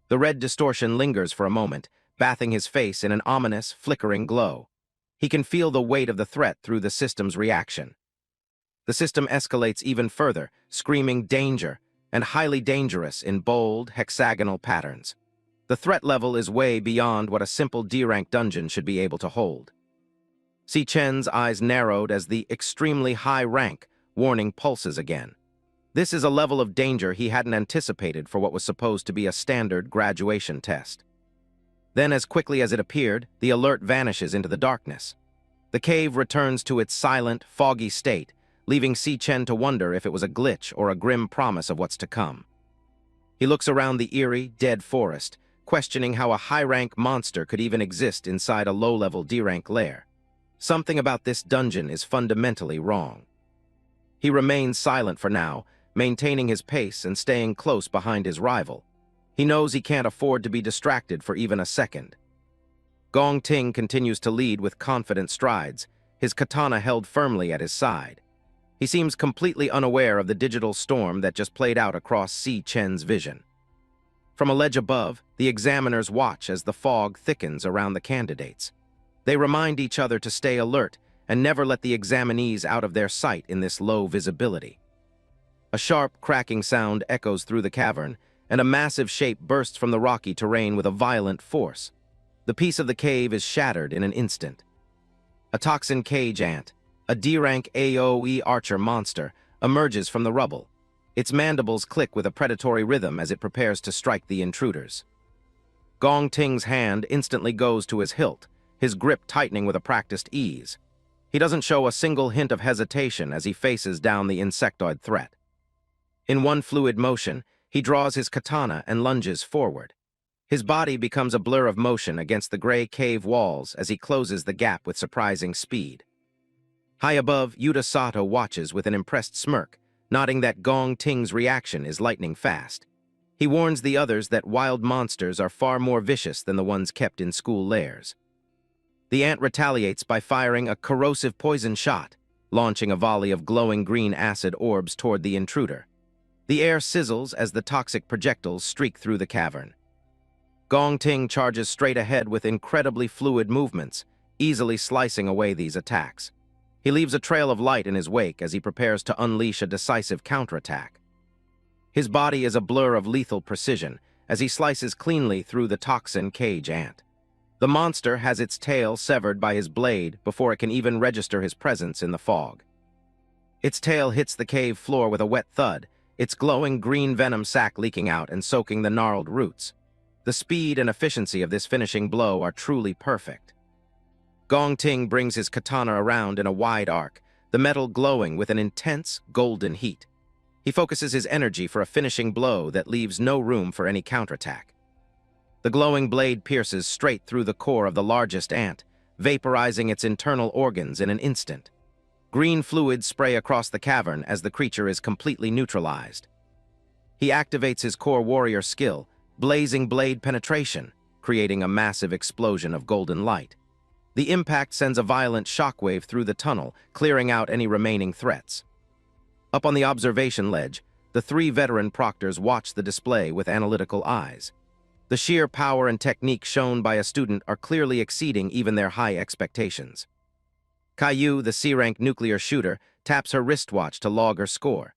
The red distortion lingers for a moment, bathing his face in an ominous, flickering glow. He can feel the weight of the threat through the system's reaction. The system escalates even further, screaming danger, and highly dangerous in bold, hexagonal patterns. The threat level is way beyond what a simple D-rank dungeon should be able to hold. Si Chen's eyes narrowed as the extremely high rank warning pulses again. This is a level of danger he hadn't anticipated for what was supposed to be a standard graduation test. Then, as quickly as it appeared, the alert vanishes into the darkness. The cave returns to its silent, foggy state, leaving Si Chen to wonder if it was a glitch or a grim promise of what's to come. He looks around the eerie, dead forest, questioning how a high-rank monster could even exist inside a low-level D-rank lair. Something about this dungeon is fundamentally wrong. He remains silent for now, maintaining his pace and staying close behind his rival. He knows he can't afford to be distracted for even a second. Gong Ting continues to lead with confident strides, his katana held firmly at his side. He seems completely unaware of the digital storm that just played out across Si Chen's vision. From a ledge above, the examiners watch as the fog thickens around the candidates. They remind each other to stay alert and never let the examinees out of their sight in this low visibility. A sharp, cracking sound echoes through the cavern, and a massive shape bursts from the rocky terrain with a violent force. The piece of the cave is shattered in an instant. A toxin cage ant, a D-rank AoE archer monster, emerges from the rubble. Its mandibles click with a predatory rhythm as it prepares to strike the intruders. Gong Ting's hand instantly goes to his hilt, his grip tightening with a practiced ease. He doesn't show a single hint of hesitation as he faces down the insectoid threat. In one fluid motion, he draws his katana and lunges forward. His body becomes a blur of motion against the gray cave walls as he closes the gap with surprising speed. High above, Yuta Sato watches with an impressed smirk, nodding that Gong Ting's reaction is lightning fast. He warns the others that wild monsters are far more vicious than the ones kept in school lairs. The ant retaliates by firing a corrosive poison shot. launching a volley of glowing green acid orbs toward the intruder. The air sizzles as the toxic projectiles streak through the cavern. Gong Ting charges straight ahead with incredibly fluid movements, easily slicing away these attacks. He leaves a trail of light in his wake as he prepares to unleash a decisive counterattack. His body is a blur of lethal precision as he slices cleanly through the toxin cage ant. The monster has its tail severed by his blade before it can even register his presence in the fog. Its tail hits the cave floor with a wet thud, its glowing green venom sac leaking out and soaking the gnarled roots. The speed and efficiency of this finishing blow are truly perfect. Gong Ting brings his katana around in a wide arc, the metal glowing with an intense golden heat. He focuses his energy for a finishing blow that leaves no room for any counterattack. The glowing blade pierces straight through the core of the largest ant, vaporizing its internal organs in an instant. Green fluids spray across the cavern as the creature is completely neutralized. He activates his core warrior skill, blazing blade penetration, creating a massive explosion of golden light. The impact sends a violent shockwave through the tunnel, clearing out any remaining threats. Up on the observation ledge, the three veteran proctors watch the display with analytical eyes. The sheer power and technique shown by a student are clearly exceeding even their high expectations. Caillou, the C-rank nuclear shooter, taps her wristwatch to log her score.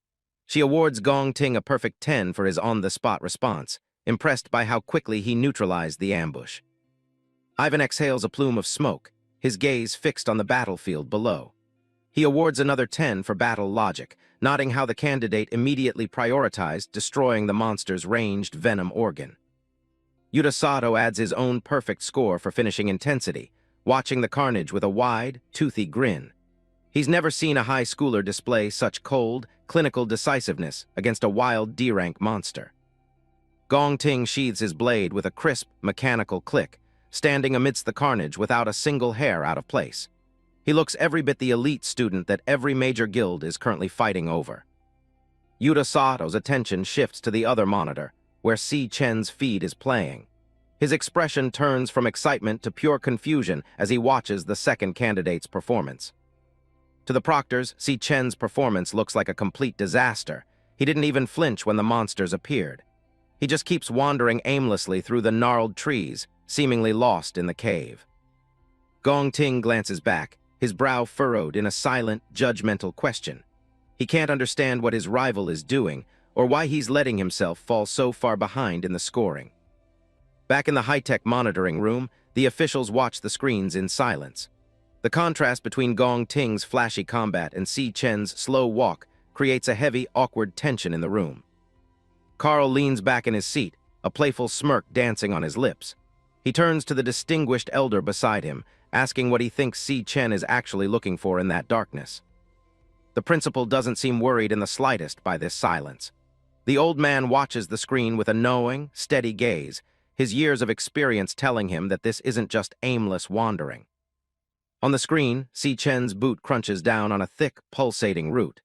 She awards Gong Ting a perfect 10 for his on-the-spot response, impressed by how quickly he neutralized the ambush. Ivan exhales a plume of smoke, his gaze fixed on the battlefield below. He awards another 10 for battle logic, noting how the candidate immediately prioritized destroying the monster's ranged venom organ. Yuta Sato adds his own perfect score for finishing intensity, watching the carnage with a wide, toothy grin. He's never seen a high schooler display such cold, clinical decisiveness against a wild D-rank monster. Gong Ting sheathes his blade with a crisp, mechanical click, standing amidst the carnage without a single hair out of place. He looks every bit the elite student that every major guild is currently fighting over. Yuta Sato's attention shifts to the other monitor, where Si Chen's feed is playing. His expression turns from excitement to pure confusion as he watches the second candidate's performance. To the proctors, Si Chen's performance looks like a complete disaster. He didn't even flinch when the monsters appeared. He just keeps wandering aimlessly through the gnarled trees, seemingly lost in the cave. Gong Ting glances back, his brow furrowed in a silent, judgmental question. He can't understand what his rival is doing, or why he's letting himself fall so far behind in the scoring. Back in the high-tech monitoring room, the officials watch the screens in silence. The contrast between Gong Ting's flashy combat and Si Chen's slow walk creates a heavy, awkward tension in the room. Carl leans back in his seat, a playful smirk dancing on his lips. He turns to the distinguished elder beside him, asking what he thinks Si Chen is actually looking for in that darkness. The principal doesn't seem worried in the slightest by this silence. The old man watches the screen with a knowing, steady gaze, his years of experience telling him that this isn't just aimless wandering. On the screen, Si Chen's boot crunches down on a thick, pulsating root.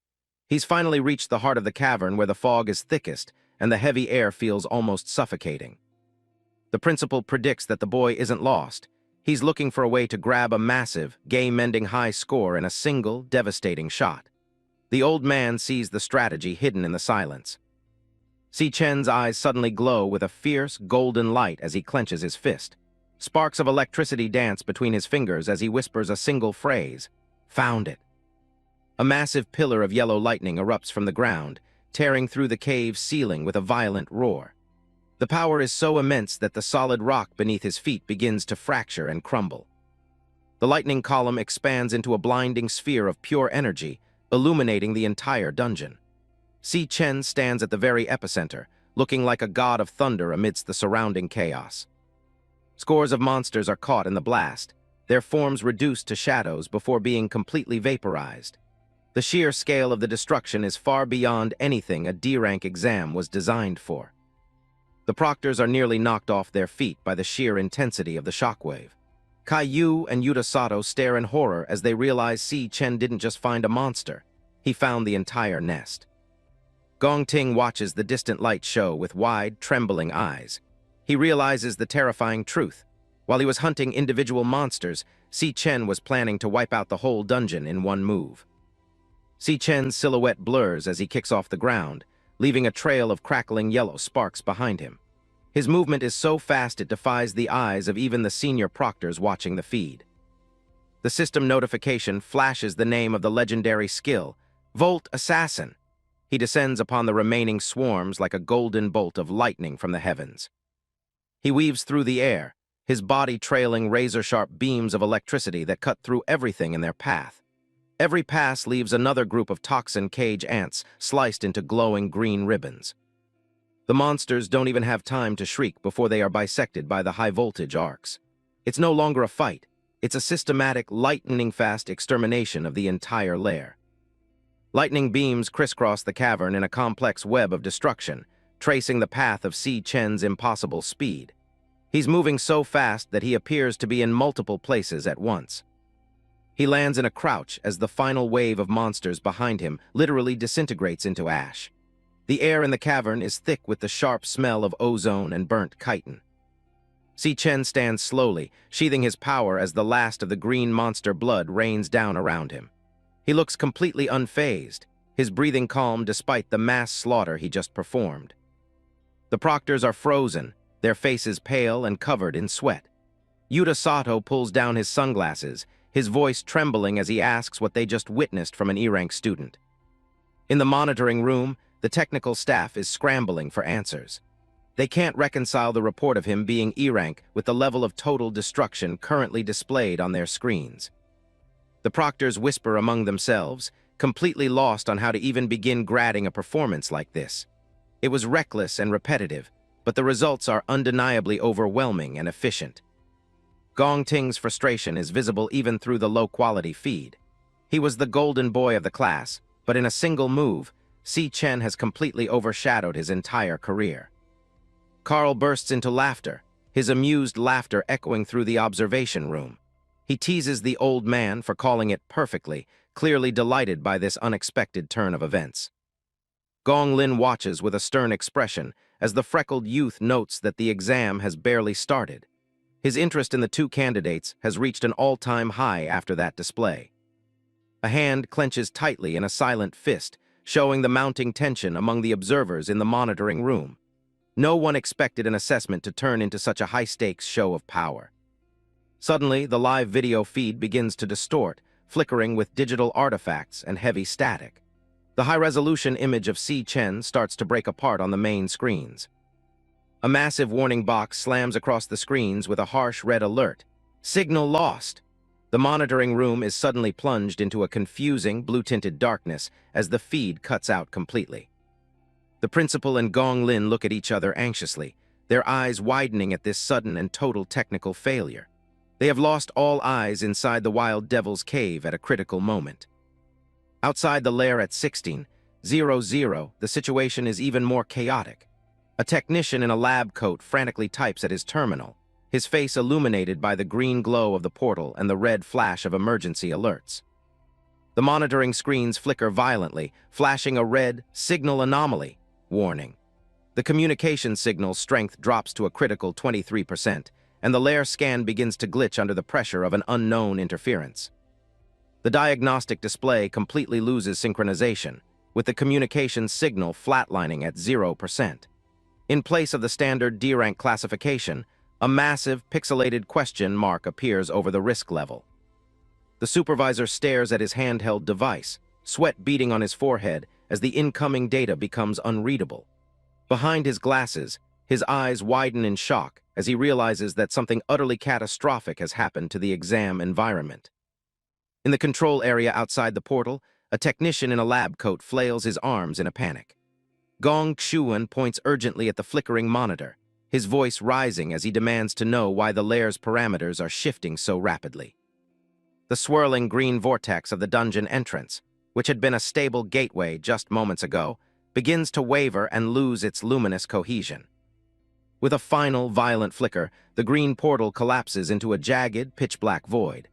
He's finally reached the heart of the cavern where the fog is thickest and the heavy air feels almost suffocating. The principal predicts that the boy isn't lost. He's looking for a way to grab a massive, game-ending high score in a single, devastating shot. The old man sees the strategy hidden in the silence. Si Chen's eyes suddenly glow with a fierce, golden light as he clenches his fist. Sparks of electricity dance between his fingers as he whispers a single phrase, "Found it." A massive pillar of yellow lightning erupts from the ground, tearing through the cave's ceiling with a violent roar. The power is so immense that the solid rock beneath his feet begins to fracture and crumble. The lightning column expands into a blinding sphere of pure energy, illuminating the entire dungeon. Si Chen stands at the very epicenter, looking like a god of thunder amidst the surrounding chaos. Scores of monsters are caught in the blast, their forms reduced to shadows before being completely vaporized. The sheer scale of the destruction is far beyond anything a D-rank exam was designed for. The proctors are nearly knocked off their feet by the sheer intensity of the shockwave. Caillou and Yuta Sato stare in horror as they realize Si Chen didn't just find a monster, he found the entire nest. Gong Ting watches the distant light show with wide, trembling eyes. He realizes the terrifying truth. While he was hunting individual monsters, Si Chen was planning to wipe out the whole dungeon in one move. Si Chen's silhouette blurs as he kicks off the ground, leaving a trail of crackling yellow sparks behind him. His movement is so fast it defies the eyes of even the senior proctors watching the feed. The system notification flashes the name of the legendary skill, Volt Assassin. He descends upon the remaining swarms like a golden bolt of lightning from the heavens. He weaves through the air, his body trailing razor-sharp beams of electricity that cut through everything in their path. Every pass leaves another group of toxin cage ants sliced into glowing green ribbons. The monsters don't even have time to shriek before they are bisected by the high-voltage arcs. It's no longer a fight. It's a systematic, lightning-fast extermination of the entire lair. Lightning beams crisscross the cavern in a complex web of destruction, tracing the path of Si Chen's impossible speed. He's moving so fast that he appears to be in multiple places at once. He lands in a crouch as the final wave of monsters behind him literally disintegrates into ash. The air in the cavern is thick with the sharp smell of ozone and burnt chitin. Si Chen stands slowly, sheathing his power as the last of the green monster blood rains down around him. He looks completely unfazed, his breathing calm despite the mass slaughter he just performed. The proctors are frozen, their faces pale and covered in sweat. Yuta Sato pulls down his sunglasses, his voice trembling as he asks what they just witnessed from an E-rank student. In the monitoring room, the technical staff is scrambling for answers. They can't reconcile the report of him being E-rank with the level of total destruction currently displayed on their screens. The proctors whisper among themselves, completely lost on how to even begin grading a performance like this. It was reckless and repetitive, but the results are undeniably overwhelming and efficient. Gong Ting's frustration is visible even through the low-quality feed. He was the golden boy of the class, but in a single move, Si Chen has completely overshadowed his entire career. Carl bursts into laughter, his amused laughter echoing through the observation room. He teases the old man for calling it perfectly, clearly delighted by this unexpected turn of events. Gong Lin watches with a stern expression as the freckled youth notes that the exam has barely started. His interest in the two candidates has reached an all-time high after that display. A hand clenches tightly in a silent fist, showing the mounting tension among the observers in the monitoring room. No one expected an assessment to turn into such a high-stakes show of power. Suddenly, the live video feed begins to distort, flickering with digital artifacts and heavy static. The high-resolution image of Si Chen starts to break apart on the main screens. A massive warning box slams across the screens with a harsh red alert. Signal lost. The monitoring room is suddenly plunged into a confusing, blue-tinted darkness as the feed cuts out completely. The principal and Gong Lin look at each other anxiously, their eyes widening at this sudden and total technical failure. They have lost all eyes inside the Wild Devil's cave at a critical moment. Outside the lair at 16:00, the situation is even more chaotic. A technician in a lab coat frantically types at his terminal, his face illuminated by the green glow of the portal and the red flash of emergency alerts. The monitoring screens flicker violently, flashing a red signal anomaly warning. The communication signal's strength drops to a critical 23%, and the lair scan begins to glitch under the pressure of an unknown interference. The diagnostic display completely loses synchronization, with the communication signal flatlining at 0%. In place of the standard D-rank classification, a massive, pixelated question mark appears over the risk level. The supervisor stares at his handheld device, sweat beading on his forehead as the incoming data becomes unreadable. Behind his glasses, his eyes widen in shock as he realizes that something utterly catastrophic has happened to the exam environment. In the control area outside the portal, a technician in a lab coat flails his arms in a panic. Gong Xuan points urgently at the flickering monitor, his voice rising as he demands to know why the lair's parameters are shifting so rapidly. The swirling green vortex of the dungeon entrance, which had been a stable gateway just moments ago, begins to waver and lose its luminous cohesion. With a final, violent flicker, the green portal collapses into a jagged, pitch-black void.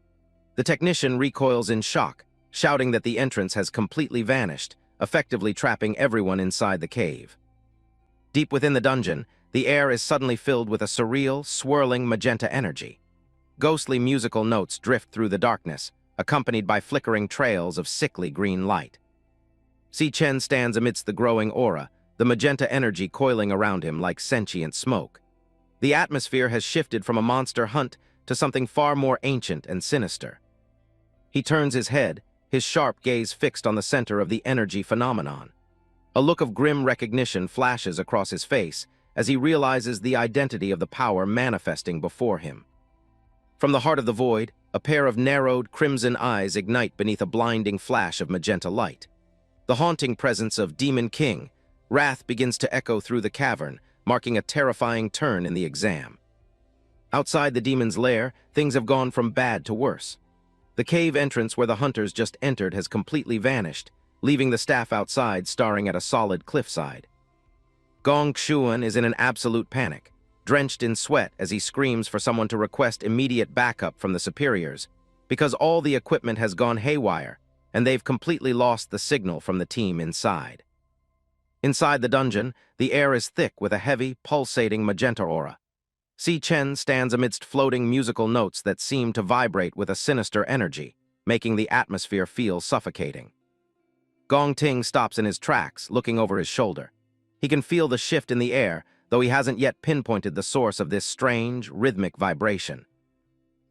The technician recoils in shock, shouting that the entrance has completely vanished, effectively trapping everyone inside the cave. Deep within the dungeon, the air is suddenly filled with a surreal, swirling magenta energy. Ghostly musical notes drift through the darkness, accompanied by flickering trails of sickly green light. Si Chen stands amidst the growing aura, the magenta energy coiling around him like sentient smoke. The atmosphere has shifted from a monster hunt to something far more ancient and sinister. He turns his head, his sharp gaze fixed on the center of the energy phenomenon. A look of grim recognition flashes across his face as he realizes the identity of the power manifesting before him. From the heart of the void, a pair of narrowed, crimson eyes ignite beneath a blinding flash of magenta light. The haunting presence of Demon King, wrath begins to echo through the cavern, marking a terrifying turn in the exam. Outside the demon's lair, things have gone from bad to worse. The cave entrance where the hunters just entered has completely vanished, leaving the staff outside staring at a solid cliffside. Gong Xuan is in an absolute panic, drenched in sweat as he screams for someone to request immediate backup from the superiors, because all the equipment has gone haywire, and they've completely lost the signal from the team inside. Inside the dungeon, the air is thick with a heavy, pulsating magenta aura. Si Chen stands amidst floating musical notes that seem to vibrate with a sinister energy, making the atmosphere feel suffocating. Gong Ting stops in his tracks, looking over his shoulder. He can feel the shift in the air, though he hasn't yet pinpointed the source of this strange, rhythmic vibration.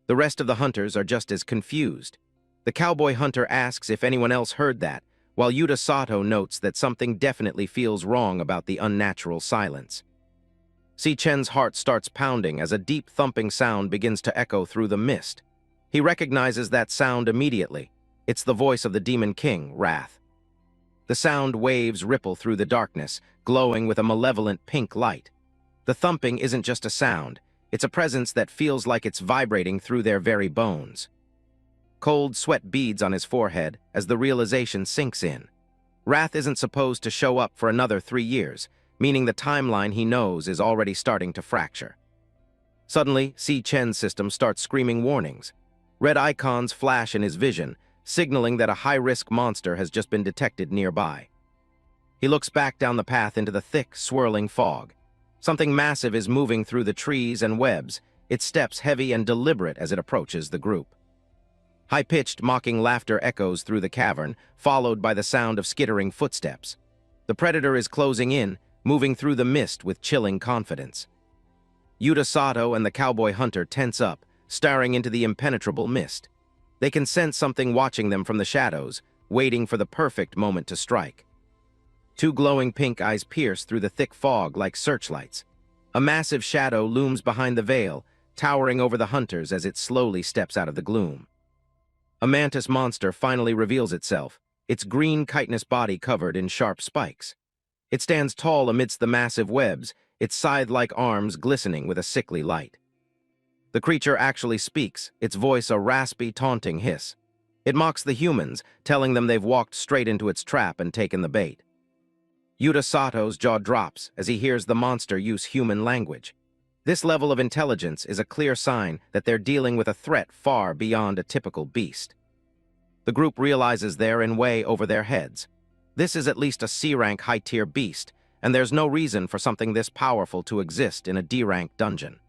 The rest of the hunters are just as confused. The cowboy hunter asks if anyone else heard that, while Yuta Sato notes that something definitely feels wrong about the unnatural silence. Si Chen's heart starts pounding as a deep thumping sound begins to echo through the mist. He recognizes that sound immediately. It's the voice of the Demon King, Wrath. The sound waves ripple through the darkness, glowing with a malevolent pink light. The thumping isn't just a sound, it's a presence that feels like it's vibrating through their very bones. Cold sweat beads on his forehead as the realization sinks in. Wrath isn't supposed to show up for another 3 years, meaning the timeline he knows is already starting to fracture. Suddenly, Si Chen's system starts screaming warnings. Red icons flash in his vision, signaling that a high-risk monster has just been detected nearby. He looks back down the path into the thick, swirling fog. Something massive is moving through the trees and webs, its steps heavy and deliberate as it approaches the group. High-pitched, mocking laughter echoes through the cavern, followed by the sound of skittering footsteps. The predator is closing in, moving through the mist with chilling confidence. Yuta Sato and the cowboy hunter tense up, staring into the impenetrable mist. They can sense something watching them from the shadows, waiting for the perfect moment to strike. 2 glowing pink eyes pierce through the thick fog like searchlights. A massive shadow looms behind the veil, towering over the hunters as it slowly steps out of the gloom. A mantis monster finally reveals itself, its green chitinous body covered in sharp spikes. It stands tall amidst the massive webs, its scythe-like arms glistening with a sickly light. The creature actually speaks, its voice a raspy, taunting hiss. It mocks the humans, telling them they've walked straight into its trap and taken the bait. Yuta Sato's jaw drops as he hears the monster use human language. This level of intelligence is a clear sign that they're dealing with a threat far beyond a typical beast. The group realizes they're in way over their heads. This is at least a C-rank high-tier beast, and there's no reason for something this powerful to exist in a D-rank dungeon.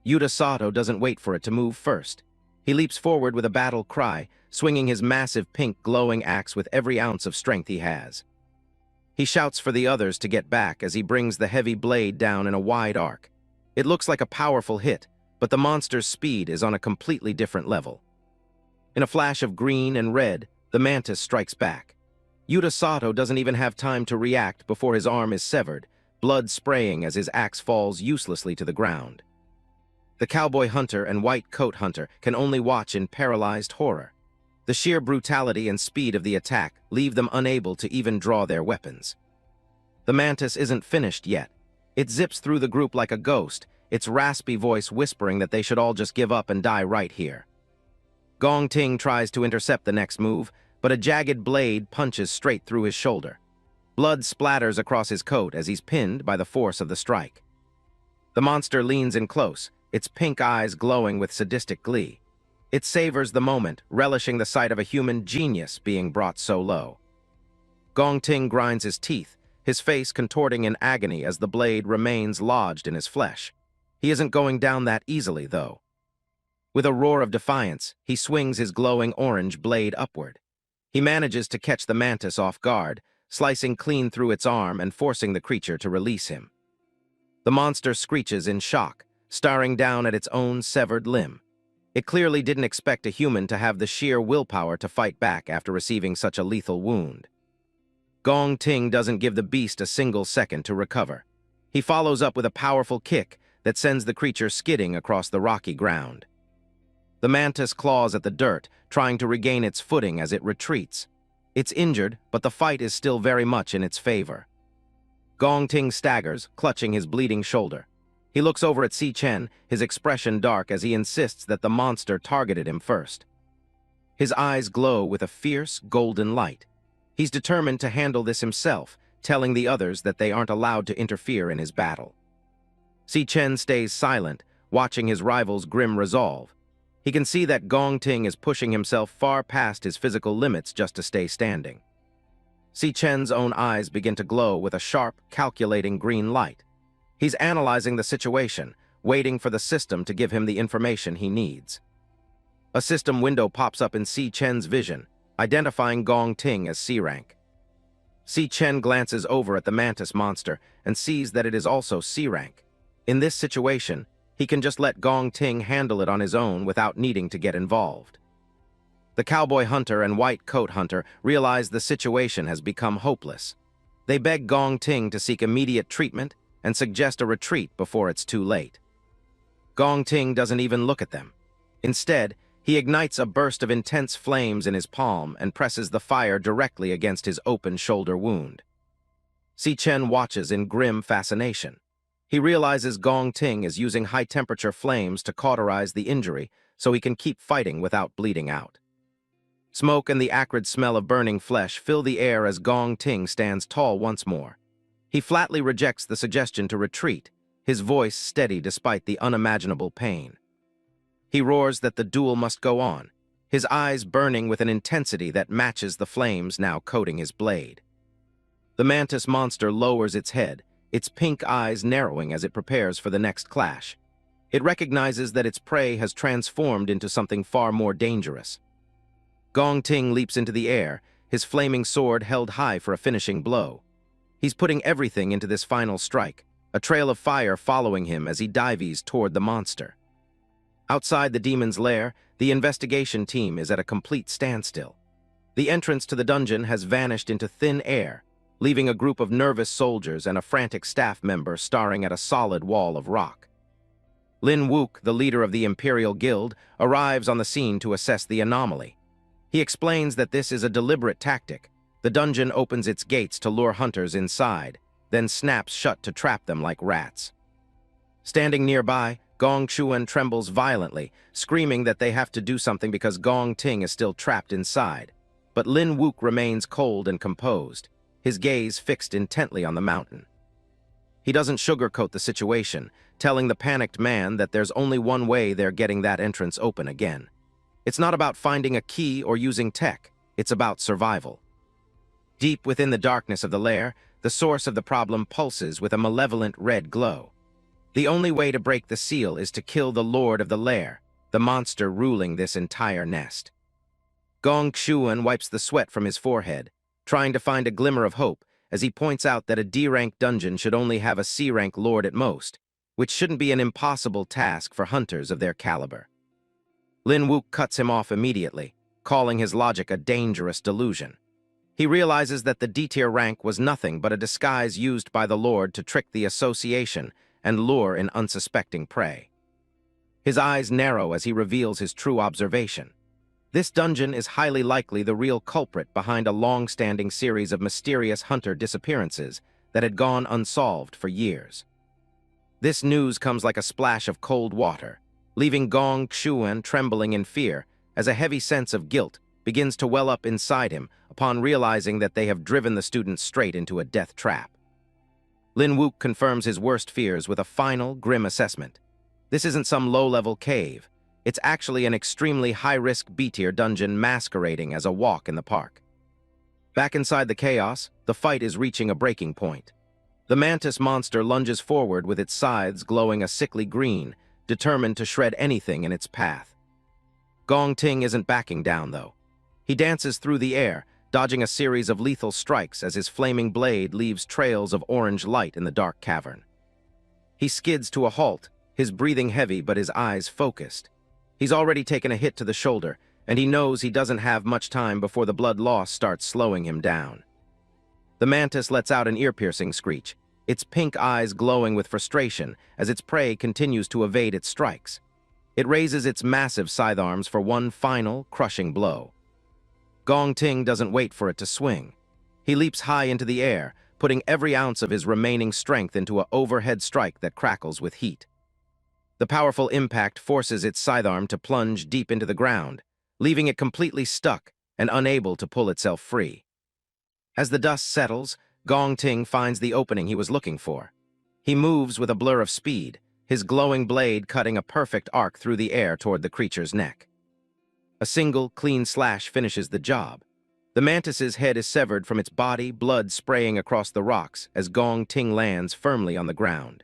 Yuta Sato doesn't wait for it to move first. He leaps forward with a battle cry, swinging his massive pink glowing axe with every ounce of strength he has. He shouts for the others to get back as he brings the heavy blade down in a wide arc. It looks like a powerful hit, but the monster's speed is on a completely different level. In a flash of green and red, the mantis strikes back. Yuta Sato doesn't even have time to react before his arm is severed, blood spraying as his axe falls uselessly to the ground. The cowboy hunter and white coat hunter can only watch in paralyzed horror. The sheer brutality and speed of the attack leave them unable to even draw their weapons. The mantis isn't finished yet. It zips through the group like a ghost, its raspy voice whispering that they should all just give up and die right here. Gong Ting tries to intercept the next move, but a jagged blade punches straight through his shoulder. Blood splatters across his coat as he's pinned by the force of the strike. The monster leans in close, its pink eyes glowing with sadistic glee. It savors the moment, relishing the sight of a human genius being brought so low. Gong Ting grinds his teeth, his face contorting in agony as the blade remains lodged in his flesh. He isn't going down that easily, though. With a roar of defiance, he swings his glowing orange blade upward. He manages to catch the mantis off guard, slicing clean through its arm and forcing the creature to release him. The monster screeches in shock, staring down at its own severed limb. It clearly didn't expect a human to have the sheer willpower to fight back after receiving such a lethal wound. Gong Ting doesn't give the beast a single second to recover. He follows up with a powerful kick that sends the creature skidding across the rocky ground. The mantis claws at the dirt, trying to regain its footing as it retreats. It's injured, but the fight is still very much in its favor. Gong Ting staggers, clutching his bleeding shoulder. He looks over at Si Chen, his expression dark as he insists that the monster targeted him first. His eyes glow with a fierce, golden light. He's determined to handle this himself, telling the others that they aren't allowed to interfere in his battle. Si Chen stays silent, watching his rival's grim resolve. He can see that Gong Ting is pushing himself far past his physical limits just to stay standing. Si Chen's own eyes begin to glow with a sharp, calculating green light. He's analyzing the situation, waiting for the system to give him the information he needs. A system window pops up in Si Chen's vision, identifying Gong Ting as C-rank. Si Chen glances over at the mantis monster and sees that it is also C-rank. In this situation, he can just let Gong Ting handle it on his own without needing to get involved. The cowboy hunter and white coat hunter realize the situation has become hopeless. They beg Gong Ting to seek immediate treatment and suggest a retreat before it's too late. Gong Ting doesn't even look at them. Instead, he ignites a burst of intense flames in his palm and presses the fire directly against his open shoulder wound. Si Chen watches in grim fascination. He realizes Gong Ting is using high-temperature flames to cauterize the injury so he can keep fighting without bleeding out. Smoke and the acrid smell of burning flesh fill the air as Gong Ting stands tall once more. He flatly rejects the suggestion to retreat, his voice steady despite the unimaginable pain. He roars that the duel must go on, his eyes burning with an intensity that matches the flames now coating his blade. The mantis monster lowers its head, its pink eyes narrowing as it prepares for the next clash. It recognizes that its prey has transformed into something far more dangerous. Gong Ting leaps into the air, his flaming sword held high for a finishing blow. He's putting everything into this final strike, a trail of fire following him as he dives toward the monster. Outside the demon's lair, the investigation team is at a complete standstill. The entrance to the dungeon has vanished into thin air, leaving a group of nervous soldiers and a frantic staff member staring at a solid wall of rock. Lin Wook, the leader of the Imperial Guild, arrives on the scene to assess the anomaly. He explains that this is a deliberate tactic. The dungeon opens its gates to lure hunters inside, then snaps shut to trap them like rats. Standing nearby, Gong Chuan trembles violently, screaming that they have to do something because Gong Ting is still trapped inside. But Lin Wook remains cold and composed, his gaze fixed intently on the mountain. He doesn't sugarcoat the situation, telling the panicked man that there's only one way they're getting that entrance open again. It's not about finding a key or using tech, it's about survival. Deep within the darkness of the lair, the source of the problem pulses with a malevolent red glow. The only way to break the seal is to kill the lord of the lair, the monster ruling this entire nest. Gong Chuan wipes the sweat from his forehead, trying to find a glimmer of hope as he points out that a D-rank dungeon should only have a C-rank lord at most, which shouldn't be an impossible task for hunters of their caliber. Lin Wook cuts him off immediately, calling his logic a dangerous delusion. He realizes that the D-tier rank was nothing but a disguise used by the lord to trick the association and lure in unsuspecting prey. His eyes narrow as he reveals his true observation. This dungeon is highly likely the real culprit behind a long-standing series of mysterious hunter disappearances that had gone unsolved for years. This news comes like a splash of cold water, leaving Gong Chuan trembling in fear as a heavy sense of guilt begins to well up inside him upon realizing that they have driven the student straight into a death trap. Lin Wook confirms his worst fears with a final, grim assessment. This isn't some low-level cave. It's actually an extremely high-risk B-tier dungeon masquerading as a walk in the park. Back inside the chaos, the fight is reaching a breaking point. The mantis monster lunges forward with its scythes glowing a sickly green, determined to shred anything in its path. Gong Ting isn't backing down, though. He dances through the air, dodging a series of lethal strikes as his flaming blade leaves trails of orange light in the dark cavern. He skids to a halt, his breathing heavy but his eyes focused. He's already taken a hit to the shoulder, and he knows he doesn't have much time before the blood loss starts slowing him down. The mantis lets out an ear-piercing screech, its pink eyes glowing with frustration as its prey continues to evade its strikes. It raises its massive scythe arms for one final, crushing blow. Gong Ting doesn't wait for it to swing. He leaps high into the air, putting every ounce of his remaining strength into an overhead strike that crackles with heat. The powerful impact forces its scythe arm to plunge deep into the ground, leaving it completely stuck and unable to pull itself free. As the dust settles, Gong Ting finds the opening he was looking for. He moves with a blur of speed, his glowing blade cutting a perfect arc through the air toward the creature's neck. A single, clean slash finishes the job. The mantis's head is severed from its body, blood spraying across the rocks as Gong Ting lands firmly on the ground.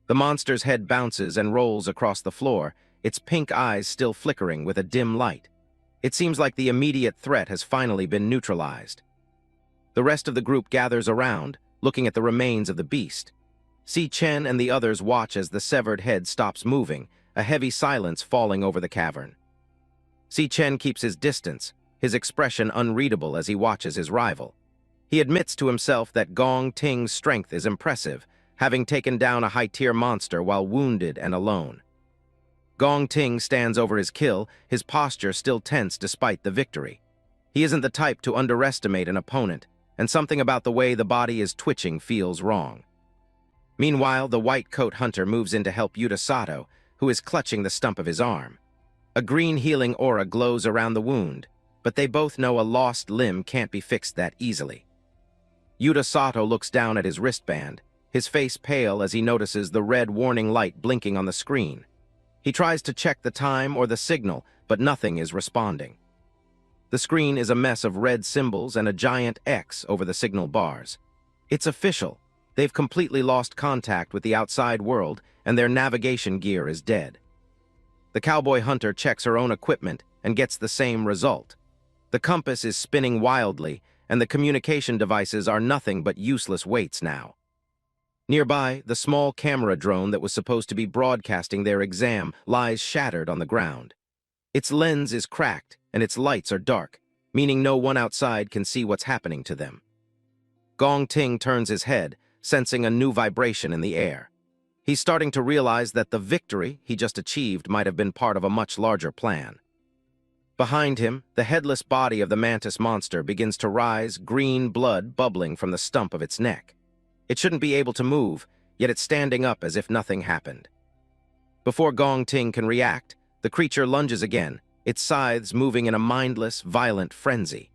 The monster's head bounces and rolls across the floor, its pink eyes still flickering with a dim light. It seems like the immediate threat has finally been neutralized. The rest of the group gathers around, looking at the remains of the beast. Si Chen and the others watch as the severed head stops moving, a heavy silence falling over the cavern. Si Chen keeps his distance, his expression unreadable as he watches his rival. He admits to himself that Gong Ting's strength is impressive, having taken down a high-tier monster while wounded and alone. Gong Ting stands over his kill, his posture still tense despite the victory. He isn't the type to underestimate an opponent, and something about the way the body is twitching feels wrong. Meanwhile, the white coat hunter moves in to help Yuta Sato, who is clutching the stump of his arm. A green healing aura glows around the wound, but they both know a lost limb can't be fixed that easily. Yuta Sato looks down at his wristband, his face pale as he notices the red warning light blinking on the screen. He tries to check the time or the signal, but nothing is responding. The screen is a mess of red symbols and a giant X over the signal bars. It's official. They've completely lost contact with the outside world, and their navigation gear is dead. The cowboy hunter checks her own equipment and gets the same result. The compass is spinning wildly, and the communication devices are nothing but useless weights now. Nearby, the small camera drone that was supposed to be broadcasting their exam lies shattered on the ground. Its lens is cracked, and its lights are dark, meaning no one outside can see what's happening to them. Gong Ting turns his head, sensing a new vibration in the air. He's starting to realize that the victory he just achieved might have been part of a much larger plan. Behind him, the headless body of the mantis monster begins to rise, green blood bubbling from the stump of its neck. It shouldn't be able to move, yet it's standing up as if nothing happened. Before Gong Ting can react, the creature lunges again, its scythes moving in a mindless, violent frenzy.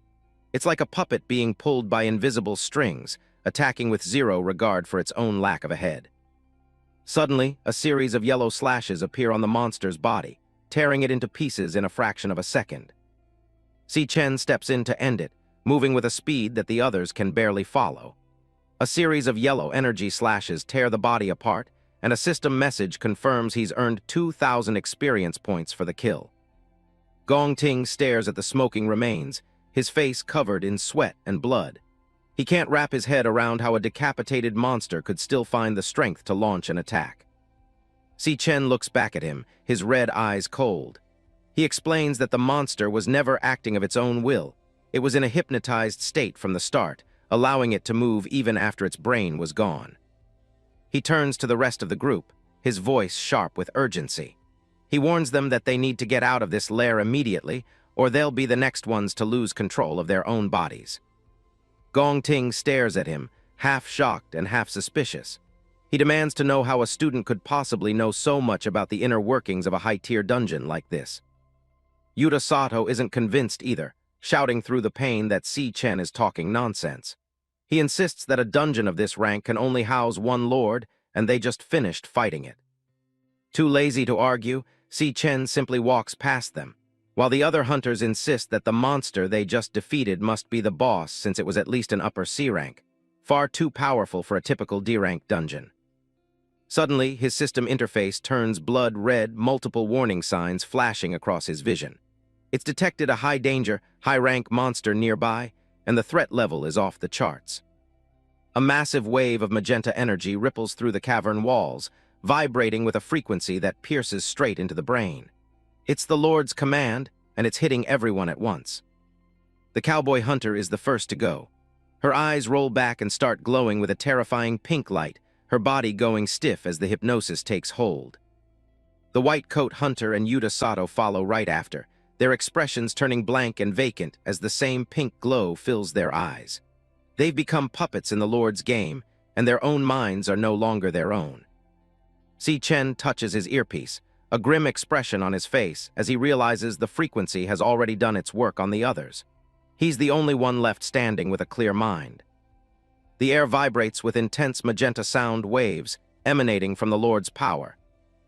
It's like a puppet being pulled by invisible strings, attacking with zero regard for its own lack of a head. Suddenly, a series of yellow slashes appear on the monster's body, tearing it into pieces in a fraction of a second. Si Chen steps in to end it, moving with a speed that the others can barely follow. A series of yellow energy slashes tear the body apart, and a system message confirms he's earned 2,000 experience points for the kill. Gong Ting stares at the smoking remains, his face covered in sweat and blood. He can't wrap his head around how a decapitated monster could still find the strength to launch an attack. Si Chen looks back at him, his red eyes cold. He explains that the monster was never acting of its own will. It was in a hypnotized state from the start, allowing it to move even after its brain was gone. He turns to the rest of the group, his voice sharp with urgency. He warns them that they need to get out of this lair immediately, or they'll be the next ones to lose control of their own bodies. Gong Ting stares at him, half shocked and half suspicious. He demands to know how a student could possibly know so much about the inner workings of a high-tier dungeon like this. Yuta Sato isn't convinced either, shouting through the pain that Si Chen is talking nonsense. He insists that a dungeon of this rank can only house one lord, and they just finished fighting it. Too lazy to argue, Si Chen simply walks past them, while the other hunters insist that the monster they just defeated must be the boss since it was at least an upper C rank, far too powerful for a typical D rank dungeon. Suddenly, his system interface turns blood red, multiple warning signs flashing across his vision. It's detected a high-danger, high-rank monster nearby, and the threat level is off the charts. A massive wave of magenta energy ripples through the cavern walls, vibrating with a frequency that pierces straight into the brain. It's the Lord's command, and it's hitting everyone at once. The cowboy hunter is the first to go. Her eyes roll back and start glowing with a terrifying pink light, her body going stiff as the hypnosis takes hold. The white coat hunter and Yuta Sato follow right after, their expressions turning blank and vacant as the same pink glow fills their eyes. They've become puppets in the Lord's game, and their own minds are no longer their own. Si Chen touches his earpiece, a grim expression on his face as he realizes the frequency has already done its work on the others. He's the only one left standing with a clear mind. The air vibrates with intense magenta sound waves emanating from the Lord's power.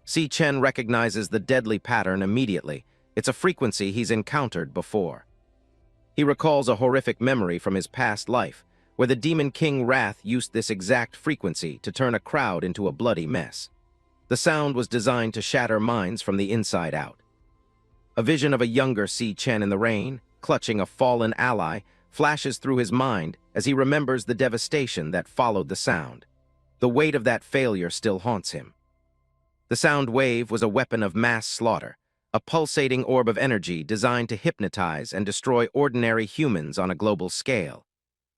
Si Chen recognizes the deadly pattern immediately. It's a frequency he's encountered before. He recalls a horrific memory from his past life, where the Demon King Wrath used this exact frequency to turn a crowd into a bloody mess. The sound was designed to shatter minds from the inside out. A vision of a younger Si Chen in the rain, clutching a fallen ally, flashes through his mind as he remembers the devastation that followed the sound. The weight of that failure still haunts him. The sound wave was a weapon of mass slaughter, a pulsating orb of energy designed to hypnotize and destroy ordinary humans on a global scale.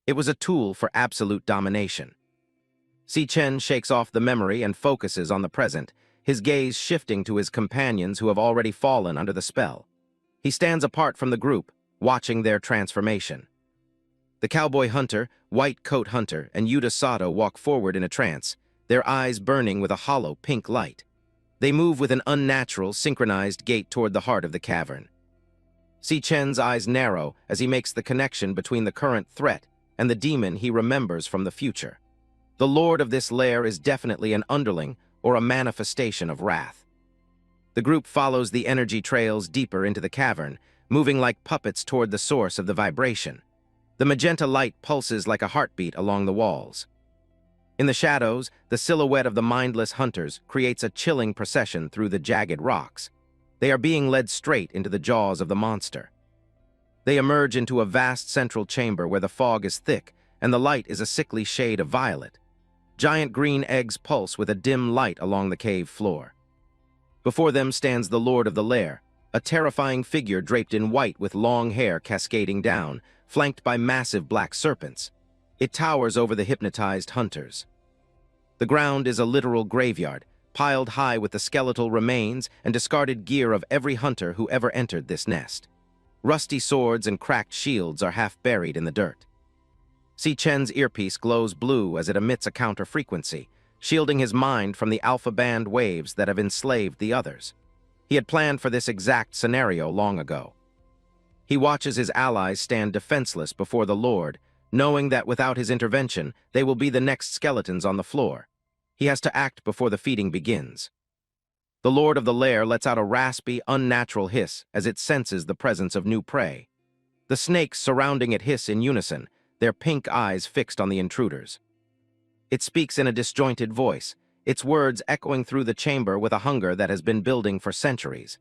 It was a tool for absolute domination. Si Chen shakes off the memory and focuses on the present, his gaze shifting to his companions who have already fallen under the spell. He stands apart from the group, watching their transformation. The cowboy hunter, white coat hunter, and Yuta Sato walk forward in a trance, their eyes burning with a hollow pink light. They move with an unnatural, synchronized gait toward the heart of the cavern. Si Chen's eyes narrow as he makes the connection between the current threat and the demon he remembers from the future. The lord of this lair is definitely an underling or a manifestation of wrath. The group follows the energy trails deeper into the cavern, moving like puppets toward the source of the vibration. The magenta light pulses like a heartbeat along the walls. In the shadows, the silhouette of the mindless hunters creates a chilling procession through the jagged rocks. They are being led straight into the jaws of the monster. They emerge into a vast central chamber where the fog is thick and the light is a sickly shade of violet. Giant green eggs pulse with a dim light along the cave floor. Before them stands the lord of the lair, a terrifying figure draped in white with long hair cascading down, flanked by massive black serpents. It towers over the hypnotized hunters. The ground is a literal graveyard, piled high with the skeletal remains and discarded gear of every hunter who ever entered this nest. Rusty swords and cracked shields are half buried in the dirt. Si Chen's earpiece glows blue as it emits a counter-frequency, shielding his mind from the alpha band waves that have enslaved the others. He had planned for this exact scenario long ago. He watches his allies stand defenseless before the Lord, knowing that without his intervention, they will be the next skeletons on the floor. He has to act before the feeding begins. The lord of the lair lets out a raspy, unnatural hiss as it senses the presence of new prey. The snakes surrounding it hiss in unison, their pink eyes fixed on the intruders. It speaks in a disjointed voice, its words echoing through the chamber with a hunger that has been building for centuries.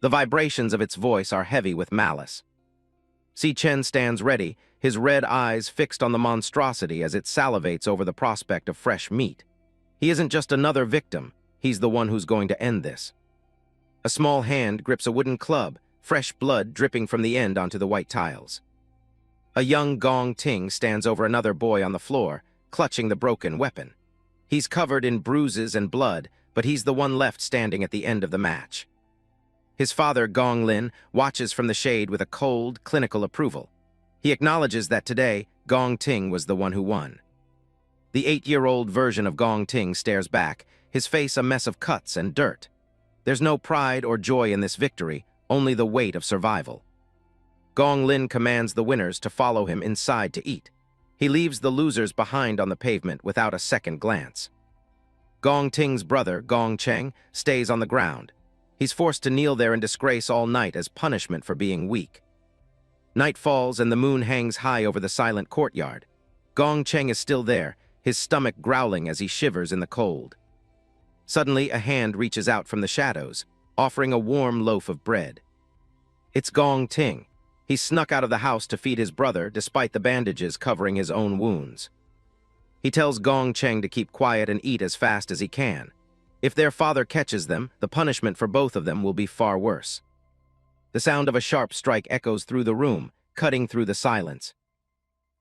The vibrations of its voice are heavy with malice. Si Chen stands ready, his red eyes fixed on the monstrosity as it salivates over the prospect of fresh meat. He isn't just another victim, he's the one who's going to end this. A small hand grips a wooden club, fresh blood dripping from the end onto the white tiles. A young Gong Ting stands over another boy on the floor, clutching the broken weapon. He's covered in bruises and blood, but he's the one left standing at the end of the match. His father, Gong Lin, watches from the shade with a cold, clinical approval. He acknowledges that today, Gong Ting was the one who won. The 8-year-old version of Gong Ting stares back, his face a mess of cuts and dirt. There's no pride or joy in this victory, only the weight of survival. Gong Lin commands the winners to follow him inside to eat. He leaves the losers behind on the pavement without a second glance. Gong Ting's brother, Gong Cheng, stays on the ground. He's forced to kneel there in disgrace all night as punishment for being weak. Night falls and the moon hangs high over the silent courtyard. Gong Cheng is still there, his stomach growling as he shivers in the cold. Suddenly, a hand reaches out from the shadows, offering a warm loaf of bread. It's Gong Ting. He snuck out of the house to feed his brother despite the bandages covering his own wounds. He tells Gong Cheng to keep quiet and eat as fast as he can. If their father catches them, the punishment for both of them will be far worse. The sound of a sharp strike echoes through the room, cutting through the silence.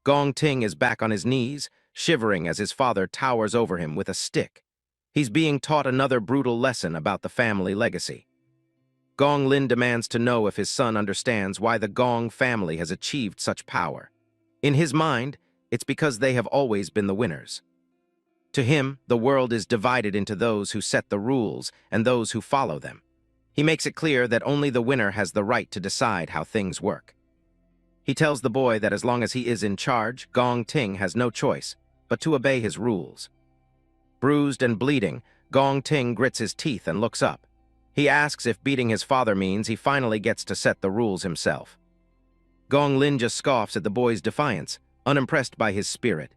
Gong Ting is back on his knees, shivering as his father towers over him with a stick. He's being taught another brutal lesson about the family legacy. Gong Lin demands to know if his son understands why the Gong family has achieved such power. In his mind, it's because they have always been the winners. To him, the world is divided into those who set the rules and those who follow them. He makes it clear that only the winner has the right to decide how things work. He tells the boy that as long as he is in charge, Gong Ting has no choice but to obey his rules. Bruised and bleeding, Gong Ting grits his teeth and looks up. He asks if beating his father means he finally gets to set the rules himself. Gong Lin just scoffs at the boy's defiance, unimpressed by his spirit.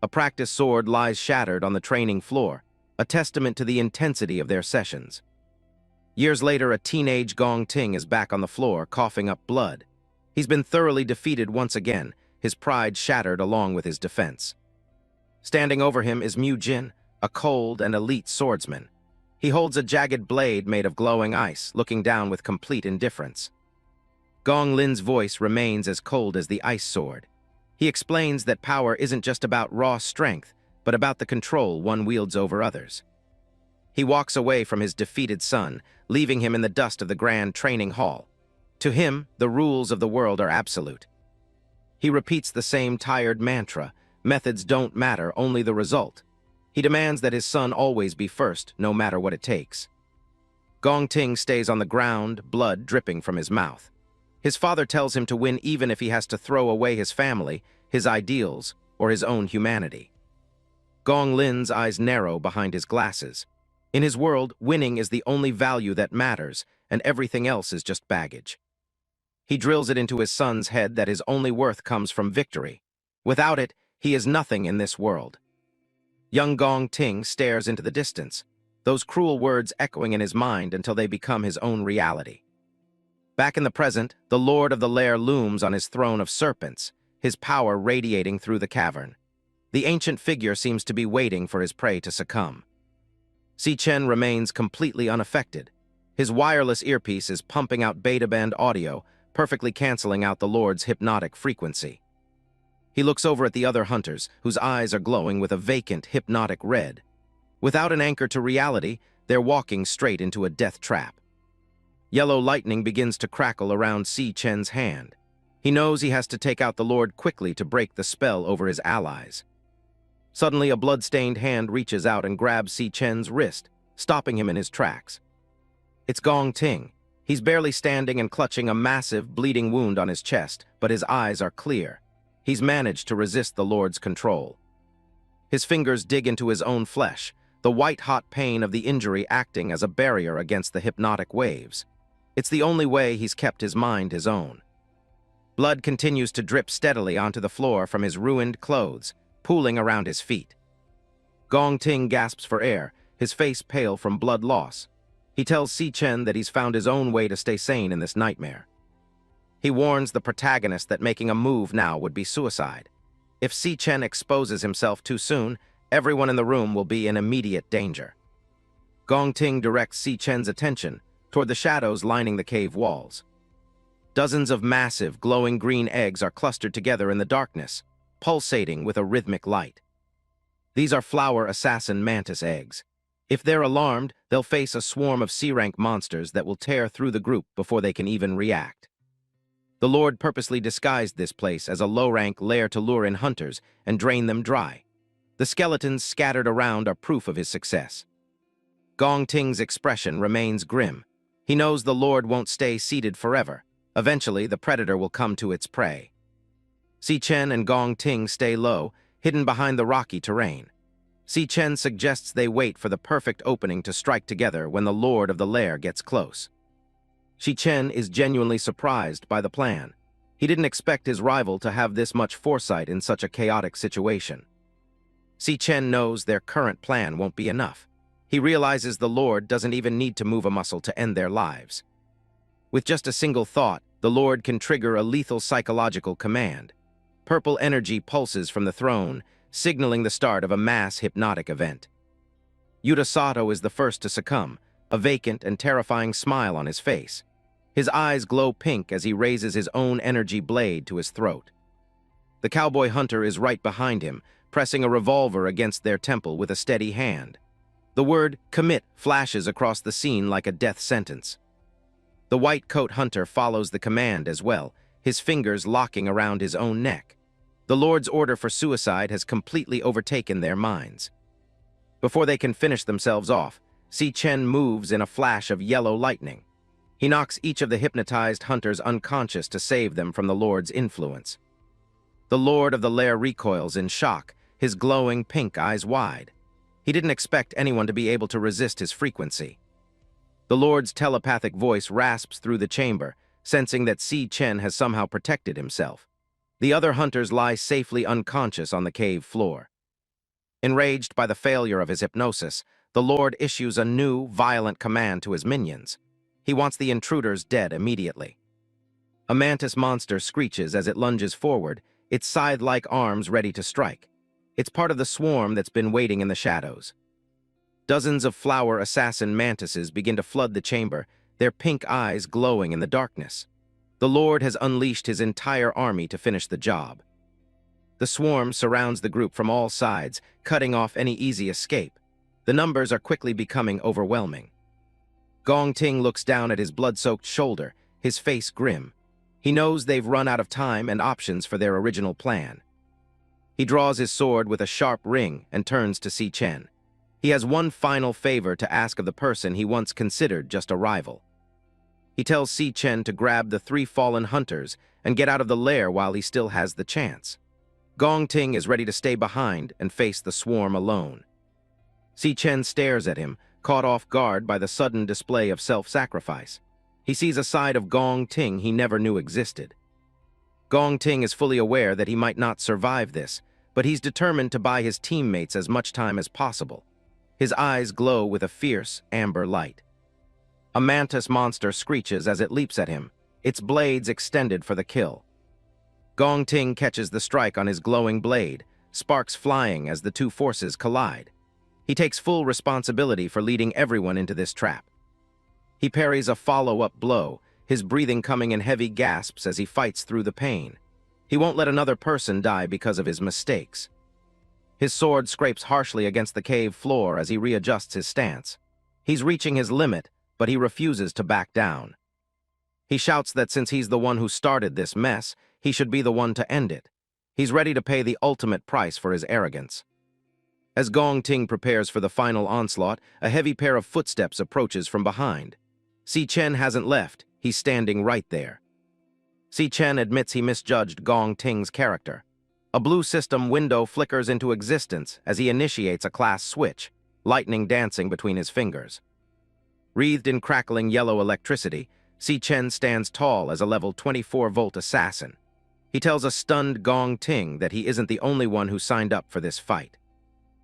A practice sword lies shattered on the training floor, a testament to the intensity of their sessions. Years later, a teenage Gong Ting is back on the floor, coughing up blood. He's been thoroughly defeated once again, his pride shattered along with his defense. Standing over him is Mu Jin, a cold and elite swordsman. He holds a jagged blade made of glowing ice, looking down with complete indifference. Gong Lin's voice remains as cold as the ice sword. He explains that power isn't just about raw strength, but about the control one wields over others. He walks away from his defeated son, leaving him in the dust of the grand training hall. To him, the rules of the world are absolute. He repeats the same tired mantra, methods don't matter, only the result. He demands that his son always be first, no matter what it takes. Gong Ting stays on the ground, blood dripping from his mouth. His father tells him to win even if he has to throw away his family, his ideals, or his own humanity. Gong Lin's eyes narrow behind his glasses. In his world, winning is the only value that matters, and everything else is just baggage. He drills it into his son's head that his only worth comes from victory. Without it, he is nothing in this world. Young Gong Ting stares into the distance, those cruel words echoing in his mind until they become his own reality. Back in the present, the Lord of the Lair looms on his throne of serpents, his power radiating through the cavern. The ancient figure seems to be waiting for his prey to succumb. Si Chen remains completely unaffected. His wireless earpiece is pumping out beta band audio, perfectly canceling out the Lord's hypnotic frequency. He looks over at the other hunters, whose eyes are glowing with a vacant, hypnotic red. Without an anchor to reality, they're walking straight into a death trap. Yellow lightning begins to crackle around Si Chen's hand. He knows he has to take out the Lord quickly to break the spell over his allies. Suddenly, a blood-stained hand reaches out and grabs Si Chen's wrist, stopping him in his tracks. It's Gong Ting. He's barely standing and clutching a massive, bleeding wound on his chest, but his eyes are clear. He's managed to resist the Lord's control. His fingers dig into his own flesh, the white-hot pain of the injury acting as a barrier against the hypnotic waves. It's the only way he's kept his mind his own. Blood continues to drip steadily onto the floor from his ruined clothes, pooling around his feet. Gong Ting gasps for air, his face pale from blood loss. He tells Si Chen that he's found his own way to stay sane in this nightmare. He warns the protagonist that making a move now would be suicide. If Si Chen exposes himself too soon, everyone in the room will be in immediate danger. Gong Ting directs Si Chen's attention toward the shadows lining the cave walls. Dozens of massive, glowing green eggs are clustered together in the darkness, pulsating with a rhythmic light. These are flower assassin mantis eggs. If they're alarmed, they'll face a swarm of C-rank monsters that will tear through the group before they can even react. The Lord purposely disguised this place as a low-rank lair to lure in hunters and drain them dry. The skeletons scattered around are proof of his success. Gong Ting's expression remains grim. He knows the Lord won't stay seated forever. Eventually, the predator will come to its prey. Si Chen and Gong Ting stay low, hidden behind the rocky terrain. Si Chen suggests they wait for the perfect opening to strike together when the Lord of the Lair gets close. Si Chen is genuinely surprised by the plan. He didn't expect his rival to have this much foresight in such a chaotic situation. Si Chen knows their current plan won't be enough. He realizes the Lord doesn't even need to move a muscle to end their lives. With just a single thought, the Lord can trigger a lethal psychological command. Purple energy pulses from the throne, signaling the start of a mass hypnotic event. Urasato is the first to succumb, a vacant and terrifying smile on his face. His eyes glow pink as he raises his own energy blade to his throat. The cowboy hunter is right behind him, pressing a revolver against their temple with a steady hand. The word "commit" flashes across the scene like a death sentence. The white coat hunter follows the command as well, his fingers locking around his own neck. The Lord's order for suicide has completely overtaken their minds. Before they can finish themselves off, Si Chen moves in a flash of yellow lightning. He knocks each of the hypnotized hunters unconscious to save them from the Lord's influence. The Lord of the Lair recoils in shock, his glowing pink eyes wide. He didn't expect anyone to be able to resist his frequency. The Lord's telepathic voice rasps through the chamber, sensing that Si Chen has somehow protected himself. The other hunters lie safely unconscious on the cave floor. Enraged by the failure of his hypnosis, the Lord issues a new, violent command to his minions. He wants the intruders dead immediately. A mantis monster screeches as it lunges forward, its scythe-like arms ready to strike. It's part of the swarm that's been waiting in the shadows. Dozens of flower assassin mantises begin to flood the chamber, their pink eyes glowing in the darkness. The Lord has unleashed his entire army to finish the job. The swarm surrounds the group from all sides, cutting off any easy escape. The numbers are quickly becoming overwhelming. Gong Ting looks down at his blood-soaked shoulder, his face grim. He knows they've run out of time and options for their original plan. He draws his sword with a sharp ring and turns to Si Chen. He has one final favor to ask of the person he once considered just a rival. He tells Si Chen to grab the 3 fallen hunters and get out of the lair while he still has the chance. Gong Ting is ready to stay behind and face the swarm alone. Si Chen stares at him, caught off guard by the sudden display of self-sacrifice. He sees a side of Gong Ting he never knew existed. Gong Ting is fully aware that he might not survive this, but he's determined to buy his teammates as much time as possible. His eyes glow with a fierce, amber light. A mantis monster screeches as it leaps at him, its blades extended for the kill. Gong Ting catches the strike on his glowing blade, sparks flying as the two forces collide. He takes full responsibility for leading everyone into this trap. He parries a follow-up blow, his breathing coming in heavy gasps as he fights through the pain. He won't let another person die because of his mistakes. His sword scrapes harshly against the cave floor as he readjusts his stance. He's reaching his limit, but he refuses to back down. He shouts that since he's the one who started this mess, he should be the one to end it. He's ready to pay the ultimate price for his arrogance. As Gong Ting prepares for the final onslaught, a heavy pair of footsteps approaches from behind. Si Chen hasn't left, he's standing right there. Si Chen admits he misjudged Gong Ting's character. A blue system window flickers into existence as he initiates a class switch, lightning dancing between his fingers. Wreathed in crackling yellow electricity, Si Chen stands tall as a level 24-volt assassin. He tells a stunned Gong Ting that he isn't the only one who signed up for this fight.